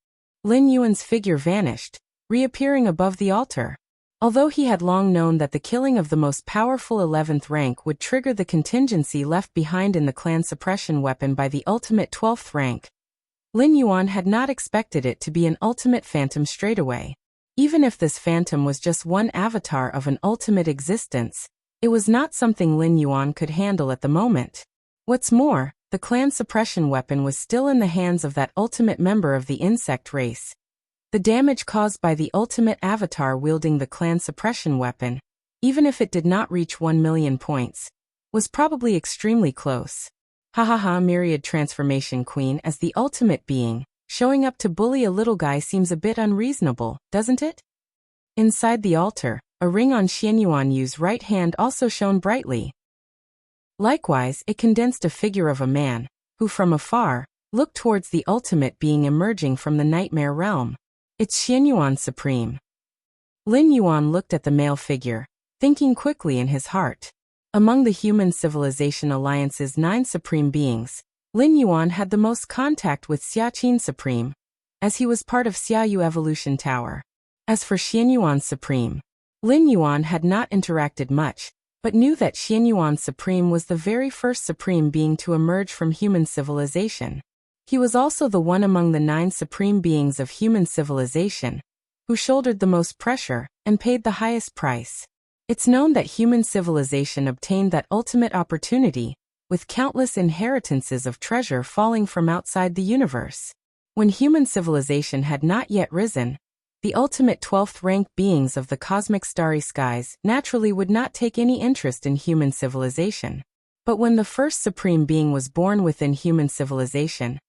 Lin Yuan's figure vanished, reappearing above the altar. Although he had long known that the killing of the most powerful 11th rank would trigger the contingency left behind in the clan suppression weapon by the ultimate 12th rank, Lin Yuan had not expected it to be an ultimate phantom straightaway. Even if this phantom was just one avatar of an ultimate existence, it was not something Lin Yuan could handle at the moment. What's more, the clan suppression weapon was still in the hands of that ultimate member of the insect race. The damage caused by the ultimate avatar wielding the clan suppression weapon, even if it did not reach 1 million points, was probably extremely close. Hahaha, Myriad Transformation Queen as the ultimate being, showing up to bully a little guy seems a bit unreasonable, doesn't it? Inside the altar, a ring on Xianyuan Yu's right hand also shone brightly. Likewise, it condensed a figure of a man, who from afar, looked towards the ultimate being emerging from the nightmare realm. It's Xianyuan Supreme. Lin Yuan looked at the male figure, thinking quickly in his heart. Among the Human Civilization Alliance's 9 supreme beings, Lin Yuan had the most contact with Xiaqin Supreme, as he was part of Xiaoyu Evolution Tower. As for Xianyuan Supreme, Lin Yuan had not interacted much, but knew that Xianyuan Supreme was the very first supreme being to emerge from human civilization. He was also the one among the 9 supreme beings of human civilization, who shouldered the most pressure and paid the highest price. It's known that human civilization obtained that ultimate opportunity, with countless inheritances of treasure falling from outside the universe. When human civilization had not yet risen, the ultimate 12th rank beings of the cosmic starry skies naturally would not take any interest in human civilization. But when the first supreme being was born within human civilization,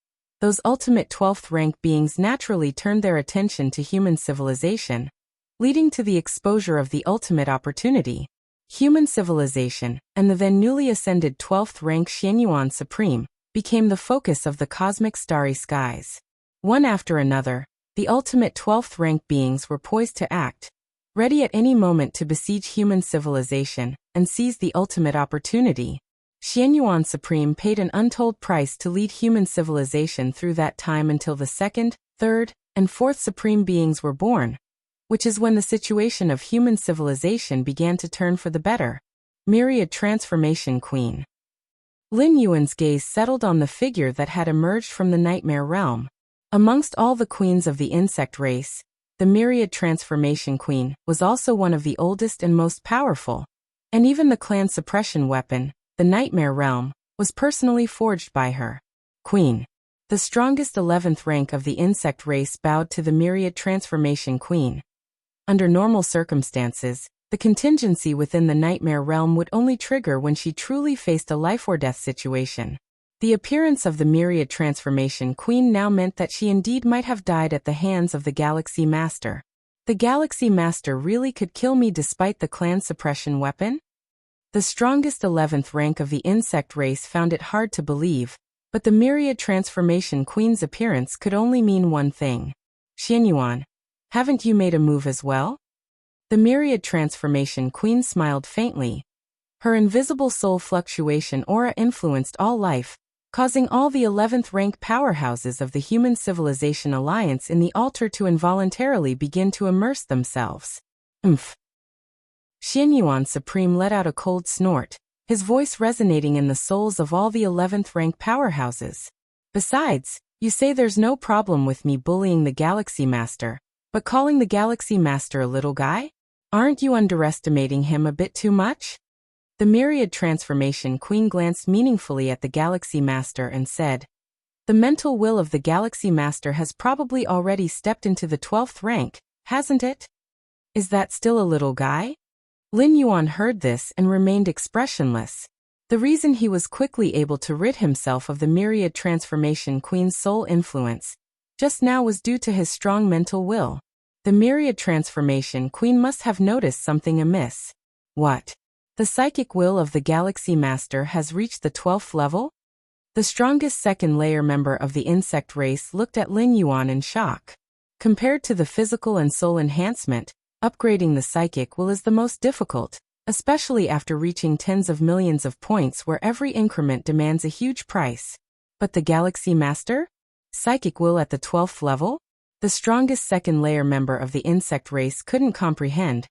those ultimate 12th rank beings naturally turned their attention to human civilization, leading to the exposure of the ultimate opportunity. Human civilization, and the then newly ascended 12th rank Xianyuan Supreme, became the focus of the cosmic starry skies. One after another, the ultimate 12th rank beings were poised to act, ready at any moment to besiege human civilization and seize the ultimate opportunity. Xianyuan Supreme paid an untold price to lead human civilization through that time until the 2nd, 3rd, and 4th supreme beings were born, which is when the situation of human civilization began to turn for the better. Myriad Transformation Queen. Lin Yuan's gaze settled on the figure that had emerged from the nightmare realm. Amongst all the queens of the insect race, the Myriad Transformation Queen was also one of the oldest and most powerful, and even the clan suppression weapon, the Nightmare Realm, was personally forged by her. Queen. The strongest 11th rank of the insect race bowed to the Myriad Transformation Queen. Under normal circumstances, the contingency within the Nightmare Realm would only trigger when she truly faced a life-or-death situation. The appearance of the Myriad Transformation Queen now meant that she indeed might have died at the hands of the Galaxy Master. The Galaxy Master really could kill me despite the clan suppression weapon? The strongest 11th rank of the insect race found it hard to believe, but the Myriad Transformation Queen's appearance could only mean one thing. Xianyuan, haven't you made a move as well? The Myriad Transformation Queen smiled faintly. Her invisible soul fluctuation aura influenced all life, causing all the 11th rank powerhouses of the Human Civilization Alliance in the altar to involuntarily begin to immerse themselves. Xianyuan Supreme let out a cold snort, his voice resonating in the souls of all the 11th rank powerhouses. Besides, you say there's no problem with me bullying the Galaxy Master, but calling the Galaxy Master a little guy? Aren't you underestimating him a bit too much? The Myriad Transformation Queen glanced meaningfully at the Galaxy Master and said, "The mental will of the Galaxy Master has probably already stepped into the 12th rank, hasn't it? Is that still a little guy?" Lin Yuan heard this and remained expressionless. The reason he was quickly able to rid himself of the Myriad Transformation Queen's soul influence just now was due to his strong mental will. The Myriad Transformation Queen must have noticed something amiss. What? The psychic will of the Galaxy Master has reached the 12th level? The strongest second-layer member of the insect race looked at Lin Yuan in shock. Compared to the physical and soul enhancement, upgrading the psychic will is the most difficult, especially after reaching tens of millions of points where every increment demands a huge price. But the Galaxy Master? Psychic will at the 12th level? The strongest second-layer member of the insect race couldn't comprehend.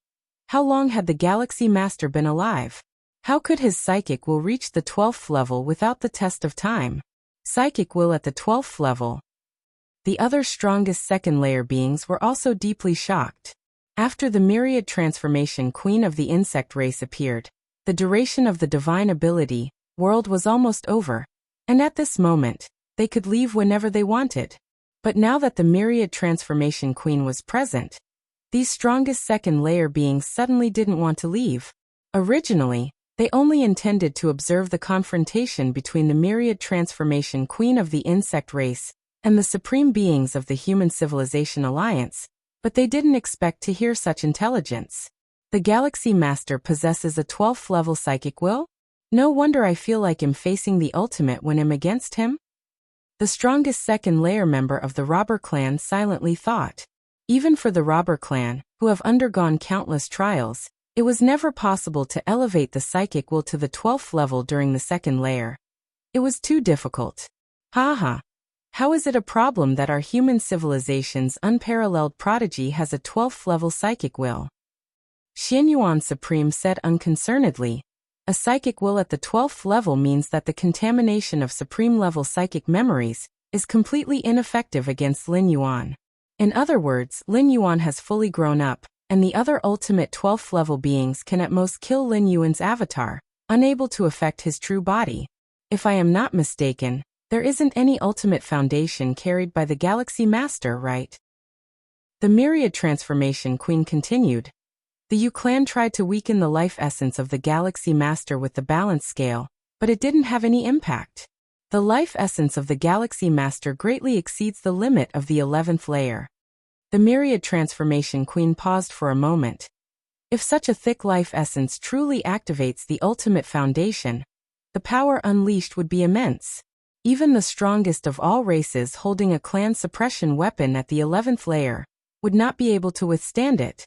How long had the Galaxy Master been alive? How could his psychic will reach the 12th level without the test of time? Psychic will at the 12th level. The other strongest second-layer beings were also deeply shocked. After the myriad transformation queen of the insect race appeared, the duration of the divine ability world was almost over, and at this moment, they could leave whenever they wanted. But now that the myriad transformation queen was present, these strongest second layer beings suddenly didn't want to leave. Originally, they only intended to observe the confrontation between the myriad transformation queen of the insect race and the supreme beings of the Human Civilization Alliance, but they didn't expect to hear such intelligence. The Galaxy Master possesses a 12th level psychic will? No wonder I feel like I'm facing the ultimate when I'm against him. The strongest second layer member of the robber clan silently thought. Even for the robber clan, who have undergone countless trials, it was never possible to elevate the psychic will to the 12th level during the second layer. It was too difficult. Haha. How is it a problem that our human civilization's unparalleled prodigy has a 12th level psychic will? Xianyuan Supreme said unconcernedly. A psychic will at the 12th level means that the contamination of supreme level psychic memories is completely ineffective against Lin Yuan. In other words, Lin Yuan has fully grown up, and the other ultimate 12th level beings can at most kill Lin Yuan's avatar, unable to affect his true body. If I am not mistaken, there isn't any ultimate foundation carried by the Galaxy Master, right? The myriad transformation queen continued. The Yu clan tried to weaken the life essence of the Galaxy Master with the balance scale, but it didn't have any impact. The life essence of the Galaxy Master greatly exceeds the limit of the 11th layer. The myriad transformation queen paused for a moment. If such a thick life essence truly activates the ultimate foundation, the power unleashed would be immense. Even the strongest of all races holding a clan suppression weapon at the 11th layer would not be able to withstand it.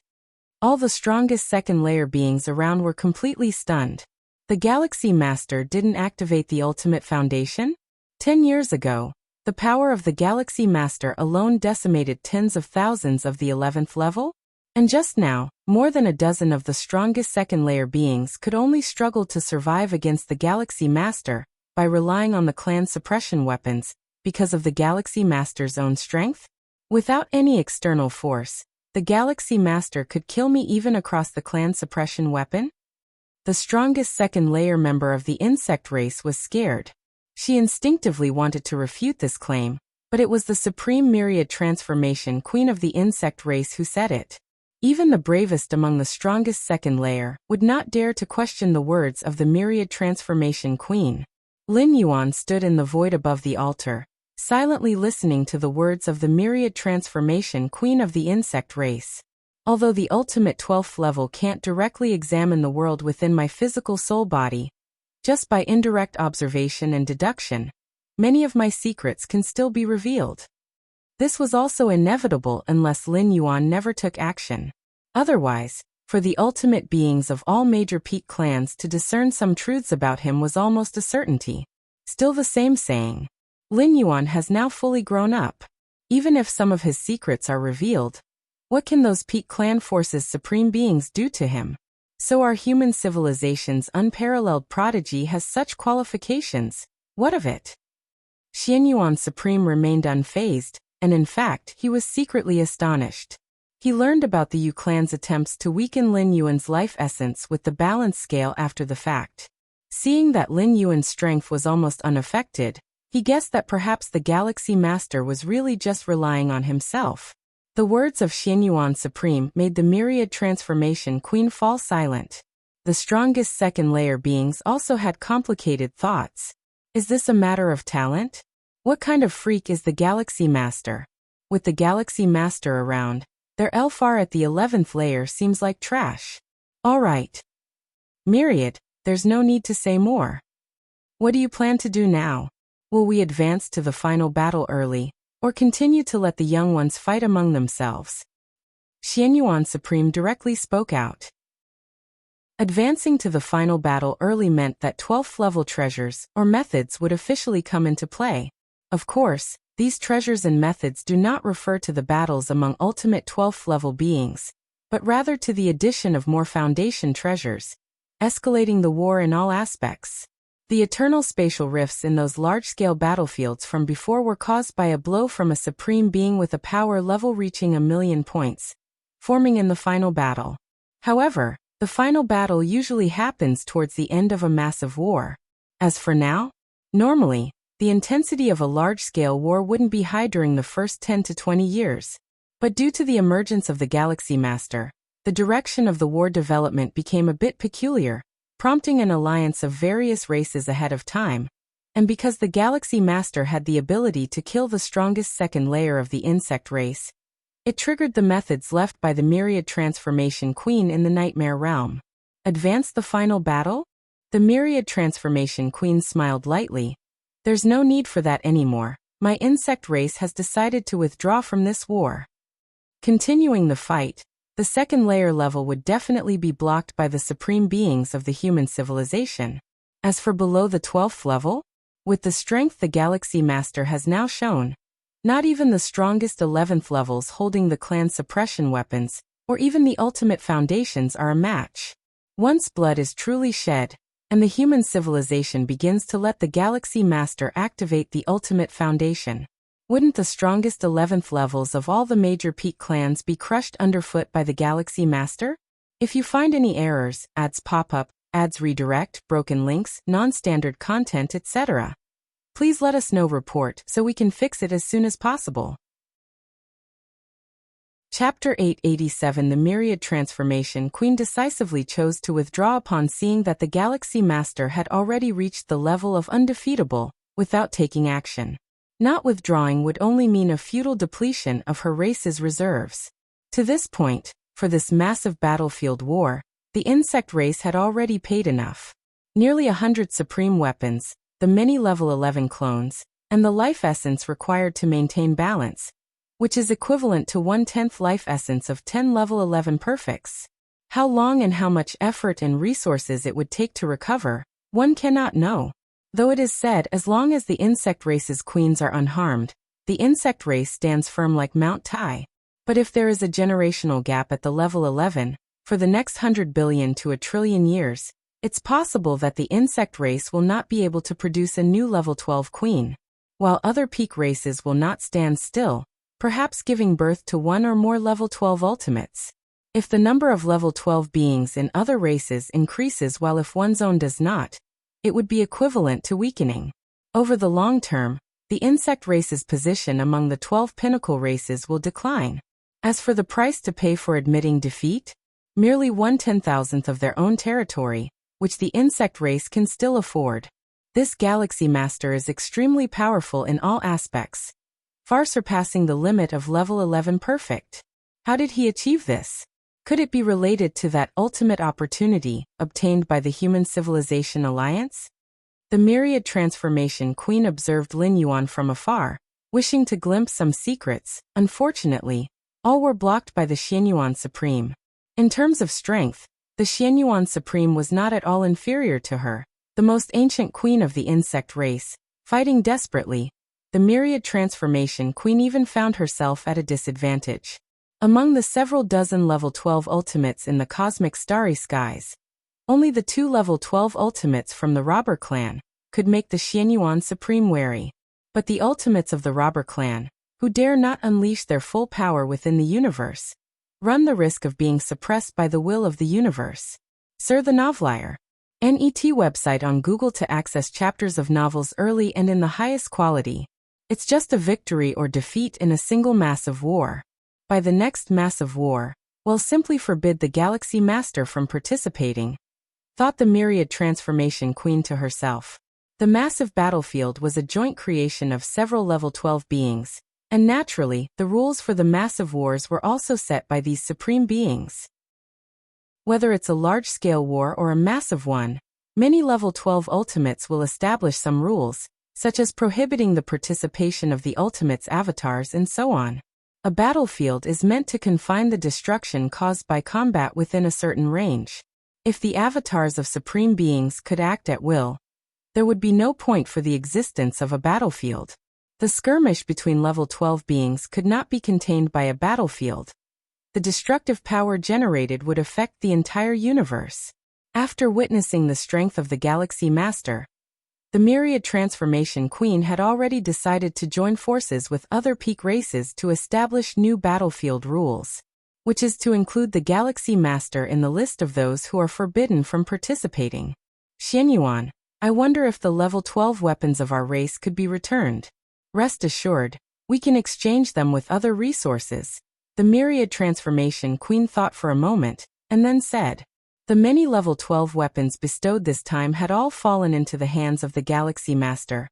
All the strongest second layer beings around were completely stunned. The Galaxy Master didn't activate the ultimate foundation? 10 years ago, the power of the Galaxy Master alone decimated tens of thousands of the 11th level? And just now, more than a dozen of the strongest second layer beings could only struggle to survive against the Galaxy Master by relying on the clan suppression weapons because of the Galaxy Master's own strength? Without any external force, the Galaxy Master could kill me even across the clan suppression weapon? The strongest second layer member of the insect race was scared. She instinctively wanted to refute this claim, but it was the supreme myriad transformation queen of the insect race who said it. Even the bravest among the strongest second layer would not dare to question the words of the myriad transformation queen. Lin Yuan stood in the void above the altar, silently listening to the words of the myriad transformation queen of the insect race. Although the ultimate 12th level can't directly examine the world within my physical soul body, just by indirect observation and deduction, many of my secrets can still be revealed. This was also inevitable unless Lin Yuan never took action. Otherwise, for the ultimate beings of all major peak clans to discern some truths about him was almost a certainty. Still the same saying. Lin Yuan has now fully grown up. Even if some of his secrets are revealed, what can those peak clan forces' supreme beings do to him? So our human civilization's unparalleled prodigy has such qualifications. What of it? Xianyuan Supreme remained unfazed, and in fact, he was secretly astonished. He learned about the Yu clan's attempts to weaken Lin Yuan's life essence with the balance scale after the fact. Seeing that Lin Yuan's strength was almost unaffected, he guessed that perhaps the Galaxy Master was really just relying on himself. The words of Xianyuan Supreme made the myriad transformation queen fall silent. The strongest second layer beings also had complicated thoughts. Is this a matter of talent? What kind of freak is the Galaxy Master? With the Galaxy Master around, their Elfar at the 11th layer seems like trash. Alright. Myriad, there's no need to say more. What do you plan to do now? Will we advance to the final battle early, or continue to let the young ones fight among themselves? Xianyuan Supreme directly spoke out. Advancing to the final battle early meant that 12th level treasures or methods would officially come into play. Of course, these treasures and methods do not refer to the battles among ultimate 12th level beings, but rather to the addition of more foundation treasures, escalating the war in all aspects. The eternal spatial rifts in those large-scale battlefields from before were caused by a blow from a supreme being with a power level reaching 1,000,000 points. forming in the final battle. However, the final battle usually happens towards the end of a massive war. As for now, normally, the intensity of a large-scale war wouldn't be high during the first 10 to 20 years. But due to the emergence of the Galaxy Master, the direction of the war development became a bit peculiar, prompting an alliance of various races ahead of time. And because the Galaxy Master had the ability to kill the strongest second layer of the insect race, it triggered the methods left by the Myriad Transformation Queen in the Nightmare Realm. Advance the final battle? The Myriad Transformation Queen smiled lightly. There's no need for that anymore. My insect race has decided to withdraw from this war. Continuing the fight, the second layer level would definitely be blocked by the supreme beings of the human civilization. As for below the 12th level, with the strength the Galaxy Master has now shown, not even the strongest 11th levels holding the clan suppression weapons, or even the ultimate foundations are a match. Once blood is truly shed, and the human civilization begins to let the Galaxy Master activate the ultimate foundation, wouldn't the strongest 11th levels of all the major peak clans be crushed underfoot by the Galaxy Master? If you find any errors, ads pop up, ads redirect, broken links, non-standard content, etc., please let us know. Report so we can fix it as soon as possible. Chapter 887. The Myriad Transformation Queen decisively chose to withdraw upon seeing that the Galaxy Master had already reached the level of undefeatable, without taking action. Not withdrawing would only mean a futile depletion of her race's reserves. To this point, for this massive battlefield war, the insect race had already paid enough. Nearly 100 supreme weapons, the many level 11 clones, and the life essence required to maintain balance, which is equivalent to 1/10 life essence of 10 level 11 perfects. How long and how much effort and resources it would take to recover, one cannot know. Though it is said as long as the insect race's queens are unharmed, the insect race stands firm like Mount Tai. But if there is a generational gap at the level 11, for the next 100 billion to a trillion years, it's possible that the insect race will not be able to produce a new level 12 queen, while other peak races will not stand still, perhaps giving birth to one or more level 12 ultimates. If the number of level 12 beings in other races increases while if one's own does not, it would be equivalent to weakening. Over the long term, the insect race's position among the 12 pinnacle races will decline. As for the price to pay for admitting defeat, merely 1/10,000th of their own territory, which the insect race can still afford. This Galaxy Master is extremely powerful in all aspects, far surpassing the limit of level 11 perfect. How did he achieve this? Could it be related to that ultimate opportunity obtained by the Human Civilization Alliance? The Myriad Transformation Queen observed Lin Yuan from afar, wishing to glimpse some secrets. Unfortunately, all were blocked by the Xianyuan Supreme. In terms of strength, the Xianyuan Supreme was not at all inferior to her, the most ancient queen of the insect race. Fighting desperately, the Myriad Transformation Queen even found herself at a disadvantage. Among the several dozen level 12 ultimates in the cosmic starry skies, only the 2 level 12 ultimates from the Robber Clan could make the Xianyuan Supreme wary. But the ultimates of the Robber Clan, who dare not unleash their full power within the universe, run the risk of being suppressed by the will of the universe. Sir the Novelier. NET website on Google to access chapters of novels early and in the highest quality. It's just a victory or defeat in a single massive war. By the next massive war, we'll simply forbid the Galaxy Master from participating, thought the Myriad Transformation Queen to herself. The massive battlefield was a joint creation of several level 12 beings, and naturally, the rules for the massive wars were also set by these supreme beings. Whether it's a large-scale war or a massive one, many level 12 ultimates will establish some rules, such as prohibiting the participation of the ultimates' avatars and so on. A battlefield is meant to confine the destruction caused by combat within a certain range. If the avatars of supreme beings could act at will, there would be no point for the existence of a battlefield. The skirmish between level 12 beings could not be contained by a battlefield. The destructive power generated would affect the entire universe. After witnessing the strength of the Galaxy Master, the Myriad Transformation Queen had already decided to join forces with other peak races to establish new battlefield rules. which is to include the Galaxy Master in the list of those who are forbidden from participating. Xianyuan, I wonder if the level 12 weapons of our race could be returned. Rest assured, we can exchange them with other resources. The Myriad Transformation Queen thought for a moment, and then said, the many level 12 weapons bestowed this time had all fallen into the hands of the Galaxy Master,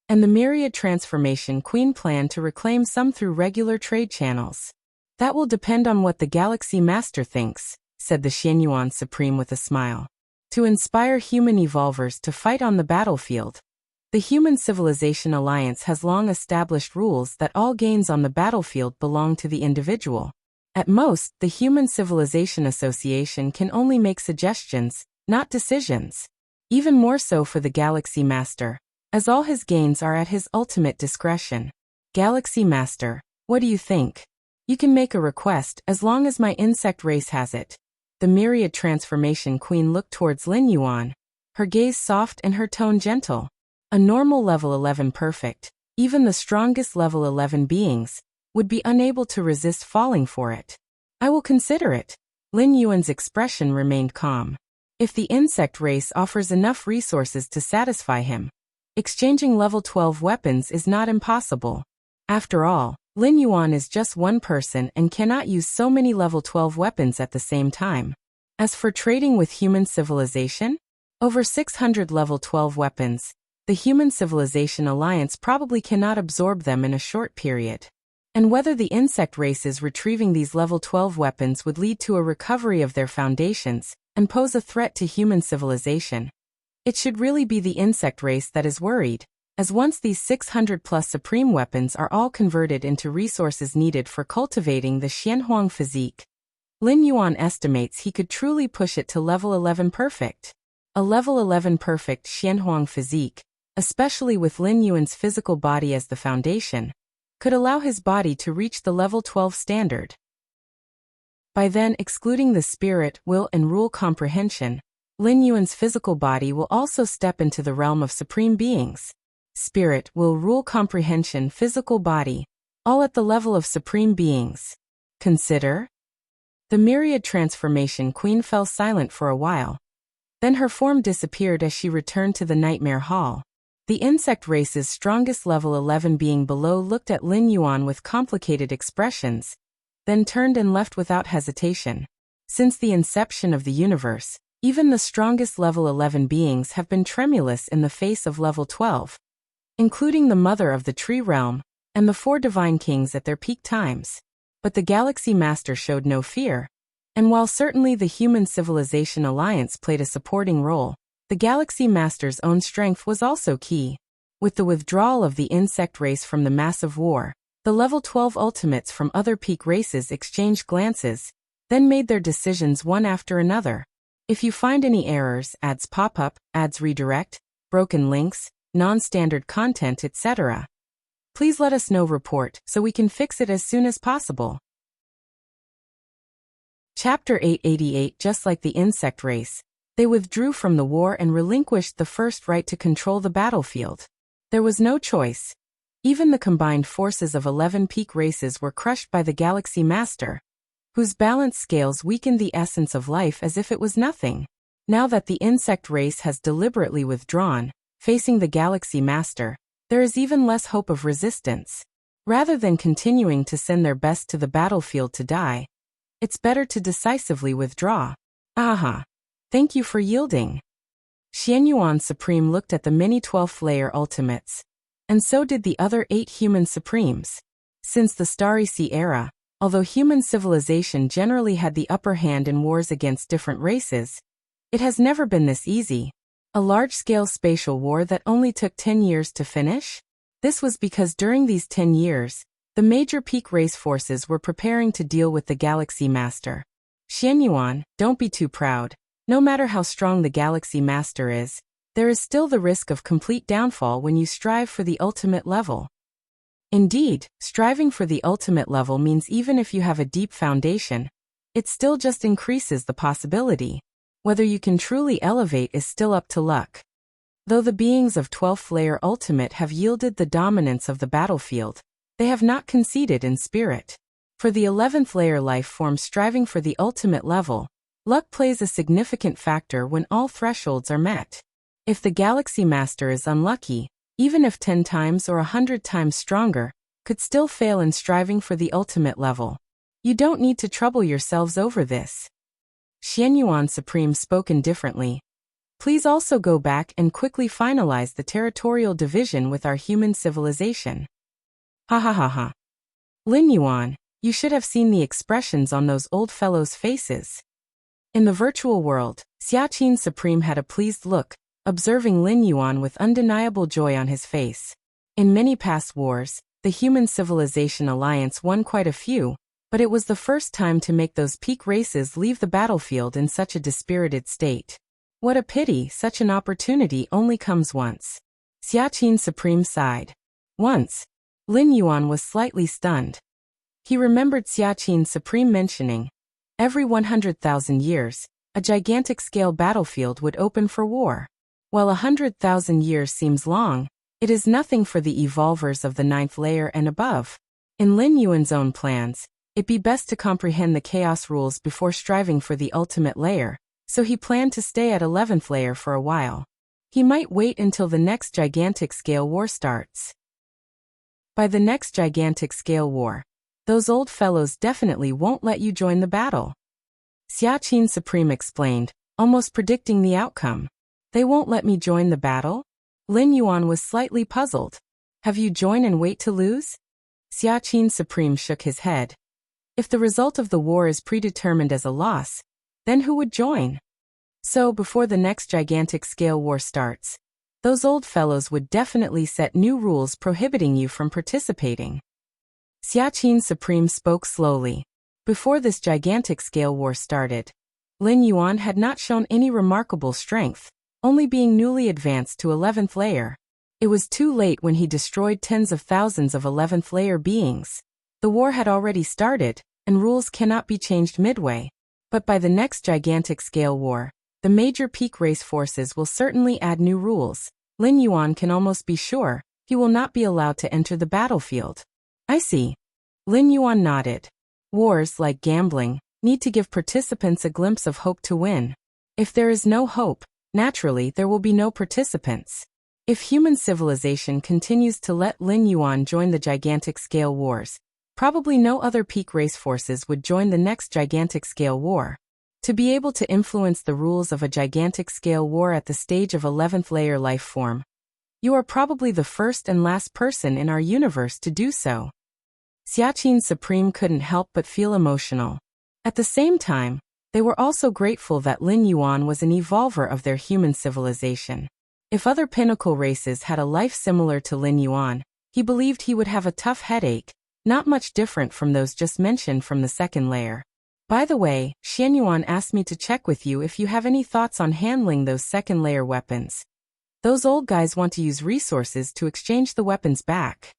and the Myriad Transformation Queen planned to reclaim some through regular trade channels. That will depend on what the Galaxy Master thinks, said the Xianyuan Supreme with a smile. To inspire human evolvers to fight on the battlefield, the Human Civilization Alliance has long established rules that all gains on the battlefield belong to the individual. At most, the Human Civilization Association can only make suggestions, not decisions. Even more so for the Galaxy Master, as all his gains are at his ultimate discretion. Galaxy Master, what do you think? You can make a request as long as my insect race has it. The Myriad Transformation Queen looked towards Lin Yuan, her gaze soft and her tone gentle. A normal level 11 perfect, even the strongest level 11 beings, would be unable to resist falling for it. I will consider it. Lin Yuan's expression remained calm. If the insect race offers enough resources to satisfy him, exchanging level 12 weapons is not impossible. After all, Lin Yuan is just one person and cannot use so many level 12 weapons at the same time. As for trading with human civilization, over 600 level 12 weapons, the Human Civilization Alliance probably cannot absorb them in a short period. And whether the insect races retrieving these level 12 weapons would lead to a recovery of their foundations and pose a threat to human civilization, it should really be the insect race that is worried, as once these 600+ supreme weapons are all converted into resources needed for cultivating the Xianhuang physique, Lin Yuan estimates he could truly push it to level 11 perfect. A level 11 perfect Xianhuang physique, especially with Lin Yuan's physical body as the foundation, could allow his body to reach the level 12 standard. By then, excluding the spirit, will, and rule comprehension, Lin Yuan's physical body will also step into the realm of supreme beings. Spirit, will, rule comprehension, physical body, all at the level of supreme beings. Consider? The Myriad Transformation Queen fell silent for a while. Then her form disappeared as she returned to the Nightmare Hall. The insect race's strongest level 11 being below looked at Lin Yuan with complicated expressions, then turned and left without hesitation. Since the inception of the universe, even the strongest level 11 beings have been tremulous in the face of level 12, including the Mother of the Tree Realm and the 4 Divine Kings at their peak times. But the Galaxy Master showed no fear, and while certainly the Human Civilization Alliance played a supporting role, the Galaxy Master's own strength was also key. With the withdrawal of the insect race from the massive war, the level 12 ultimates from other peak races exchanged glances, then made their decisions one after another. If you find any errors, ads pop up, ads redirect, broken links, non-standard content, etc., please let us know. Report so we can fix it as soon as possible. Chapter 888. Just like the insect race, they withdrew from the war and relinquished the first right to control the battlefield. There was no choice. Even the combined forces of 11 peak races were crushed by the Galaxy Master, whose balance scales weakened the essence of life as if it was nothing. Now that the insect race has deliberately withdrawn, facing the Galaxy Master, there is even less hope of resistance. Rather than continuing to send their best to the battlefield to die, it's better to decisively withdraw. Aha! Thank you for yielding. Xianyuan Supreme looked at the many 12th layer ultimates, and so did the other 8 human supremes. Since the Starry Sea era, although human civilization generally had the upper hand in wars against different races, it has never been this easy. A large-scale spatial war that only took 10 years to finish? This was because during these 10 years, the major peak race forces were preparing to deal with the Galaxy Master. Xianyuan, don't be too proud. No matter how strong the Galaxy Master is, there is still the risk of complete downfall when you strive for the ultimate level. Indeed, striving for the ultimate level means even if you have a deep foundation, it still just increases the possibility. Whether you can truly elevate is still up to luck. Though the beings of 12th layer ultimate have yielded the dominance of the battlefield, they have not conceded in spirit. For the 11th layer life form striving for the ultimate level, luck plays a significant factor when all thresholds are met. If the Galaxy Master is unlucky, even if 10 times or 100 times stronger, could still fail in striving for the ultimate level. You don't need to trouble yourselves over this. Xianyuan Supreme spoke indifferently. Please also go back and quickly finalize the territorial division with our human civilization. Ha ha ha ha. Lin Yuan, you should have seen the expressions on those old fellows' faces. In the virtual world, Xiaqin Supreme had a pleased look, observing Lin Yuan with undeniable joy on his face. In many past wars, the Human Civilization Alliance won quite a few, but it was the first time to make those peak races leave the battlefield in such a dispirited state. What a pity such an opportunity only comes once. Xiaqin Supreme sighed. Once. Lin Yuan was slightly stunned. He remembered Xiaqin Supreme mentioning, every 100,000 years, a gigantic-scale battlefield would open for war. While 100,000 years seems long, it is nothing for the evolvers of the 9th layer and above. In Lin Yuan's own plans, it'd be best to comprehend the chaos rules before striving for the ultimate layer, so he planned to stay at 11th layer for a while. He might wait until the next gigantic-scale war starts. By the next gigantic-scale war, those old fellows definitely won't let you join the battle. Xiaqin Supreme explained, almost predicting the outcome. They won't let me join the battle? Lin Yuan was slightly puzzled. Have you join and wait to lose? Xiaqin Supreme shook his head. If the result of the war is predetermined as a loss, then who would join? So before the next gigantic scale war starts, those old fellows would definitely set new rules prohibiting you from participating. Xiaqin Supreme spoke slowly. Before this gigantic scale war started, Lin Yuan had not shown any remarkable strength, only being newly advanced to 11th layer. It was too late when he destroyed tens of thousands of 11th layer beings. The war had already started, and rules cannot be changed midway. But by the next gigantic scale war, the major peak race forces will certainly add new rules. Lin Yuan can almost be sure he will not be allowed to enter the battlefield. I see. Lin Yuan nodded. Wars, like gambling, need to give participants a glimpse of hope to win. If there is no hope, naturally there will be no participants. If human civilization continues to let Lin Yuan join the gigantic scale wars, probably no other peak race forces would join the next gigantic scale war. To be able to influence the rules of a gigantic scale war at the stage of 11th layer life form, you are probably the first and last person in our universe to do so. Xiaqin Supreme couldn't help but feel emotional. At the same time, they were also grateful that Lin Yuan was an evolver of their human civilization. If other pinnacle races had a life similar to Lin Yuan, he believed he would have a tough headache, not much different from those just mentioned from the second layer. By the way, Xianyuan asked me to check with you if you have any thoughts on handling those second layer weapons. Those old guys want to use resources to exchange the weapons back.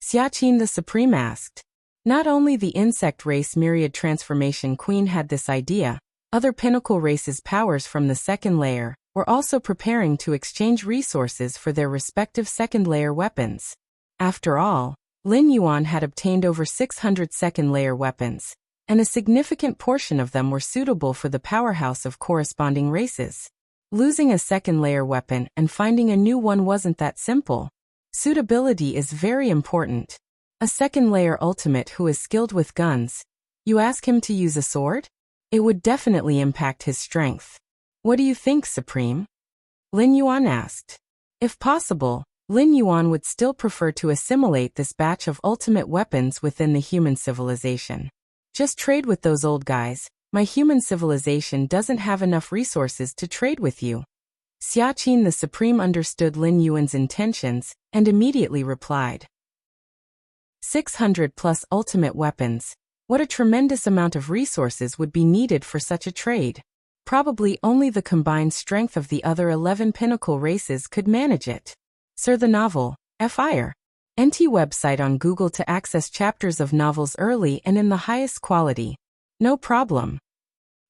Xiaqin the Supreme asked. Not only the insect race Myriad Transformation Queen had this idea, other pinnacle races' powers from the second layer were also preparing to exchange resources for their respective second layer weapons. After all, Lin Yuan had obtained over 600 second layer weapons, and a significant portion of them were suitable for the powerhouse of corresponding races. Losing a second layer weapon and finding a new one wasn't that simple. Suitability is very important. A second layer ultimate who is skilled with guns, you ask him to use a sword? It would definitely impact his strength. What do you think, Supreme? Lin Yuan asked. If possible, Lin Yuan would still prefer to assimilate this batch of ultimate weapons within the human civilization. Just trade with those old guys. My human civilization doesn't have enough resources to trade with you. Xiaqin the Supreme understood Lin Yuan's intentions and immediately replied. 600 plus ultimate weapons. What a tremendous amount of resources would be needed for such a trade. Probably only the combined strength of the other 11 pinnacle races could manage it. Sir, the novel, Fire. NT website on Google to access chapters of novels early and in the highest quality. No problem.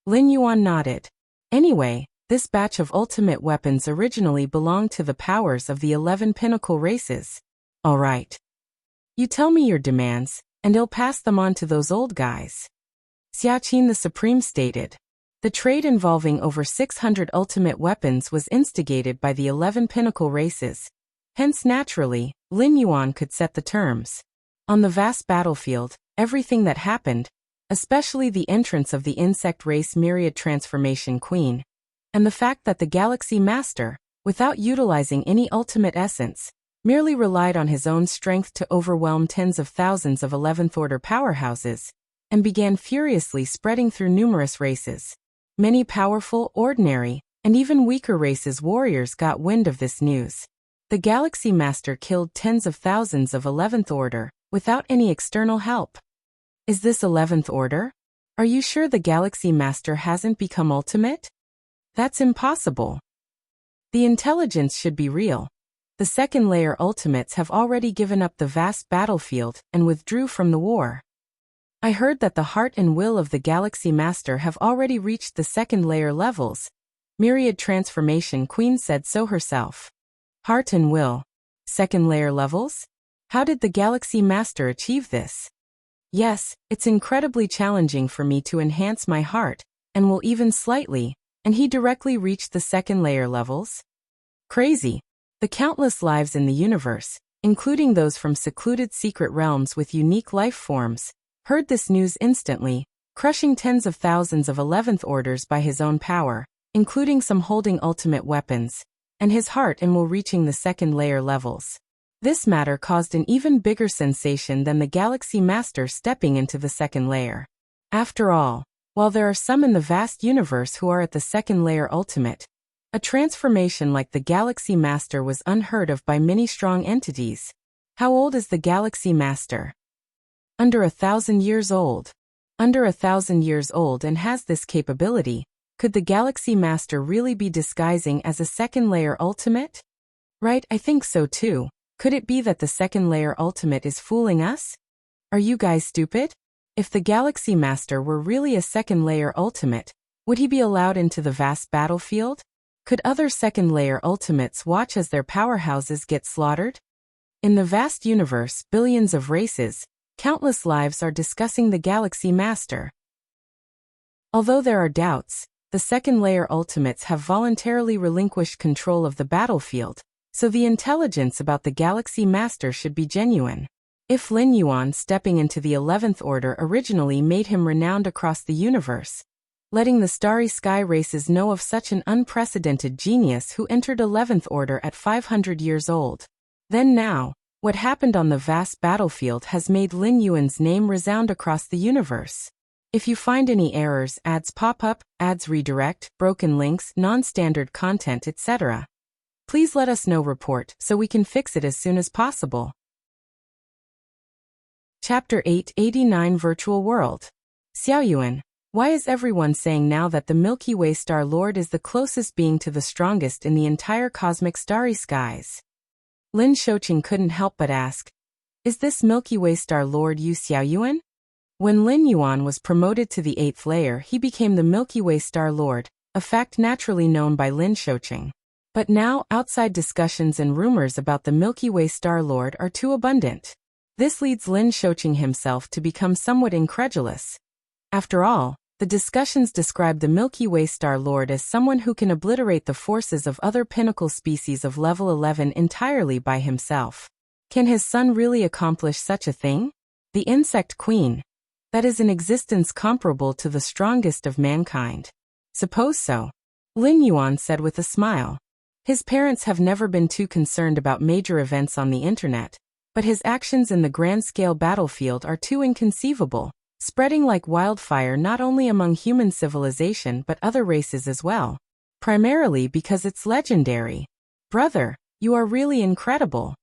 Lin Yuan nodded. Anyway, this batch of ultimate weapons originally belonged to the powers of the 11 pinnacle races. All right. You tell me your demands, and he'll pass them on to those old guys. Xiaqin the Supreme stated. The trade involving over 600 ultimate weapons was instigated by the 11 pinnacle races. Hence naturally, Lin Yuan could set the terms. On the vast battlefield, everything that happened, especially the entrance of the insect race Myriad Transformation Queen, and the fact that the Galaxy Master, without utilizing any ultimate essence, merely relied on his own strength to overwhelm tens of thousands of 11th Order powerhouses, and began furiously spreading through numerous races. Many powerful, ordinary, and even weaker races warriors got wind of this news. The Galaxy Master killed tens of thousands of 11th Order, without any external help. Is this 11th Order? Are you sure the Galaxy Master hasn't become ultimate? That's impossible. The intelligence should be real. The second layer ultimates have already given up the vast battlefield and withdrew from the war. I heard that the heart and will of the Galaxy Master have already reached the second layer levels. Myriad Transformation Queen said so herself. Heart and will. Second layer levels? How did the Galaxy Master achieve this? Yes, it's incredibly challenging for me to enhance my heart, and will even slightly, and he directly reached the second layer levels? Crazy. The countless lives in the universe, including those from secluded secret realms with unique life forms, heard this news instantly, crushing tens of thousands of 11th Orders by his own power, including some holding ultimate weapons, and his heart and will reaching the second layer levels. This matter caused an even bigger sensation than the Galaxy Master stepping into the second layer. After all, while there are some in the vast universe who are at the second layer ultimate, a transformation like the Galaxy Master was unheard of by many strong entities. How old is the Galaxy Master? Under 1,000 years old. Under 1,000 years old and has this capability. Could the Galaxy Master really be disguising as a second layer ultimate? Right, I think so too. Could it be that the second layer ultimate is fooling us? Are you guys stupid? If the Galaxy Master were really a second layer ultimate, would he be allowed into the vast battlefield? Could other second layer ultimates watch as their powerhouses get slaughtered? In the vast universe, billions of races, countless lives are discussing the Galaxy Master. Although there are doubts, the second layer ultimates have voluntarily relinquished control of the battlefield, so the intelligence about the Galaxy Master should be genuine. If Lin Yuan stepping into the 11th Order originally made him renowned across the universe, letting the starry sky races know of such an unprecedented genius who entered 11th Order at 500 years old, then now, what happened on the vast battlefield has made Lin Yuan's name resound across the universe. If you find any errors, ads pop up, ads redirect, broken links, non-standard content, etc., please let us know. Report so we can fix it as soon as possible. Chapter 889 Virtual World. Xiaoyuan, why is everyone saying now that the Milky Way Star Lord is the closest being to the strongest in the entire cosmic starry skies? Lin Shouqing couldn't help but ask, is this Milky Way Star Lord Yu Xiaoyuan? When Lin Yuan was promoted to the 8th layer, he became the Milky Way Star Lord, a fact naturally known by Lin Shouqing. But now, outside discussions and rumors about the Milky Way Star Lord are too abundant. This leads Lin Shouqing himself to become somewhat incredulous. After all, the discussions describe the Milky Way Star Lord as someone who can obliterate the forces of other pinnacle species of level 11 entirely by himself. Can his son really accomplish such a thing? The Insect Queen. That is an existence comparable to the strongest of mankind. Suppose so. Lin Yuan said with a smile. His parents have never been too concerned about major events on the internet, but his actions in the grand-scale battlefield are too inconceivable, spreading like wildfire not only among human civilization but other races as well. Primarily because it's legendary. Brother, you are really incredible.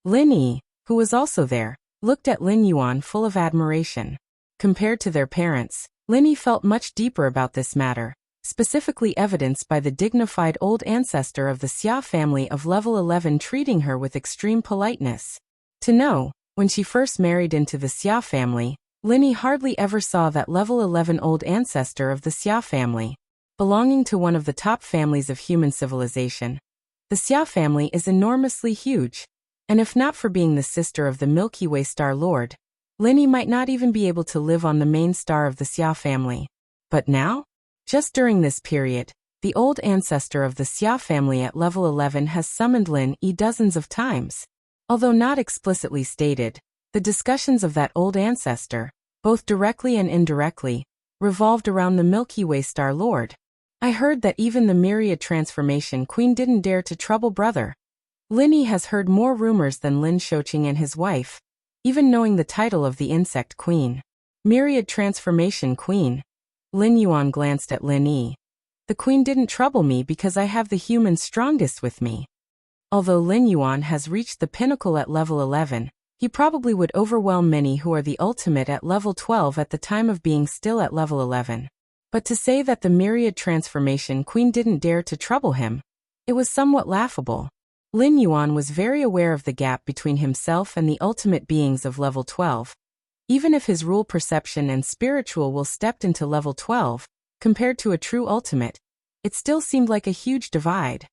Lin Yi, who was also there, looked at Lin Yuan full of admiration. Compared to their parents, Lin Yi felt much deeper about this matter, specifically evidenced by the dignified old ancestor of the Xia family of level 11 treating her with extreme politeness. To know, when she first married into the Xia family, Lin Yi hardly ever saw that level 11 old ancestor of the Xia family. Belonging to one of the top families of human civilization, the Xia family is enormously huge, and if not for being the sister of the Milky Way Star Lord, Linny might not even be able to live on the main star of the Xia family. But now? Just during this period, the old ancestor of the Xia family at level 11 has summoned Lin Yi dozens of times. Although not explicitly stated, the discussions of that old ancestor, both directly and indirectly, revolved around the Milky Way Star Lord. I heard that even the Myriad Transformation Queen didn't dare to trouble brother. Linny has heard more rumors than Lin Shouqing and his wife, even knowing the title of the Insect Queen. Myriad Transformation Queen. Lin Yuan glanced at Lin Yi. The queen didn't trouble me because I have the human strongest with me. Although Lin Yuan has reached the pinnacle at level 11, he probably would overwhelm many who are the ultimate at level 12 at the time of being still at level 11. But to say that the Myriad Transformation Queen didn't dare to trouble him, it was somewhat laughable. Lin Yuan was very aware of the gap between himself and the ultimate beings of level 12. Even if his rule perception and spiritual will stepped into level 12, compared to a true ultimate, it still seemed like a huge divide.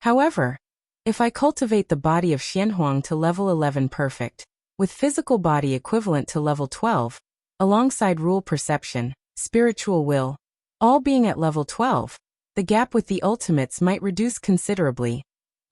However, if I cultivate the body of Xianhuang to level 11 perfect, with physical body equivalent to level 12, alongside rule perception, spiritual will, all being at level 12, the gap with the ultimates might reduce considerably.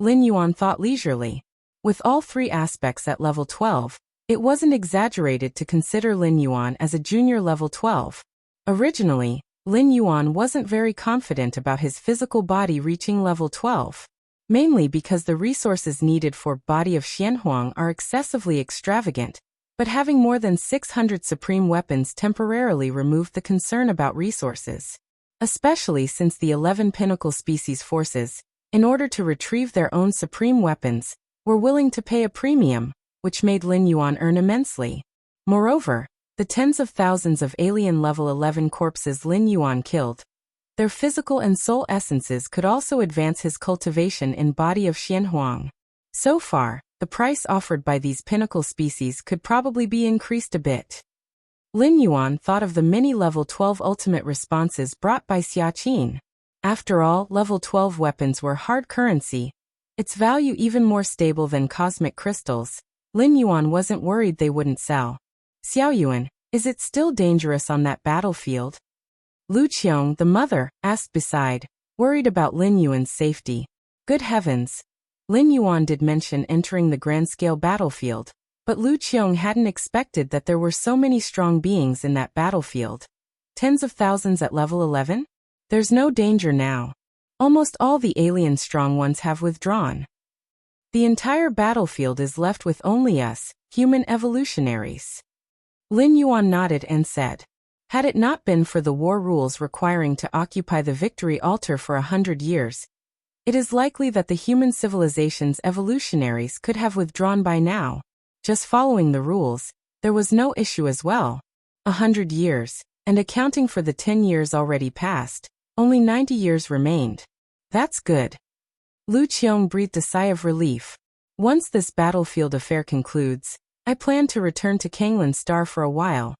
Lin Yuan thought leisurely. With all three aspects at level 12, it wasn't exaggerated to consider Lin Yuan as a junior level 12. Originally, Lin Yuan wasn't very confident about his physical body reaching level 12. Mainly because the resources needed for Body of Xianhuang are excessively extravagant, but having more than 600 supreme weapons temporarily removed the concern about resources. Especially since the 11 pinnacle species forces, in order to retrieve their own supreme weapons, were willing to pay a premium, which made Lin Yuan earn immensely. Moreover, the tens of thousands of alien level 11 corpses Lin Yuan killed, their physical and soul essences could also advance his cultivation in Body of Xianhuang. So far, the price offered by these pinnacle species could probably be increased a bit. Lin Yuan thought of the many level 12 ultimate responses brought by Xia Qin. After all, level 12 weapons were hard currency, its value even more stable than cosmic crystals. Lin Yuan wasn't worried they wouldn't sell. Xiao Yuan, is it still dangerous on that battlefield? Lu Qiong, the mother, asked beside, worried about Lin Yuan's safety. Good heavens! Lin Yuan did mention entering the grand-scale battlefield, but Lu Qiong hadn't expected that there were so many strong beings in that battlefield. Tens of thousands at level 11? There's no danger now. Almost all the alien strong ones have withdrawn. The entire battlefield is left with only us, human evolutionaries. Lin Yuan nodded and said, had it not been for the war rules requiring to occupy the victory altar for 100 years, it is likely that the human civilization's evolutionaries could have withdrawn by now. Just following the rules, there was no issue as well. 100 years, and accounting for the 10 years already passed, only 90 years remained. That's good. Lu Qiong breathed a sigh of relief. Once this battlefield affair concludes, I plan to return to Kanglan Star for a while,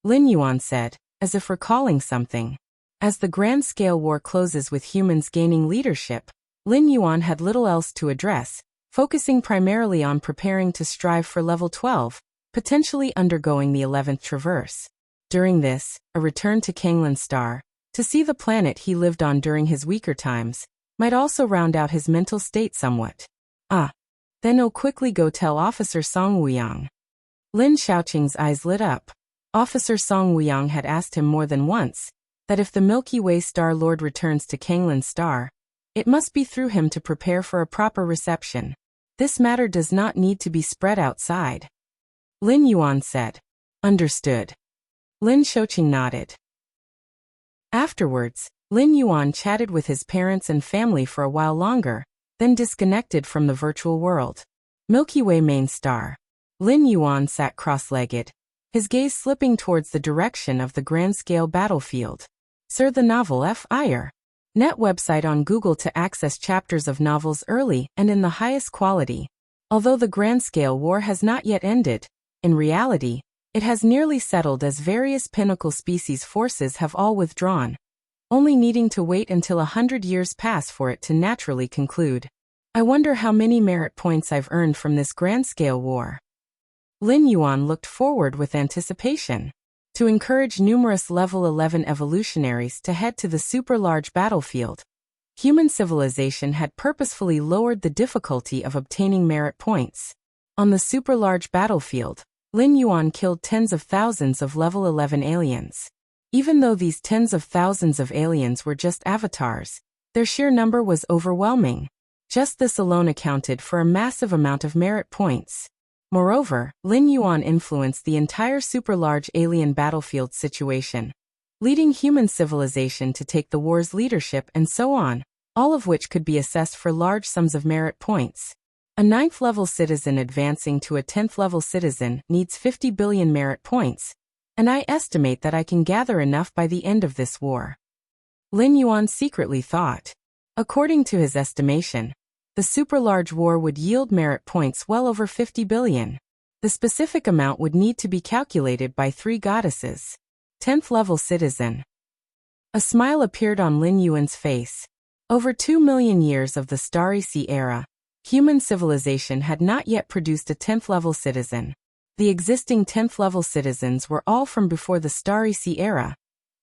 Lin Yuan said, as if recalling something. As the grand-scale war closes with humans gaining leadership, Lin Yuan had little else to address, focusing primarily on preparing to strive for level 12, potentially undergoing the 11th traverse. During this, a return to Kanglan Star, to see the planet he lived on during his weaker times, might also round out his mental state somewhat. Then he'll quickly go tell Officer Song Wuyang. Lin Shaoqing's eyes lit up. Officer Song Wuyang had asked him more than once, that if the Milky Way Star Lord returns to Kanglan Star, it must be through him to prepare for a proper reception. This matter does not need to be spread outside. Lin Yuan said. Understood. Lin Shaoqing nodded. Afterwards, Lin Yuan chatted with his parents and family for a while longer, then disconnected from the virtual world. Milky Way main star. Lin Yuan sat cross-legged, his gaze slipping towards the direction of the grand-scale battlefield. Sir, the novel F.I.R. Net website on Google to access chapters of novels early and in the highest quality. Although the grand-scale war has not yet ended, in reality, it has nearly settled as various pinnacle species forces have all withdrawn, only needing to wait until 100 years pass for it to naturally conclude. I wonder how many merit points I've earned from this grand-scale war. Lin Yuan looked forward with anticipation. To encourage numerous level 11 evolutionaries to head to the super-large battlefield, human civilization had purposefully lowered the difficulty of obtaining merit points. On the super-large battlefield, Lin Yuan killed tens of thousands of level 11 aliens. Even though these tens of thousands of aliens were just avatars, their sheer number was overwhelming. Just this alone accounted for a massive amount of merit points. Moreover, Lin Yuan influenced the entire super-large alien battlefield situation, leading human civilization to take the war's leadership and so on, all of which could be assessed for large sums of merit points. A 9th-level citizen advancing to a 10th-level citizen needs 50 billion merit points, and I estimate that I can gather enough by the end of this war. Lin Yuan secretly thought. According to his estimation, the super-large war would yield merit points well over 50 billion. The specific amount would need to be calculated by 3 goddesses. 10th-level citizen. A smile appeared on Lin Yuan's face. Over 2 million years of the Starry Sea era, human civilization had not yet produced a 10th-level citizen. The existing 10th-level citizens were all from before the Starry Sea era,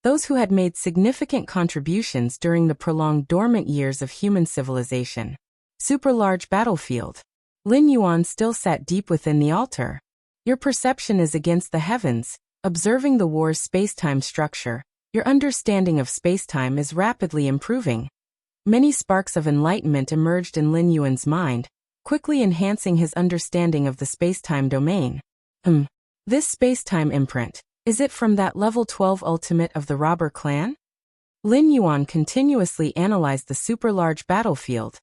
those who had made significant contributions during the prolonged dormant years of human civilization. Super-large battlefield. Lin Yuan still sat deep within the altar. Your perception is against the heavens, observing the war's space-time structure. Your understanding of space-time is rapidly improving. Many sparks of enlightenment emerged in Lin Yuan's mind, quickly enhancing his understanding of the space-time domain. This space-time imprint, is it from that level 12 ultimate of the robber clan? Lin Yuan continuously analyzed the super-large battlefield,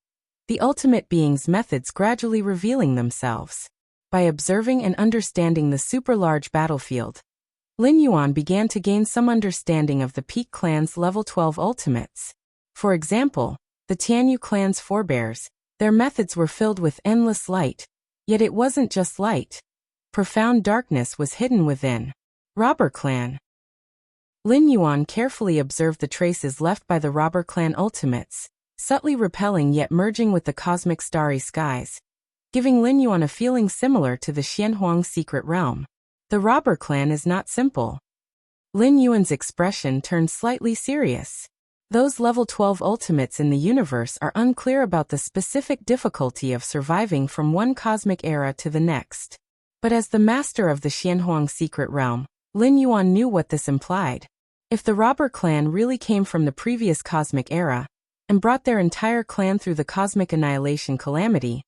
the ultimate being's methods gradually revealing themselves. By observing and understanding the super-large battlefield, Lin Yuan began to gain some understanding of the Peak clan's level 12 ultimates. For example, the Tianyu clan's forebears, their methods were filled with endless light, yet it wasn't just light. Profound darkness was hidden within. Robber clan. Lin Yuan carefully observed the traces left by the robber clan ultimates, subtly repelling yet merging with the cosmic starry skies, giving Lin Yuan a feeling similar to the Xianhuang secret realm. The robber clan is not simple. Lin Yuan's expression turned slightly serious. Those level 12 ultimates in the universe are unclear about the specific difficulty of surviving from one cosmic era to the next. But as the master of the Xianhuang secret realm, Lin Yuan knew what this implied. If the robber clan really came from the previous cosmic era, and brought their entire clan through the cosmic annihilation calamity,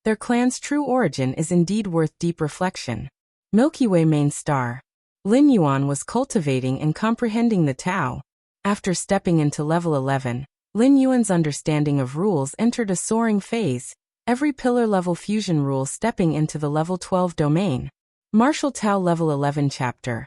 their clan's true origin is indeed worth deep reflection. Milky Way main star. Lin Yuan was cultivating and comprehending the Tao. After stepping into level 11, Lin Yuan's understanding of rules entered a soaring phase, every pillar-level fusion rule stepping into the level 12 domain. Martial Tao level 11 chapter.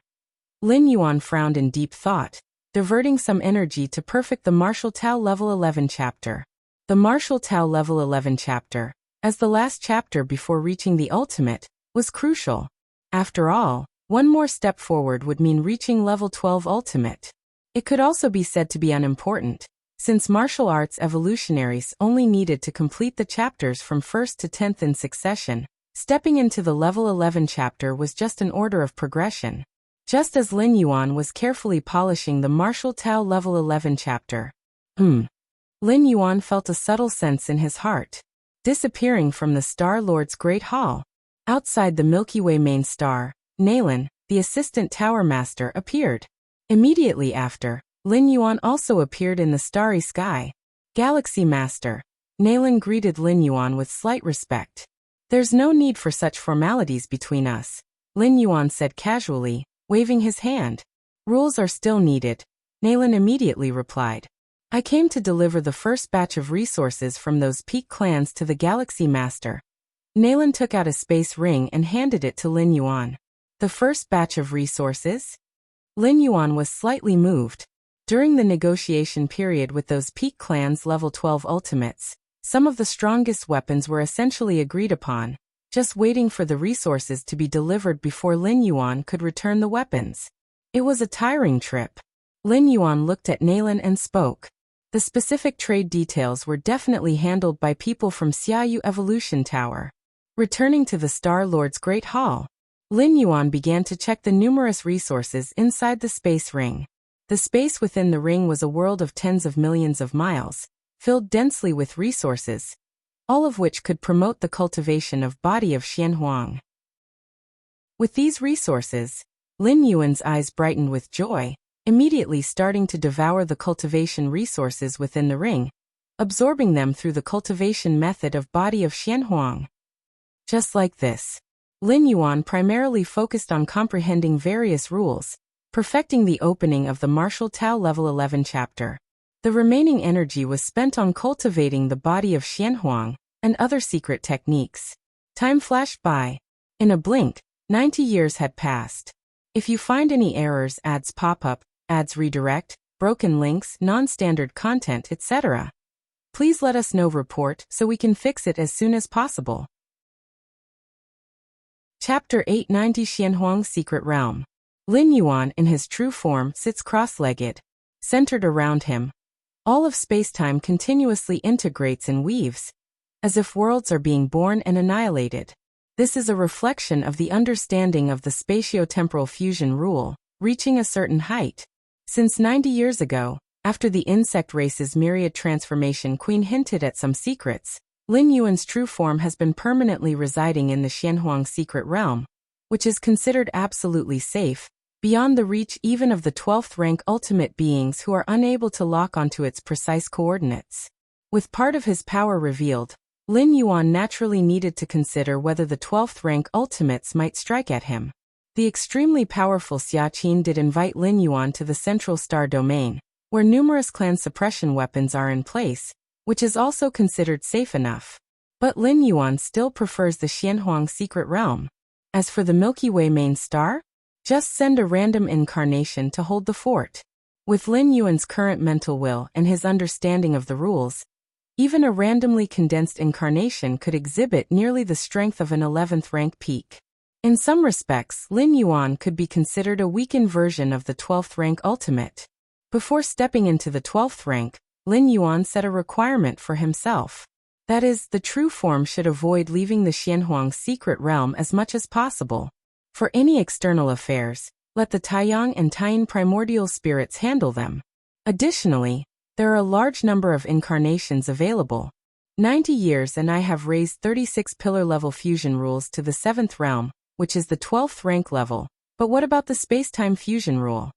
Lin Yuan frowned in deep thought, diverting some energy to perfect the Martial Tao level 11 chapter. The Martial Tao level 11 chapter, as the last chapter before reaching the ultimate, was crucial. After all, one more step forward would mean reaching level 12 ultimate. It could also be said to be unimportant, since martial arts evolutionaries only needed to complete the chapters from 1st to 10th in succession. Stepping into the level 11 chapter was just an order of progression. Just as Lin Yuan was carefully polishing the Martial Tao level 11 chapter. Lin Yuan felt a subtle sense in his heart. Disappearing from the Star Lord's Great Hall. Outside the Milky Way main star, Nalan, the assistant tower master, appeared. Immediately after, Lin Yuan also appeared in the starry sky. Galaxy Master. Nalan greeted Lin Yuan with slight respect. There's no need for such formalities between us, Lin Yuan said casually, waving his hand. Rules are still needed, Nalan immediately replied. I came to deliver the first batch of resources from those Peak clans to the Galaxy Master. Nalan took out a space ring and handed it to Lin Yuan. The first batch of resources? Lin Yuan was slightly moved. During the negotiation period with those Peak clans level 12 ultimates, some of the strongest weapons were essentially agreed upon, just waiting for the resources to be delivered before Lin Yuan could return the weapons. It was a tiring trip. Lin Yuan looked at Nalan and spoke. The specific trade details were definitely handled by people from Xiaoyu Evolution Tower. Returning to the Star Lord's Great Hall. Lin Yuan began to check the numerous resources inside the space ring. The space within the ring was a world of tens of millions of miles, filled densely with resources, all of which could promote the cultivation of body of Xianhuang. With these resources, Lin Yuan's eyes brightened with joy, immediately starting to devour the cultivation resources within the ring, absorbing them through the cultivation method of body of Xianhuang. Just like this, Lin Yuan primarily focused on comprehending various rules, perfecting the opening of the Martial Tao Level 11 chapter. The remaining energy was spent on cultivating the body of Xianhuang and other secret techniques. Time flashed by. In a blink, 90 years had passed. If you find any errors, ads pop up, ads redirect, broken links, non-standard content, etc., please let us know. Report so we can fix it as soon as possible. Chapter 890 Xianhuang's Secret Realm. Lin Yuan in his true form sits cross-legged, centered around him. All of space-time continuously integrates and weaves, as if worlds are being born and annihilated. This is a reflection of the understanding of the spatio-temporal fusion rule, reaching a certain height. Since 90 years ago, after the insect race's myriad transformation, Queen hinted at some secrets. Lin Yuan's true form has been permanently residing in the Xianhuang secret realm, which is considered absolutely safe, beyond the reach even of the 12th rank ultimate beings who are unable to lock onto its precise coordinates. With part of his power revealed, Lin Yuan naturally needed to consider whether the 12th rank ultimates might strike at him. The extremely powerful Xia Qin did invite Lin Yuan to the Central Star Domain, where numerous clan suppression weapons are in place, which is also considered safe enough. But Lin Yuan still prefers the Xianhuang secret realm. As for the Milky Way main star, just send a random incarnation to hold the fort. With Lin Yuan's current mental will and his understanding of the rules, even a randomly condensed incarnation could exhibit nearly the strength of an 11th rank peak. In some respects, Lin Yuan could be considered a weakened version of the 12th rank ultimate. Before stepping into the 12th rank, Lin Yuan set a requirement for himself. That is, the true form should avoid leaving the Xianhuang secret realm as much as possible. For any external affairs, let the Taiyang and Taiyin primordial spirits handle them. Additionally, there are a large number of incarnations available. 90 years and I have raised 36 pillar-level fusion rules to the 7th realm, which is the 12th rank level. But what about the space-time fusion rule?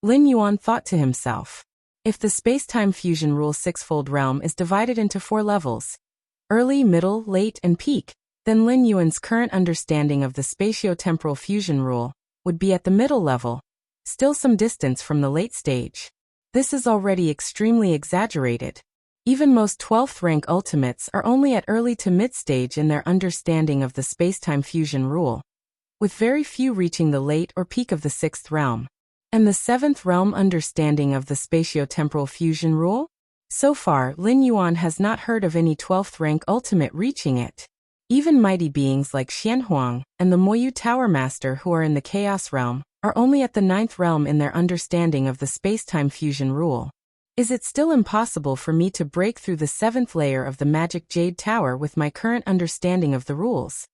Lin Yuan thought to himself. If the space-time fusion rule sixfold realm is divided into 4 levels, early, middle, late, and peak, then Lin Yuan's current understanding of the spatio-temporal fusion rule would be at the middle level, still some distance from the late stage. This is already extremely exaggerated. Even most 12th rank ultimates are only at early to mid-stage in their understanding of the space-time fusion rule, with very few reaching the late or peak of the 6th realm. And the 7th realm understanding of the spatio-temporal fusion rule? So far, Lin Yuan has not heard of any 12th rank ultimate reaching it. Even mighty beings like Xianhuang and the Moyu Tower Master who are in the Chaos realm are only at the 9th realm in their understanding of the space-time fusion rule. Is it still impossible for me to break through the 7th layer of the Magic Jade Tower with my current understanding of the rules?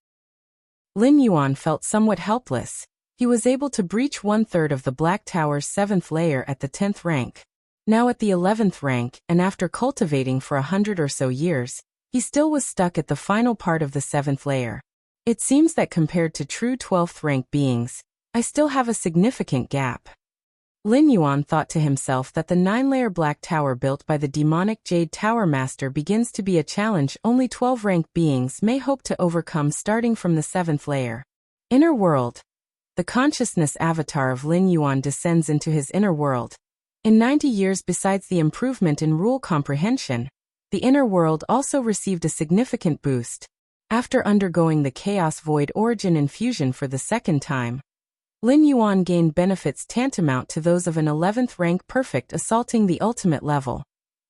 Lin Yuan felt somewhat helpless. He was able to breach 1/3 of the Black Tower's 7th layer at the 10th rank. Now at the 11th rank, and after cultivating for 100 or so years, he still was stuck at the final part of the 7th layer. It seems that compared to true 12th rank beings, I still have a significant gap. Lin Yuan thought to himself that the 9-layer Black Tower built by the demonic Jade Tower Master begins to be a challenge only 12 rank beings may hope to overcome starting from the 7th layer. Inner world. The consciousness avatar of Lin Yuan descends into his inner world. In 90 years, besides the improvement in rule comprehension, the inner world also received a significant boost. After undergoing the Chaos Void Origin infusion for the 2nd time, Lin Yuan gained benefits tantamount to those of an 11th rank perfect assaulting the ultimate level.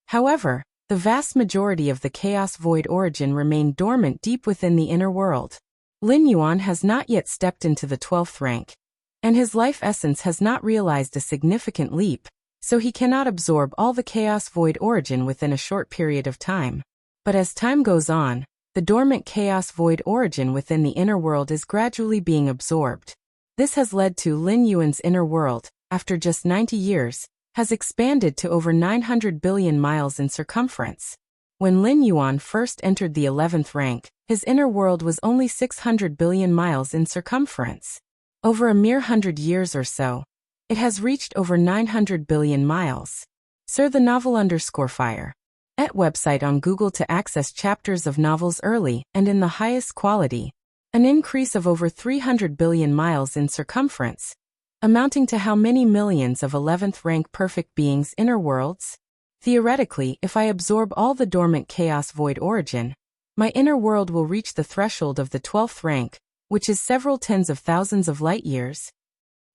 However, the vast majority of the Chaos Void Origin remained dormant deep within the inner world. Lin Yuan has not yet stepped into the 12th rank, and his life essence has not realized a significant leap, so he cannot absorb all the Chaos Void Origin within a short period of time. But as time goes on, the dormant chaos void origin within the inner world is gradually being absorbed. This has led to Lin Yuan's inner world, after just 90 years, has expanded to over 900 billion miles in circumference. When Lin Yuan first entered the 11th rank, his inner world was only 600 billion miles in circumference. Over a mere 100 years or so, it has reached over 900 billion miles. Sir the novel _fire. @ website on Google to access chapters of novels early and in the highest quality. An increase of over 300 billion miles in circumference, amounting to how many millions of 11th rank perfect beings' inner worlds? Theoretically, if I absorb all the dormant chaos void origin, my inner world will reach the threshold of the 12th rank, which is several tens of thousands of light years.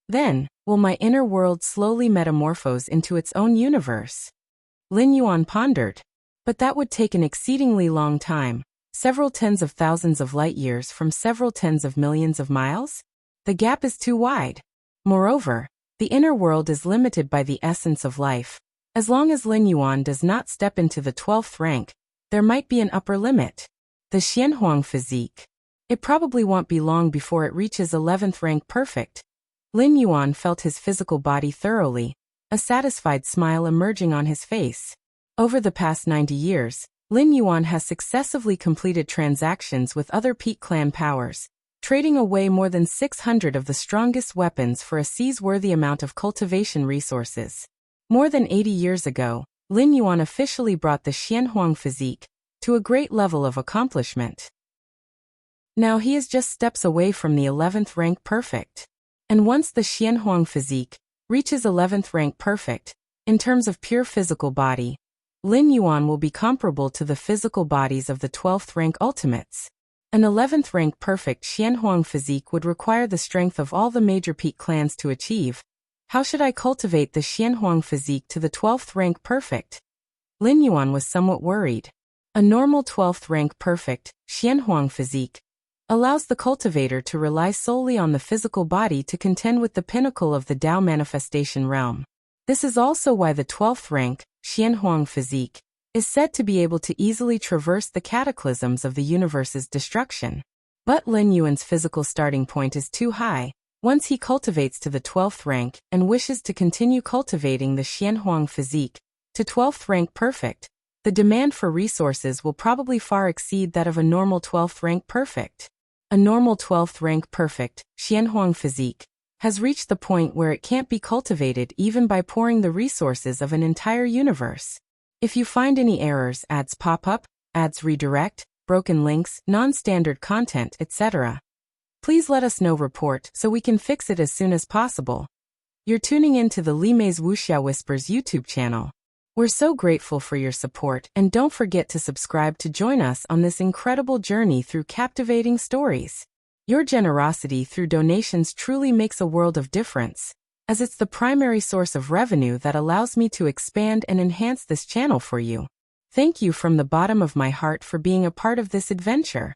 Then, will my inner world slowly metamorphose into its own universe? Lin Yuan pondered. But that would take an exceedingly long time, several tens of thousands of light years from several tens of millions of miles? The gap is too wide. Moreover, the inner world is limited by the essence of life. As long as Lin Yuan does not step into the 12th rank, there might be an upper limit. The Xianhuang physique. It probably won't be long before it reaches 11th rank perfect. Lin Yuan felt his physical body thoroughly, a satisfied smile emerging on his face. Over the past 90 years, Lin Yuan has successively completed transactions with other Peak clan powers, trading away more than 600 of the strongest weapons for a seaworthy amount of cultivation resources. More than 80 years ago, Lin Yuan officially brought the Xianhuang physique to a great level of accomplishment. Now he is just steps away from the 11th rank perfect. And once the Xianhuang physique reaches 11th rank perfect, in terms of pure physical body, Lin Yuan will be comparable to the physical bodies of the 12th rank ultimates. An 11th rank perfect Xianhuang physique would require the strength of all the major Peak clans to achieve. How should I cultivate the Xianhuang physique to the 12th rank perfect? Lin Yuan was somewhat worried. A normal 12th rank perfect Xianhuang physique allows the cultivator to rely solely on the physical body to contend with the pinnacle of the Tao manifestation realm. This is also why the 12th rank Xianhuang physique is said to be able to easily traverse the cataclysms of the universe's destruction. But Lin Yuan's physical starting point is too high. Once he cultivates to the 12th rank and wishes to continue cultivating the Xianhuang physique to 12th rank perfect, the demand for resources will probably far exceed that of a normal 12th rank perfect. A normal 12th rank perfect Xianhuang physique has reached the point where it can't be cultivated even by pouring the resources of an entire universe. If you find any errors, ads pop up, ads redirect, broken links, non-standard content, etc., please let us know report so we can fix it as soon as possible. You're tuning in to the Li Mei's Wuxia Whispers YouTube channel. We're so grateful for your support, and don't forget to subscribe to join us on this incredible journey through captivating stories. Your generosity through donations truly makes a world of difference, as it's the primary source of revenue that allows me to expand and enhance this channel for you. Thank you from the bottom of my heart for being a part of this adventure.